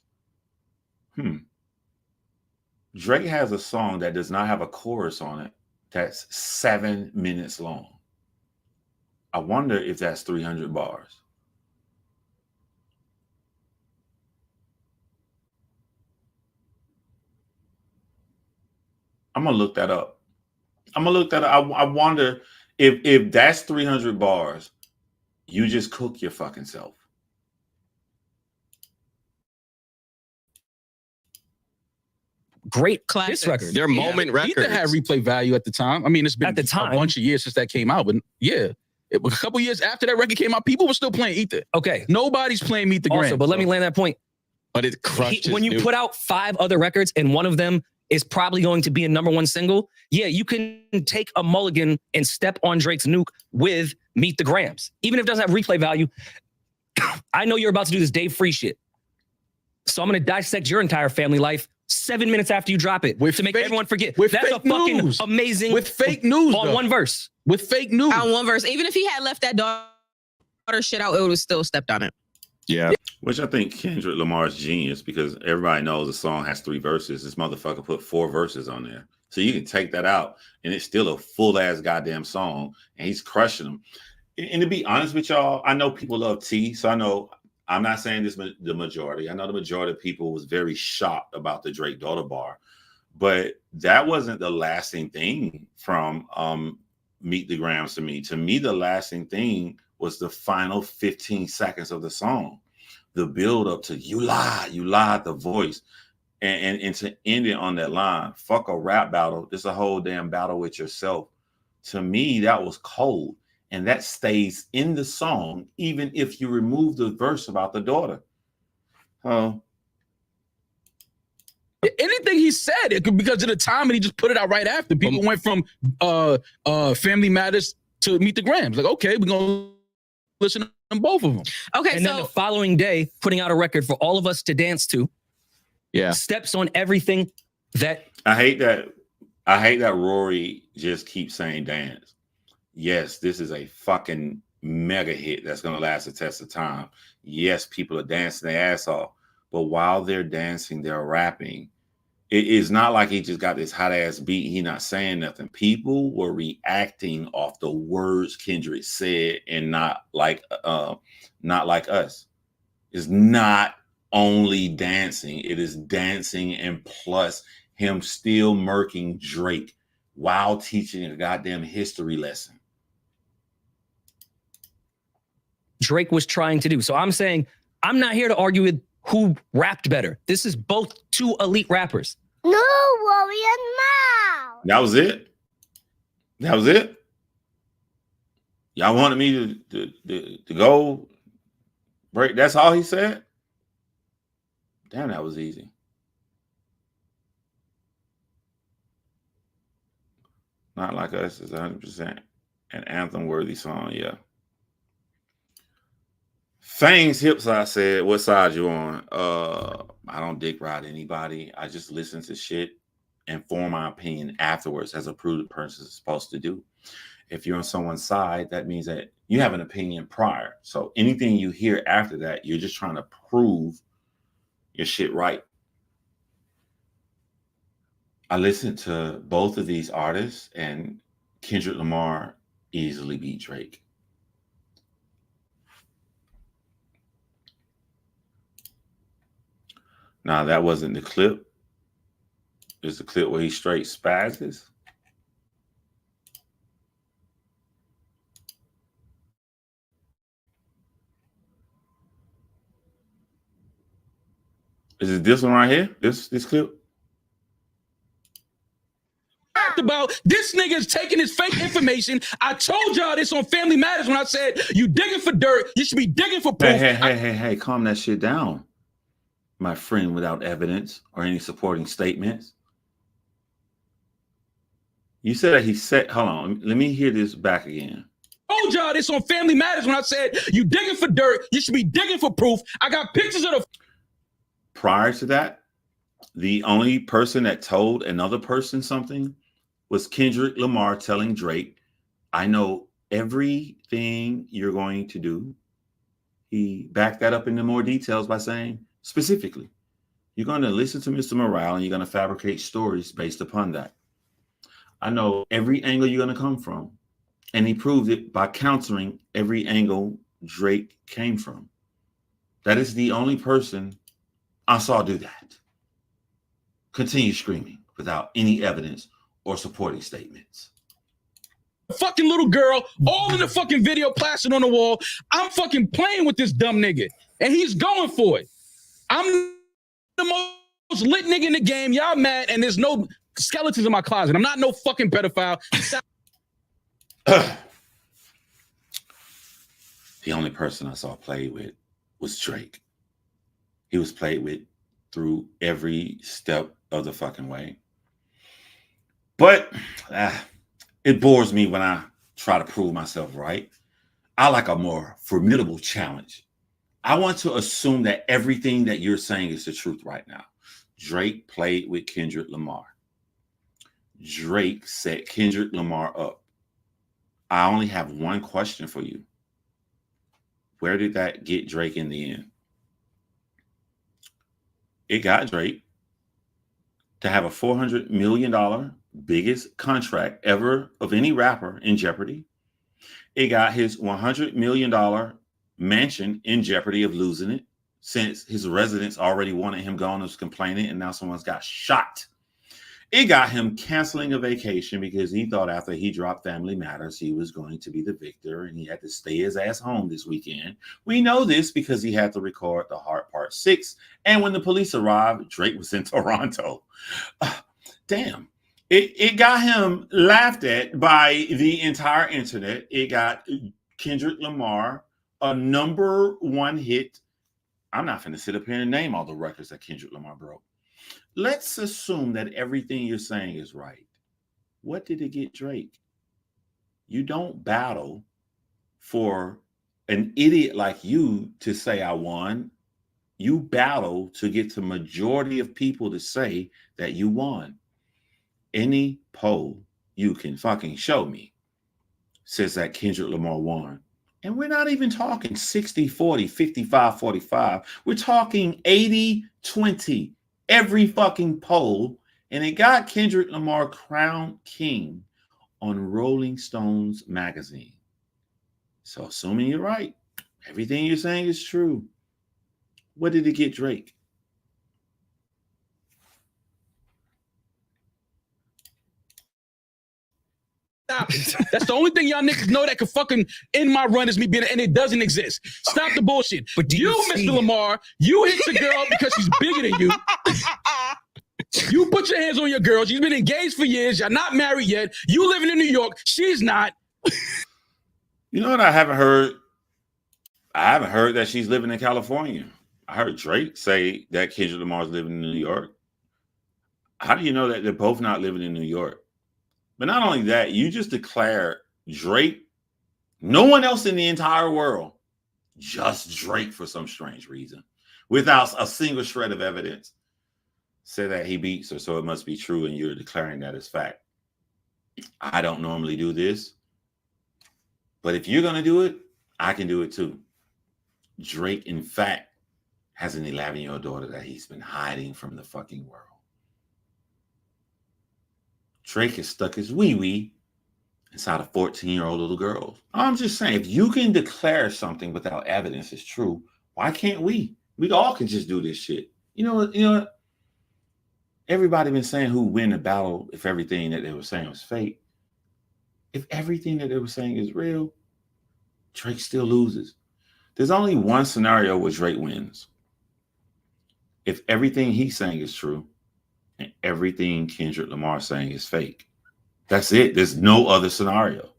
Drake has a song that does not have a chorus on it that's 7 minutes long. I wonder if that's 300 bars. I'm gonna look that up. I wonder if that's 300 bars, you just cook your fucking self. Great Classics. diss record. They're moment records. Ether had replay value at the time. I mean, it's been At the time. a bunch of years since that came out, but yeah. A couple years after that record came out, people were still playing Ether. Okay. Nobody's playing Meet the Also, Grams. but let me land that point. But it crushed When you put out 5 other records and one of them is probably going to be a #1 single, yeah, you can take a mulligan and step on Drake's nuke with Meet the Grams. Even if it doesn't have replay value, I know you're about to do this Dave Free shit. So I'm going to dissect your entire family life 7 minutes after you drop it to make everyone forget. with That's a fake fucking news. amazing With fake news on though. one verse. With fake news. On one verse. Even if he had left that daughter shit out, it would have still stepped on it. Yeah. Which I think Kendrick Lamar's genius, because everybody knows the song has 3 verses. This motherfucker put 4 verses on there. So you can take that out and it's still a full ass goddamn song and he's crushing them. And to be honest with y'all, I know people love T. So I know I'm not saying this the majority. I know the majority of people was very shocked about the Drake daughter bar, but that wasn't the lasting thing from Meet the Grams to me. To me, the lasting thing was the final 15 seconds of the song, the build up to you lied, the voice, and to end it on that line, fuck a rap battle. This is a whole damn battle with yourself. To me, that was cold. And that stays in the song, even if you remove the verse about the daughter. Anything he said, it could because of the time and he just put it out right after. People went from Family Matters to Meet the Grams. Like, okay, we're gonna listen to them, both of them. Okay, And then the following day, putting out a record for all of us to dance to. Yeah. Steps on everything that I hate that Rory just keeps saying dance. Yes, this is a fucking mega hit that's going to last the test of time. Yes, people are dancing their ass off. But while they're dancing, they're rapping. It is not like he just got this hot ass beat. He not saying nothing. People were reacting off the words Kendrick said and not like us. It's not only dancing. It is dancing and plus him still murking Drake while teaching a goddamn history lesson. Drake was trying to do. So I'm saying, I'm not here to argue with who rapped better. This is both 2 elite rappers. No warrior now. That was it. That was it. Y'all wanted me to go break. That's all he said. Damn, that was easy. Not Like Us is 100% an anthem-worthy song. Yeah. Fangs Hipside said, what side you on? I don't dick ride anybody. I just listen to shit and form my opinion afterwards, as a prudent person is supposed to do. If you're on someone's side, that means that you have an opinion prior. So anything you hear after that, you're just trying to prove your shit right. I listened to both of these artists, and Kendrick Lamar easily beat Drake. Now, that wasn't the clip. It's the clip where he straight spazzes. Is it this one right here? This clip? About this nigga is taking his fake information. I told y'all this on Family Matters when I said you digging for dirt, you should be digging for proof. Hey, calm that shit down, my friend, without evidence or any supporting statements. You said that he said, hold on, let me hear this back again. Told y'all this on Family Matters when I said you digging for dirt, you should be digging for proof. I got pictures of the. Prior to that, the only person that told another person something was Kendrick Lamar telling Drake, I know everything you're going to do. He backed that up into more details by saying, specifically, you're going to listen to Mr. Morale and you're going to fabricate stories based upon that. I know every angle you're going to come from. And he proved it by countering every angle Drake came from. That is the only person I saw do that. Continue screaming without any evidence or supporting statements. Fucking little girl, all in the fucking video plastered on the wall. I'm fucking playing with this dumb nigga, and he's going for it. I'm the most lit nigga in the game. Y'all mad, and there's no skeletons in my closet. I'm not no fucking pedophile. The only person I saw played with was Drake. He was played with through every step of the fucking way. But it bores me when I try to prove myself right. I like a more formidable challenge. I want to assume that everything that you're saying is the truth right now. Drake played with Kendrick Lamar. Drake set Kendrick Lamar up. I only have one question for you. Where did that get Drake in the end? It got Drake to have a $400 million biggest contract ever of any rapper in jeopardy. It got his $100 million mansion in jeopardy of losing it, since his residents already wanted him gone and was complaining, and now someone's got shot. It got him canceling a vacation because he thought after he dropped Family Matters, he was going to be the victor and he had to stay his ass home this weekend. We know this because he had to record The Heart Part 6. And when the police arrived, Drake was in Toronto. Damn. It got him laughed at by the entire internet. It got Kendrick Lamar a #1 hit. I'm not going to sit up here and name all the records that Kendrick Lamar broke. Let's assume that everything you're saying is right. What did it get Drake? You don't battle for an idiot like you to say I won. You battle to get the majority of people to say that you won. Any poll you can fucking show me says that Kendrick Lamar won. And we're not even talking 60-40, 55-45. We're talking 80-20. Every fucking poll, and it got Kendrick Lamar crowned king on Rolling Stones magazine. So assuming you're right, everything you're saying is true. What did it get Drake? Stop it. That's the only thing y'all niggas know that can fucking end my run is me being, and it doesn't exist. Stop the bullshit. But you Mr. Lamar, you hit the girl because she's bigger than you. You put your hands on your girl. She's been engaged for years. You're not married yet. You living in New York. She's not. You know what I haven't heard? I haven't heard that she's living in California. I heard Drake say that Kendrick Lamar's living in New York. How do you know that they're both not living in New York? But not only that, you just declared Drake, no one else in the entire world, just Drake for some strange reason, without a single shred of evidence, said that he beats her, so it must be true, and you're declaring that as fact. I don't normally do this, but if you're going to do it, I can do it too. Drake, in fact, has an 11-year-old daughter that he's been hiding from the fucking world. Drake has stuck his wee-wee inside a 14-year-old little girl. I'm just saying, if you can declare something without evidence is true, why can't we? We all can just do this shit. You know what? Everybody been saying who win the battle if everything that they were saying was fake. If everything that they were saying is real, Drake still loses. There's only one scenario where Drake wins. If everything he's saying is true, and everything Kendrick Lamar is saying is fake. That's it. There's no other scenario.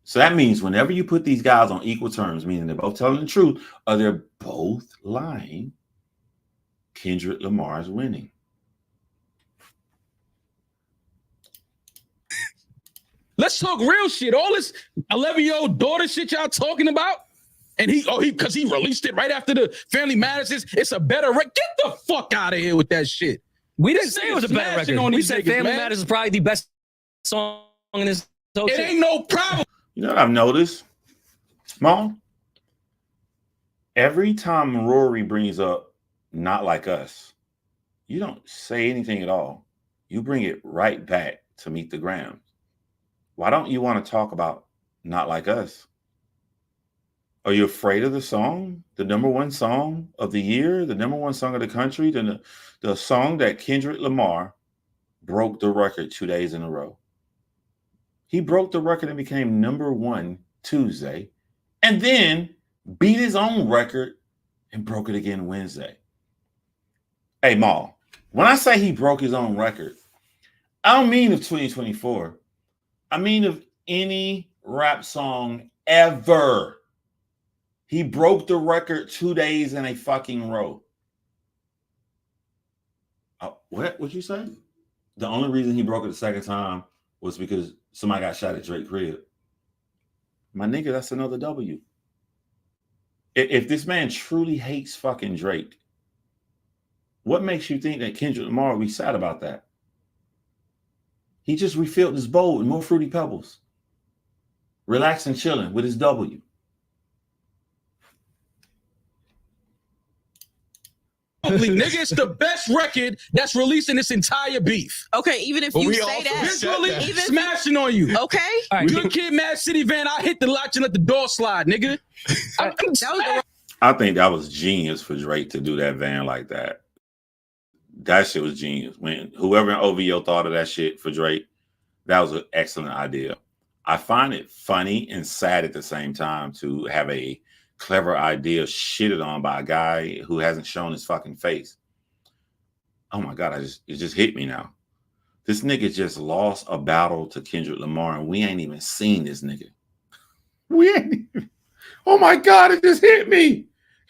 So that means whenever you put these guys on equal terms, meaning they're both telling the truth, or they're both lying, Kendrick Lamar is winning. Let's talk real shit. All this 11-year-old daughter shit y'all talking about, and because he released it right after the Family Matters, it's a better record. Get the fuck out of here with that shit. We didn't say it was a better record. We said Family Matters is probably the best song in this whole shit. It ain't no problem. You know what I've noticed, Mom? Every time Rory brings up Not Like Us, you don't say anything at all. You bring it right back to Meet the Grams. Why don't you want to talk about Not Like Us? Are you afraid of the song? The #1 song of the year, the #1 song of the country, the song that Kendrick Lamar broke the record 2 days in a row. He broke the record and became #1 Tuesday, and then beat his own record and broke it again Wednesday. Hey, Maul, when I say he broke his own record, I don't mean of 2024. I mean of any rap song ever. He broke the record 2 days in a fucking row. What'd you say? The only reason he broke it the second time was because somebody got shot at Drake crib. My nigga, that's another W. If this man truly hates fucking Drake, what makes you think that Kendrick Lamar will be sad about that? He just refilled his bowl with more Fruity Pebbles. Relaxing, chilling with his W. Nigga, it's the best record that's released in this entire beef. Okay, even if you say that, Visually even smashing on you. Okay. All right, Good Kid, Mad City Van. I hit the latch and let the door slide, nigga. I think that was genius for Drake to do that van like that. That shit was genius. When whoever in OVO thought of that shit for Drake, that was an excellent idea. I find it funny and sad at the same time to have a clever idea shitted on by a guy who hasn't shown his fucking face. Oh my God, it just hit me now. This nigga just lost a battle to Kendrick Lamar and we ain't even seen this nigga. We ain't even, oh my God, it just hit me.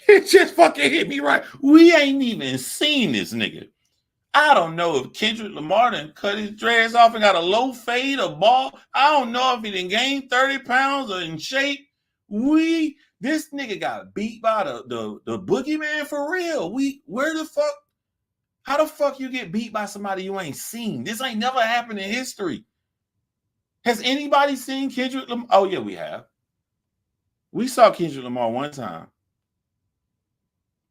It just fucking hit me right. We ain't even seen this nigga. I don't know if Kendrick Lamar done cut his dreads off and got a low fade, a ball. I don't know if he done gained 30 pounds or in shape. This nigga got beat by the boogeyman for real. Where the fuck? How the fuck you get beat by somebody you ain't seen? This ain't never happened in history. Has anybody seen Kendrick Lamar? Oh yeah, we have. We saw Kendrick Lamar one time.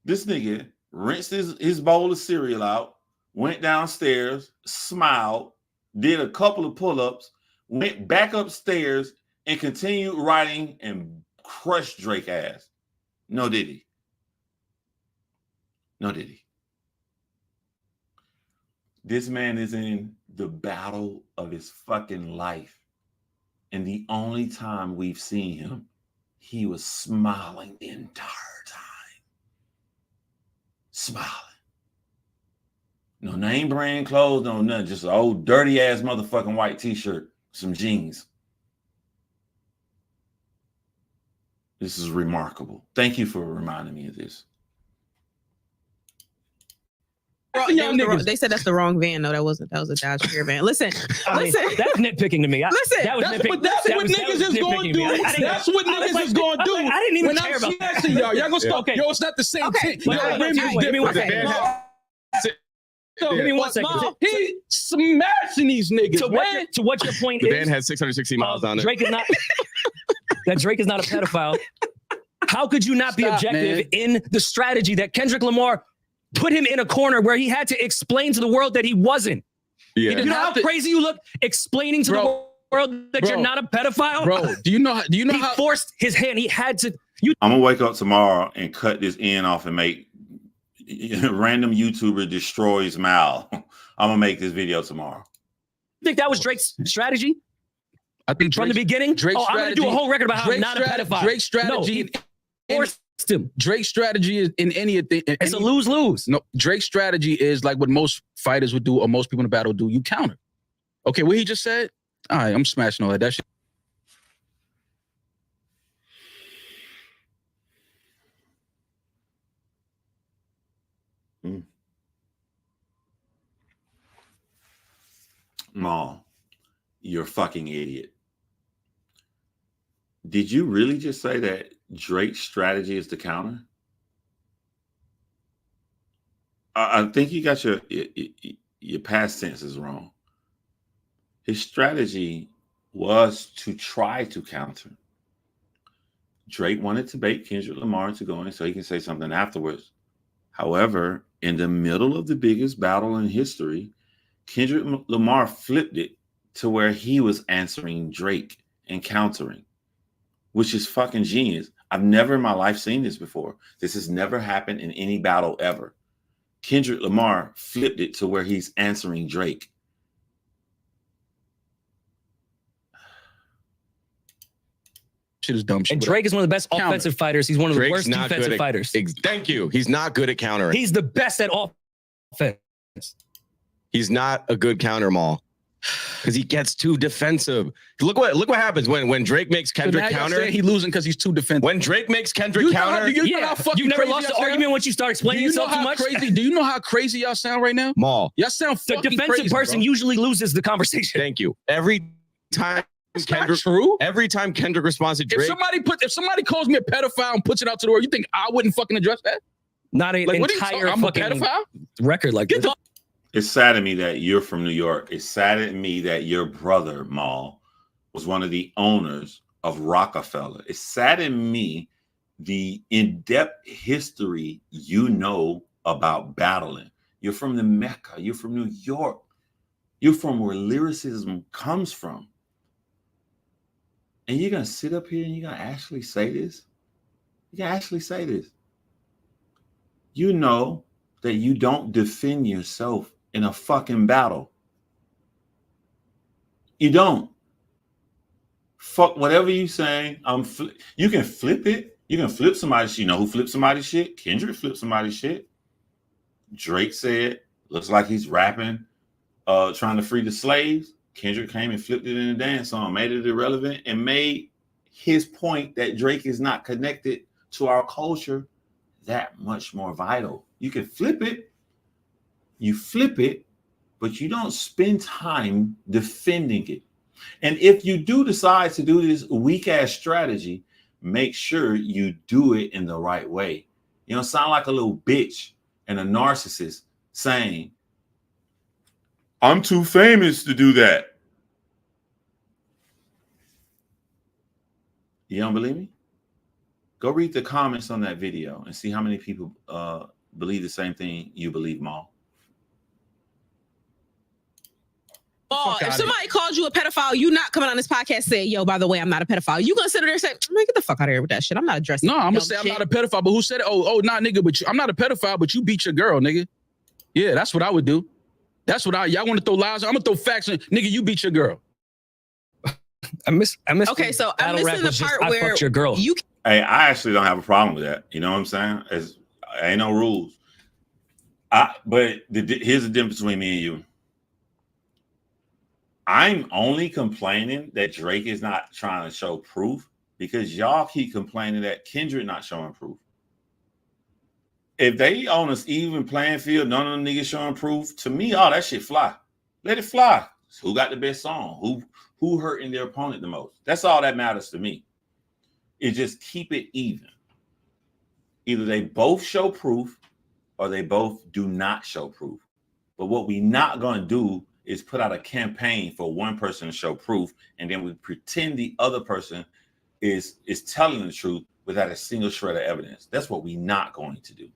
This nigga rinsed his bowl of cereal out, went downstairs, smiled, did a couple of pull-ups, went back upstairs, and continued writing and crushed Drake ass. No, did he? No, did he? This man is in the battle of his fucking life. And the only time we've seen him, he was smiling the entire time. Smiling. No name brand clothes, no nothing. Just an old dirty ass motherfucking white t-shirt, some jeans. This is remarkable. Thank you for reminding me of this. They said that's the wrong van. No, that was a Dodge Caravan. Listen, that's nitpicking to me. Listen, that's what niggas is going to do. That's what niggas is going to do. I didn't even when care I'm about smashing y'all. Y'all gonna stop. Yo, it's not the same thing. Give me one second. Give me 1 second. He's smashing these niggas. To what your point the is? van had 660 miles on it. Drake is not. That Drake is not a pedophile. How could you not be objective in the strategy that Kendrick Lamar put him in a corner where he had to explain to the world that he wasn't? Yeah. You know how crazy you look explaining to the world that you're not a pedophile? Bro, do you know he how forced his hand? He had to. I'm gonna wake up tomorrow and cut this end off and make random YouTuber destroys Mal. I'm gonna make this video tomorrow. You think that was Drake's strategy? I think from the beginning. I'm gonna do a whole record about how I'm not a pedophile. Drake's strategy. Forced him. Drake's strategy is in anything. It's a lose-lose. No, Drake's strategy is like what most fighters would do or most people in the battle do. You counter. Okay, what he just said? All right, I'm smashing all that. That shit. Maul, you're a fucking idiot. Did you really just say that Drake's strategy is to counter? I think you got your past tense is wrong. His strategy was to try to counter. Drake wanted to bait Kendrick Lamar to go in so he can say something afterwards. However, in the middle of the biggest battle in history, Kendrick Lamar flipped it to where he was answering Drake and countering, which is fucking genius. I've never in my life seen this before. This has never happened in any battle ever. Kendrick Lamar flipped it to where he's answering Drake. shit is dumb shit. And Drake is one of the best offensive fighters. He's one of the worst defensive fighters. Thank you. He's not good at countering. He's the best at offense. He's not a good counter, Maul. Because he gets too defensive. Look what happens when Drake makes Kendrick counter. He losing because he's too defensive. When Drake makes Kendrick counter, you never lost the argument once you start explaining yourself too much. Do you know how crazy y'all sound right now? Maul. Y'all sound the fucking defensive crazy, person bro. usually loses the conversation. Thank you. Every time Kendrick, every time Kendrick responds to Drake, if somebody calls me a pedophile and puts it out to the world, you think I wouldn't fucking address that? Not an entire I'm a fucking pedophile? record like this. It's sad to me that you're from New York. It's sad to me that your brother, Maul, was one of the owners of Rockefeller. It's sad to me the in-depth history you know about battling. You're from the Mecca. You're from New York. You're from where lyricism comes from. And you're going to sit up here and you're going to actually say this? You can actually say this. You know that you don't defend yourself in a fucking battle. You don't. Fuck whatever you saying. You can flip it. You can flip somebody's shit. You know who flipped somebody's shit? Kendrick flipped somebody's shit. Drake said, looks like he's rapping, trying to free the slaves. Kendrick came and flipped it in a dance song, made it irrelevant, and made his point that Drake is not connected to our culture that much more vital. You can flip it. You flip it, but you don't spend time defending it. And if you do decide to do this weak ass strategy, make sure you do it in the right way. You don't sound like a little bitch and a narcissist saying, I'm too famous to do that. You don't believe me? Go read the comments on that video and see how many people believe the same thing you believe, Maul. Oh, if somebody calls you a pedophile, you not coming on this podcast saying, yo, by the way, I'm not a pedophile. You gonna sit there and say, man, get the fuck out of here with that shit. I'm not addressing. No, I'm gonna say I'm not a pedophile, but who said it? Oh, nah, nigga, but I'm not a pedophile, but you beat your girl, nigga. Yeah, that's what I would do. That's what y'all want to throw lies. I'm gonna throw facts in. Nigga, you beat your girl. I miss. Okay, so I'm missing the part where your girl. You. Hey, I actually don't have a problem with that. You know what I'm saying? Ain't no rules. But here's the difference between me and you. I'm only complaining that Drake is not trying to show proof because y'all keep complaining that Kendrick not showing proof. If they on an even playing field, none of them niggas showing proof, to me, all that shit fly. Let it fly. Who got the best song? Who hurting their opponent the most? That's all that matters to me. Is just keep it even. Either they both show proof or they both do not show proof. But what we not going to do is put out a campaign for one person to show proof, and then we pretend the other person is telling the truth without a single shred of evidence. That's what we not going to do.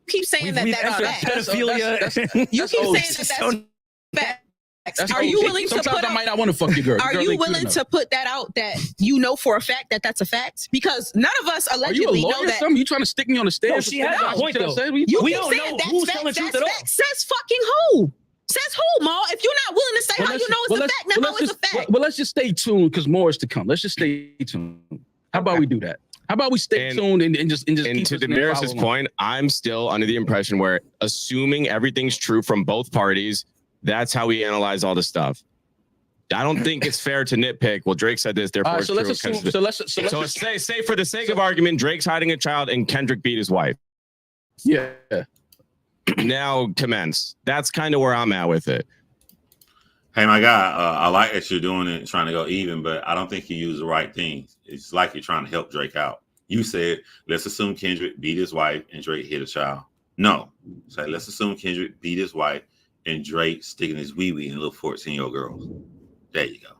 Keep saying that pedophilia. You keep saying that that's Are you willing to put? Sometimes I might not want to fuck your girl. Are you willing to put that out that you know for a fact that that's a fact? Because none of us allegedly know that. You trying to stick me on the stand? No, she has a point though. We don't know who's telling the truth at all. Says fucking who? Says who, Ma? If you're not willing to say how you know it's a fact, now how it's a fact. Well, let's just stay tuned because more is to come. Let's just stay tuned. How about we do that? How about we stay tuned and just and to Damaris's point, I'm still under the impression where assuming everything's true from both parties, that's how we analyze all the stuff. I don't think it's fair to nitpick. Well, Drake said this, therefore it's true. So say for the sake of argument, Drake's hiding a child and Kendrick beat his wife. Yeah. Now commence. That's kind of where I'm at with it. Hey, my guy, I like that you're doing it, trying to go even, but I don't think you use the right things. It's like you're trying to help Drake out. You said, let's assume Kendrick beat his wife and Drake hit a child. No. Say, let's assume Kendrick beat his wife and Drake sticking his wee-wee in little 14-year-old girls. There you go.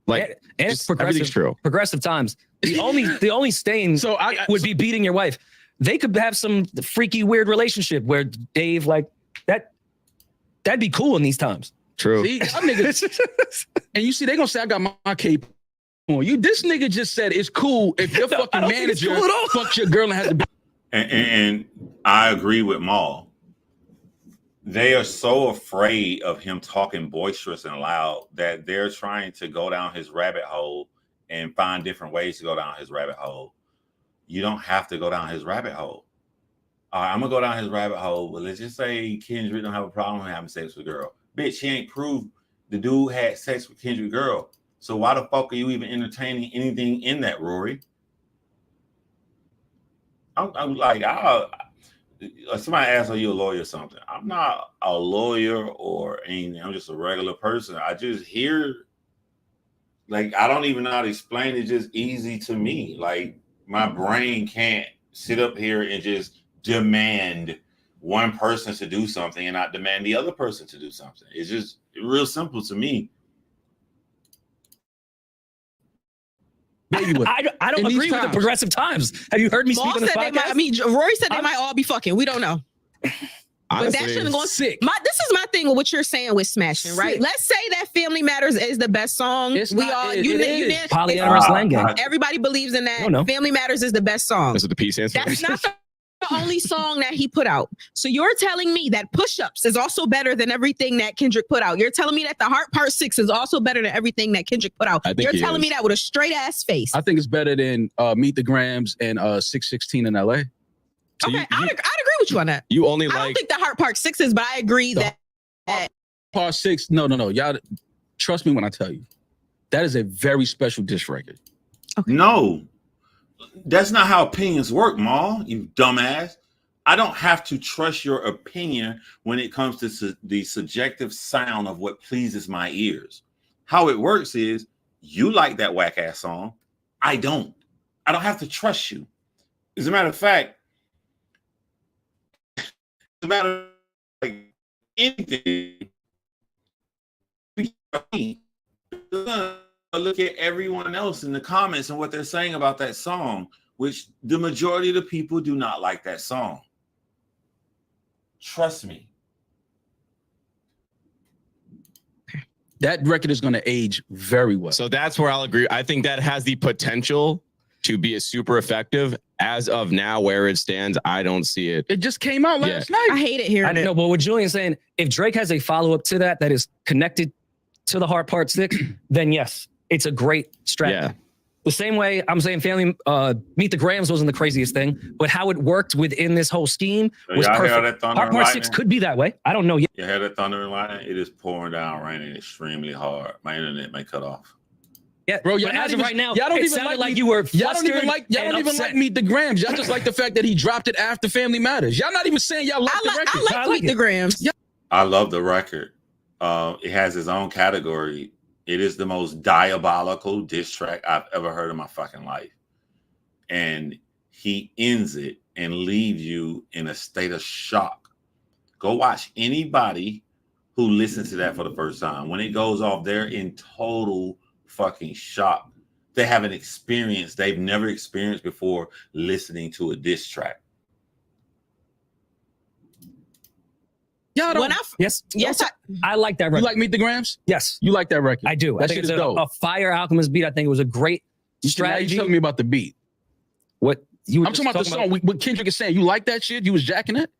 Like, and it's progressive, true. Progressive times. The only stain would be beating your wife. They could have some freaky, weird relationship where Dave, like, that'd be cool in these times. True. See, niggas, and you see, they gonna say I got my cape on. This nigga just said it's cool if your fucking manager fucks your girl and has to be. And I agree with Maul. they are so afraid of him talking boisterous and loud that they're trying to go down his rabbit hole and find different ways to go down his rabbit hole. You don't have to go down his rabbit hole. All right, I'm gonna go down his rabbit hole, but let's just say Kendrick don't have a problem with having sex with a girl. Bitch, he ain't proved the dude had sex with Kendrick girl. So why the fuck are you even entertaining anything in that, Rory? I'm like, somebody asked, are you a lawyer or something? I'm not a lawyer or anything. I'm just a regular person. I just hear, like, I don't even know how to explain it. It's just easy to me. Like, my brain can't sit up here and just demand one person to do something and not demand the other person to do something. It's just real simple to me. I don't agree with the progressive times. Have you heard me speak on this podcast? Rory said they might all be fucking. We don't know. But that shouldn't go sick. This is my thing with what you're saying with smashing, right? Sick. Let's say that Family Matters is the best song. Polyamorous Lang Gang. Everybody believes in that. No. Family Matters is the best song. That's what the P stands for. That's not the only song that he put out. So you're telling me that Push Ups is also better than everything that Kendrick put out. You're telling me that The Heart Part 6 is also better than everything that Kendrick put out. You're telling me that with a straight ass face. I think it's better than Meet the Grams and 616 in LA. So okay, I'd agree with you on that. You only I don't think The Heart Part 6 is, but I agree that Part 6. No. Y'all trust me when I tell you. That is a very special diss record. Okay. No. That's not how opinions work, Ma, you dumbass. I don't have to trust your opinion when it comes to the subjective sound of what pleases my ears. How it works is you like that whack ass song. I don't. I don't have to trust you. As a matter of fact, anything, look at everyone else in the comments and what they're saying about that song, which the majority of the people do not like that song. Trust me. That record is going to age very well. So that's where I'll agree. I think that has the potential to be a super effective. As of now, where it stands, I don't see it. It just came out last night. I hate it here. I know, but what Julian's saying, if Drake has a follow-up to that is connected to The Heart Part 6, then yes, it's a great strategy. Yeah. The same way I'm saying Meet the Grams wasn't the craziest thing, but how it worked within this whole scheme was perfect. Heart Part 6 could be that way. I don't know yet. You hear that thunder and lightning? It is pouring down, raining extremely hard. My internet may cut off. Yeah, bro. But as of right now, y'all don't it even sounded like you were Y'all don't flustered even like Meet the Grams. Y'all just like the fact that he dropped it after Family Matters. Y'all not even saying y'all like the record. I like Meet the Grams. I love the record. It has its own category. It is the most diabolical diss track I've ever heard in my fucking life. And he ends it and leaves you in a state of shock. Go watch anybody who listens to that for the first time. When it goes off, they're in total fucking shock. They have an experience they've never experienced before listening to a diss track. Y'all don't. Yes. I like that record. You like Meet the Grams? Yes. You like that record? I do. That I think shit it's is dope. a fire Alchemist beat. I think it was a great strategy. You telling me about the beat? What you? I'm talking about the song. What Kendrick is saying. You like that shit? You was jacking it?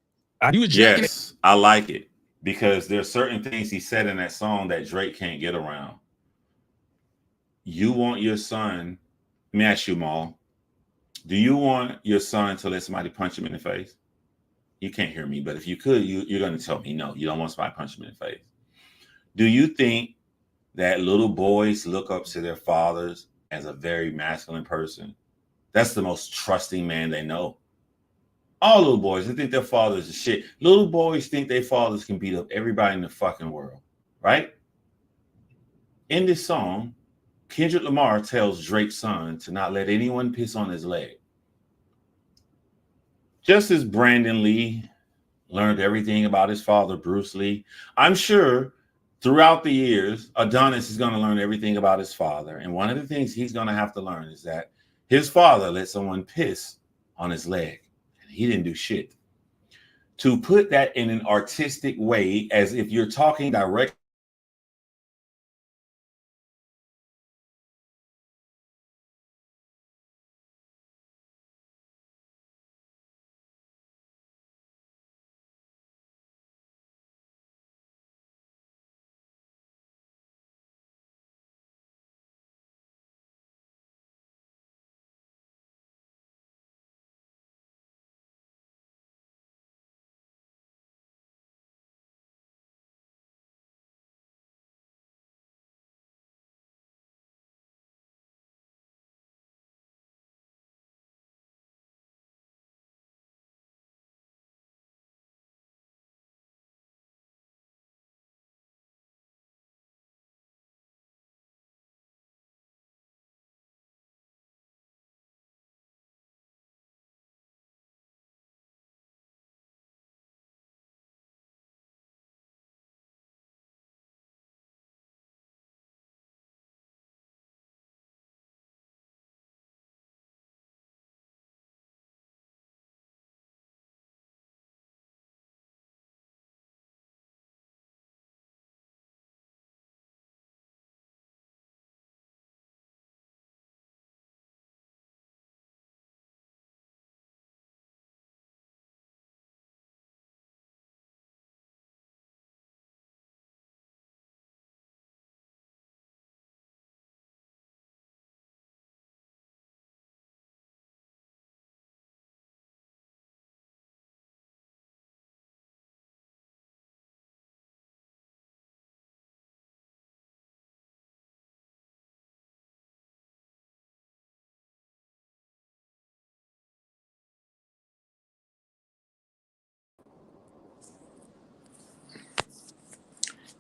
You was jacking it? I like it because there's certain things he said in that song that Drake can't get around. You want your son, let me ask you, Maul, do you want your son to let somebody punch him in the face? You can't hear me, but if you could, you're going to tell me no, you don't want somebody to punch him in the face. Do you think that little boys look up to their fathers as a very masculine person? That's the most trusting man they know. All little boys, they think their fathers are shit. Little boys think their fathers can beat up everybody in the fucking world, right? In this song, Kendrick Lamar tells Drake's son to not let anyone piss on his leg. Just as Brandon Lee learned everything about his father, Bruce Lee, I'm sure throughout the years, Adonis is going to learn everything about his father. And one of the things he's going to have to learn is that his father let someone piss on his leg. And he didn't do shit. To put that in an artistic way, as if you're talking directly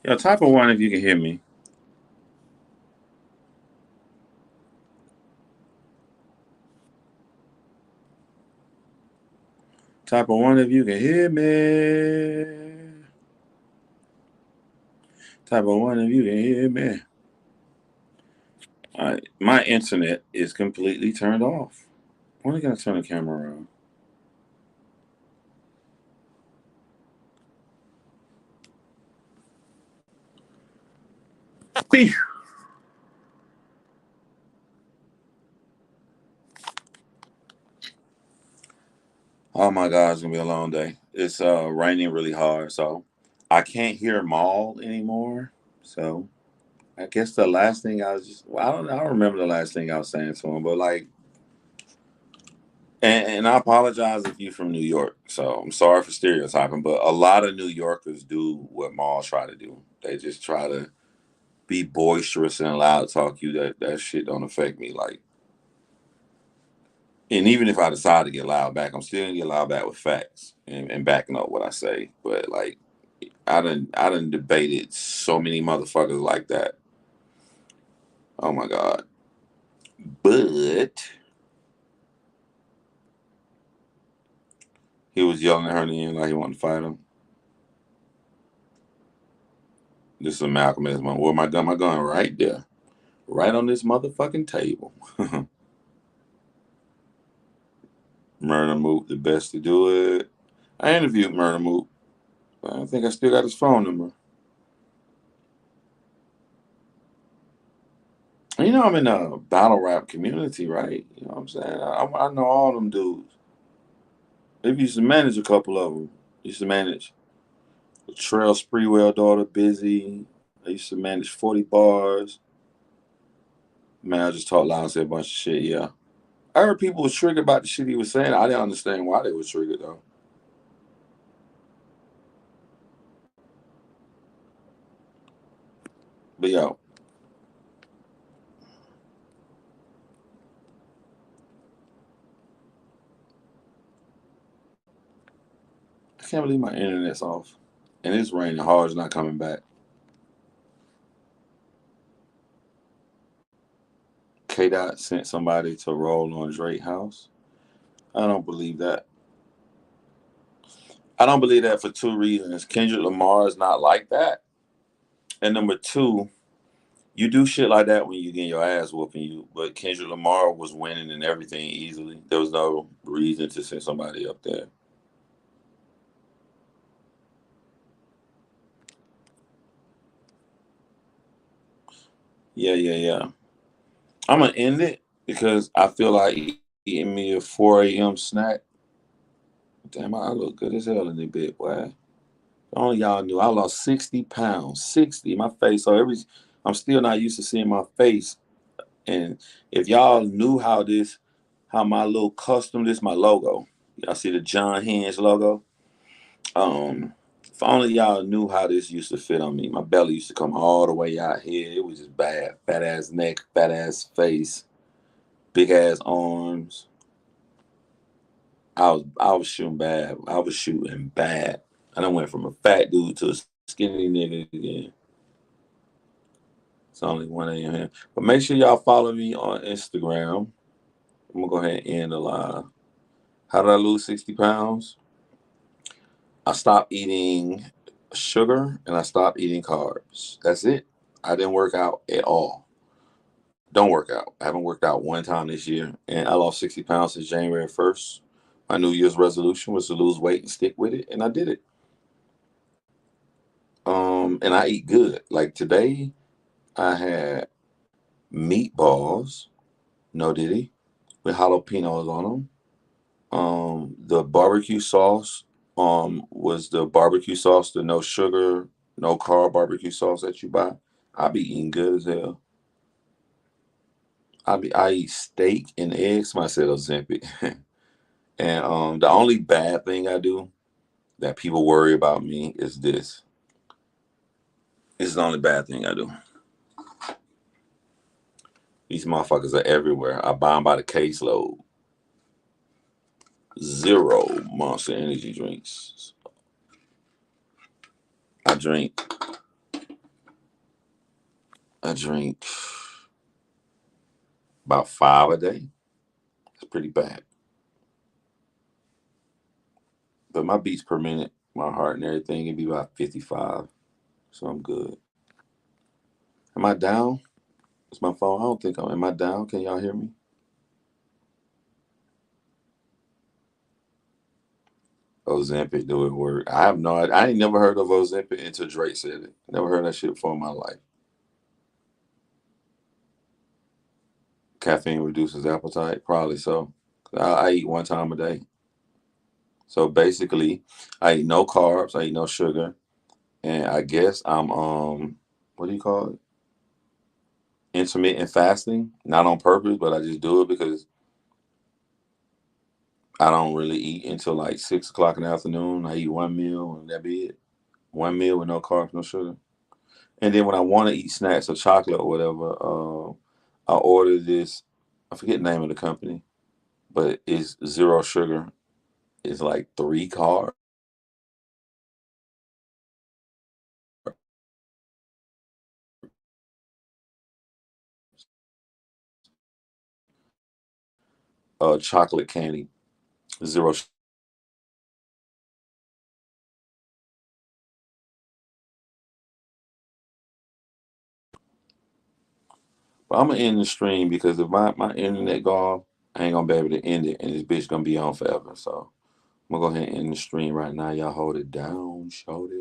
Yo, type of one if you can hear me. Type of one if you can hear me. Type of one if you can hear me. All right, my internet is completely turned off. When are you gonna turn the camera around? Phew. Oh my God, it's gonna be a long day. It's raining really hard, so I can't hear Maul anymore. So I guess the last thing I was I don't remember the last thing I was saying to him, but like, and I apologize if you're from New York. So I'm sorry for stereotyping, but a lot of New Yorkers do what Maul try to do. They just try to be boisterous and loud talk you. That shit don't affect me. Like, and even if I decide to get loud back, I'm still gonna get loud back with facts and backing up what I say. But like, I done debated so many motherfuckers like that. Oh my God. But he was yelling at her in the end like he wanted to fight him. This is a Malcolm X moment. Where my gun? My gun right there. Right on this motherfucking table. Murder Mook, the best to do it. I interviewed Murder Mook. I think I still got his phone number. You know, I'm in a battle rap community, right? You know what I'm saying? I know all them dudes. They used to manage a couple of them. Used to manage Trail Spreewell daughter, Busy. I used to manage 40 Bars. Man, I just talked loud and said a bunch of shit, yeah. I heard people was triggered about the shit he was saying. I didn't understand why they were triggered, though. But, yo. I can't believe my internet's off. And it's raining hard. It's not coming back. K-Dot sent somebody to roll on Drake house. I don't believe that. I don't believe that for two reasons. Kendrick Lamar is not like that. And number two, you do shit like that when you get your ass whooping you. But Kendrick Lamar was winning and everything easily. There was no reason to send somebody up there. Yeah. I'm going to end it because I feel like eating me a 4 a.m. snack. Damn, I look good as hell in this bit, boy. Only y'all knew I lost 60 pounds. 60. My face. So I'm still not used to seeing my face. And if y'all knew how my little custom, this my logo. Y'all see the John Hinge logo? If only y'all knew how this used to fit on me. My belly used to come all the way out here. It was just bad. Fat ass neck, fat ass face, big ass arms. I was shooting bad. I was shooting bad. I done went from a fat dude to a skinny nigga again. It's only 1 a.m. here. But make sure y'all follow me on Instagram. I'm going to go ahead and end the live. How did I lose 60 pounds? I stopped eating sugar and I stopped eating carbs. That's it. I didn't work out at all. Don't work out. I haven't worked out one time this year. And I lost 60 pounds since January 1st. My New Year's resolution was to lose weight and stick with it. And I did it. And I eat good. Like today, I had meatballs, no diddy, with jalapenos on them. The barbecue sauce was the barbecue sauce, the no sugar, no carb barbecue sauce that you buy. I be eating good as hell. I eat steak and eggs. I said Ozempic. And the only bad thing I do that people worry about me is this. It's the only bad thing I do. These motherfuckers are everywhere. I buy them by the caseload. 0 Monster energy drinks. I drink I drink about 5 a day. It's pretty bad. But my beats per minute, my heart and everything, it'd be about 55. So I'm good. Am I down? It's my phone. I don't think am I down? Can y'all hear me? Ozempic, do it work? I have no idea. I ain't never heard of Ozempic until Drake said it. Never heard that shit before in my life. Caffeine reduces appetite? Probably so. I eat 1 time a day. So basically, I eat no carbs, I eat no sugar, and I guess I'm what do you call it? Intermittent fasting. Not on purpose, but I just do it because I don't really eat until like 6 o'clock in the afternoon. I eat 1 meal and that be it. 1 meal with no carbs, no sugar. And then when I want to eat snacks or chocolate or whatever, I order this. I forget the name of the company, but it's 0 sugar. It's like 3 carbs. Chocolate candy, 0 sugar. But I'm gonna end the stream because if my internet go off, I ain't gonna be able to end it, and this bitch gonna be on forever. So I'm gonna go ahead and end the stream right now. Y'all hold it down, show it.